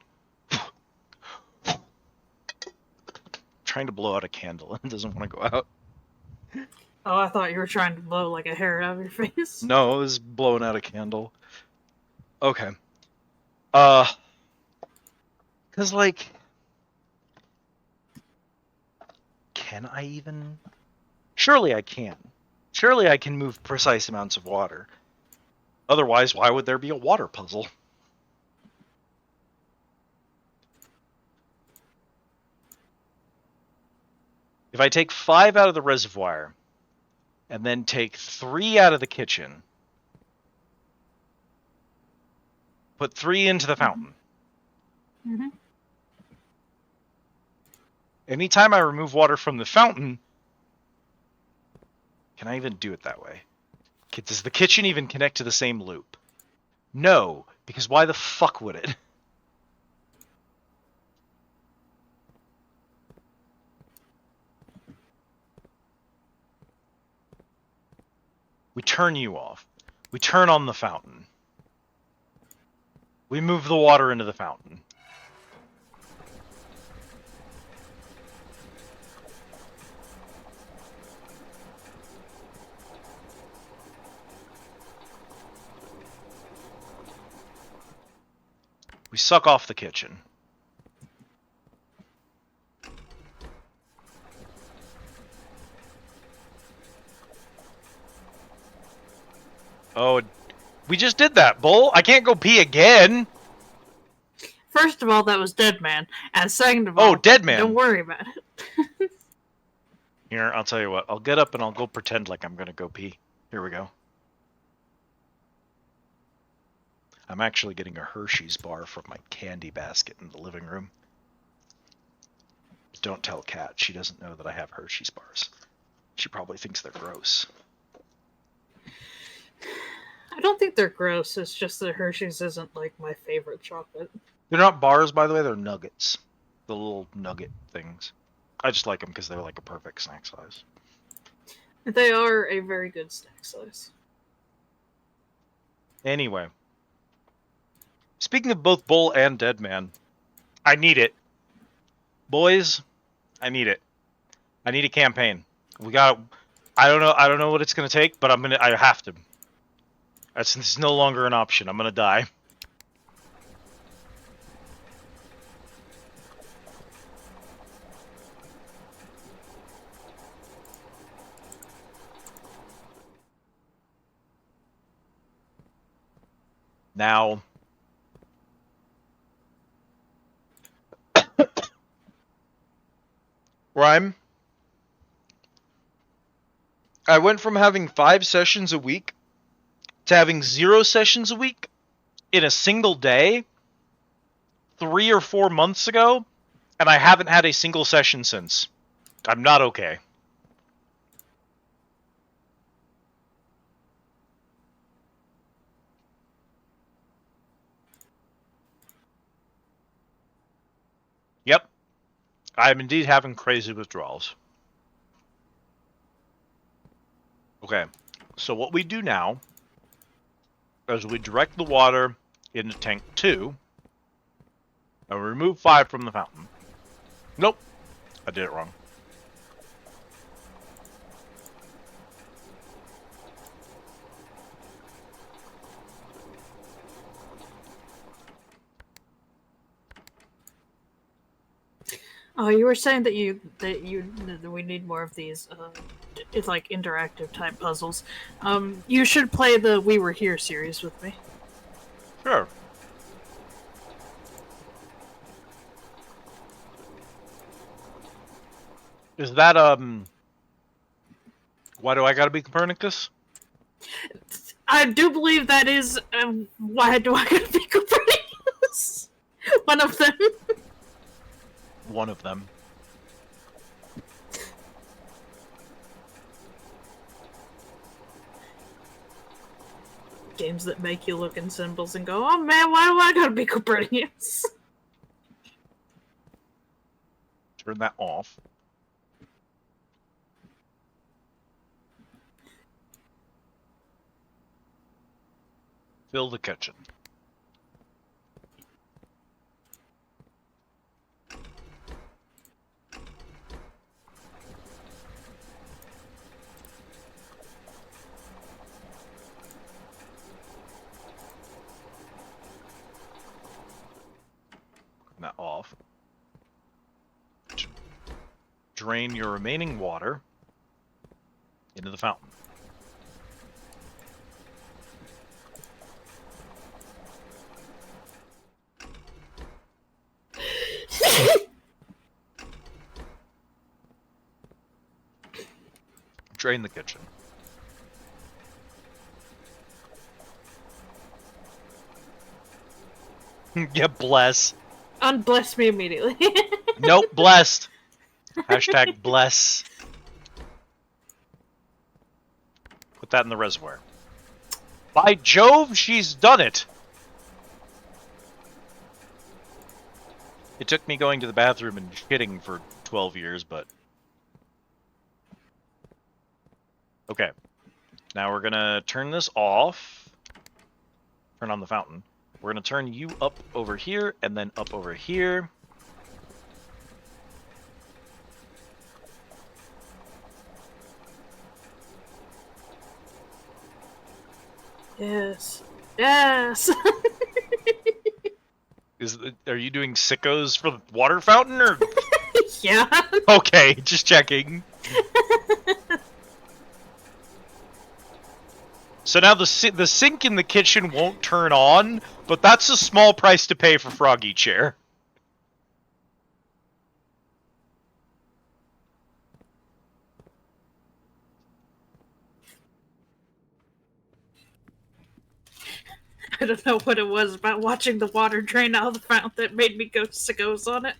Trying to blow out a candle and it doesn't want to go out. Oh, I thought you were trying to blow like a hair out of your face. No, it was blowing out a candle. Okay. Cause like, can I even? Surely I can. Surely I can move precise amounts of water. Otherwise, why would there be a water puzzle? If I take 5 out of the reservoir, and then take 3 out of the kitchen, put 3 into the fountain. Mm-hmm. Anytime I remove water from the fountain, can I even do it that way? Does the kitchen even connect to the same loop? No, because why the fuck would it? We turn you off. We turn on the fountain. We move the water into the fountain. We suck off the kitchen. Oh, we just did that, Bull. I can't go pee again. First of all, that was Dead Man. And second of all, Oh, Dead Man. Don't worry about it. Here, I'll tell you what. I'll get up and I'll go pretend like I'm going to go pee. Here we go. I'm actually getting a Hershey's bar from my candy basket in the living room. Don't tell Kat. She doesn't know that I have Hershey's bars. She probably thinks they're gross. I don't think they're gross. It's just that Hershey's isn't like my favorite chocolate. They're not bars, by the way. They're nuggets. The little nugget things. I just like them because they're like a perfect snack size. They are a very good snack size. Anyway. Speaking of both Bull and Dead Man, I need it. Boys, I need it. I need a campaign. We got. I don't know what it's gonna take, but I have to. It's no longer an option. I'm gonna die. Now, Rhyme, I went from having 5 sessions a week to having 0 sessions a week in a single day 3 or 4 months ago, and I haven't had a single session since. I'm not okay. Yep. I am indeed having crazy withdrawals. Okay. So what we do now is we direct the water into tank 2, and we remove 5 from the fountain. Nope. I did it wrong. Oh, you were saying that we need more of these, it's like interactive type puzzles. You should play the We Were Here series with me. Sure. Is that, why do I gotta be Copernicus? I do believe that is, why do I gotta be Copernicus? One of them. One of them. Games that make you look in symbols and go, oh man, why do I gotta be Copernicus? Turn that off. Fill the kitchen. That off. Drain your remaining water into the fountain. Drain the kitchen. Yeah, bless. Unbless me immediately. Nope, blessed. Hashtag bless. Put that in the reservoir. By Jove, she's done it! It took me going to the bathroom and shitting for 12 years, but... Okay. Now we're gonna turn this off. Turn on the fountain. We're gonna turn you up over here, and then up over here. Yes. Yes! Are you doing sickos for the water fountain, or...? Yeah. Okay, just checking. So now the sink in the kitchen won't turn on, but that's a small price to pay for Froggy Chair. I don't know what it was about watching the water drain out of the fountain that made me go sickos on it.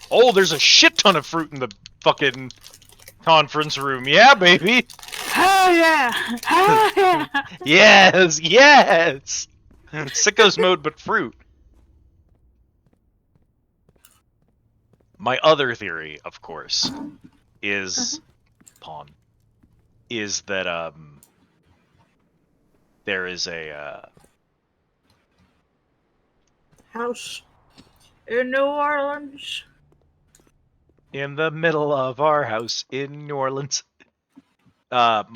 Oh, there's a shit ton of fruit in the fucking conference room. Yeah, baby. Oh yeah! Oh yeah! Yes, yes. Sickos mode, but fruit. My other theory, of course, is is that there is a House in New Orleans. in the middle of our house in New Orleans. Because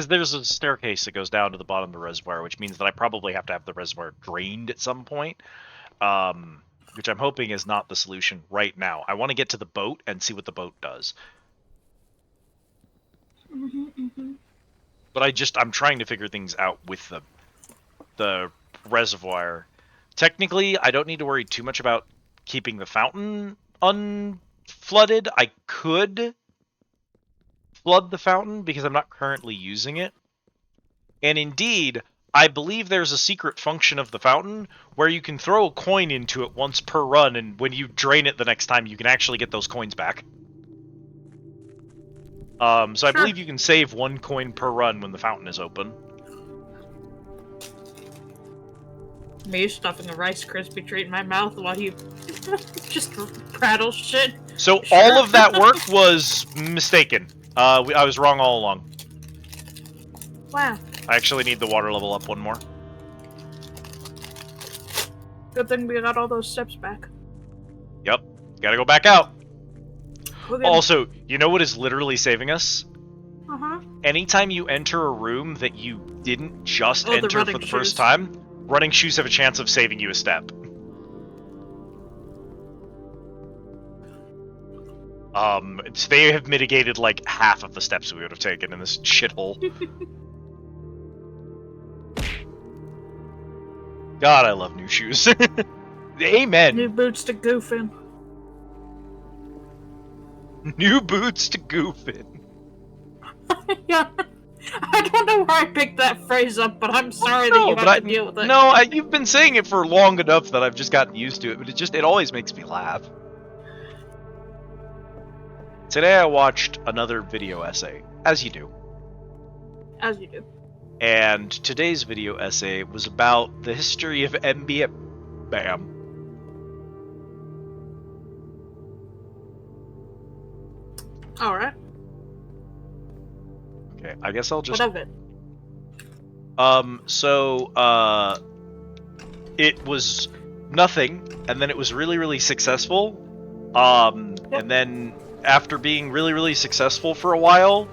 there's a staircase that goes down to the bottom of the reservoir, which means that I probably have to have the reservoir drained at some point. Which I'm hoping is not the solution right now. I want to get to the boat and see what the boat does. But I'm trying to figure things out with the reservoir. Technically, I don't need to worry too much about keeping the fountain unflooded, I could flood the fountain because I'm not currently using it. And indeed, I believe there's a secret function of the fountain where you can throw a coin into it once per run, and when you drain it the next time, you can actually get those coins back. So I believe you can save 1 coin per run when the fountain is open. Me stuffing a Rice Krispie treat in my mouth while you just prattle shit. So all of that work was mistaken. I was wrong all along. Wow. I actually need the water level up 1 more. Good thing we got all those steps back. Yep. Gotta go back out. Okay. Also, you know what is literally saving us? Uh-huh. Anytime you enter a room that you didn't just the enter for running the first shoes. time, running shoes have a chance of saving you a step. They have mitigated like half of the steps we would have taken in this shithole. God, I love new shoes. Amen. New boots to goof in. New boots to goof in. Yeah. I don't know where I picked that phrase up, but I'm sorry that you have to deal with it. No, you've been saying it for long enough that I've just gotten used to it, but it always makes me laugh. Today I watched another video essay, as you do. As you do. And today's video essay was about the history of NBA. Bam. Alright. Okay, I guess I'll just... What of it? It was nothing, and then it was really, really successful. And then after being really, really successful for a while,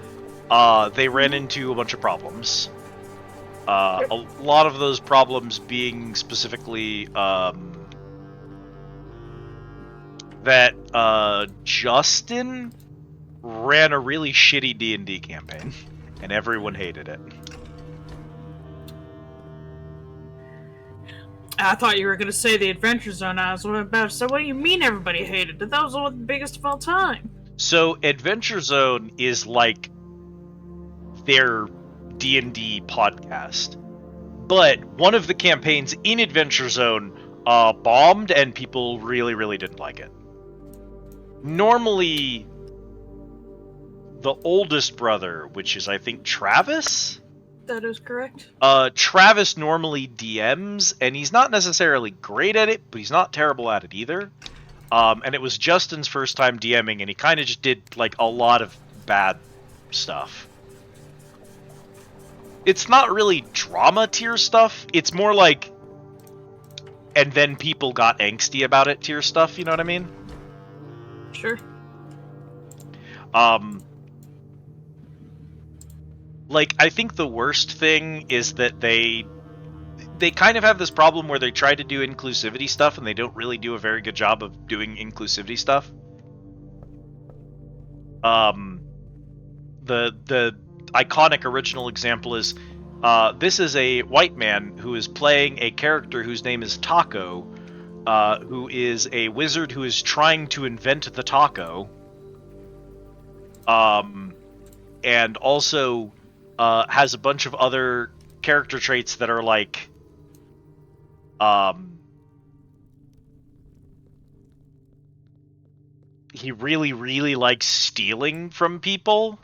they ran into a bunch of problems. A lot of those problems being specifically that Justin ran a really shitty D&D campaign, and everyone hated it. I thought you were going to say the Adventure Zone. I was about to say, what do you mean everybody hated it? That was one of the biggest of all time. So Adventure Zone is like their D&D podcast. But one of the campaigns in Adventure Zone bombed, and people really, really didn't like it. Normally, the oldest brother, which is, I think, Travis? That is correct. Travis normally DMs, and he's not necessarily great at it, but he's not terrible at it either. And it was Justin's first time DMing, and he kind of just did, like, a lot of bad stuff. It's not really drama tier stuff, it's more like, and then people got angsty about it tier stuff, you know what I mean? Sure. Like, I think the worst thing is that they kind of have this problem where they try to do inclusivity stuff and they don't really do a very good job of doing inclusivity stuff. The iconic original example is this is a white man who is playing a character whose name is Taco, who is a wizard who is trying to invent the taco, and also has a bunch of other character traits that are like he really, really likes stealing from people.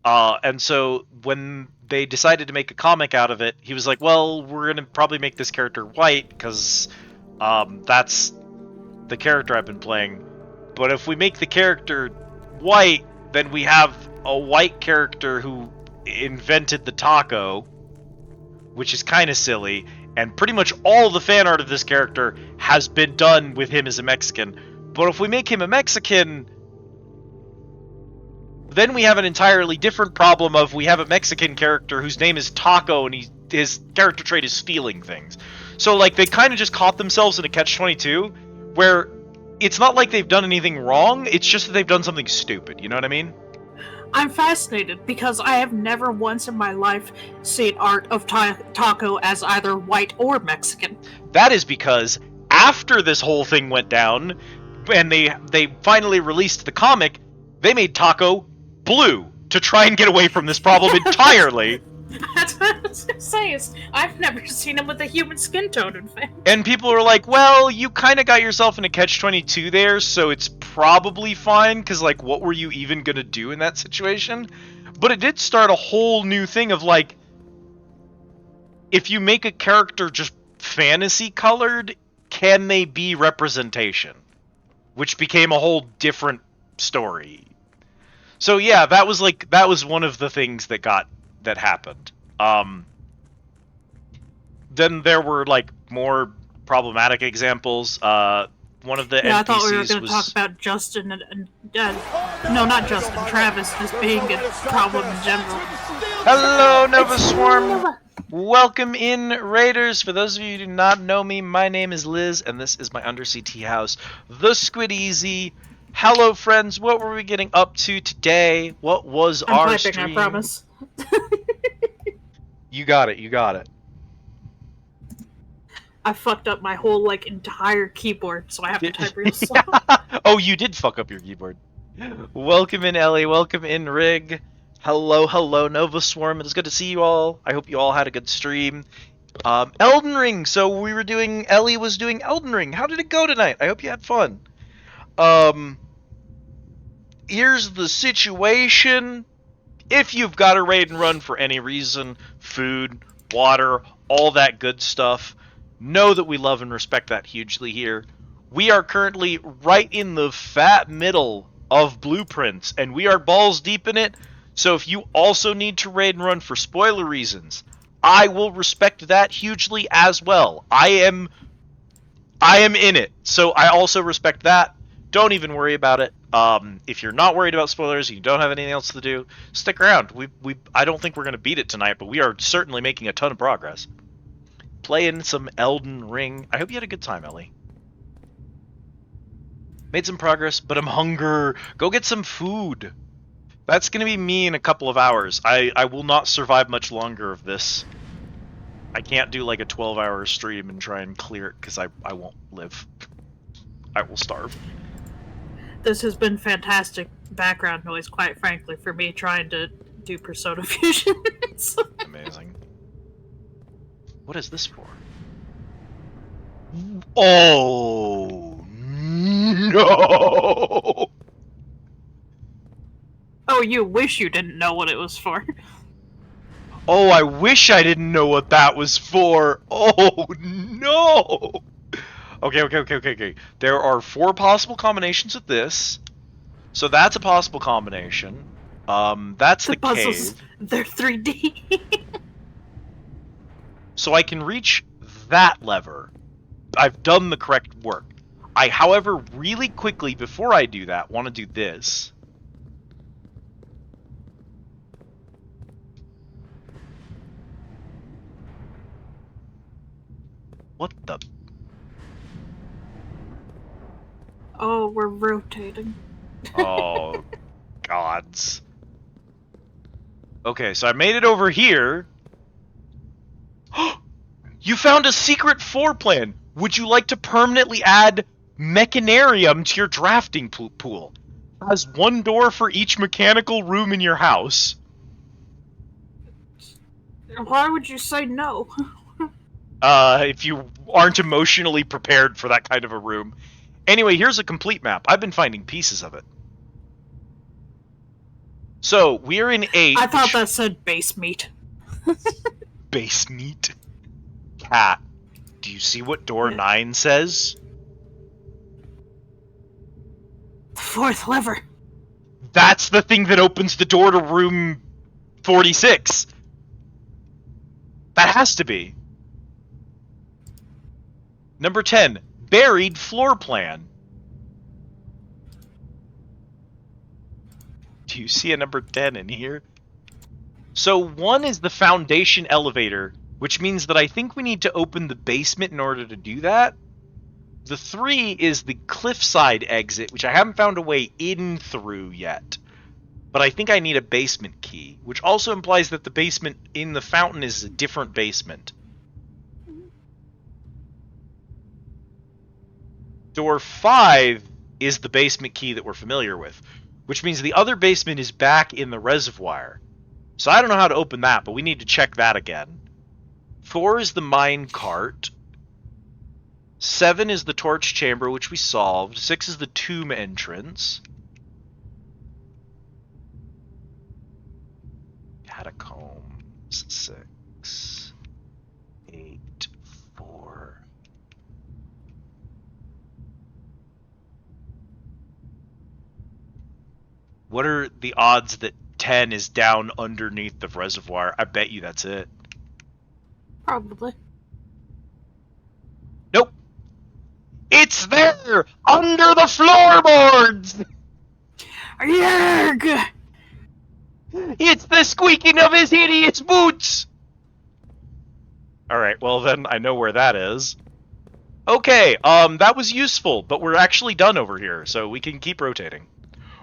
And so when they decided to make a comic out of it, he was like, well, we're going to probably make this character white because that's the character I've been playing. But if we make the character white, then we have a white character who invented the taco, which is kind of silly. And pretty much all the fan art of this character has been done with him as a Mexican. But if we make him a Mexican, then we have an entirely different problem of we have a Mexican character whose name is Taco and his character trait is stealing things. So like they kind of just caught themselves in a catch-22 where it's not like they've done anything wrong, it's just that they've done something stupid, you know what I mean? I'm fascinated because I have never once in my life seen art of Taco as either white or Mexican. That is because after this whole thing went down, and they finally released the comic, they made Taco blue to try and get away from this problem entirely. That's what I was gonna say. I've never seen him with a human skin tone, in fact. And people are like, well, you kind of got yourself in a catch-22 there, so it's probably fine, because, like, what were you even going to do in that situation? But it did start a whole new thing of, like, if you make a character just fantasy-colored, can they be representation? Which became a whole different story. So, yeah, that was one of the things that happened. Then there were, like, more problematic examples. One of the NPCs I thought we were going to was... talk about Justin and no, not Justin, Travis just being a problem in general. Hello, Nova Swarm! Welcome in, Raiders! For those of you who do not know me, my name is Liz, and this is my undersea tea house, the Squid Easy. Hello, friends. What were we getting up to today? What was I'm our typing, stream? I promise. You got it. You got it. I fucked up my whole, like, entire keyboard, so I have to type real slow. Oh, you did fuck up your keyboard. Welcome in, Ellie. Welcome in, Rig. Hello, hello, Nova Swarm. It is good to see you all. I hope you all had a good stream. Elden Ring. So Ellie was doing Elden Ring. How did it go tonight? I hope you had fun. Here's the situation. If you've got a raid and run for any reason, food, water, all that good stuff, know that we love and respect that hugely here. We are currently right in the fat middle of blueprints, and we are balls deep in it. So if you also need to raid and run for spoiler reasons, I will respect that hugely as well. I am in it, so I also respect that. Don't even worry about it. If you're not worried about spoilers, you don't have anything else to do, stick around. I don't think we're going to beat it tonight, but we are certainly making a ton of progress. Playing some Elden Ring. I hope you had a good time, Ellie. Made some progress, but I'm hungry. Go get some food. That's going to be me in a couple of hours. I will not survive much longer of this. I can't do like a 12-hour stream and try and clear it because I won't live. I will starve. This has been fantastic background noise, quite frankly, for me trying to do Persona Fusion. Amazing. What is this for? Oh, no! Oh, you wish you didn't know what it was for. Oh, I wish I didn't know what that was for. Oh, no! Okay. There are 4 possible combinations of this. So that's a possible combination. That's the puzzles, cave. they're 3D. So I can reach that lever. I've done the correct work. I, however, really quickly, before I do that, want to do this. What the... Oh, we're rotating. Oh, gods. Okay, so I made it over here. You found a secret floor plan. Would you like to permanently add Mechanarium to your drafting pool? It has 1 door for each mechanical room in your house. Why would you say no? If you aren't emotionally prepared for that kind of a room. Anyway, here's a complete map. I've been finding pieces of it. So, we're in H. I thought that said base meat. Base meat? Cat, do you see what door 9 says? The 4th lever. That's the thing that opens the door to room 46. That has to be. Number 10, buried floor plan. Do you see a number 10 in here? So 1 is the foundation elevator, which means that I think we need to open the basement in order to do that. The 3 is the cliffside exit, which I haven't found a way in through yet. But I think I need a basement key, which also implies that the basement in the fountain is a different basement. Door 5 is the basement key that we're familiar with, which means the other basement is back in the reservoir. So I don't know how to open that, but we need to check that again. 4 is the mine cart. 7 is the torch chamber, which we solved. 6 is the tomb entrance. Catacombs. 6. 8. 4. What are the odds that 10 is down underneath the reservoir? I bet you that's it. Probably. Nope. It's there! Under the floorboards! Yarg! It's the squeaking of his hideous boots! Alright, well then I know where that is. Okay, that was useful, but we're actually done over here, so we can keep rotating.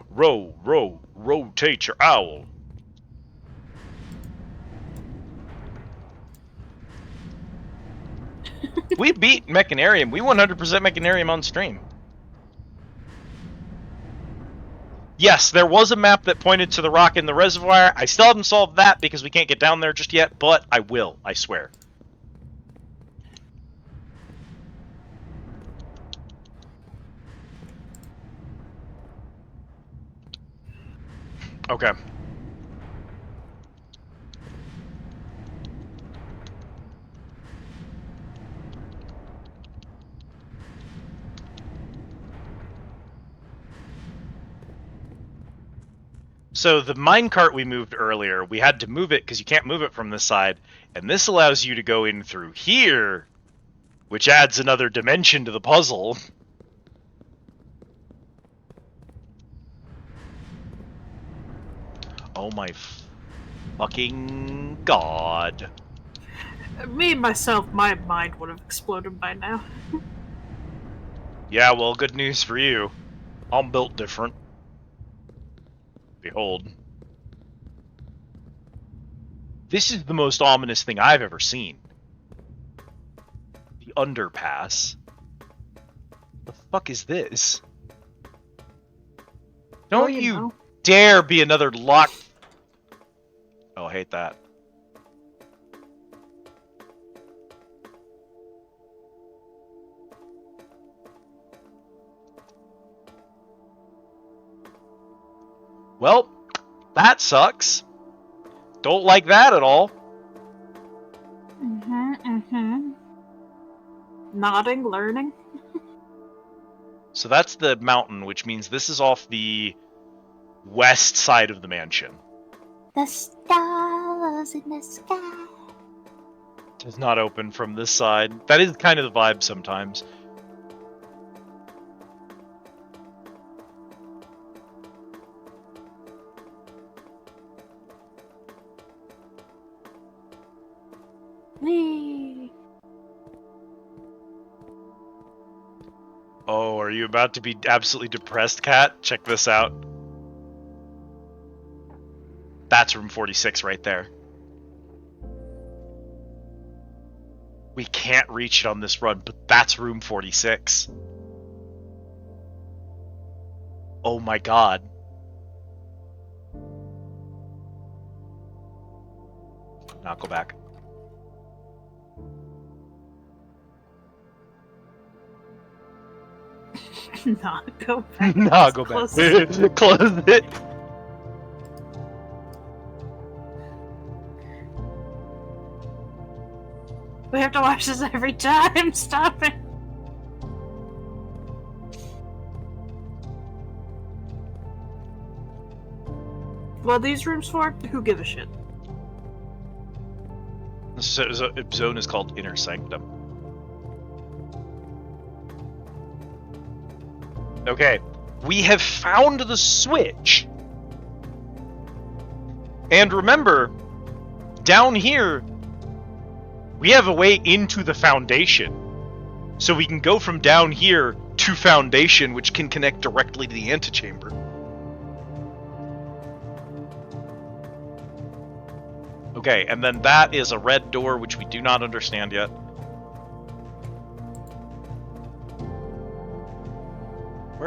Rotate your owl. We beat Mechanarium. We 100% Mechanarium on stream. Yes, there was a map that pointed to the rock in the reservoir. I still haven't solved that because we can't get down there just yet, but I will, I swear. Okay. So the minecart we moved earlier, we had to move it because you can't move it from this side, and this allows you to go in through here, which adds another dimension to the puzzle. Oh my fucking god. Me, myself, my mind would have exploded by now. Yeah, well, good news for you. I'm built different. Behold. This is the most ominous thing I've ever seen. The underpass. The fuck is this? Don't you you know. dare be another lock. Oh, I hate that. Well, that sucks. Don't like that at all. Nodding, learning. So that's the mountain, which means this is off the west side of the mansion. The stars in the sky. Does not open from this side. That is kind of the vibe sometimes. Whee! Oh, are you about to be absolutely depressed, Cat? Check this out. That's room 46 right there. We can't reach it on this run, but that's room 46. Oh my god. Now go back. Not go back. No, go back. Close Close it. We have to watch this every time. Stop it. Well, these rooms for? Who give a shit? This zone is called Inner Sanctum. Okay, we have found the switch. And remember, down here, we have a way into the foundation. So we can go from down here to foundation, which can connect directly to the antechamber. Okay, and then that is a red door, which we do not understand yet.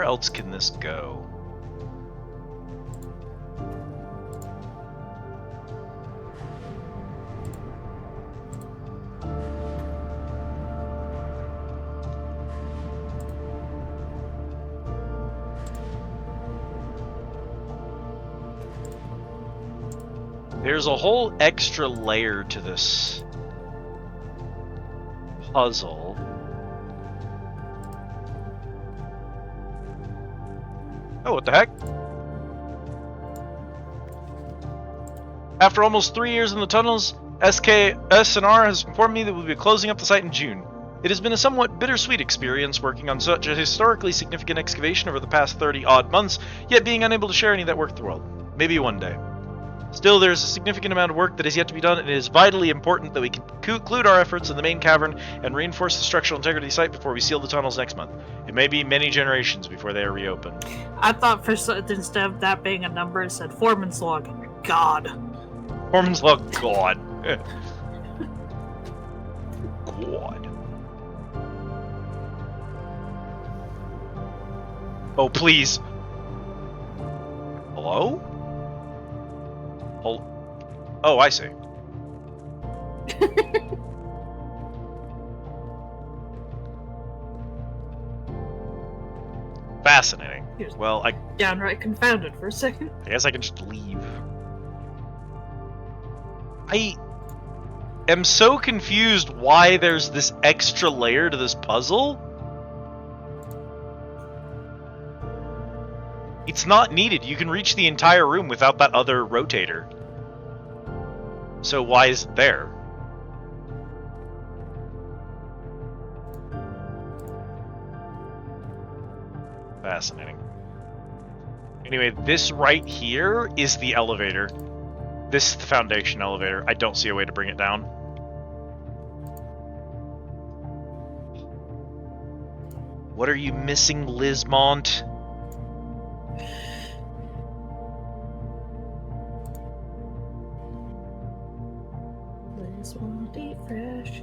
Where else can this go? There's a whole extra layer to this puzzle. Oh, what the heck? After almost 3 years in the tunnels, SKS&R has informed me that we'll be closing up the site in June. It has been a somewhat bittersweet experience working on such a historically significant excavation over the past 30-odd months, yet being unable to share any of that work with the world. Maybe one day. Still, there is a significant amount of work that is yet to be done, and it is vitally important that we conclude our efforts in the main cavern and reinforce the structural integrity of the site before we seal the tunnels next month. It may be many generations before they are reopened. I thought instead of that being a number, it said Foreman's log. God. Foreman's log, God. God. Oh, please. Hello? Oh, I see. Fascinating. Well, I Downright confounded for a second. guess I can just leave. I am so confused why there's this extra layer to this puzzle. It's not needed. You can reach the entire room without that other rotator. So why is it there? Fascinating. Anyway, this right here is the elevator. This is the foundation elevator. I don't see a way to bring it down. What are you missing, Lismont? Fresh.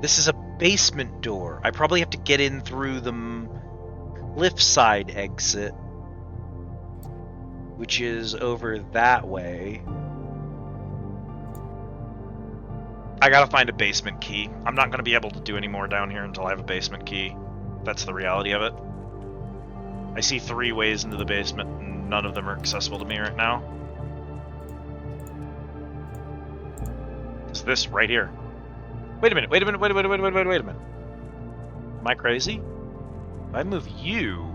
This is a basement door. I probably have to get in through the cliffside exit, which is over that way. I gotta find a basement key. I'm not gonna be able to do any more down here until I have a basement key. That's the reality of it. I see 3 ways into the basement, and none of them are accessible to me right now. It's this right here. Wait a minute, wait a minute, wait a minute, wait a minute, wait a minute. Am I crazy? If I move you...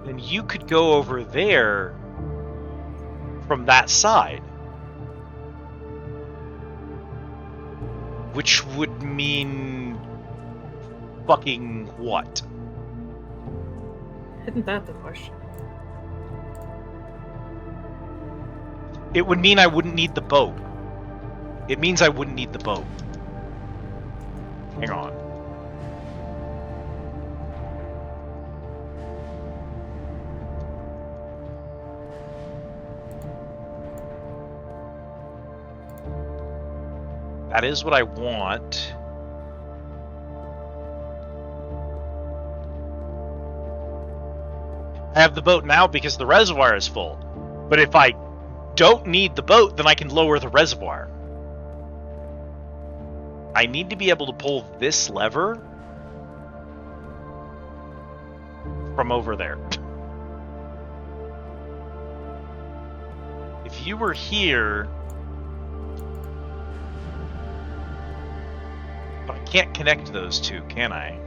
then you could go over there from that side. Which would mean... fucking what? Isn't that the question? It would mean I wouldn't need the boat. It means I wouldn't need the boat. Hang on. That is what I want. I have the boat now because the reservoir is full. But if I don't need the boat, then I can lower the reservoir. I need to be able to pull this lever from over there. If you were here... but I can't connect those two, can I?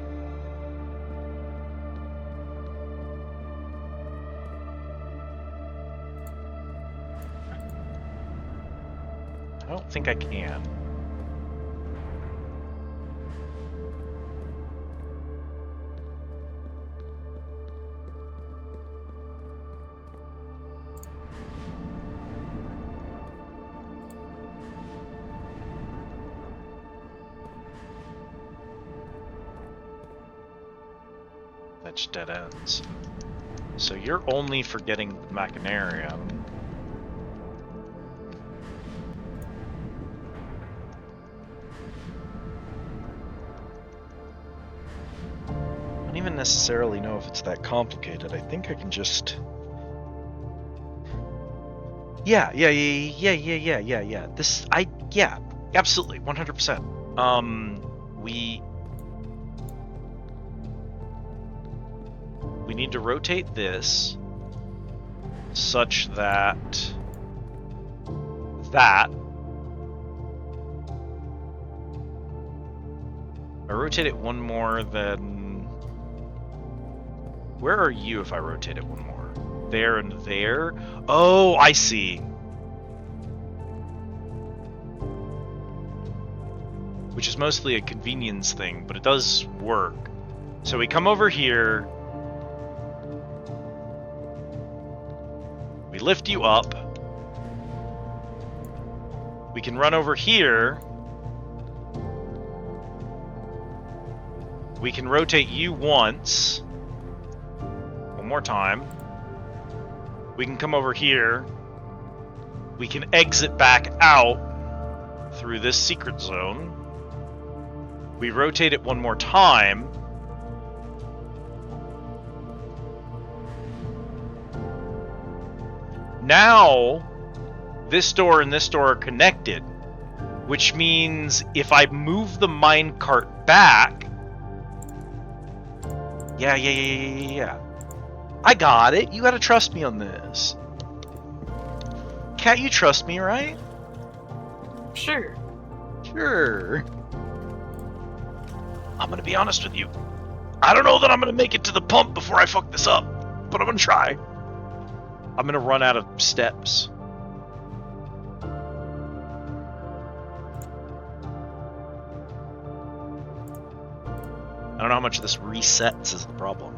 I don't think I can. That's dead ends. So you're only for getting the machinarium. don't even necessarily know if it's that complicated. I think I can just... Yeah. Yeah, absolutely, 100%. We need to rotate this such that I rotate it one more, then where are you if I rotate it one more? There and there? Oh, I see. Which is mostly a convenience thing, but it does work. So we come over here. We lift you up. We can run over here. We can rotate you once. One more time. We can come over here. We can exit back out through this secret zone. We rotate it one more time. Now, this door and this door are connected, which means if I move the minecart back... Yeah. I got it. You gotta trust me on this. Cat, you trust me, right? Sure. Sure. I'm gonna be honest with you. I don't know that I'm gonna make it to the pump before I fuck this up, but I'm gonna try. I'm gonna run out of steps. I don't know how much this resets is the problem.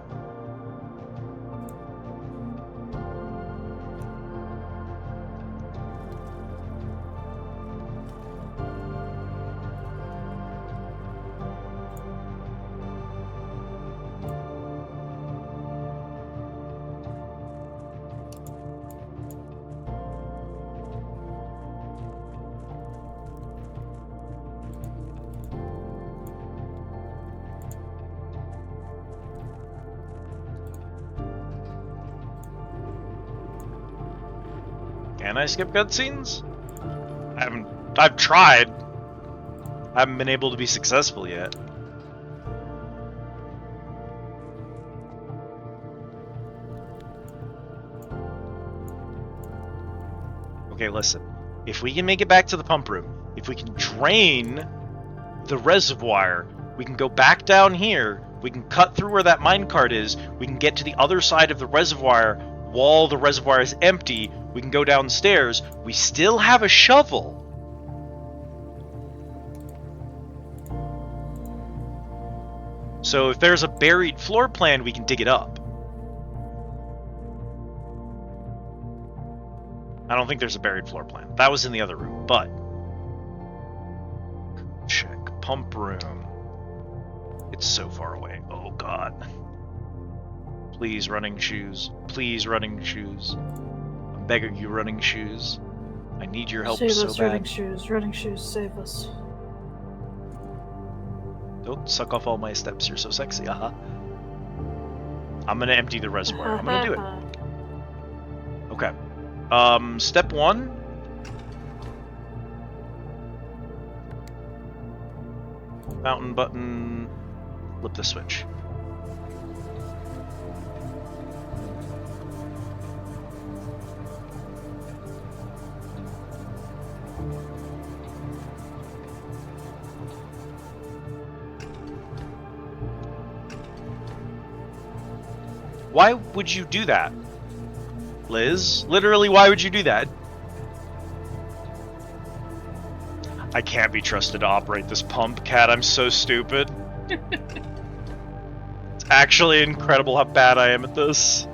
Can I skip cutscenes? I've tried. I haven't been able to be successful yet. Okay, listen. If we can make it back to the pump room, if we can drain the reservoir, we can go back down here, we can cut through where that minecart is, we can get to the other side of the reservoir while the reservoir is empty, we can go downstairs, we still have a shovel. So if there's a buried floor plan, we can dig it up. I don't think there's a buried floor plan. That was in the other room, but... Check. Pump room. It's so far away. Oh, God. Please, running shoes. Please, running shoes. I'm begging you, running shoes. I need your help Save so us, bad. running shoes. Running shoes, save us. Don't suck off all my steps. You're so sexy. I'm gonna empty the reservoir. I'm gonna do it. Okay. Step 1. Mountain button. Flip the switch. Why would you do that, Liz? Literally, why would you do that? I can't be trusted to operate this pump, Cat. I'm so stupid. It's actually incredible how bad I am at this.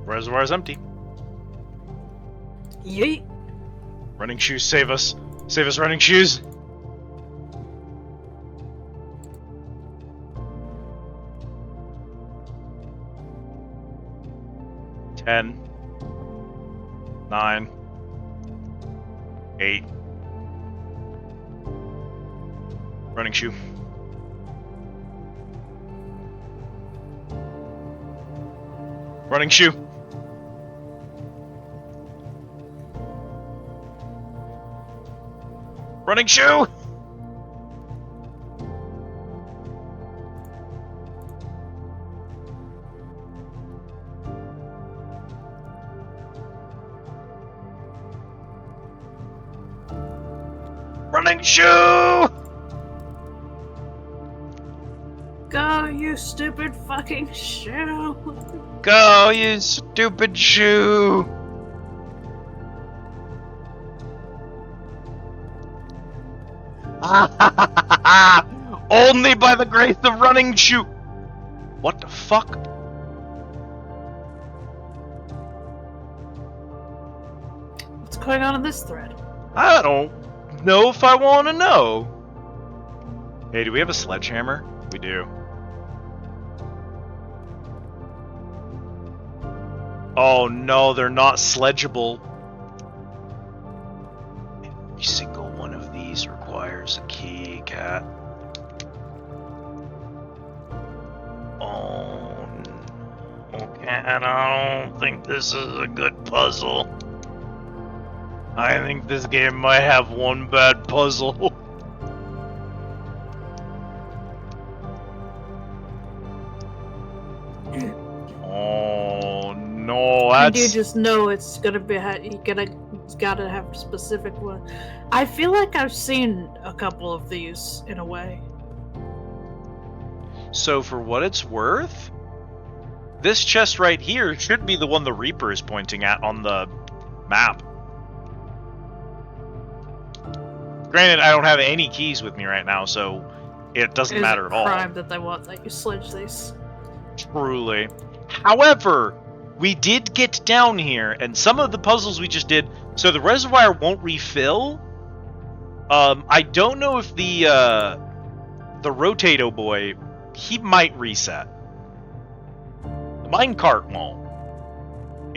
Reservoir's empty. Yeet. Running shoes save us. Save us, running shoes. Ten. 9. 8. Running shoe. Running shoe. Running shoe! Running shoe! Go, you stupid fucking shoe! Go, you stupid shoe! Only by the grace of running shoe! What the fuck? What's going on in this thread? I don't know if I want to know. Hey, do we have a sledgehammer? We do. Oh no, they're not sledgeable. Every single one of these requires a key, cat. Oh no, cat, I don't think this is a good puzzle. I think this game might have one bad puzzle. Oh no, And you that's... just know it's gonna be it's gotta have a specific one. I feel like I've seen a couple of these in a way. So for what it's worth, this chest right here should be the one the Reaper is pointing at on the map. Granted, I don't have any keys with me right now, so it doesn't matter at all. It's a crime that they want that you sledge these. Truly. However, we did get down here, and some of the puzzles we just did, so the reservoir won't refill. I don't know if the Rotato boy, he might reset. The minecart won't.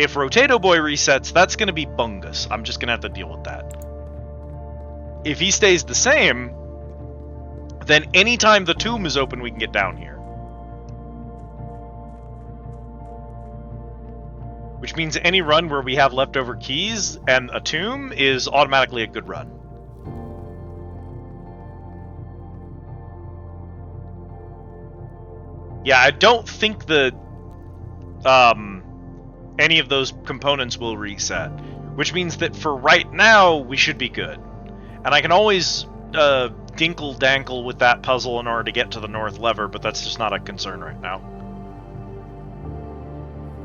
If Rotato boy resets, that's going to be bungus. I'm just going to have to deal with that. If he stays the same, then anytime the tomb is open, we can get down here. Which means any run where we have leftover keys and a tomb is automatically a good run. Yeah, I don't think the any of those components will reset, which means that for right now we should be good. And I can always dinkle dankle with that puzzle in order to get to the north lever, but that's just not a concern right now.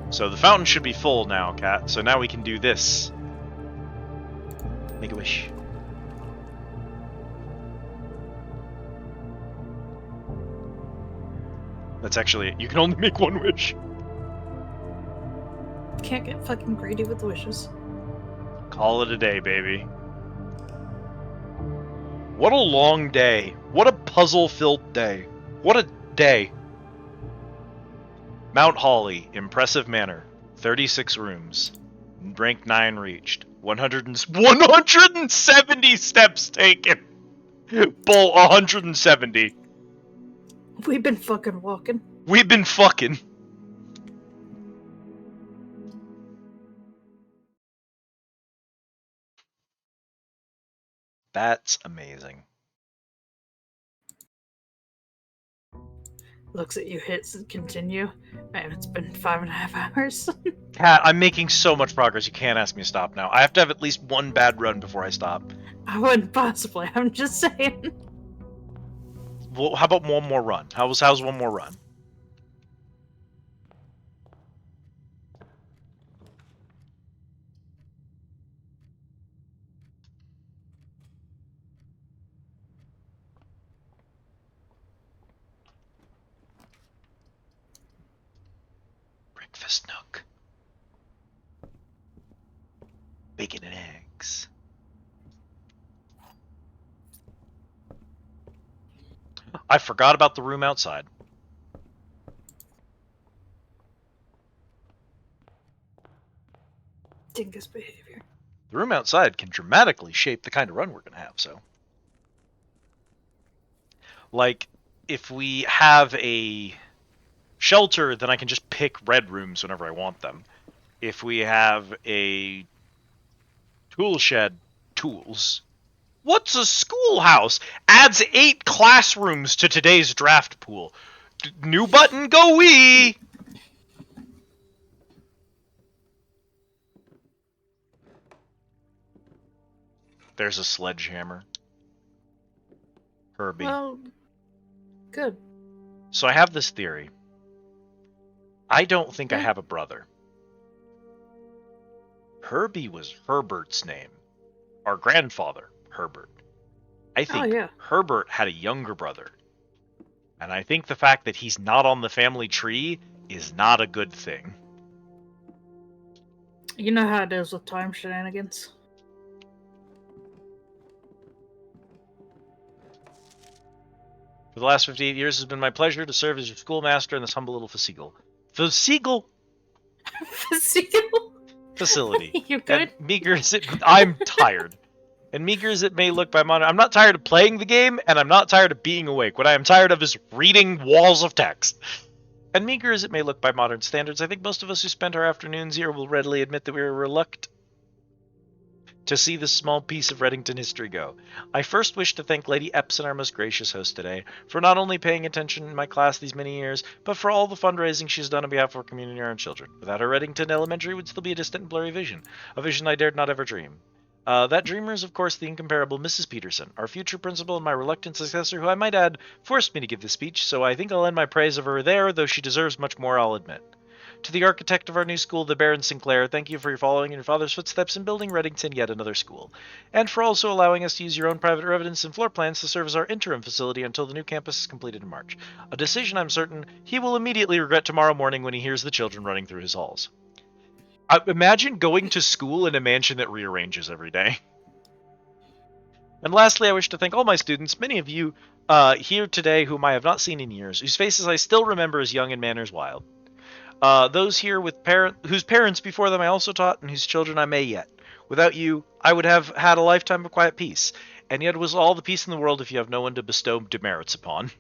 So the fountain should be full now, Cat. So now we can do this. Make a wish. That's actually it. You can only make one wish. Can't get fucking greedy with wishes. Call it a day, baby. What a long day. What a puzzle-filled day. What a day. Mount Holly, impressive manor. 36 rooms. Rank 9 reached. 170 steps taken. Bull, 170. We've been fucking walking. We've been fucking. That's amazing. Looks at you, hits and continue. Man, it's been 5.5 hours. Cat, I'm making so much progress, you can't ask me to stop now. I have to have at least one bad run before I stop. I wouldn't possibly. I'm just saying. Well, how about one more run? How's one more run? Breakfast nook. I forgot about the room outside. Dingus behavior. The room outside can dramatically shape the kind of run we're going to have, so. Like, if we have a shelter, then I can just pick red rooms whenever I want them. If we have a tool shed, tools. What's a schoolhouse? Adds 8 classrooms to today's draft pool. New button, go we! There's a sledgehammer. Herbie. Well, good. So I have this theory. I don't think I have a brother. Herbie was Herbert's name. Our grandfather, Herbert. I think Herbert had a younger brother. And I think the fact that he's not on the family tree is not a good thing. You know how it is with time shenanigans. For the last 58 years, it has been my pleasure to serve as your schoolmaster in this humble little facility. Facility. You good? And meager as it, I'm tired. And meager as it may look by modern, I'm not tired of playing the game, and I'm not tired of being awake. What I am tired of is reading walls of text. And meager as it may look by modern standards, I think most of us who spent our afternoons here will readily admit that we were reluctant to see this small piece of Reddington history go. I first wish to thank Lady Epson, our most gracious host today, for not only paying attention in my class these many years, but for all the fundraising she's done on behalf of our community and our children. Without her, Reddington Elementary would still be a distant and blurry vision, a vision I dared not ever dream. That dreamer is, of course, the incomparable Mrs. Peterson, our future principal and my reluctant successor, who I might add, forced me to give this speech, so I think I'll end my praise of her there, though she deserves much more, I'll admit. To the architect of our new school, the Baron Sinclair, thank you for your following in your father's footsteps in building Reddington yet another school, and for also allowing us to use your own private residence and floor plans to serve as our interim facility until the new campus is completed in March. A decision I'm certain he will immediately regret tomorrow morning when he hears the children running through his halls. Imagine going to school in a mansion that rearranges every day. And lastly, I wish to thank all my students, many of you here today whom I have not seen in years, whose faces I still remember as young and manners wild. Those here with whose parents before them I also taught, and whose children I may yet. Without you, I would have had a lifetime of quiet peace, and yet it was all the peace in the world if you have no one to bestow demerits upon.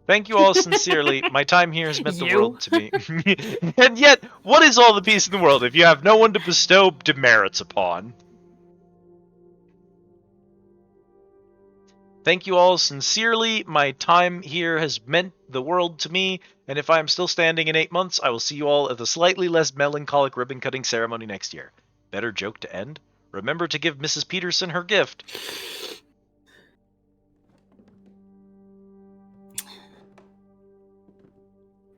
Thank you all sincerely. My time here has meant the world to me. And yet, what is all the peace in the world if you have no one to bestow demerits upon? Thank you all sincerely. My time here has meant the world to me, and if I am still standing in 8 months, I will see you all at the slightly less melancholic ribbon-cutting ceremony next year. Better joke to end? Remember to give Mrs. Peterson her gift.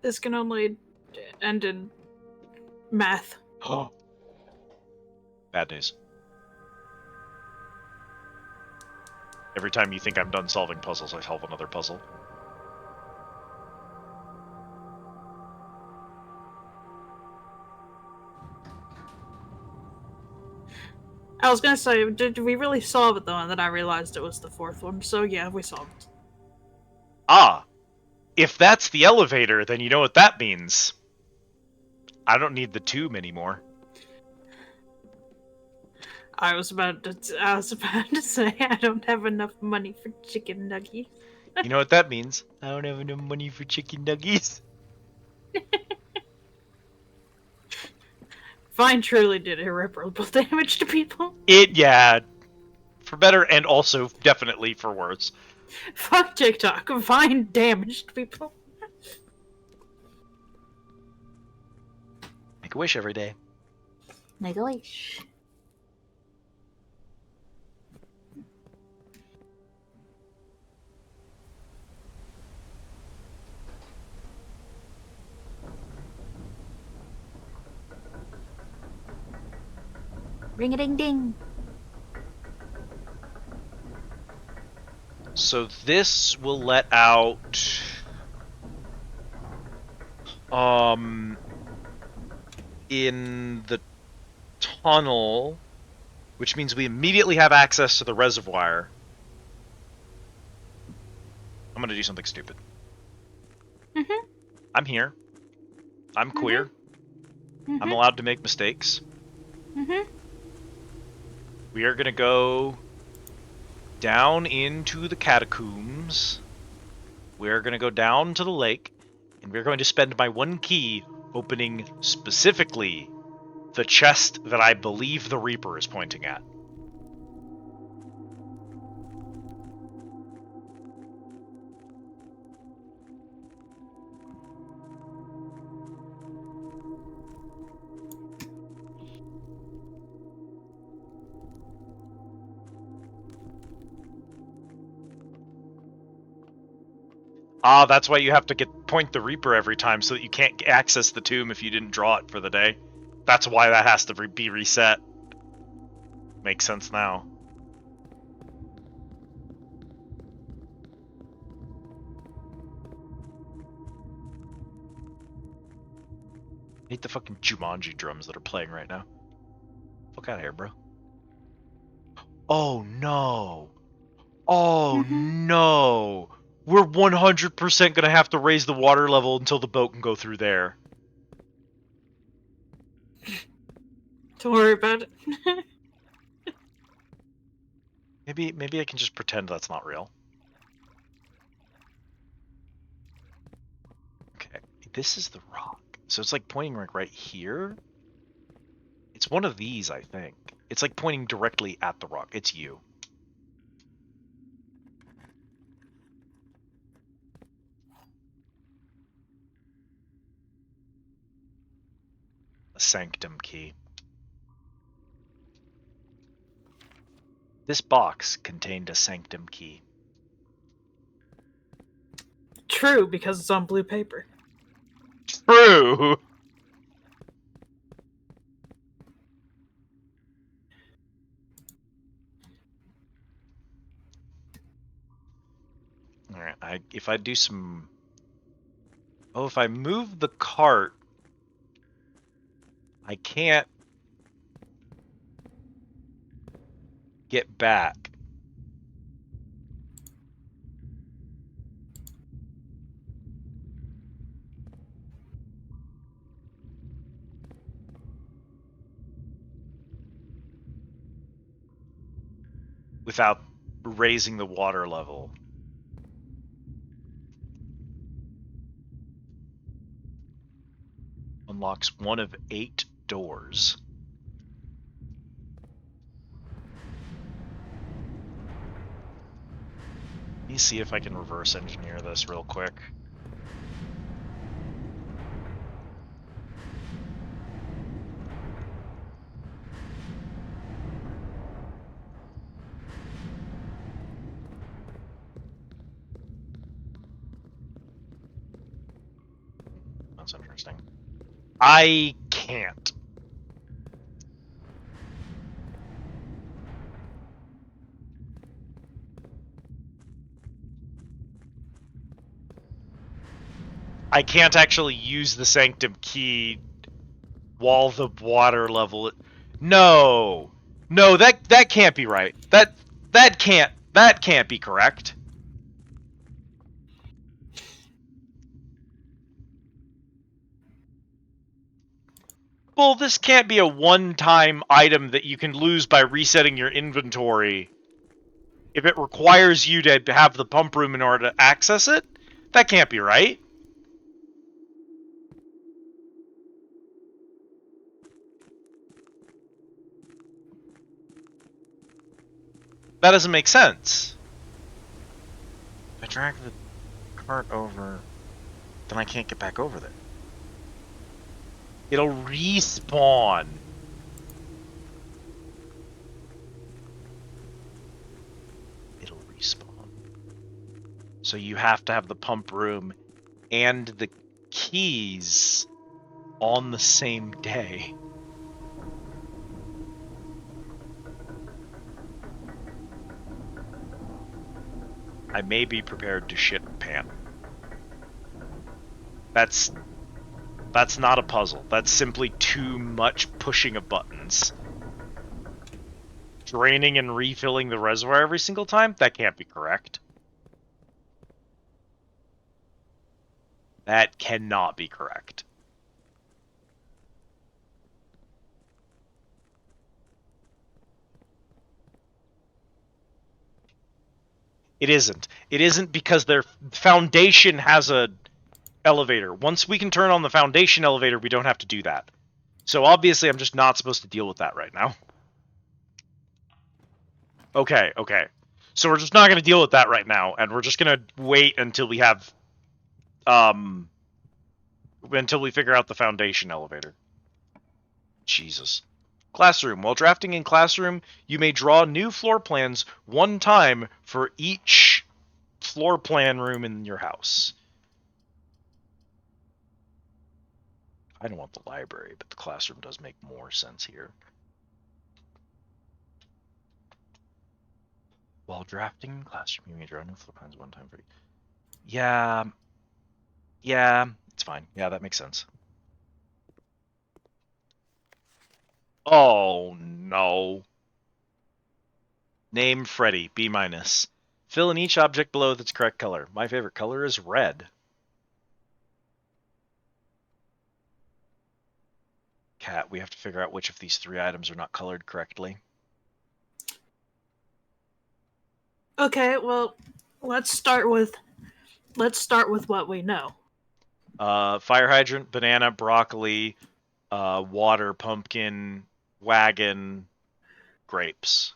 This can only end in math. Oh. Bad news. Every time you think I'm done solving puzzles, I solve another puzzle. I was gonna say, did we really solve it though? And then I realized it was the fourth one. So yeah, we solved it. Ah! If that's the elevator, then you know what that means. I don't need the tube anymore. I was about to say I don't have enough money for chicken nuggets. You know what that means? I don't have enough money for chicken nuggets. Vine truly did irreparable damage to people. Yeah. For better and also definitely for worse. Fuck TikTok. Vine damaged people. Make a wish every day. Make a wish. Ring a ding ding. So this will let out in the tunnel, which means we immediately have access to the reservoir. I'm gonna do something stupid. Mhm. I'm here. I'm queer. I'm allowed to make mistakes. Mhm. We are gonna go down into the catacombs. We're gonna go down to the lake, and we're going to spend my one key opening specifically the chest that I believe the Reaper is pointing at. Ah, that's why you have to point the Reaper every time so that you can't access the tomb if you didn't draw it for the day. That's why that has to be reset. Makes sense now. I hate the fucking Jumanji drums that are playing right now. Fuck out of here, bro. Oh no. Oh no. We're 100% gonna have to raise the water level until the boat can go through there. Don't worry about it. Maybe I can just pretend that's not real. Okay, this is the rock. So it's like pointing like right here. It's one of these, I think. It's like pointing directly at the rock. It's you. A sanctum key. This box contained a sanctum key. True, because it's on blue paper. True! Alright, if I do some... Oh, if I move the cart, I can't get back. Without raising the water level. Unlocks one of 8 doors. Let me see if I can reverse engineer this real quick. That's interesting. I can't. I can't actually use the sanctum key while the water level... No! No, that can't be right. That can't be correct. Well, this can't be a one-time item that you can lose by resetting your inventory. If it requires you to have the pump room in order to access it, that can't be right. That doesn't make sense. If I drag the cart over, then I can't get back over there. It'll respawn. It'll respawn. So you have to have the pump room and the keys on the same day. I may be prepared to shit pan. That's not a puzzle. That's simply too much pushing of buttons. Draining and refilling the reservoir every single time? That can't be correct. That cannot be correct. It isn't. It isn't because their foundation has a elevator. Once we can turn on the foundation elevator, we don't have to do that. So obviously I'm just not supposed to deal with that right now. Okay, okay. So we're just not going to deal with that right now, and we're just going to wait until we have, until we figure out the foundation elevator. Jesus. Classroom. While drafting in Classroom, you may draw new floor plans one time for each floor plan room in your house. I don't want the library, but the classroom does make more sense here. While drafting in Classroom, you may draw new floor plans one time for each. Yeah. Yeah, it's fine. Yeah, that makes sense. Oh, no. Name Freddy, B-. Fill in each object below with its correct color. My favorite color is red. Cat, we have to figure out which of these 3 items are not colored correctly. Okay, well, let's start with what we know. Fire hydrant, banana, broccoli, water, pumpkin, wagon, grapes.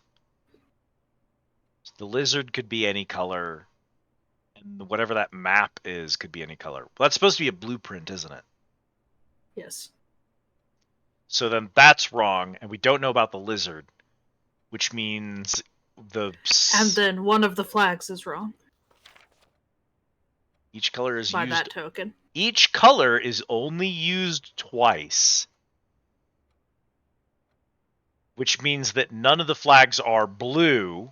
The lizard could be any color, and whatever that map is could be any color. Well, that's supposed to be a blueprint, isn't it? Yes. So then that's wrong, and we don't know about the lizard, which means the... And then one of the flags is wrong Each color is by used... that token. Each color is only used twice. Which means that none of the flags are blue.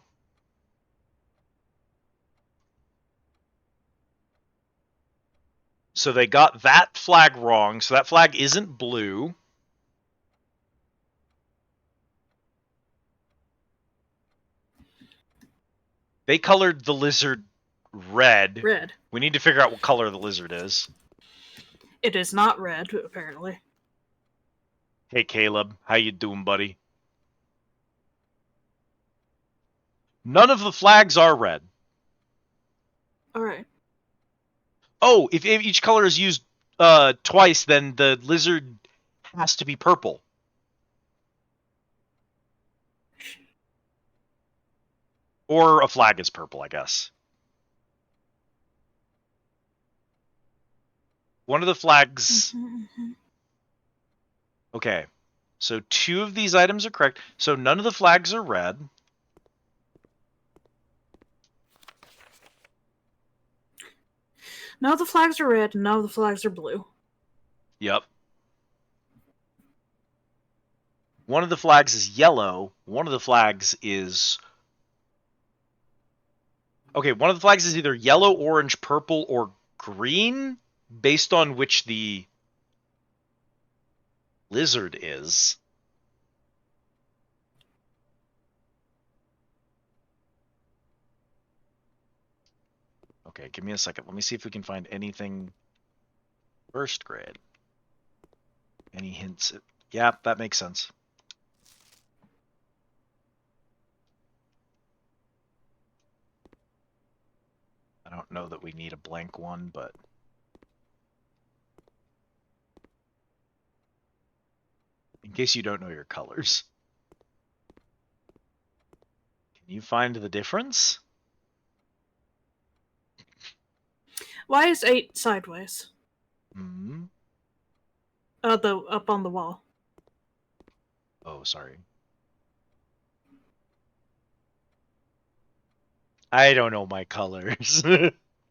So they got that flag wrong. So that flag isn't blue. They colored the lizard red. Red. We need to figure out what color the lizard is. It is not red, apparently. Hey, Caleb. How you doing, buddy? None of the flags are red. Alright. Oh, if each color is used twice, then the lizard has to be purple. Or a flag is purple, I guess. One of the flags... Okay. So 2 of these items are correct. So none of the flags are red. None of the flags are red, and none of the flags are blue. Yep. One of the flags is yellow. One of the flags is... Okay, one of the flags is either yellow, orange, purple, or green, based on which the lizard is. Okay, give me a second. Let me see if we can find anything first grade. Any hints? Yeah, that makes sense. I don't know that we need a blank one, but... In case you don't know your colors. Can you find the difference? Why is 8 sideways? Hmm. Up on the wall. Oh, sorry. I don't know my colors.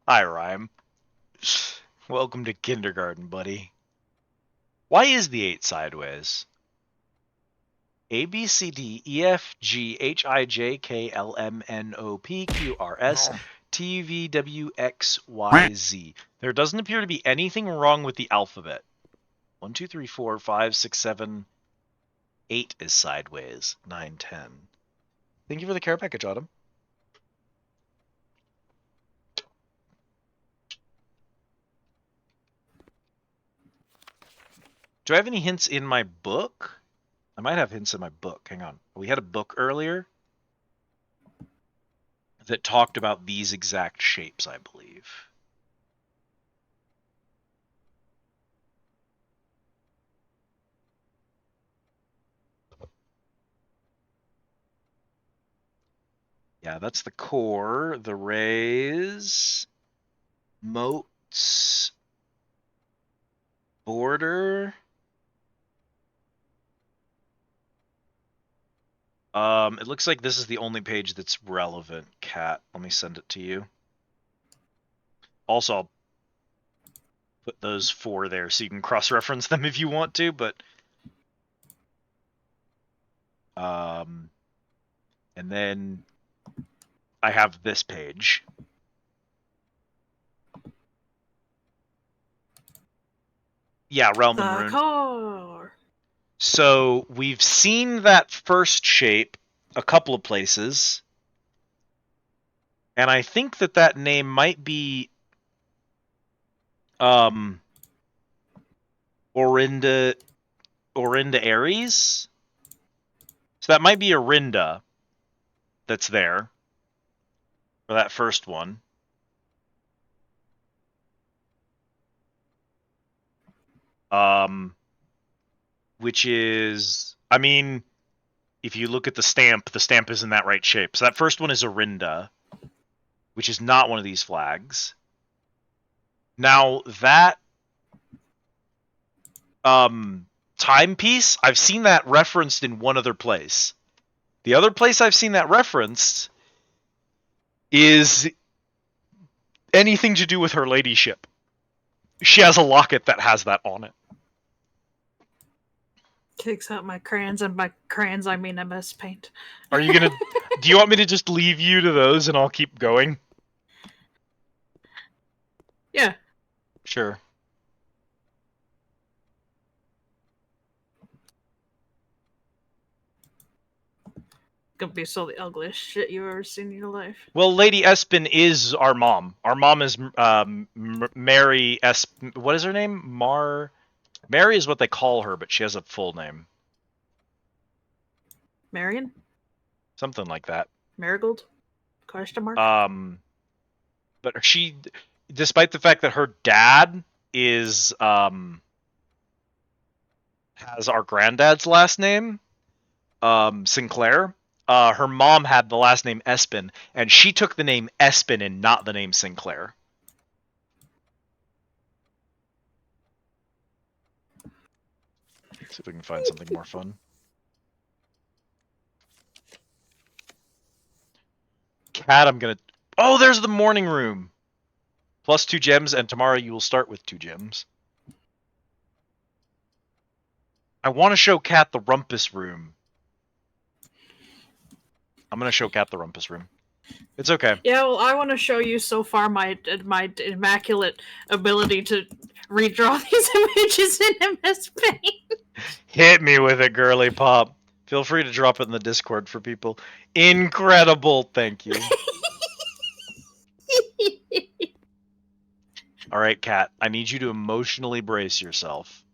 Hi, Rhyme. Welcome to kindergarten, buddy. Why is the 8 sideways? A, B, C, D, E, F, G, H, I, J, K, L, M, N, O, P, Q, R, S, T, V, W, X, Y, Z. There doesn't appear to be anything wrong with the alphabet. 1, 2, 3, 4, 5, 6, 7, 8 is sideways. 9, 10. Thank you for the care package, Autumn. Do I have any hints in my book? I might have hints in my book. Hang on. We had a book earlier that talked about these exact shapes, I believe. Yeah, that's the core, the rays, moats, border. It looks like this is the only page that's relevant, Kat. Let me send it to you. Also, I'll put those 4 there so you can cross-reference them if you want to, but and then I have this page. Yeah, Realm and The Rune. core. So we've seen that first shape a couple of places, and I think that name might be Orinda Ares. So that might be Orinda that's there for that first one. Which is, I mean, if you look at the stamp is in that right shape. So that first one is Orinda, which is not one of these flags. Now that timepiece, I've seen that referenced in one other place. The other place I've seen that referenced is anything to do with her ladyship. She has a locket that has that on it. Takes out my crayons, and by crayons I mean MS Paint. Are you gonna? Do you want me to just leave you to those and I'll keep going? Yeah. Sure. Gonna be so the ugliest shit you've ever seen in your life. Well, Lady Espin is our mom. Our mom is Mary What is her name? Mary is what they call her, but she has a full name. Marion? Something like that. Marigold? Question mark? But she, despite the fact that her dad is has our granddad's last name, Sinclair. Her mom had the last name Espin, and she took the name Espin and not the name Sinclair. See if we can find something more fun. Cat, I'm gonna... Oh, there's the morning room! Plus 2 gems, and tomorrow you will start with 2 gems. I want to show Cat the rumpus room. I'm gonna show Cat the rumpus room. It's okay. Yeah, well, I want to show you so far my immaculate ability to redraw these images in MS Paint. Hit me with it, girly pop. Feel free to drop it in the Discord for people. Incredible, thank you. Alright, Cat, I need you to emotionally brace yourself.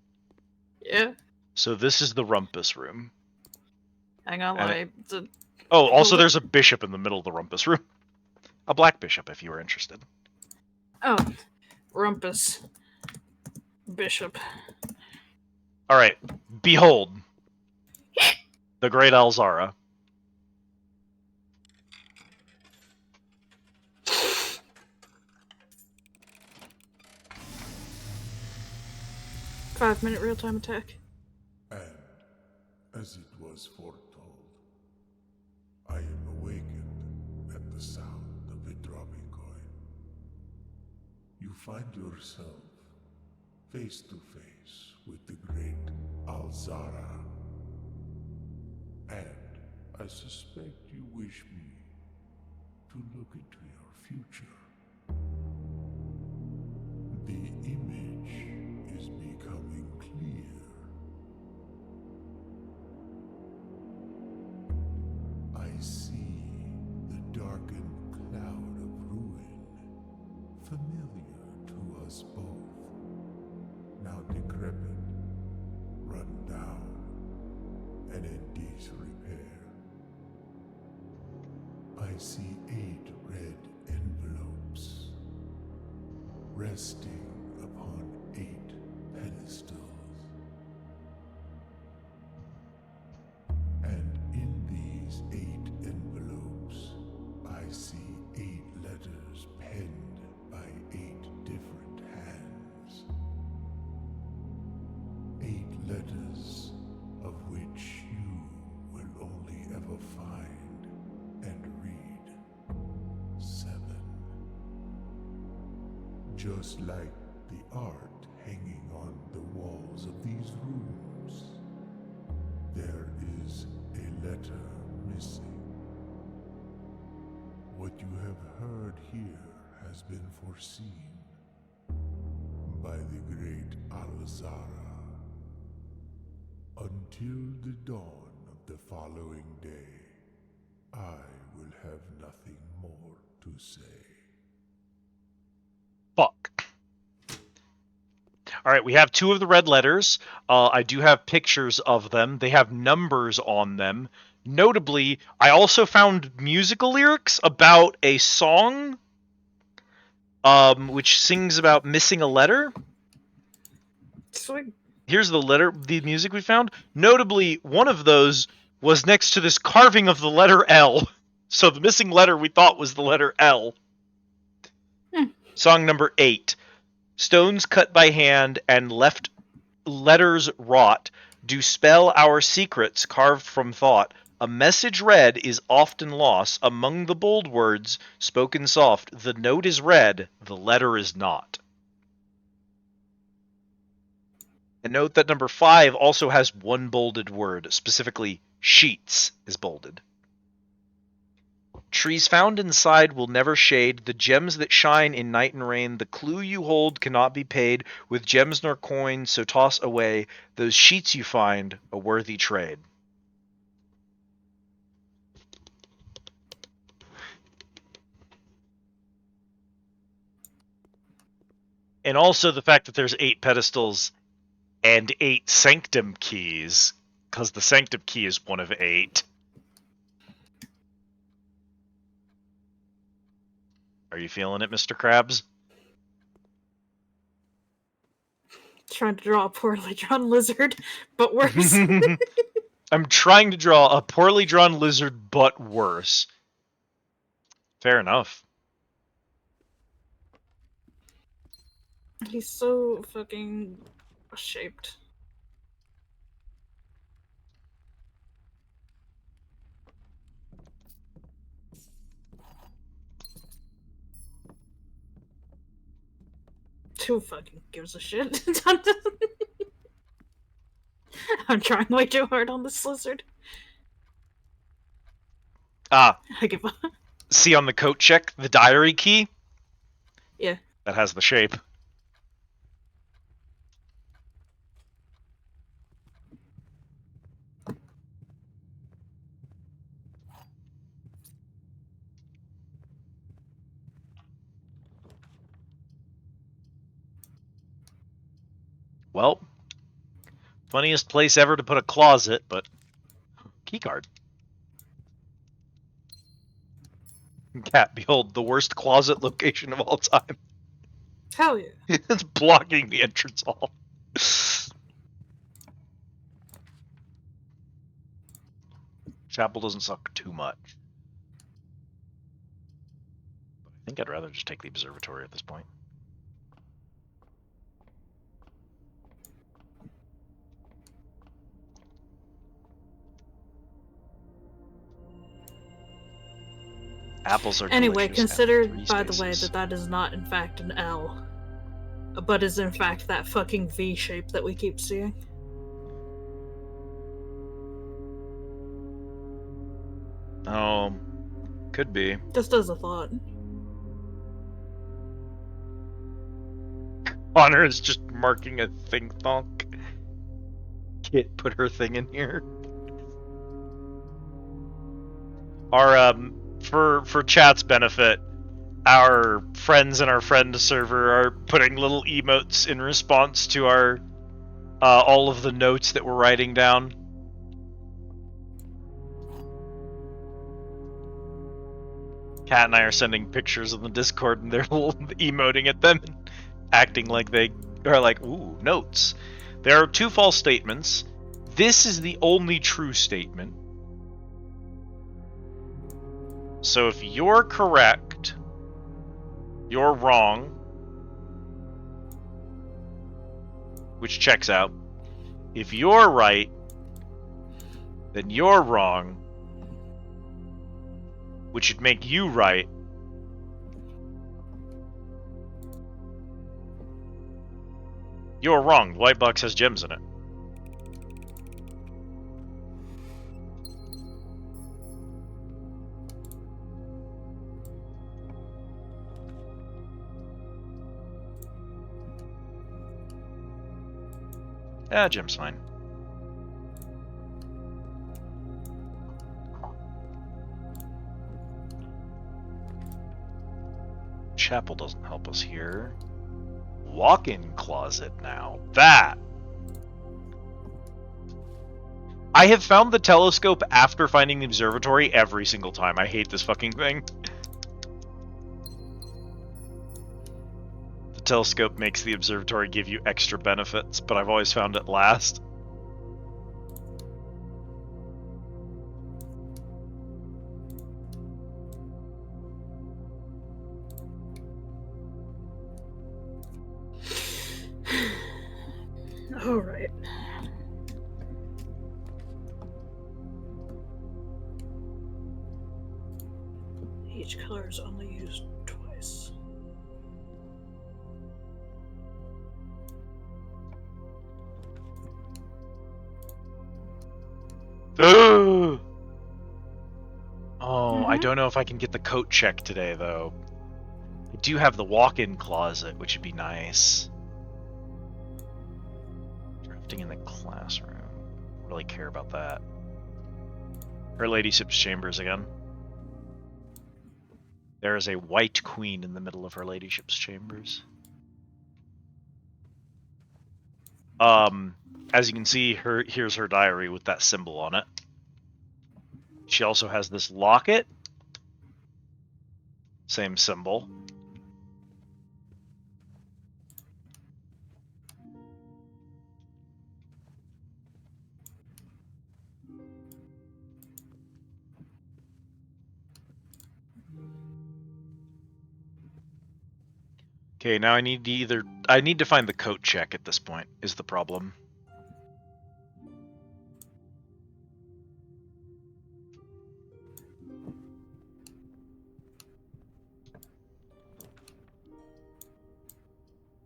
Yeah. So this is the rumpus room. Hang on, And let me... Oh, also there's a bishop in the middle of the rumpus room. A black bishop, if you were interested. Oh, rumpus. Bishop. Alright, behold. The great Alzara. Five-minute real-time attack. And, as it was foretold, I am awakened at the sound of a dropping coin. You find yourself face to face with the great Alzara. And I suspect you wish me to look into your future. The image is becoming clear. I see the darkened cloud of ruin, familiar to us both, now decrepit run down and in disrepair. I see 8 red envelopes resting upon 8 pedestals. And in these 8 envelopes, I see 8 letters penned by 8 different hands. 8 letters of which you will only ever find and read 7. Just like the art hanging on the walls of these rooms, there is a letter missing. What you have heard here has been foreseen by the great Alzara. Until the dawn of the following day, I will have nothing more to say. Fuck. Alright, we have 2 of the red letters. I do have pictures of them. They have numbers on them. Notably, I also found musical lyrics about a song which sings about missing a letter. Sweet. Here's the music we found. Notably, one of those was next to this carving of the letter L. So the missing letter we thought was the letter L. Song number 8. Stones cut by hand and left letters wrought do spell our secrets carved from thought. A message read is often lost among the bold words spoken soft. The note is read, the letter is not. And note that number 5 also has one bolded word, specifically sheets is bolded. Trees found inside will never shade the gems that shine in night and rain. The clue you hold cannot be paid with gems nor coin, so toss away those sheets you find, a worthy trade. And also the fact that there's 8 pedestals and 8 sanctum keys, because the sanctum key is one of 8. Are you feeling it, Mr. Krabs? Trying to draw a poorly drawn lizard, but worse. I'm trying to draw a poorly drawn lizard, but worse. Fair enough. He's so fucking shaped. Who fucking gives a shit? I'm trying way too hard on this lizard. Ah, I give up. see on the coat check, the diary key? Yeah. That has the shape. Well, funniest place ever to put a closet, but keycard. Cat, behold, the worst closet location of all time. Hell yeah. It's blocking the entrance hall. Chapel doesn't suck too much. I think I'd rather just take the observatory at this point. Apples are Anyway, delicious. consider, Three by the way, spaces. that is not in fact an L, but is in fact that fucking V shape that we keep seeing. Oh, could be. Just as a thought. Honor is just marking a think thonk. Kit put her thing in here. Our for chat's benefit, our friends in our friend server are putting little emotes in response to our all of the notes that we're writing down. Kat and I are sending pictures in the Discord, and they're emoting at them, and acting like they are like, ooh, notes. There are 2 false statements. This is the only true statement. So if you're correct, you're wrong, which checks out. If you're right, then you're wrong, which would make you right. You're wrong. The white box has gems in it. Ah, gem's fine. Chapel doesn't help us here. Walk-in closet now. That! I have found the telescope after finding the observatory every single time. I hate this fucking thing. The telescope makes the observatory give you extra benefits, but I've always found it last. All right. Each color is only used twice. Oh, I don't know if I can get the coat check today, though. I do have the walk-in closet, which would be nice. Drafting in the classroom. Don't really care about that. Her ladyship's chambers again. There is a white queen in the middle of her ladyship's chambers. As you can see, here's her diary with that symbol on it. She also has this locket. Same symbol. Okay, now I need to find the coat check at this point, is the problem.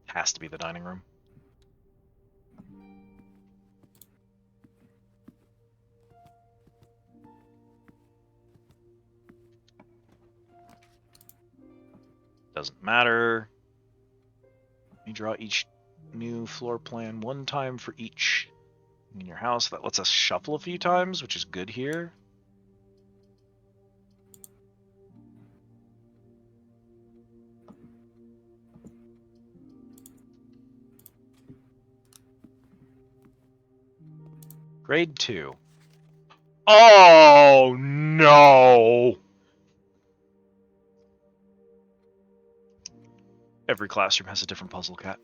Has to be the dining room. Doesn't matter. You draw each new floor plan 1 time for each in your house. That lets us shuffle a few times, which is good here. Grade 2. Oh, no! Every classroom has a different puzzle, Cat.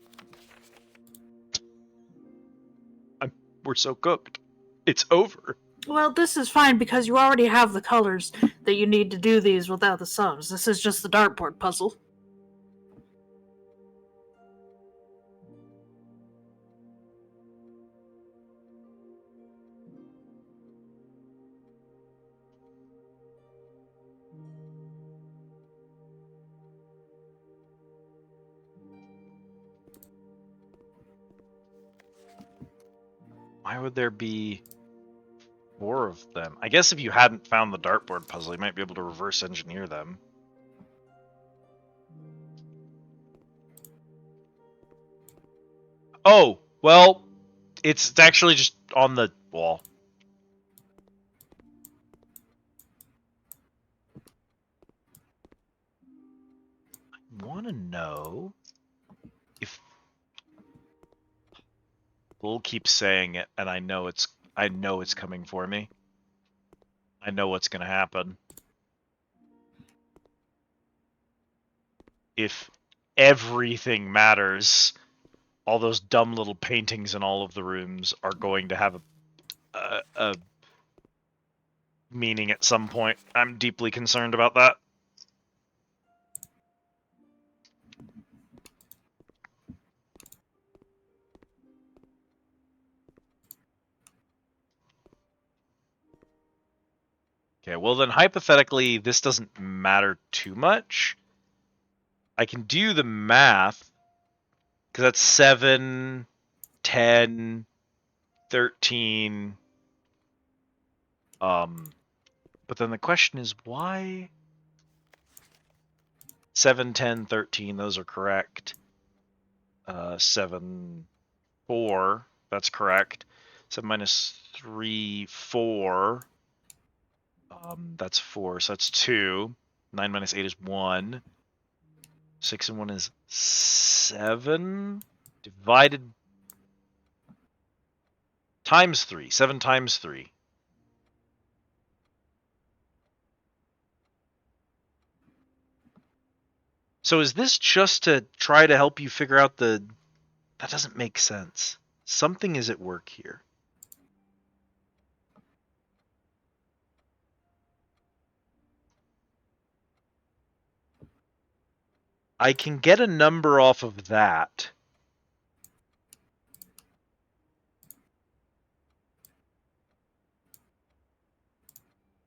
We're so cooked. It's over. Well, this is fine because you already have the colors that you need to do these without the sums. This is just the dartboard puzzle. Why would there be 4 of them? I guess if you hadn't found the dartboard puzzle, you might be able to reverse engineer them. Oh, well, it's actually just on the wall. I want to know if... Bull keeps saying it, and I know it's coming for me. I know what's gonna happen. If everything matters, all those dumb little paintings in all of the rooms are going to have a meaning at some point. I'm deeply concerned about that. Okay, well then hypothetically, this doesn't matter too much. I can do the math, because that's 7, 10, 13. But then the question is why? 7, 10, 13, those are correct. 7, 4, that's correct. 7 minus 3, 4. That's 4, so that's 2. 9 minus 8 is 1. 6 and 1 is 7. Divided times 3. 7 times 3. So is this just to try to help you figure out the... That doesn't make sense. Something is at work here. I can get a number off of that.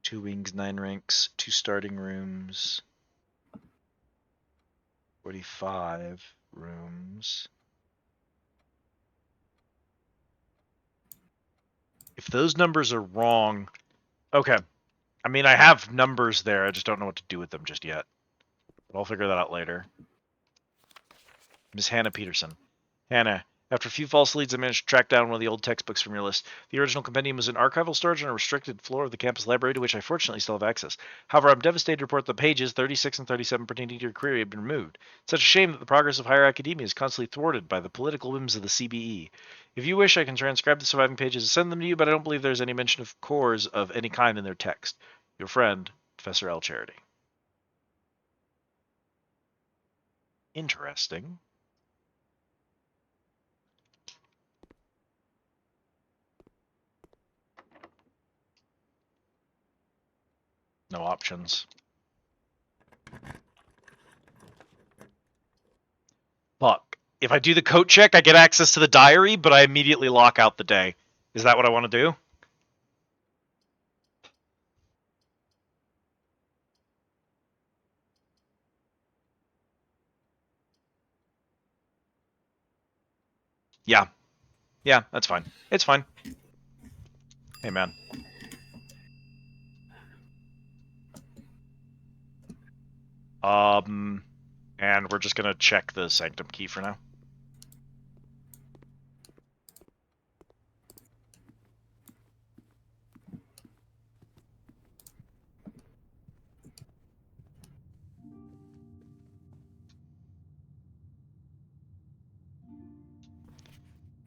Two wings, 9 ranks, 2 starting rooms, 45 rooms. If those numbers are wrong, okay. I mean, I have numbers there. I just don't know what to do with them just yet. But I'll figure that out later. Miss Hannah Peterson. Hannah, after a few false leads, I managed to track down one of the old textbooks from your list. The original compendium was in archival storage on a restricted floor of the campus library, to which I fortunately still have access. However, I'm devastated to report the pages 36 and 37 pertaining to your query have been removed. It's such a shame that the progress of higher academia is constantly thwarted by the political whims of the CBE. If you wish, I can transcribe the surviving pages and send them to you, but I don't believe there's any mention of cores of any kind in their text. Your friend, Professor L. Charity. Interesting. No options. Fuck. If I do the coat check, I get access to the diary, but I immediately lock out the day. Is that what I want to do? Yeah. Yeah, that's fine. It's fine. Hey, man. And we're just gonna check the sanctum key for now.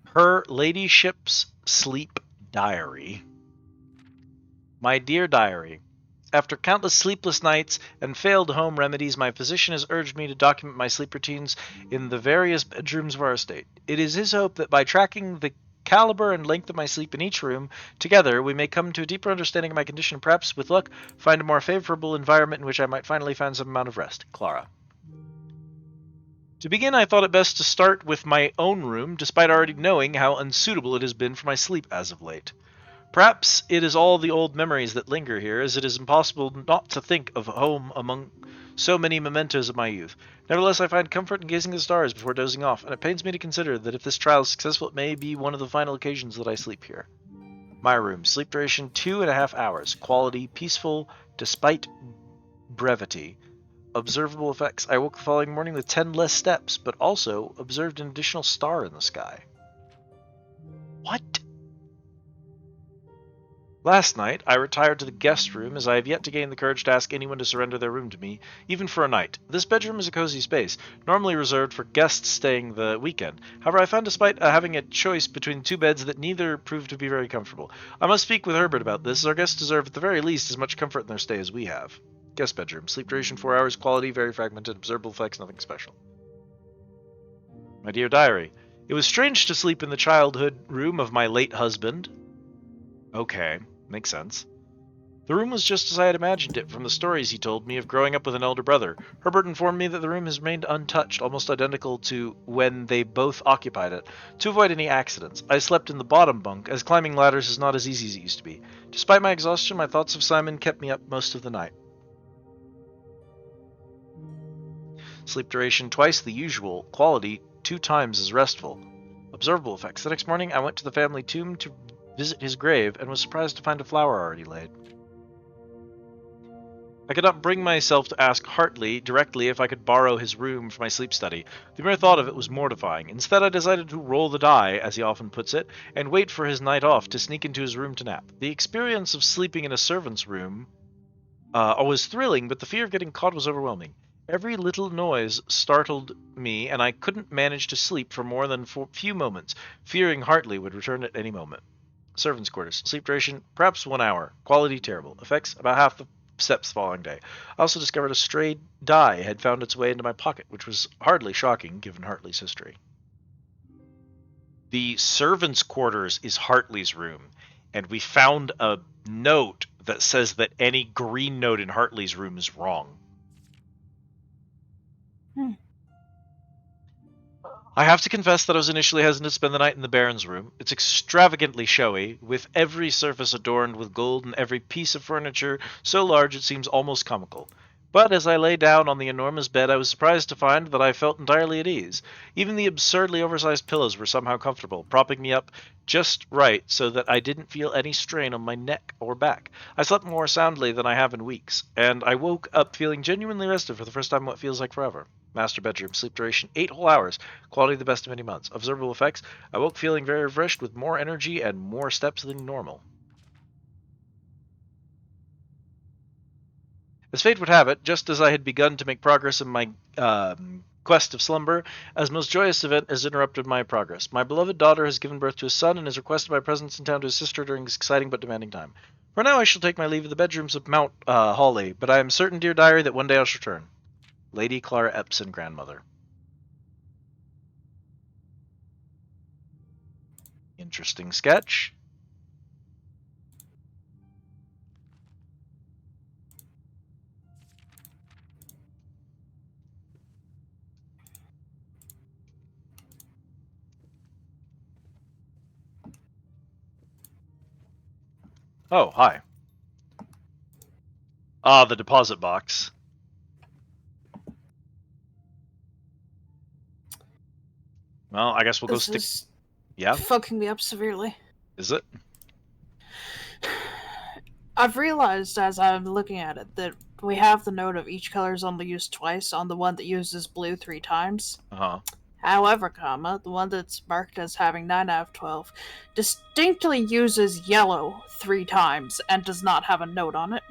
Her ladyship's sleep diary. My dear diary, after countless sleepless nights and failed home remedies, my physician has urged me to document my sleep routines in the various bedrooms of our estate. It is his hope that by tracking the caliber and length of my sleep in each room, together we may come to a deeper understanding of my condition and perhaps, with luck, find a more favorable environment in which I might finally find some amount of rest. Clara. To begin, I thought it best to start with my own room, despite already knowing how unsuitable it has been for my sleep as of late. Perhaps it is all the old memories that linger here, as it is impossible not to think of home among so many mementos of my youth. Nevertheless, I find comfort in gazing at the stars before dozing off, and it pains me to consider that if this trial is successful, it may be one of the final occasions that I sleep here. My room. Sleep duration 2.5 hours. Quality peaceful, despite brevity. Observable effects. I woke the following morning with 10 less steps, but also observed an additional star in the sky. What? Last night, I retired to the guest room as I have yet to gain the courage to ask anyone to surrender their room to me, even for a night. This bedroom is a cozy space, normally reserved for guests staying the weekend. However, I found despite having a choice between two beds that neither proved to be very comfortable. I must speak with Herbert about this, as our guests deserve at the very least as much comfort in their stay as we have. Guest bedroom. Sleep duration 4 hours, quality very fragmented, observable effects nothing special. My dear diary, it was strange to sleep in the childhood room of my late husband. Okay, makes sense. The room was just as I had imagined it from the stories he told me of growing up with an elder brother. Herbert informed me that the room has remained untouched, almost identical to when they both occupied it. To avoid any accidents, I slept in the bottom bunk, as climbing ladders is not as easy as it used to be. Despite my exhaustion, my thoughts of Simon kept me up most of the night. Sleep duration twice the usual, quality 2 times as restful. Observable effects. The next morning, I went to the family tomb to visit his grave and was surprised to find a flower already laid. I could not bring myself to ask Hartley directly if I could borrow his room for my sleep study. The mere thought of it was mortifying. Instead, I decided to roll the die, as he often puts it, and wait for his night off to sneak into his room to nap. The experience of sleeping in a servant's room was thrilling, but the fear of getting caught was overwhelming. Every little noise startled me, and I couldn't manage to sleep for more than a few moments, fearing Hartley would return at any moment. Servants' quarters. Sleep duration, perhaps 1 hour. Quality, terrible. Effects, about half the steps the following day. I also discovered a stray die had found its way into my pocket, which was hardly shocking given Hartley's history. The servants' quarters is Hartley's room, and we found a note that says that any green note in Hartley's room is wrong. I have to confess that I was initially hesitant to spend the night in the Baron's room. It's extravagantly showy, with every surface adorned with gold and every piece of furniture so large it seems almost comical. But as I lay down on the enormous bed, I was surprised to find that I felt entirely at ease. Even the absurdly oversized pillows were somehow comfortable, propping me up just right so that I didn't feel any strain on my neck or back. I slept more soundly than I have in weeks, and I woke up feeling genuinely rested for the first time in what feels like forever. Master bedroom, sleep duration 8 whole hours, quality the best of many months. Observable effects, I woke feeling very refreshed with more energy and more steps than normal. As fate would have it, just as I had begun to make progress in my quest of slumber, a most joyous event has interrupted my progress. My beloved daughter has given birth to a son and has requested my presence in town to assist her during this exciting but demanding time. For now, I shall take my leave of the bedrooms of Mount Hawley, but I am certain, dear diary, that one day I shall return. Lady Clara Epson, grandmother. Interesting sketch. Oh, hi. Ah, the deposit box. Well, I guess we'll go This stick. is Yeah, fucking me up severely. is it? I've realized as I'm looking at it that we have the note of each color is only used twice on the one that uses blue 3 times. Uh-huh. However, the one that's marked as having 9 out of 12 distinctly uses yellow 3 times and does not have a note on it.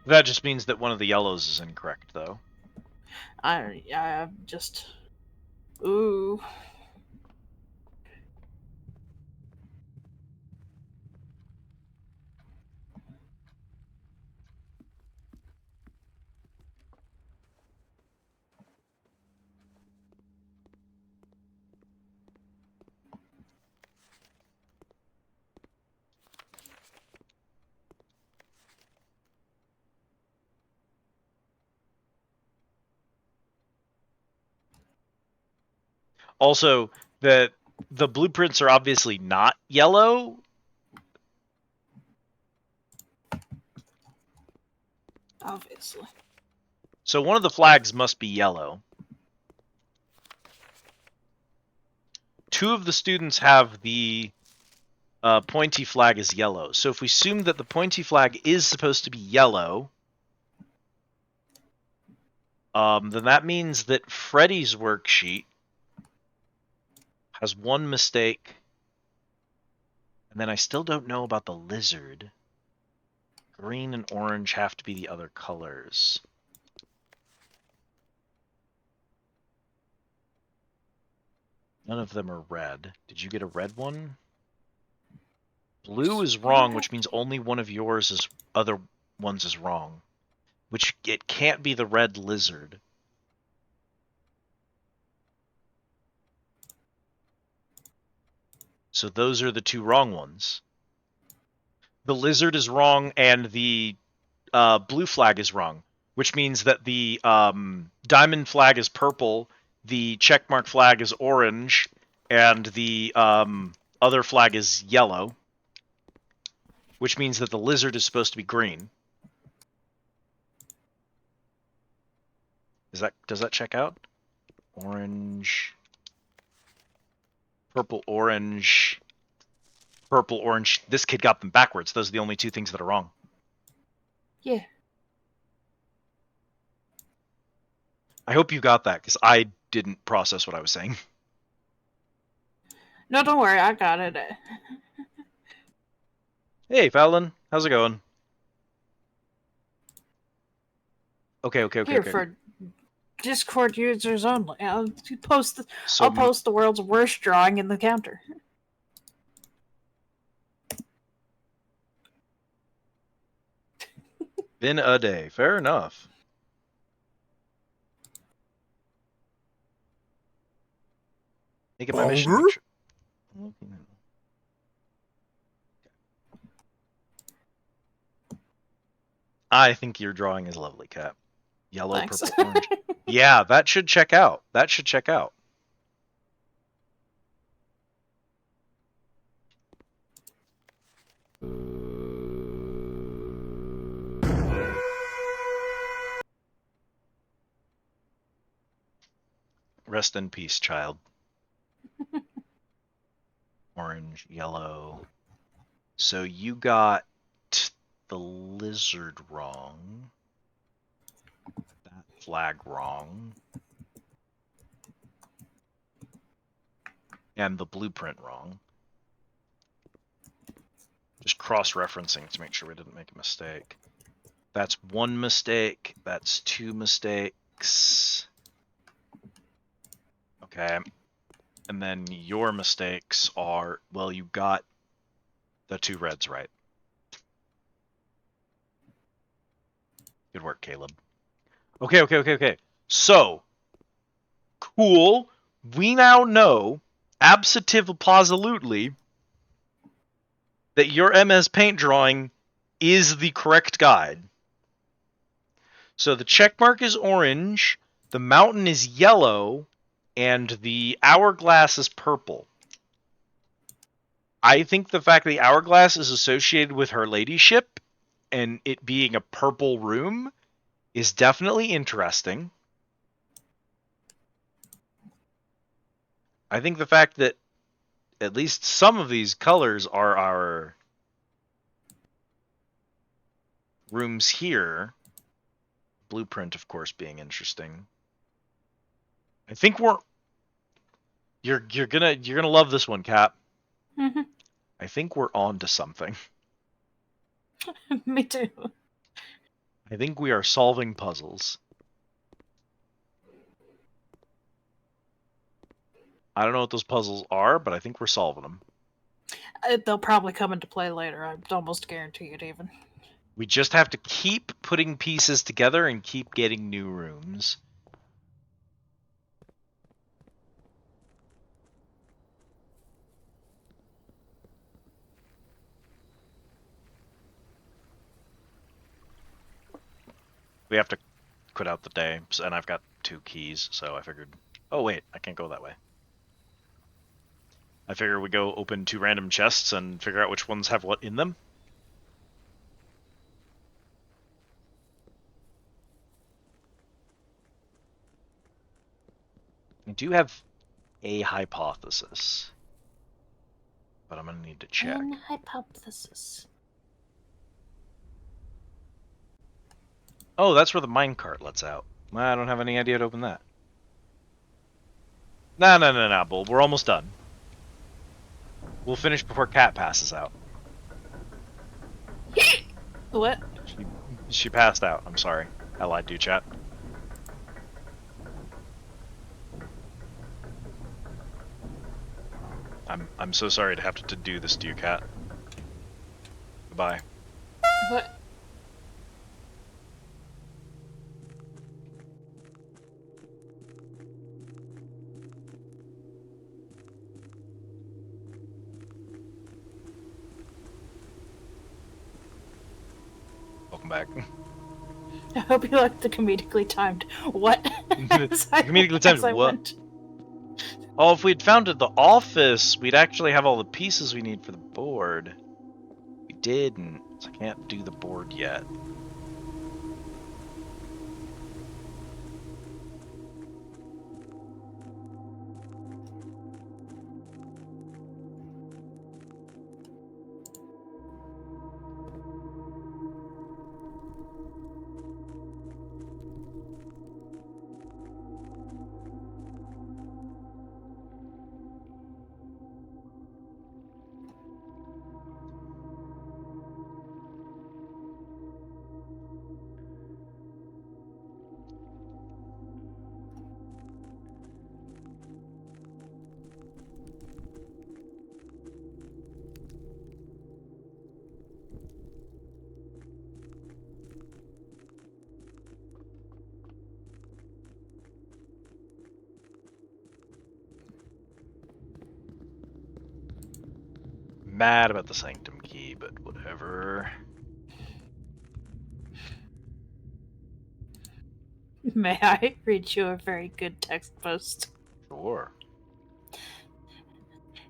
That just means that one of the yellows is incorrect, though. I just. Ooh. Also, the blueprints are obviously not yellow. Obviously. So one of the flags must be yellow. 2 of the students have the pointy flag as yellow. So if we assume that the pointy flag is supposed to be yellow, then that means that Freddy's worksheet has 1 mistake And then I still don't know about the lizard. Green and orange have to be the other colors. None of them are red. Did you get a red one? Blue is wrong, which means only one of yours is other ones is wrong. Which it can't be the red lizard. So those are the two wrong ones. The lizard is wrong and the blue flag is wrong, which means that the diamond flag is purple, the checkmark flag is orange, and the other flag is yellow, which means that the lizard is supposed to be green. Does that check out? Orange, purple, orange, purple, orange. This kid got them backwards. Those are the only two things that are wrong. Yeah. I hope you got that, because I didn't process what I was saying. No, don't worry, I got it. Hey, Fallon. How's it going? Okay. Here for Discord users only. I'll post So, the world's worst drawing in the counter. been a day. Fair enough. Make it my mission. Longer? Make sure- I think your drawing is lovely, Cat. Yellow, Thanks. purple, orange. Yeah, that should check out. That should check out. Rest in peace, child. Orange, yellow. So you got the lizard wrong. That flag wrong. And the blueprint wrong. Just cross-referencing to make sure we didn't make a mistake. That's one mistake. That's two mistakes. Okay. And then your mistakes are, well, you got the two reds right. Good work, Caleb. Okay. So, cool. We now know, absolutely, that your MS Paint drawing is the correct guide. So the check mark is orange, the mountain is yellow, and the hourglass is purple. I think the fact that the hourglass is associated with her ladyship and it being a purple room is definitely interesting. I think the fact that at least some of these colors are our rooms here. Blueprint, of course, being interesting. I think you're gonna love this one, Cap. Mm-hmm. I think we're on to something. Me too. I think we are solving puzzles. I don't know what those puzzles are, but I think we're solving them. They'll probably come into play later. I almost guarantee it, even. We just have to keep putting pieces together and keep getting new rooms. We have to quit out the day, and I've got 2 keys, so I figured... Oh, wait, I can't go that way. I figure we go open 2 random chests and figure out which ones have what in them. I do have a hypothesis, but I'm going to need to check. An hypothesis. Oh, that's where the minecart lets out. I don't have any idea to open that. No, Bull. We're almost done. We'll finish before Cat passes out. What? She passed out. I'm sorry. I lied to you, chat. I'm so sorry to have to do this to you, Cat. Goodbye. What? Welcome back. I hope you like the comedically timed what? Comedically timed what? Went. Oh, if we'd founded the office, we'd actually have all the pieces we need for the board. We didn't, so I can't do the board yet. Mad about the sanctum key, but whatever. May I read you a very good text post? Sure.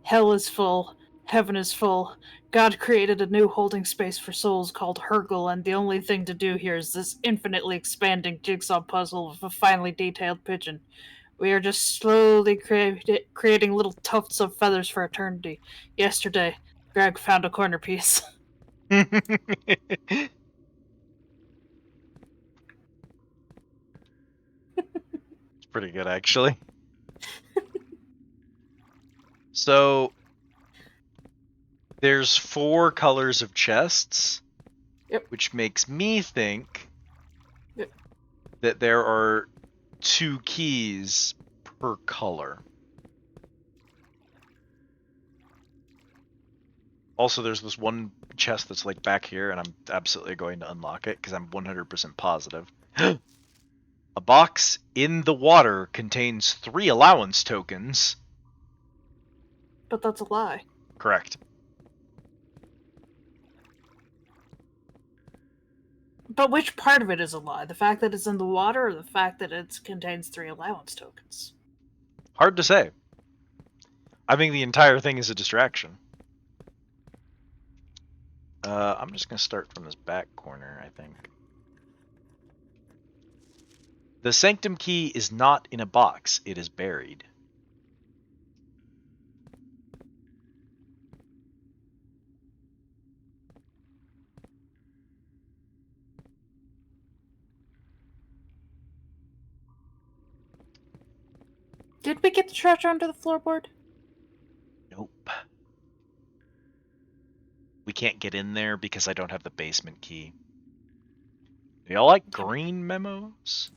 Hell is full. Heaven is full. God created a new holding space for souls called Hergel, and the only thing to do here is this infinitely expanding jigsaw puzzle of a finely detailed pigeon. We are just slowly creating little tufts of feathers for eternity. Yesterday, Greg found a corner piece. It's pretty good, actually. So, there's 4 colors of chests, Yep. which makes me think Yep. that there are 2 keys per color. Also, there's this one chest that's like back here, and I'm absolutely going to unlock it because I'm 100% positive. A box in the water contains 3 allowance tokens. But that's a lie. Correct. But which part of it is a lie? The fact that it's in the water or the fact that it contains 3 allowance tokens? Hard to say. I think the entire thing is a distraction. I'm just going to start from this back corner, I think. The sanctum key is not in a box. It is buried. Did we get the treasure under the floorboard? Nope. We can't get in there because I don't have the basement key. Do y'all like green memos?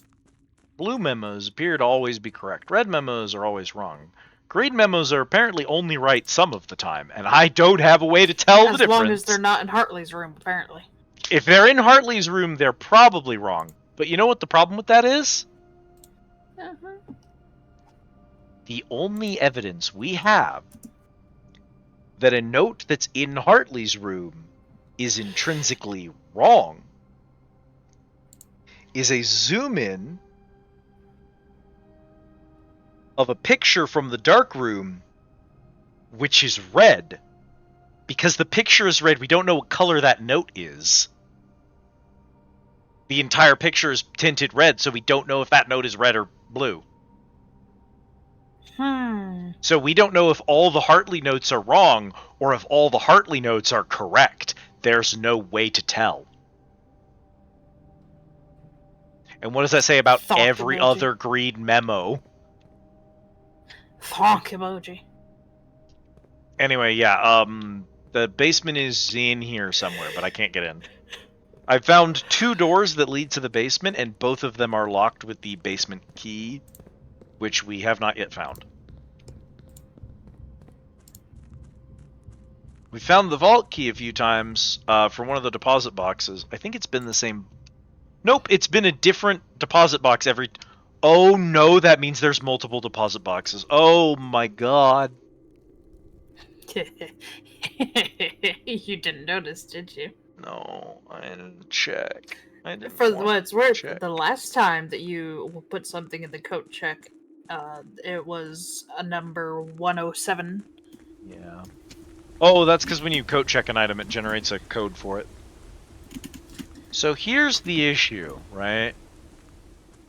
Blue memos appear to always be correct. Red memos are always wrong. Green memos are apparently only right some of the time, and I don't have a way to tell the difference. As long as they're not in Hartley's room, apparently. If they're in Hartley's room, they're probably wrong. But you know what the problem with that is? Uh-huh. The only evidence we have that a note that's in Hartley's room is intrinsically wrong is a zoom in of a picture from the dark room which is red. Because the picture is red, we don't know what color that note is. The entire picture is tinted red, so we don't know if that note is red or blue. So we don't know if all the Hartley notes are wrong or if all the Hartley notes are correct. There's no way to tell. And what does that say about Thonk every emoji. other green memo? Thonk emoji. Anyway, yeah, the basement is in here somewhere, but I can't get in. I found 2 doors that lead to the basement, and both of them are locked with the basement key, which we have not yet found. We found the vault key a few times for one of the deposit boxes. I think it's been the same. Nope, it's been a different deposit box every. Oh no, that means there's multiple deposit boxes. Oh my god. You didn't notice, did you? No, I didn't check. I didn't For want what it's to worth, check. the last time that you put something in the coat check, it was a number 107. Yeah. Oh, that's because when you code check an item, it generates a code for it. So here's the issue, right?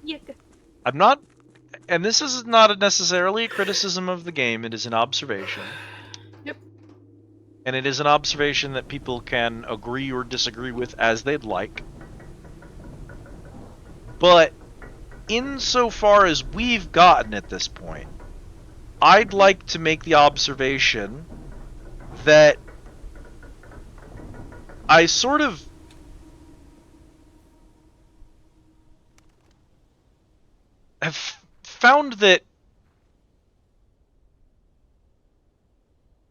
Yuck. I'm not, and this is not necessarily a criticism of the game, it is an observation. Yep. And it is an observation that people can agree or disagree with as they'd like. But insofar as we've gotten at this point, I'd like to make the observation that I sort of have found that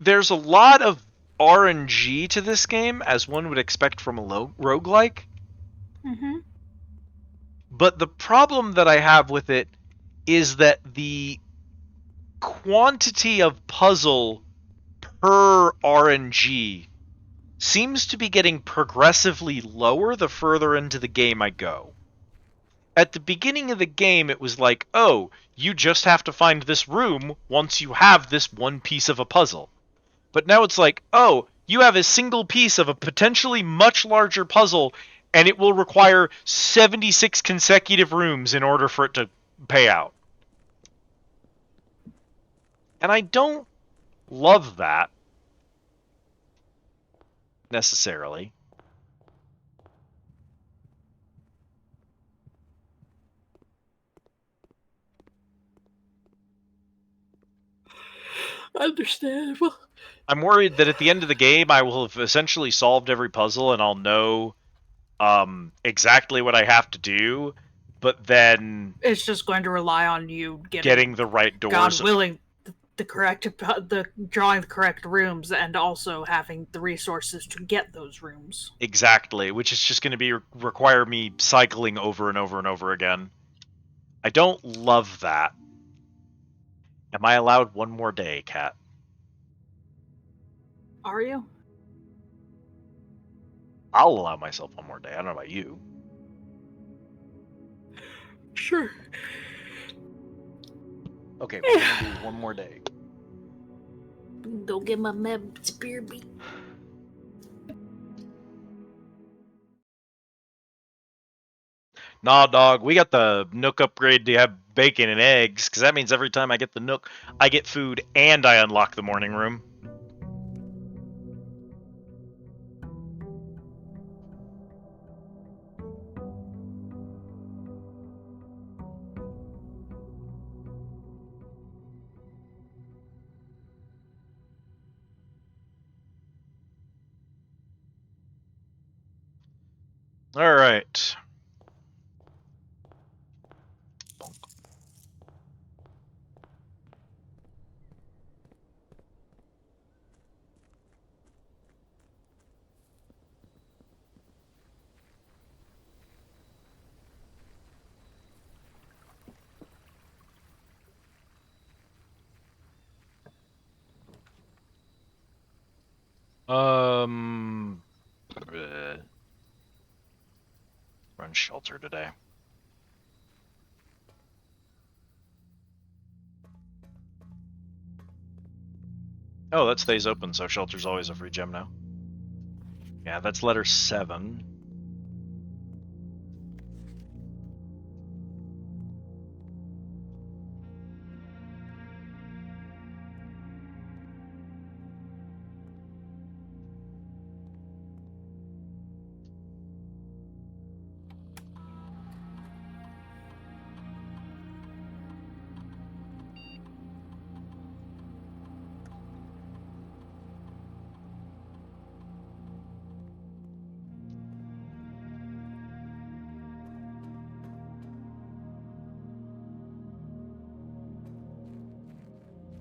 there's a lot of RNG to this game, as one would expect from a roguelike. Mm-hmm. But the problem that I have with it is that the quantity of puzzle per RNG seems to be getting progressively lower the further into the game I go. At the beginning of the game, it was like, oh, you just have to find this room once you have this one piece of a puzzle. But now it's like, oh, you have a single piece of a potentially much larger puzzle, and it will require 76 consecutive rooms in order for it to pay out. And I don't love that, necessarily. Understandable. I'm worried that at the end of the game, I will have essentially solved every puzzle, and I'll know exactly what I have to do, but then It's just going to rely on you getting the right God doors. willing, the drawing the correct rooms and also having the resources to get those rooms. Exactly, which is just going to require me cycling over and over and over again. I don't love that. Am I allowed one more day, Kat? Are you? I'll allow myself one more day. I don't know about you. Sure. Okay, we're gonna do one more day. Go get my med spear beat. Nah, dog, we got the Nook upgrade to have bacon and eggs, because that means every time I get the Nook, I get food and I unlock the morning room. Alright. Run shelter today. Oh, that stays open, so shelter's always a free gem now. Yeah, that's letter 7.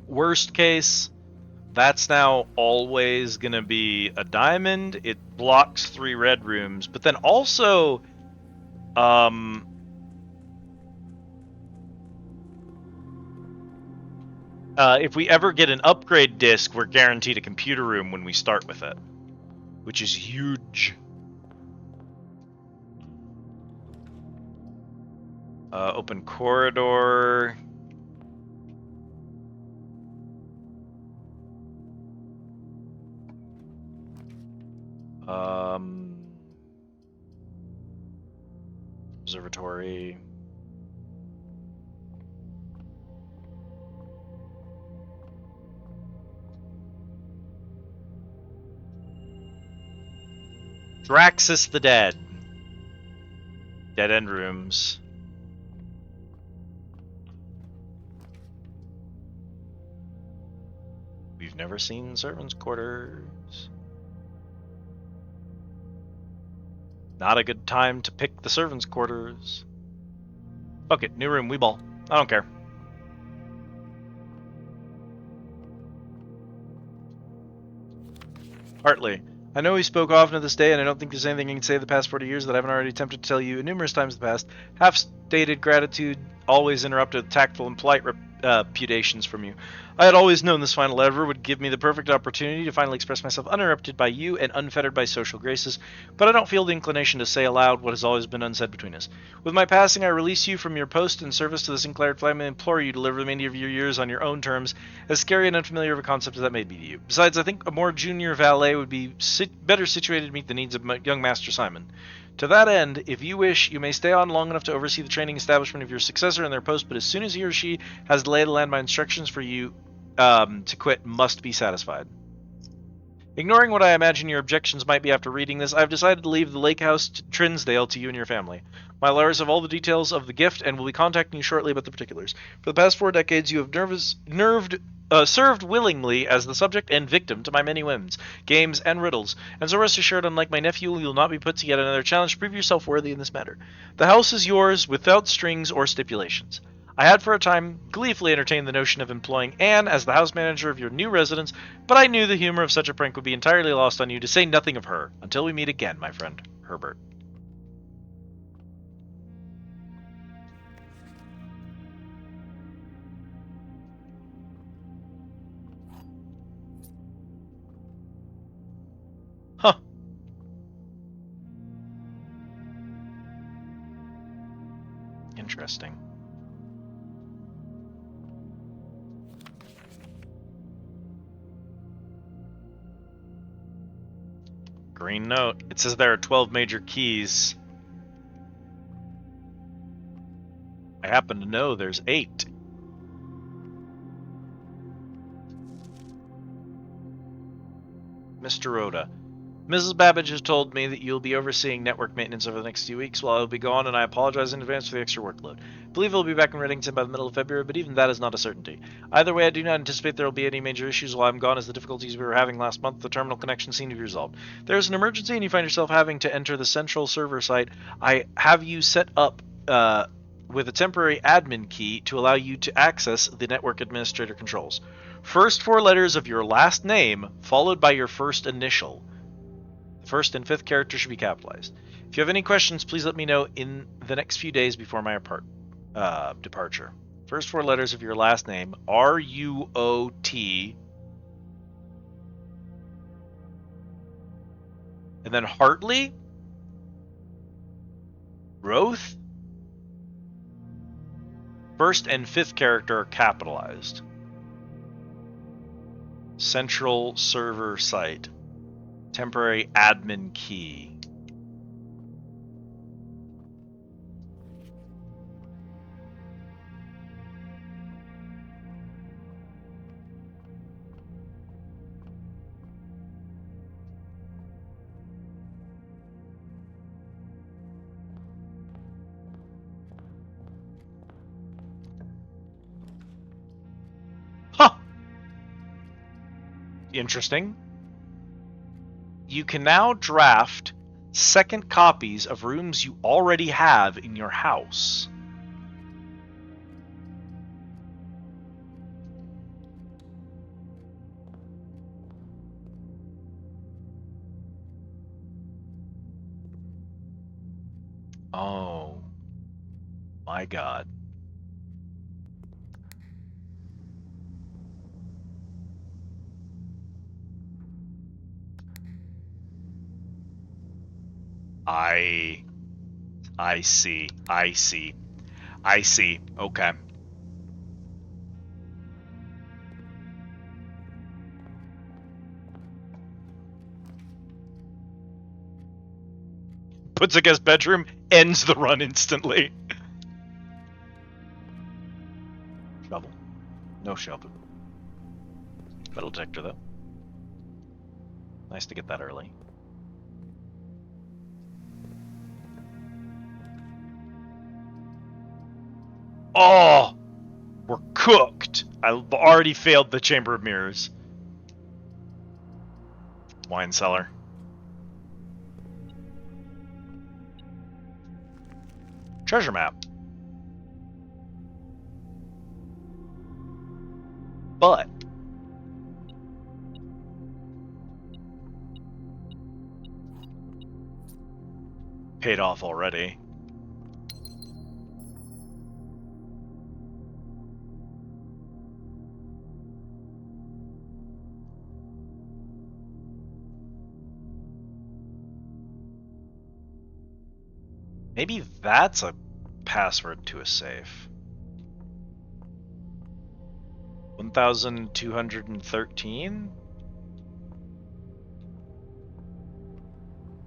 Worst case, that's now always going to be a diamond. It blocks 3 red rooms, but then also, if we ever get an upgrade disc, we're guaranteed a computer room when we start with it, which is huge. Open corridor. Observatory. Draxus the Dead. Dead end rooms. We've never seen servants' quarters. Not a good time to pick the servants' quarters. Fuck it, new room, we ball. I don't care. Hartley. I know we spoke often of this day, and I don't think there's anything I can say the past 40 years that I haven't already attempted to tell you numerous times in the past. Half-stated gratitude, always interrupted with tactful and polite reputations from you. I had always known this final letter would give me the perfect opportunity to finally express myself uninterrupted by you and unfettered by social graces, but I don't feel the inclination to say aloud what has always been unsaid between us. With my passing, I release you from your post in service to the Sinclair family and implore you to live the remainder of your years on your own terms, as scary and unfamiliar of a concept as that may be to you. Besides, I think a more junior valet would be better situated to meet the needs of young Master Simon. To that end, if you wish, you may stay on long enough to oversee the training establishment of your successor in their post, but as soon as he or she has the lay of the land, my instructions for you to quit must be satisfied. Ignoring what I imagine your objections might be after reading this, I've decided to leave the lake house to Trinsdale to you and your family. My lawyers have all the details of the gift and will be contacting you shortly about the particulars. For the past 4 decades, you have served willingly as the subject and victim to my many whims, games, and riddles, and so rest assured, unlike my nephew, you will not be put to yet another challenge to prove yourself worthy in this matter. The house is yours without strings or stipulations. I had for a time gleefully entertained the notion of employing Anne as the house manager of your new residence, but I knew the humor of such a prank would be entirely lost on you, to say nothing of her, until we meet again, my friend, Herbert. Huh. Interesting. Green note. It says there are 12 major keys. I happen to know there's 8. Mr. Rhoda. Mrs. Babbage has told me that you'll be overseeing network maintenance over the next few weeks while I'll be gone, and I apologize in advance for the extra workload. I believe I'll be back in Reddington by the middle of February, but even that is not a certainty. Either way, I do not anticipate there will be any major issues while I'm gone, as the difficulties we were having last month, the terminal connection seem to be resolved. If there is an emergency and you find yourself having to enter the central server site, I have you set up with a temporary admin key to allow you to access the network administrator controls. First 4 letters of your last name, followed by your first initial. First and fifth character should be capitalized. If you have any questions, please let me know in the next few days before my departure. First 4 letters of your last name, R-U-O-T, and then Hartley, Roth. First and fifth character are capitalized. Central server site. Temporary admin key. Huh. Interesting. You can now draft second copies of rooms you already have in your house. Oh my god. I see. I see. I see. Okay. Puts a guest bedroom, ends the run instantly. Shovel. No shovel. Metal detector, though. Nice to get that early. Oh! We're cooked! I've already failed the Chamber of Mirrors. Wine cellar. Treasure map. But paid off already. Maybe that's a password to a safe. 1213?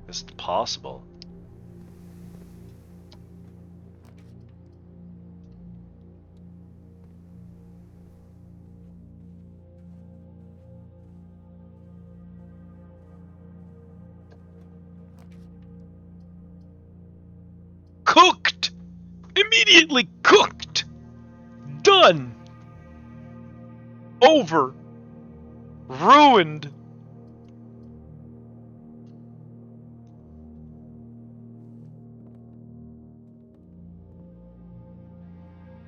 Is it possible? Cooked! Immediately cooked! Done! Over! Ruined!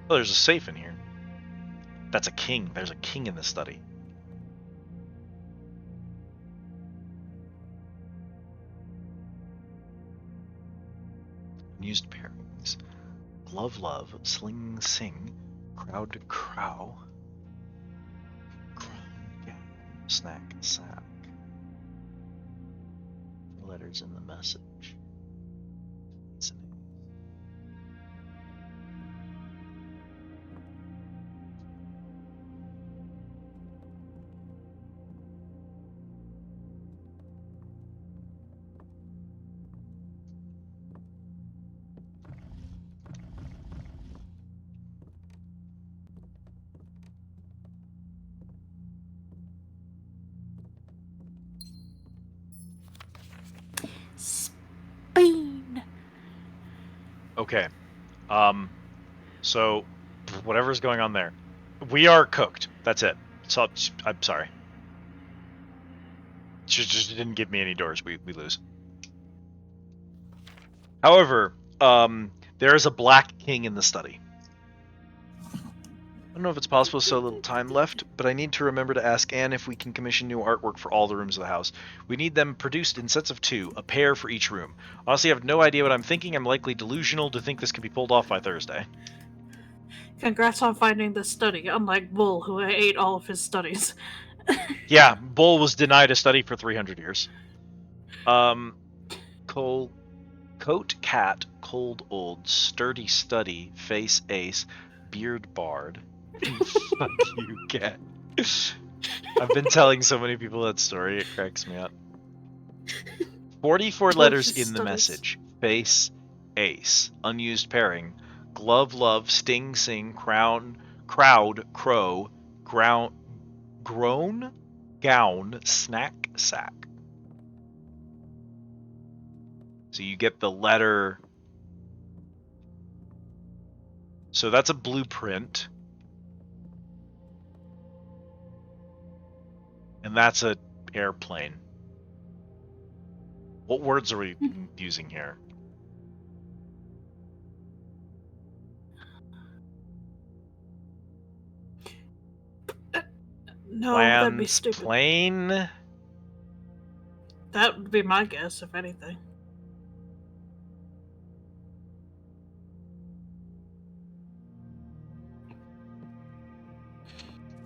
Oh, there's a safe in here. That's a king. There's a king in the study. Unused pairings. Glove love, sling sing, crowd to crow. Snack sack. Letters in the message. Bean. Okay. So whatever's going on there. We are cooked. That's it. So I'm sorry. Just didn't give me any doors. We lose. However, there is a black king in the study. I don't know if it's possible, so little time left, but I need to remember to ask Anne if we can commission new artwork for all the rooms of the house. We need them produced in sets of 2, a pair for each room. Honestly, I have no idea what I'm thinking. I'm likely delusional to think this can be pulled off by Thursday. Congrats on finding this study, unlike Bull, who ate all of his studies. Yeah, Bull was denied a study for 300 years. Coat cat, cold old, sturdy study, face ace, beard bard. Fuck you, cat. I've been telling so many people that story, it cracks me up. 44 letters in the message. Face, ace, unused pairing, glove, love, sting, sing, crown, crowd, crow, ground, groan, gown, snack, sack. So you get the letter. So that's a blueprint. And that's an airplane. What words are we using here? No, that'd be Plans, stupid. plane. That would be my guess, if anything.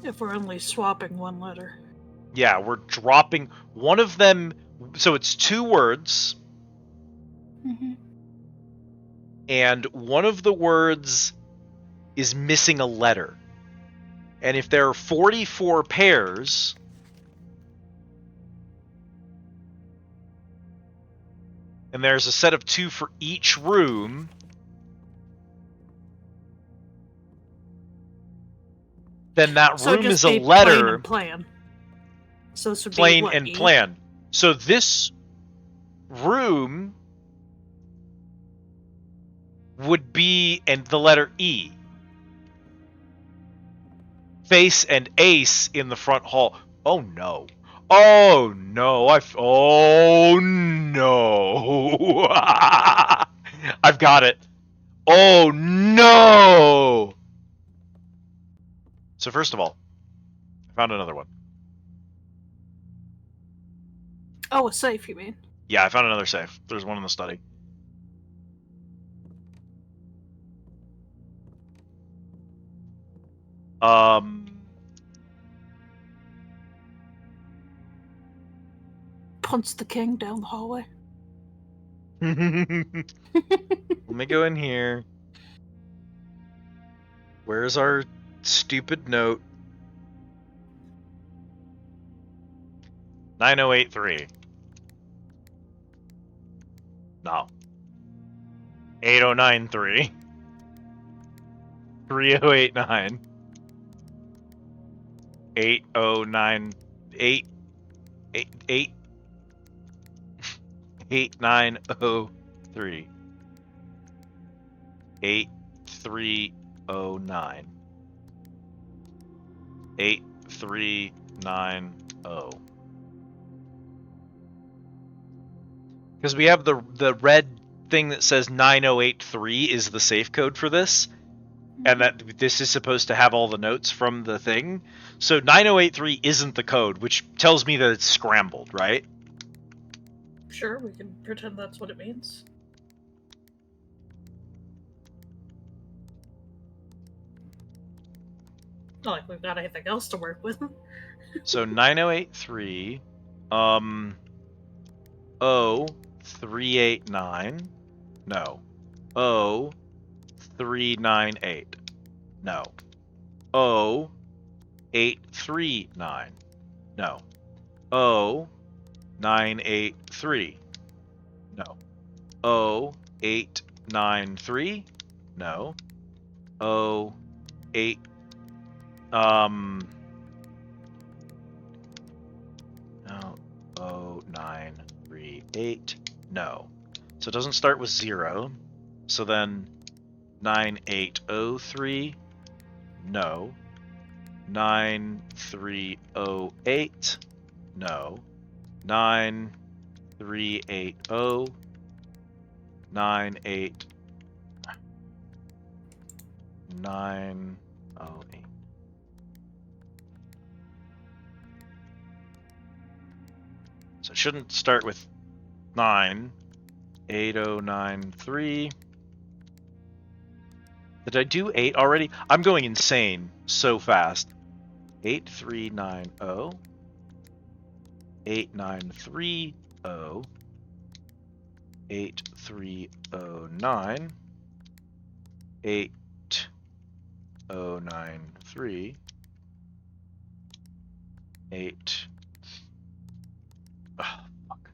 If we're only swapping one letter. Yeah, we're dropping one of them. So it's 2 words, Mm-hmm. and one of the words is missing a letter. And if there are 44 pairs, and there's a set of 2 for each room, then that So room just is a be plain letter. and plan. So this would be Plain what, and E? plan. So this room would be and the letter E. Face and ace in the front hall. Oh no. Oh no. Oh no. I've got it. Oh no. So first of all, I found another one. Oh, a safe, you mean? Yeah, I found another safe. There's one in the study. Punch the king down the hallway. Let me go in here. Where's our stupid note? 9083. No. 8093. 3089. 8098. 8903. 8309. 8390. Because we have the red thing that says 9083 is the safe code for this, and that this is supposed to have all the notes from the thing. So 9083 isn't the code, which tells me that it's scrambled, right? Sure, we can pretend that's what it means. Not like we've got anything else to work with. So 9083, 0389, no, 0398, no, 0839, no, 0983, no, 0893, no, 08, no, 0938, no. So it doesn't start with 0. So then 9803, no. 9308, no. 9380, 98 908. So it shouldn't start with 9. 8093. Did I do 8 already? I'm going insane so fast. 8390. 8930. 8309. 8093. 8. Oh, fuck.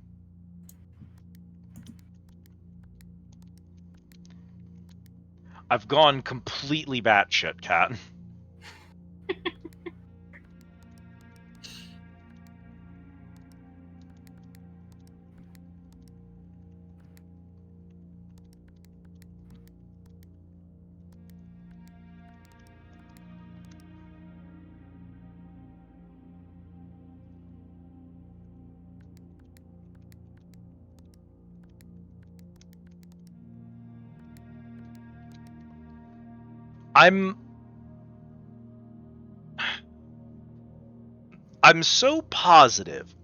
I've gone completely batshit, cat. I'm so positive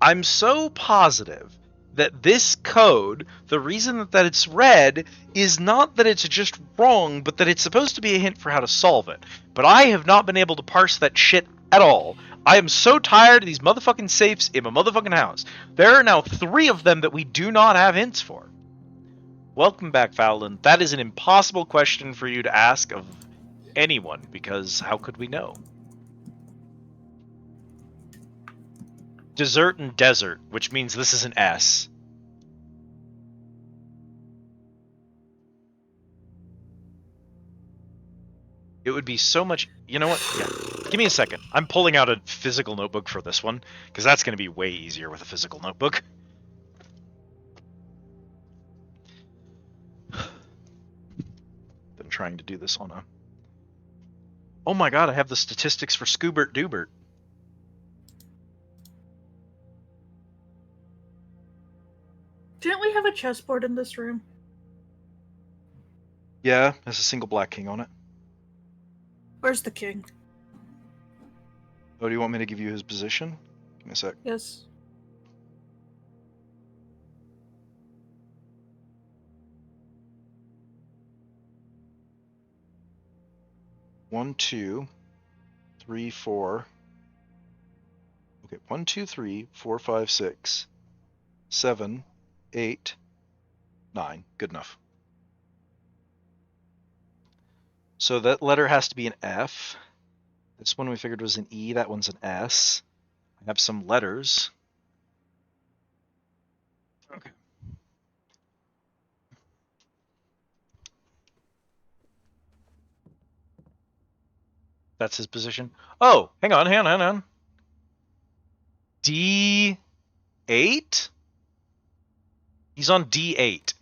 that this code, the reason that it's red is not that it's just wrong, but that it's supposed to be a hint for how to solve it. But I have not been able to parse that shit at all. I am so tired of these motherfucking safes in my motherfucking house. There are now 3 of them that we do not have hints for. Welcome back, Fowlin. That is an impossible question for you to ask of anyone, because how could we know? Dessert and desert, which means this is an S. It would be so much... You know what? Yeah. Give me a second. I'm pulling out a physical notebook for this one, because that's going to be way easier with a physical notebook. Than trying to do this on a... Oh my god, I have the statistics for Scoobert Doobert. Didn't we have a chessboard in this room? Yeah, there's a single black king on it. Where's the king? Oh, do you want me to give you his position? Give me a sec. Yes. One, two, three, four. Okay, 1, 2, 3, 4, 5, 6, 7, 8, 9. Good enough. So that letter has to be an F. This one we figured was an E. That one's an S. I have some letters. Okay. That's his position. Oh, hang on. D8? He's on D8.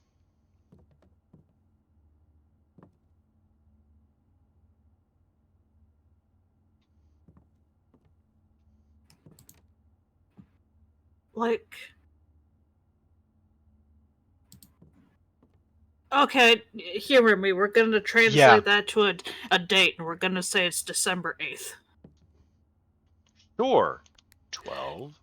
Like... Okay, humor me. We're gonna translate that to a date, and we're gonna say it's December 8th. Sure. 12.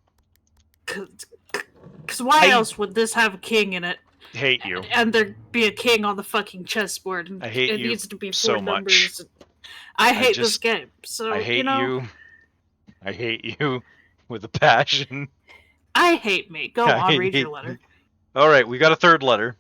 Because why else would this have a king in it? Hate you. And there'd be a king on the fucking chessboard. And I hate it you needs to be 4 so numbers. much. I hate this game. So, I hate you know, I hate you with a passion. I hate me. Go on, read your letter. Alright, we got a third letter.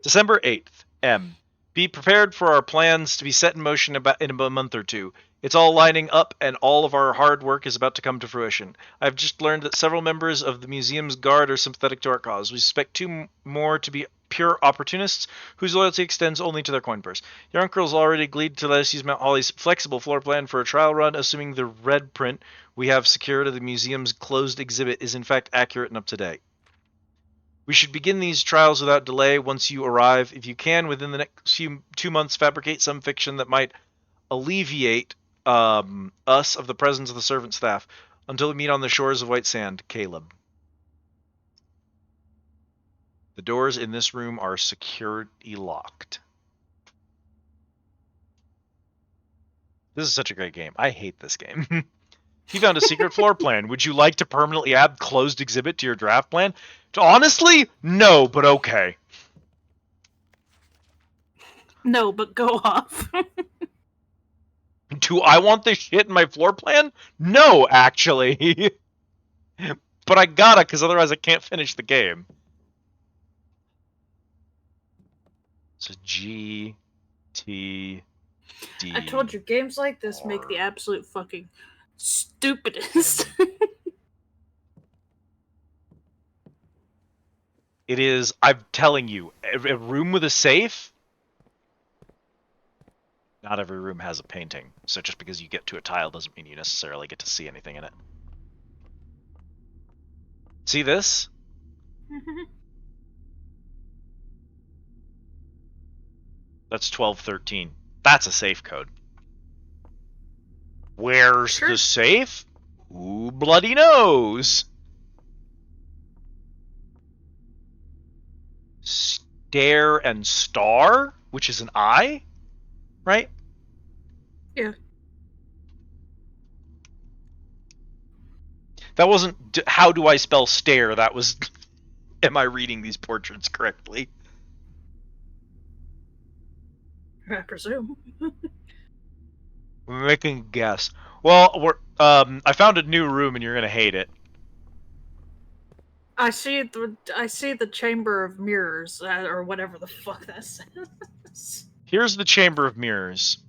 December 8th, M. Be prepared for our plans to be set in motion in a month or 2. It's all lining up, and all of our hard work is about to come to fruition. I've just learned that several members of the museum's guard are sympathetic to our cause. We suspect 2 more to be pure opportunists whose loyalty extends only to their coin purse. Your uncle's already agreed to let us use Mount Holly's flexible floor plan for a trial run, assuming the red print we have secured of the museum's closed exhibit is in fact accurate and up to date. We should begin these trials without delay once you arrive. If you can, within the next 2 months, fabricate some fiction that might alleviate us of the presence of the servant staff. Until we meet on the shores of White Sand, Caleb. The doors in this room are securely locked. This is such a great game. I hate this game. You found a secret floor plan. Would you like to permanently add closed exhibit to your draft plan? Honestly, no, but okay. No, but go off. Do I want this shit in my floor plan? No, actually. But I gotta, because otherwise I can't finish the game. So G, T, D. I told you, games like this make the absolute fucking stupidest. It is, I'm telling you, a room with a safe? Not every room has a painting, so just because you get to a tile doesn't mean you necessarily get to see anything in it. See this? That's 1213. That's a safe code. Where's the safe? Who bloody knows? Stare and star, which is an I, right? Yeah. That wasn't how do I spell stare, that was am I reading these portraits correctly? I presume. We're making a guess. Well, I found a new room and you're gonna hate it. I see the chamber of mirrors, or whatever the fuck that says. Here's the Chamber of Mirrors.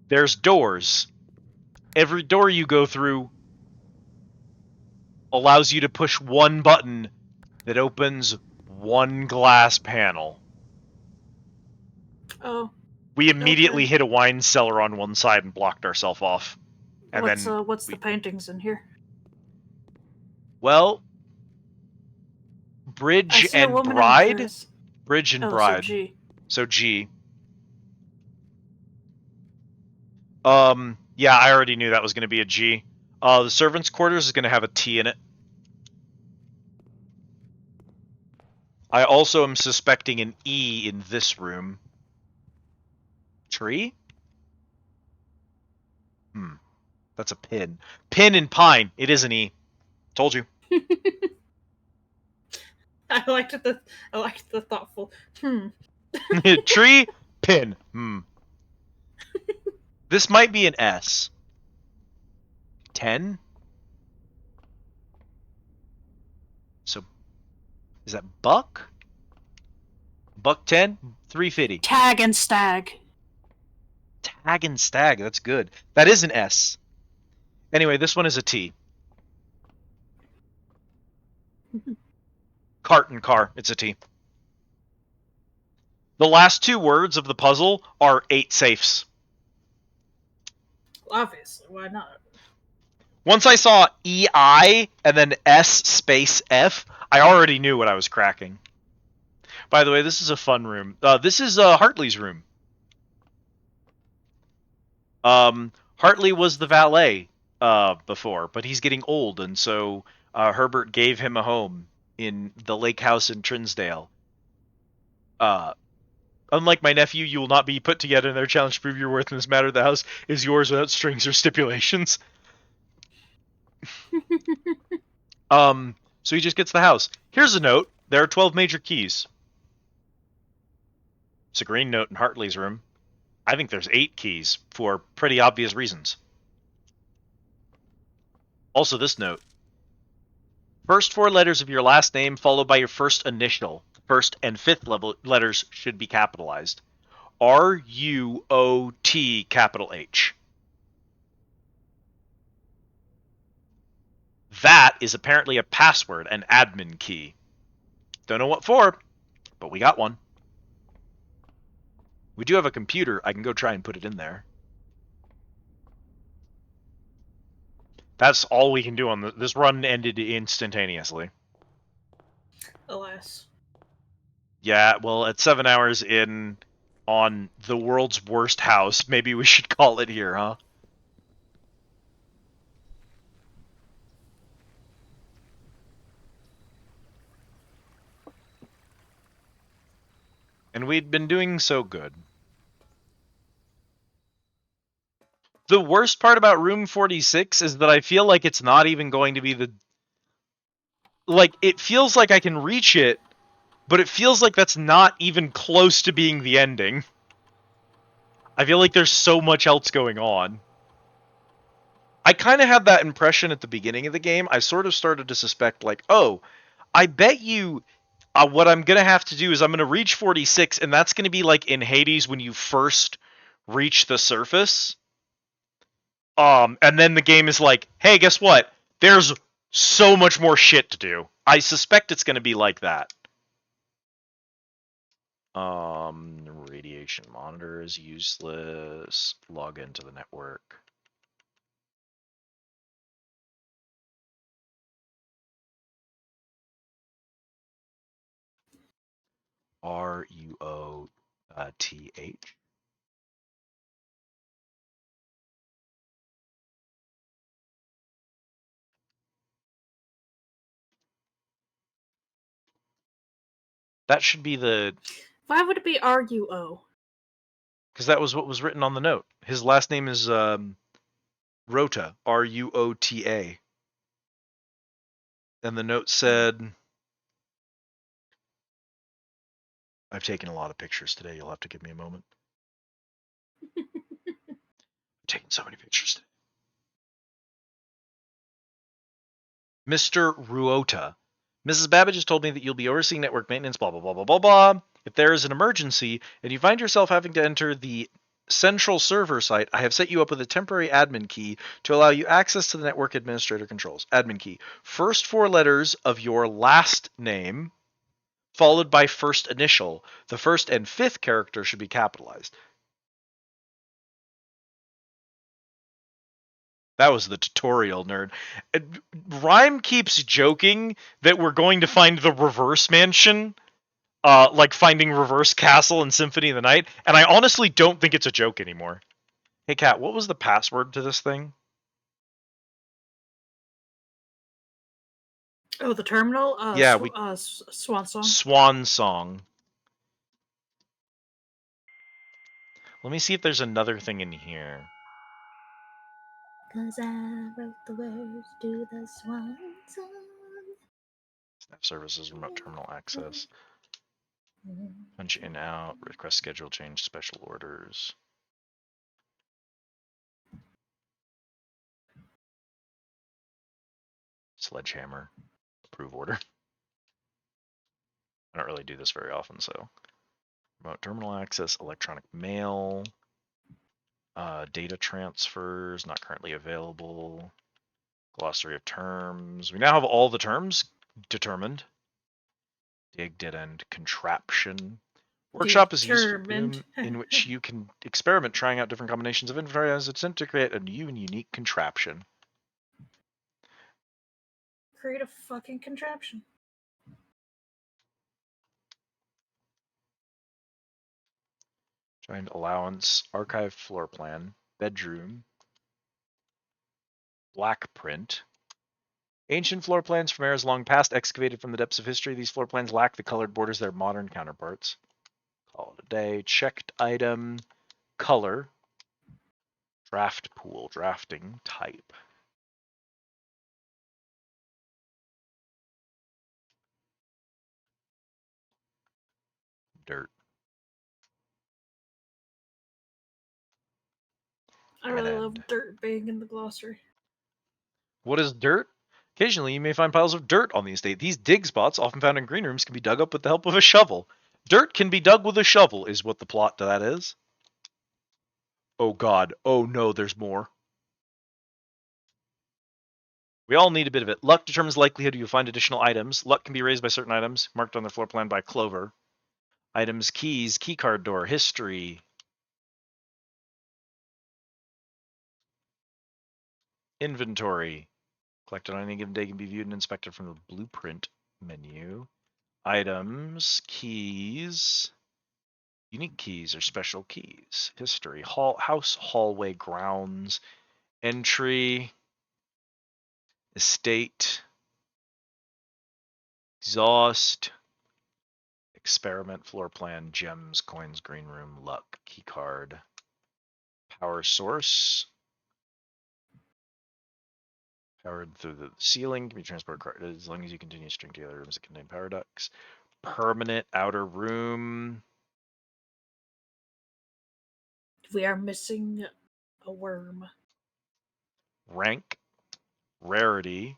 There's doors. Every door you go through allows you to push one button that opens one glass panel. Oh, We immediately okay. hit a wine cellar on one side and blocked ourselves off. And What's then the paintings in here? well, I Bridge see a and woman in a Bride? dress. Bridge and Oh, so Bride. G. So G. Yeah, I already knew that was going to be a G. The servants' quarters is going to have a T in it. I also am suspecting an E in this room. Tree? That's a pin. Pin and pine. It is an E. Told you. I liked the thoughtful. Tree, pin. This might be an S. 10? So, is that buck? Buck 10? 350. Tag and stag. Tag and stag. That's good. That is an S. Anyway, this one is a T. Cart and car. It's a T. The last two words of the puzzle are 8 safes. Obviously, why not? Once I saw EI and then S space F, I already knew what I was cracking. By the way, this is a fun room. This is Hartley's room. Hartley was the valet before, but he's getting old, and so Herbert gave him a home in the lake house in Trinsdale. Unlike my nephew, you will not be put together in their challenge to prove your worth in this matter. The house is yours without strings or stipulations. So he just gets the house. Here's a note. There are 12 major keys. It's a green note in Hartley's room. I think there's 8 keys for pretty obvious reasons. Also, this note. First 4 letters of your last name followed by your first initial. First and fifth letters should be capitalized. RUOT capital H. That is apparently a password, an admin key. Don't know what for, but we got one. We do have a computer. I can go try and put it in there. That's all we can do on this run. Ended instantaneously. Alas. Yeah, well, at 7 hours in on the world's worst house, maybe we should call it here, huh? And we'd been doing so good. The worst part about room 46 is that I feel like it's not even going to be the... Like, it feels like I can reach it, but it feels like that's not even close to being the ending. I feel like there's so much else going on. I kind of had that impression at the beginning of the game. I sort of started to suspect, like, oh, I bet you what I'm going to have to do is I'm going to reach 46, and that's going to be like in Hades when you first reach the surface. And then the game is like, hey, guess what? There's so much more shit to do. I suspect it's going to be like that. Radiation monitor is useless. Log into the network. RUOTH. That should be the... Why would it be RUO? Because that was what was written on the note. His last name is Rota, RUOTA. And the note said... I've taken a lot of pictures today. You'll have to give me a moment. I've taken so many pictures today. Mr. Ruota. Mrs. Babbage has told me that you'll be overseeing network maintenance, blah, blah, blah, blah, blah, blah. If there is an emergency and you find yourself having to enter the central server site, I have set you up with a temporary admin key to allow you access to the network administrator controls. Admin key. First four letters of your last name, followed by first initial. The first and fifth character should be capitalized. That was the tutorial, nerd. Rhyme keeps joking that we're going to find the reverse mansion, like finding reverse castle in Symphony of the Night, and I honestly don't think it's a joke anymore. Hey, Kat, what was the password to this thing? Oh, the terminal? Yeah, Swan Song. Swan Song. Let me see if there's another thing in here. 'Cause I wrote the words to the swan song. Snap services, remote terminal access. Punch in out, request schedule change, special orders. Sledgehammer. Approve order. I don't really do this very often, so. Remote terminal access, electronic mail, data transfers, not currently available. Glossary of terms. We now have all the terms determined. Dig, dead end, contraption. Workshop is used for room in which you can experiment trying out different combinations of inventory as it's attempt to create a new and unique contraption. Create a fucking contraption. Joined allowance, archive floor plan, bedroom, black print. Ancient floor plans from eras long past, excavated from the depths of history. These floor plans lack the colored borders their modern counterparts. Call it a day. Checked item, color, draft pool, drafting, type. Dirt. I really love dirt being in the glossary. What is dirt? Occasionally, you may find piles of dirt on the estate. These dig spots, often found in green rooms, can be dug up with the help of a shovel. Dirt can be dug with a shovel, is what the plot to that is. Oh god. Oh no, there's more. We all need a bit of it. Luck determines the likelihood you'll find additional items. Luck can be raised by certain items, marked on the floor plan by Clover. Items, keys, keycard door, history. Inventory. Collected on any given day can be viewed and inspected from the blueprint menu. Items, keys. Unique keys or special keys. History. House, hallway, grounds. Entry. Estate. Exhaust. Experiment, floor plan, gems, coins, green room, luck, keycard. Power source. Powered through the ceiling, can be transported as long as you continue to string together rooms that contain power ducts. Permanent outer room. We are missing a worm. Rank. Rarity.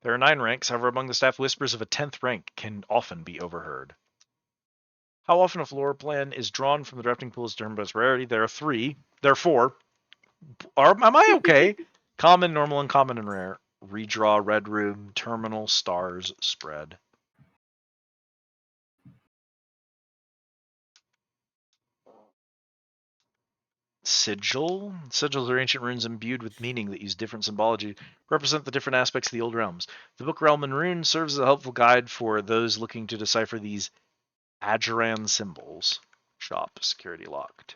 There are 9 ranks, however, among the staff, whispers of a 10th rank can often be overheard. How often a floor plan is drawn from the drafting pool is determined by its rarity. There are 3. There are 4. Am I okay? Common, normal, uncommon, and rare. Redraw, red room, terminal, stars, spread. Sigil. Sigils are ancient runes imbued with meaning that use different symbology to represent the different aspects of the old realms. The book Realm and Rune serves as a helpful guide for those looking to decipher these Ajiran symbols. Shop. Security locked.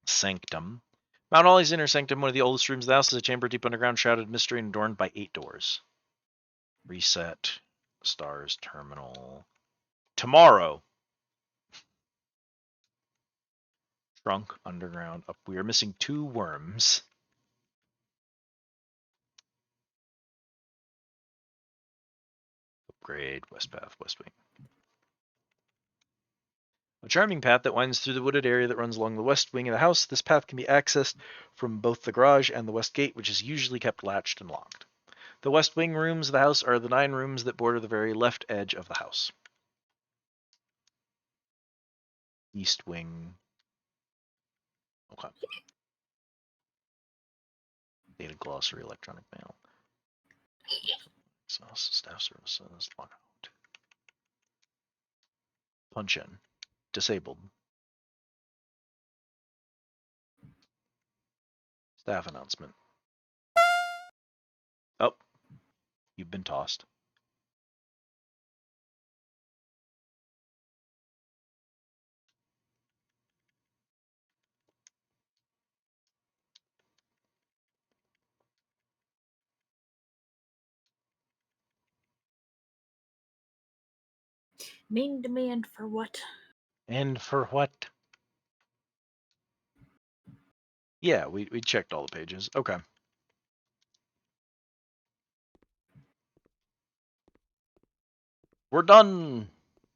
Sanctum. Mount Ollie's inner sanctum, one of the oldest rooms of the house, is a chamber deep underground, shrouded in mystery and adorned by 8 doors. Reset. Stars. Terminal. Tomorrow. Trunk. Underground. Up. We are missing 2 worms. Upgrade. West path. West wing. A charming path that winds through the wooded area that runs along the west wing of the house. This path can be accessed from both the garage and the west gate, which is usually kept latched and locked. The west wing rooms of the house are the 9 rooms that border the very left edge of the house. East wing. Okay. Data glossary, electronic mail. Staff services, logout. Punch in. Disabled. Staff announcement. Oh. You've been tossed. Main demand for what? And for what? Yeah, we checked all the pages. Okay. We're done.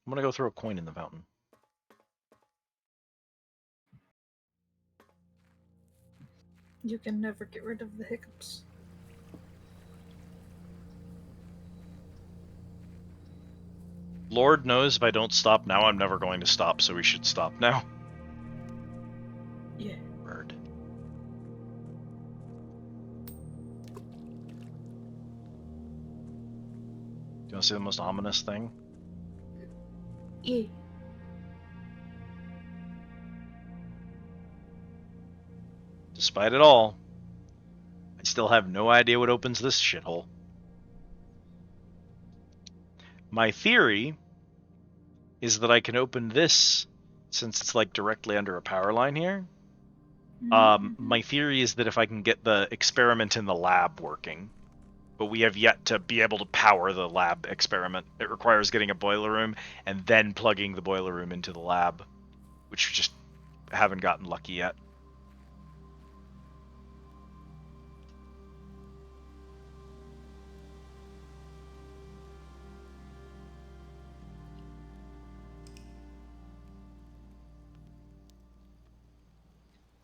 I'm gonna go throw a coin in the fountain. You can never get rid of the hiccups. Lord knows if I don't stop now, I'm never going to stop, so we should stop now. Yeah. Bird. Do you want to see the most ominous thing? Yeah. Despite it all, I still have no idea what opens this shithole. My theory is that I can open this since it's like directly under a power line here. My theory is that if I can get the experiment in the lab working, but we have yet to be able to power the lab experiment. It requires getting a boiler room and then plugging the boiler room into the lab, which we just haven't gotten lucky yet.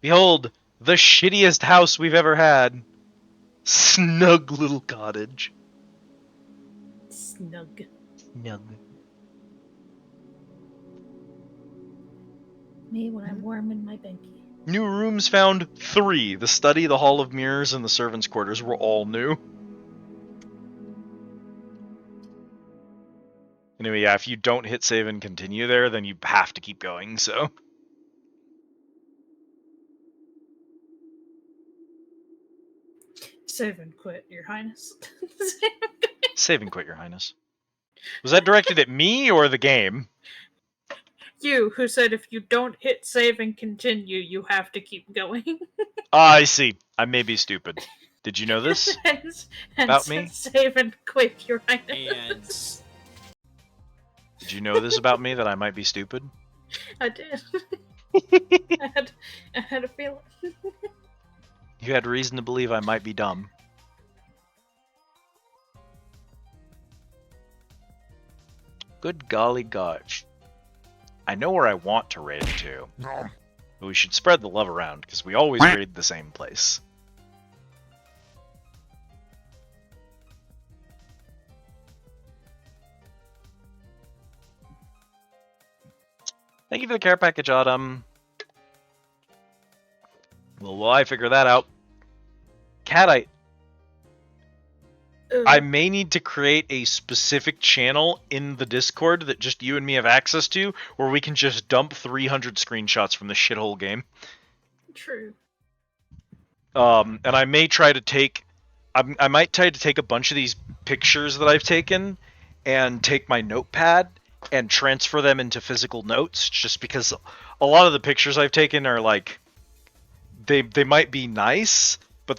Behold, the shittiest house we've ever had. Snug little cottage. Snug. Snug. Me when I'm warm in my banky. New rooms found 3. The study, the hall of mirrors, and the servants' quarters were all new. Anyway, yeah, if you don't hit save and continue there, then you have to keep going, so... Save and quit, Your Highness. Save and quit, Your Highness. Was that directed at me or the game? You, who said if you don't hit save and continue, you have to keep going. Ah, I see. I may be stupid. Did you know this? and About me? Save and quit, Your Highness. And Did you know this about me, that I might be stupid? I did. I had a feeling. You had reason to believe I might be dumb. Good golly gosh. I know where I want to raid to. But we should spread the love around, because we always raid the same place. Thank you for the care package, Autumn. Well, while I figure that out, Cat, I may need to create a specific channel in the Discord that just you and me have access to, where we can just dump 300 screenshots from the shithole game. True. And I may try to take... I might try to take a bunch of these pictures that I've taken and take my notepad and transfer them into physical notes, just because a lot of the pictures I've taken are like... They might be nice, but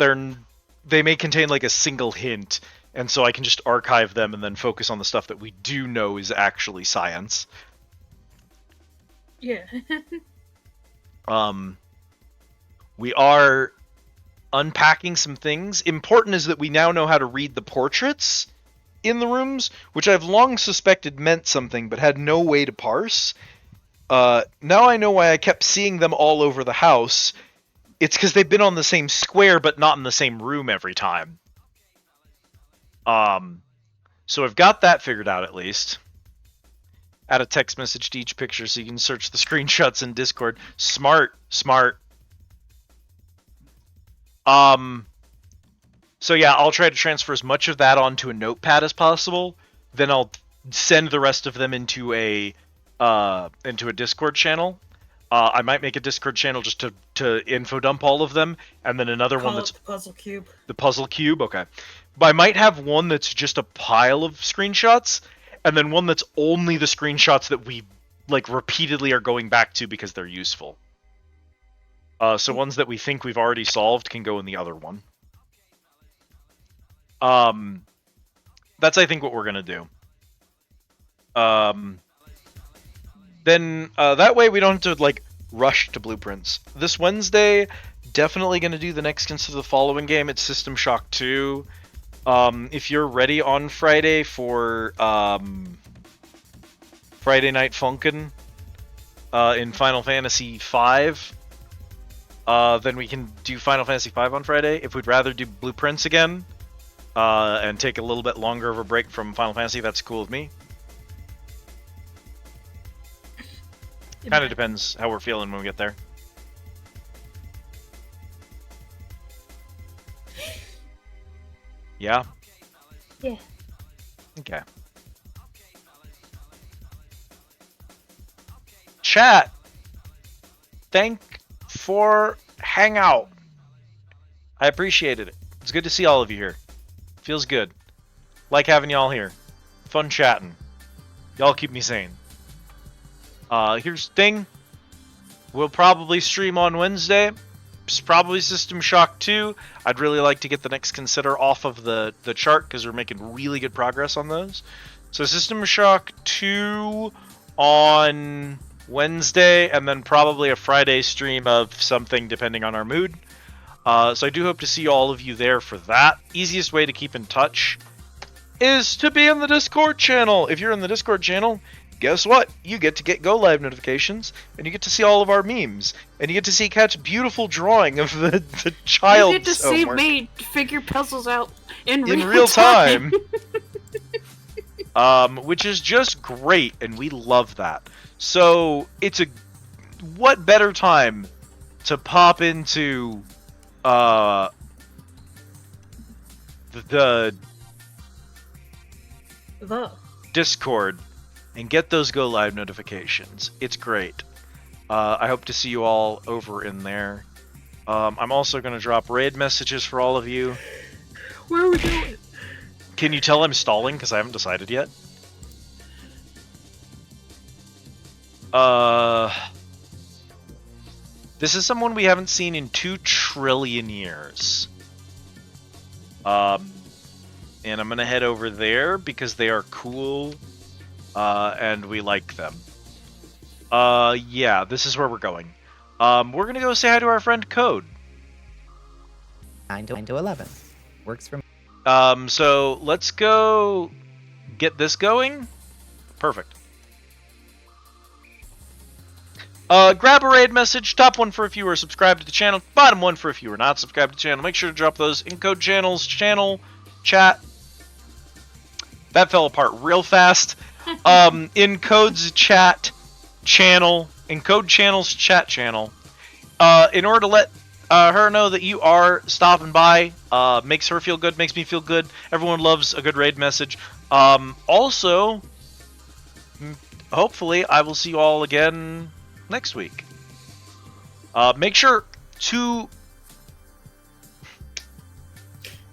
they may contain like a single hint, and so I can just archive them and then focus on the stuff that we do know is actually science. Yeah. We are unpacking some things. Important is that we now know how to read the portraits in the rooms, which I've long suspected meant something, but had no way to parse. now I know why I kept seeing them all over the house. It's because they've been on the same square, but not in the same room every time. So I've got that figured out at least. Add a text message to each picture so you can search the screenshots in Discord. Smart. So yeah, I'll try to transfer as much of that onto a notepad as possible. Then I'll send the rest of them into a Discord channel. I might make a Discord channel just to info dump all of them, and then another one that's the puzzle cube. the puzzle cube. Okay, but I might have one that's just a pile of screenshots, and then one that's only the screenshots that we like repeatedly are going back to because they're useful. So ones that we think we've already solved can go in the other one. That's I think what we're gonna do. Then that way we don't have to like rush to blueprints. This Wednesday, definitely gonna do the next Consider the Following game. It's System Shock 2. If you're ready on Friday for Friday Night Funkin' in Final Fantasy V, then we can do Final Fantasy V on Friday. If we'd rather do blueprints again, and take a little bit longer of a break from Final Fantasy, that's cool with me. Kind of depends how we're feeling when we get there. Yeah? Yeah. Okay. Chat! Thank for hangout. I appreciated it. It's good to see all of you here. Feels good. Like having y'all here. Fun chatting. Y'all keep me sane. Here's the thing. We'll probably stream on Wednesday. It's probably System Shock 2. I'd really like to get the next Consider off of the chart because we're making really good progress on those. So System Shock 2 on Wednesday, and then probably a Friday stream of something depending on our mood. So I do hope to see all of you there for that. Easiest way to keep in touch is to be in the Discord channel. If you're in the Discord channel, guess what? You get to get Go Live notifications, and you get to see all of our memes, and you get to see Kat's beautiful drawing of the child. You get to see me figure puzzles out in real time. Which is just great, and we love that. So it's what better time to pop into the Discord and get those Go Live notifications. It's great. I hope to see you all over in there. I'm also going to drop raid messages for all of you. Where are we going? Can you tell I'm stalling because I haven't decided yet? This is someone we haven't seen in 2 trillion years. And I'm going to head over there because they are cool. And we like them. Yeah, this is where we're going. We're gonna go say hi to our friend Code. 9 to 11. Works for me. So let's go get this going. Perfect. Grab a raid message. Top one for if you are subscribed to the channel. Bottom one for if you are not subscribed to the channel. Make sure to drop those in Code Channel's channel chat. That fell apart real fast. In Code's chat channel, in Code Channel's chat channel, in order to let her know that you are stopping by. Makes her feel good, makes me feel good. Everyone loves a good raid message. Also, hopefully, I will see you all again next week. Make sure to...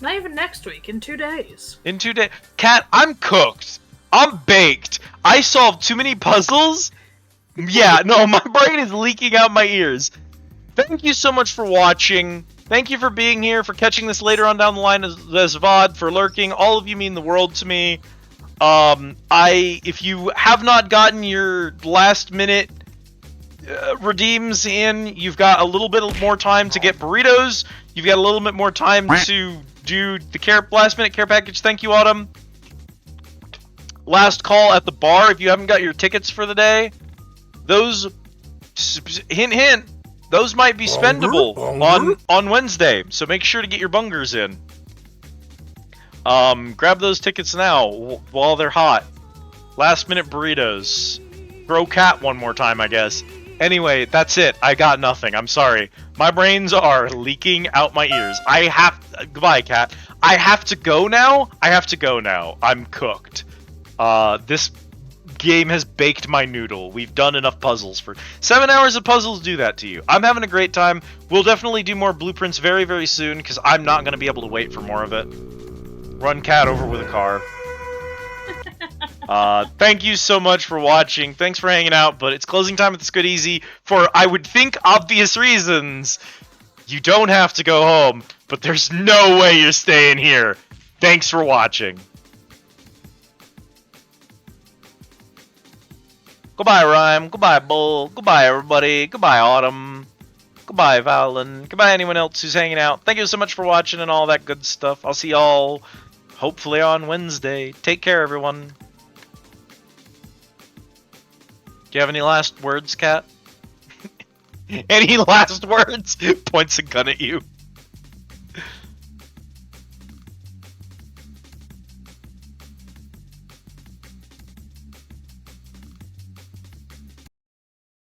Not even next week, in 2 days. In 2 days. Kat, I'm cooked. I'm baked. I solved too many puzzles. Yeah, no, my brain is leaking out my ears. Thank you so much for watching. Thank you for being here, for catching this later on down the line as VOD, for lurking. All of you mean the world to me. If you have not gotten your last minute redeems in, you've got a little bit more time to get burritos. You've got a little bit more time to do the last minute care package. Thank you, Autumn. Last call at the bar if you haven't got your tickets for the day. those, hint hint, those might be spendable on Wednesday. So make sure to get your bungers in. Grab those tickets now while they're hot. Last minute burritos. Throw cat one more time, I guess. Anyway, that's it. I got nothing. I'm sorry. My brains are leaking out my ears. Goodbye, cat. I have to go now? I have to go now. I'm cooked. This game has baked my noodle. We've done enough puzzles for 7 hours of puzzles do that to you. I'm having a great time. We'll definitely do more blueprints very, very soon because I'm not going to be able to wait for more of it. Run cat over with a car. Thank you so much for watching. Thanks for hanging out, but it's closing time at the Squid Easy for, I would think, obvious reasons. You don't have to go home, but there's no way you're staying here. Thanks for watching. Goodbye, Rhyme. Goodbye, Bull. Goodbye, everybody. Goodbye, Autumn. Goodbye, Valen. Goodbye, anyone else who's hanging out. Thank you so much for watching and all that good stuff. I'll see y'all hopefully on Wednesday. Take care, everyone. Do you have any last words, Kat? Any last words? Points a gun at you.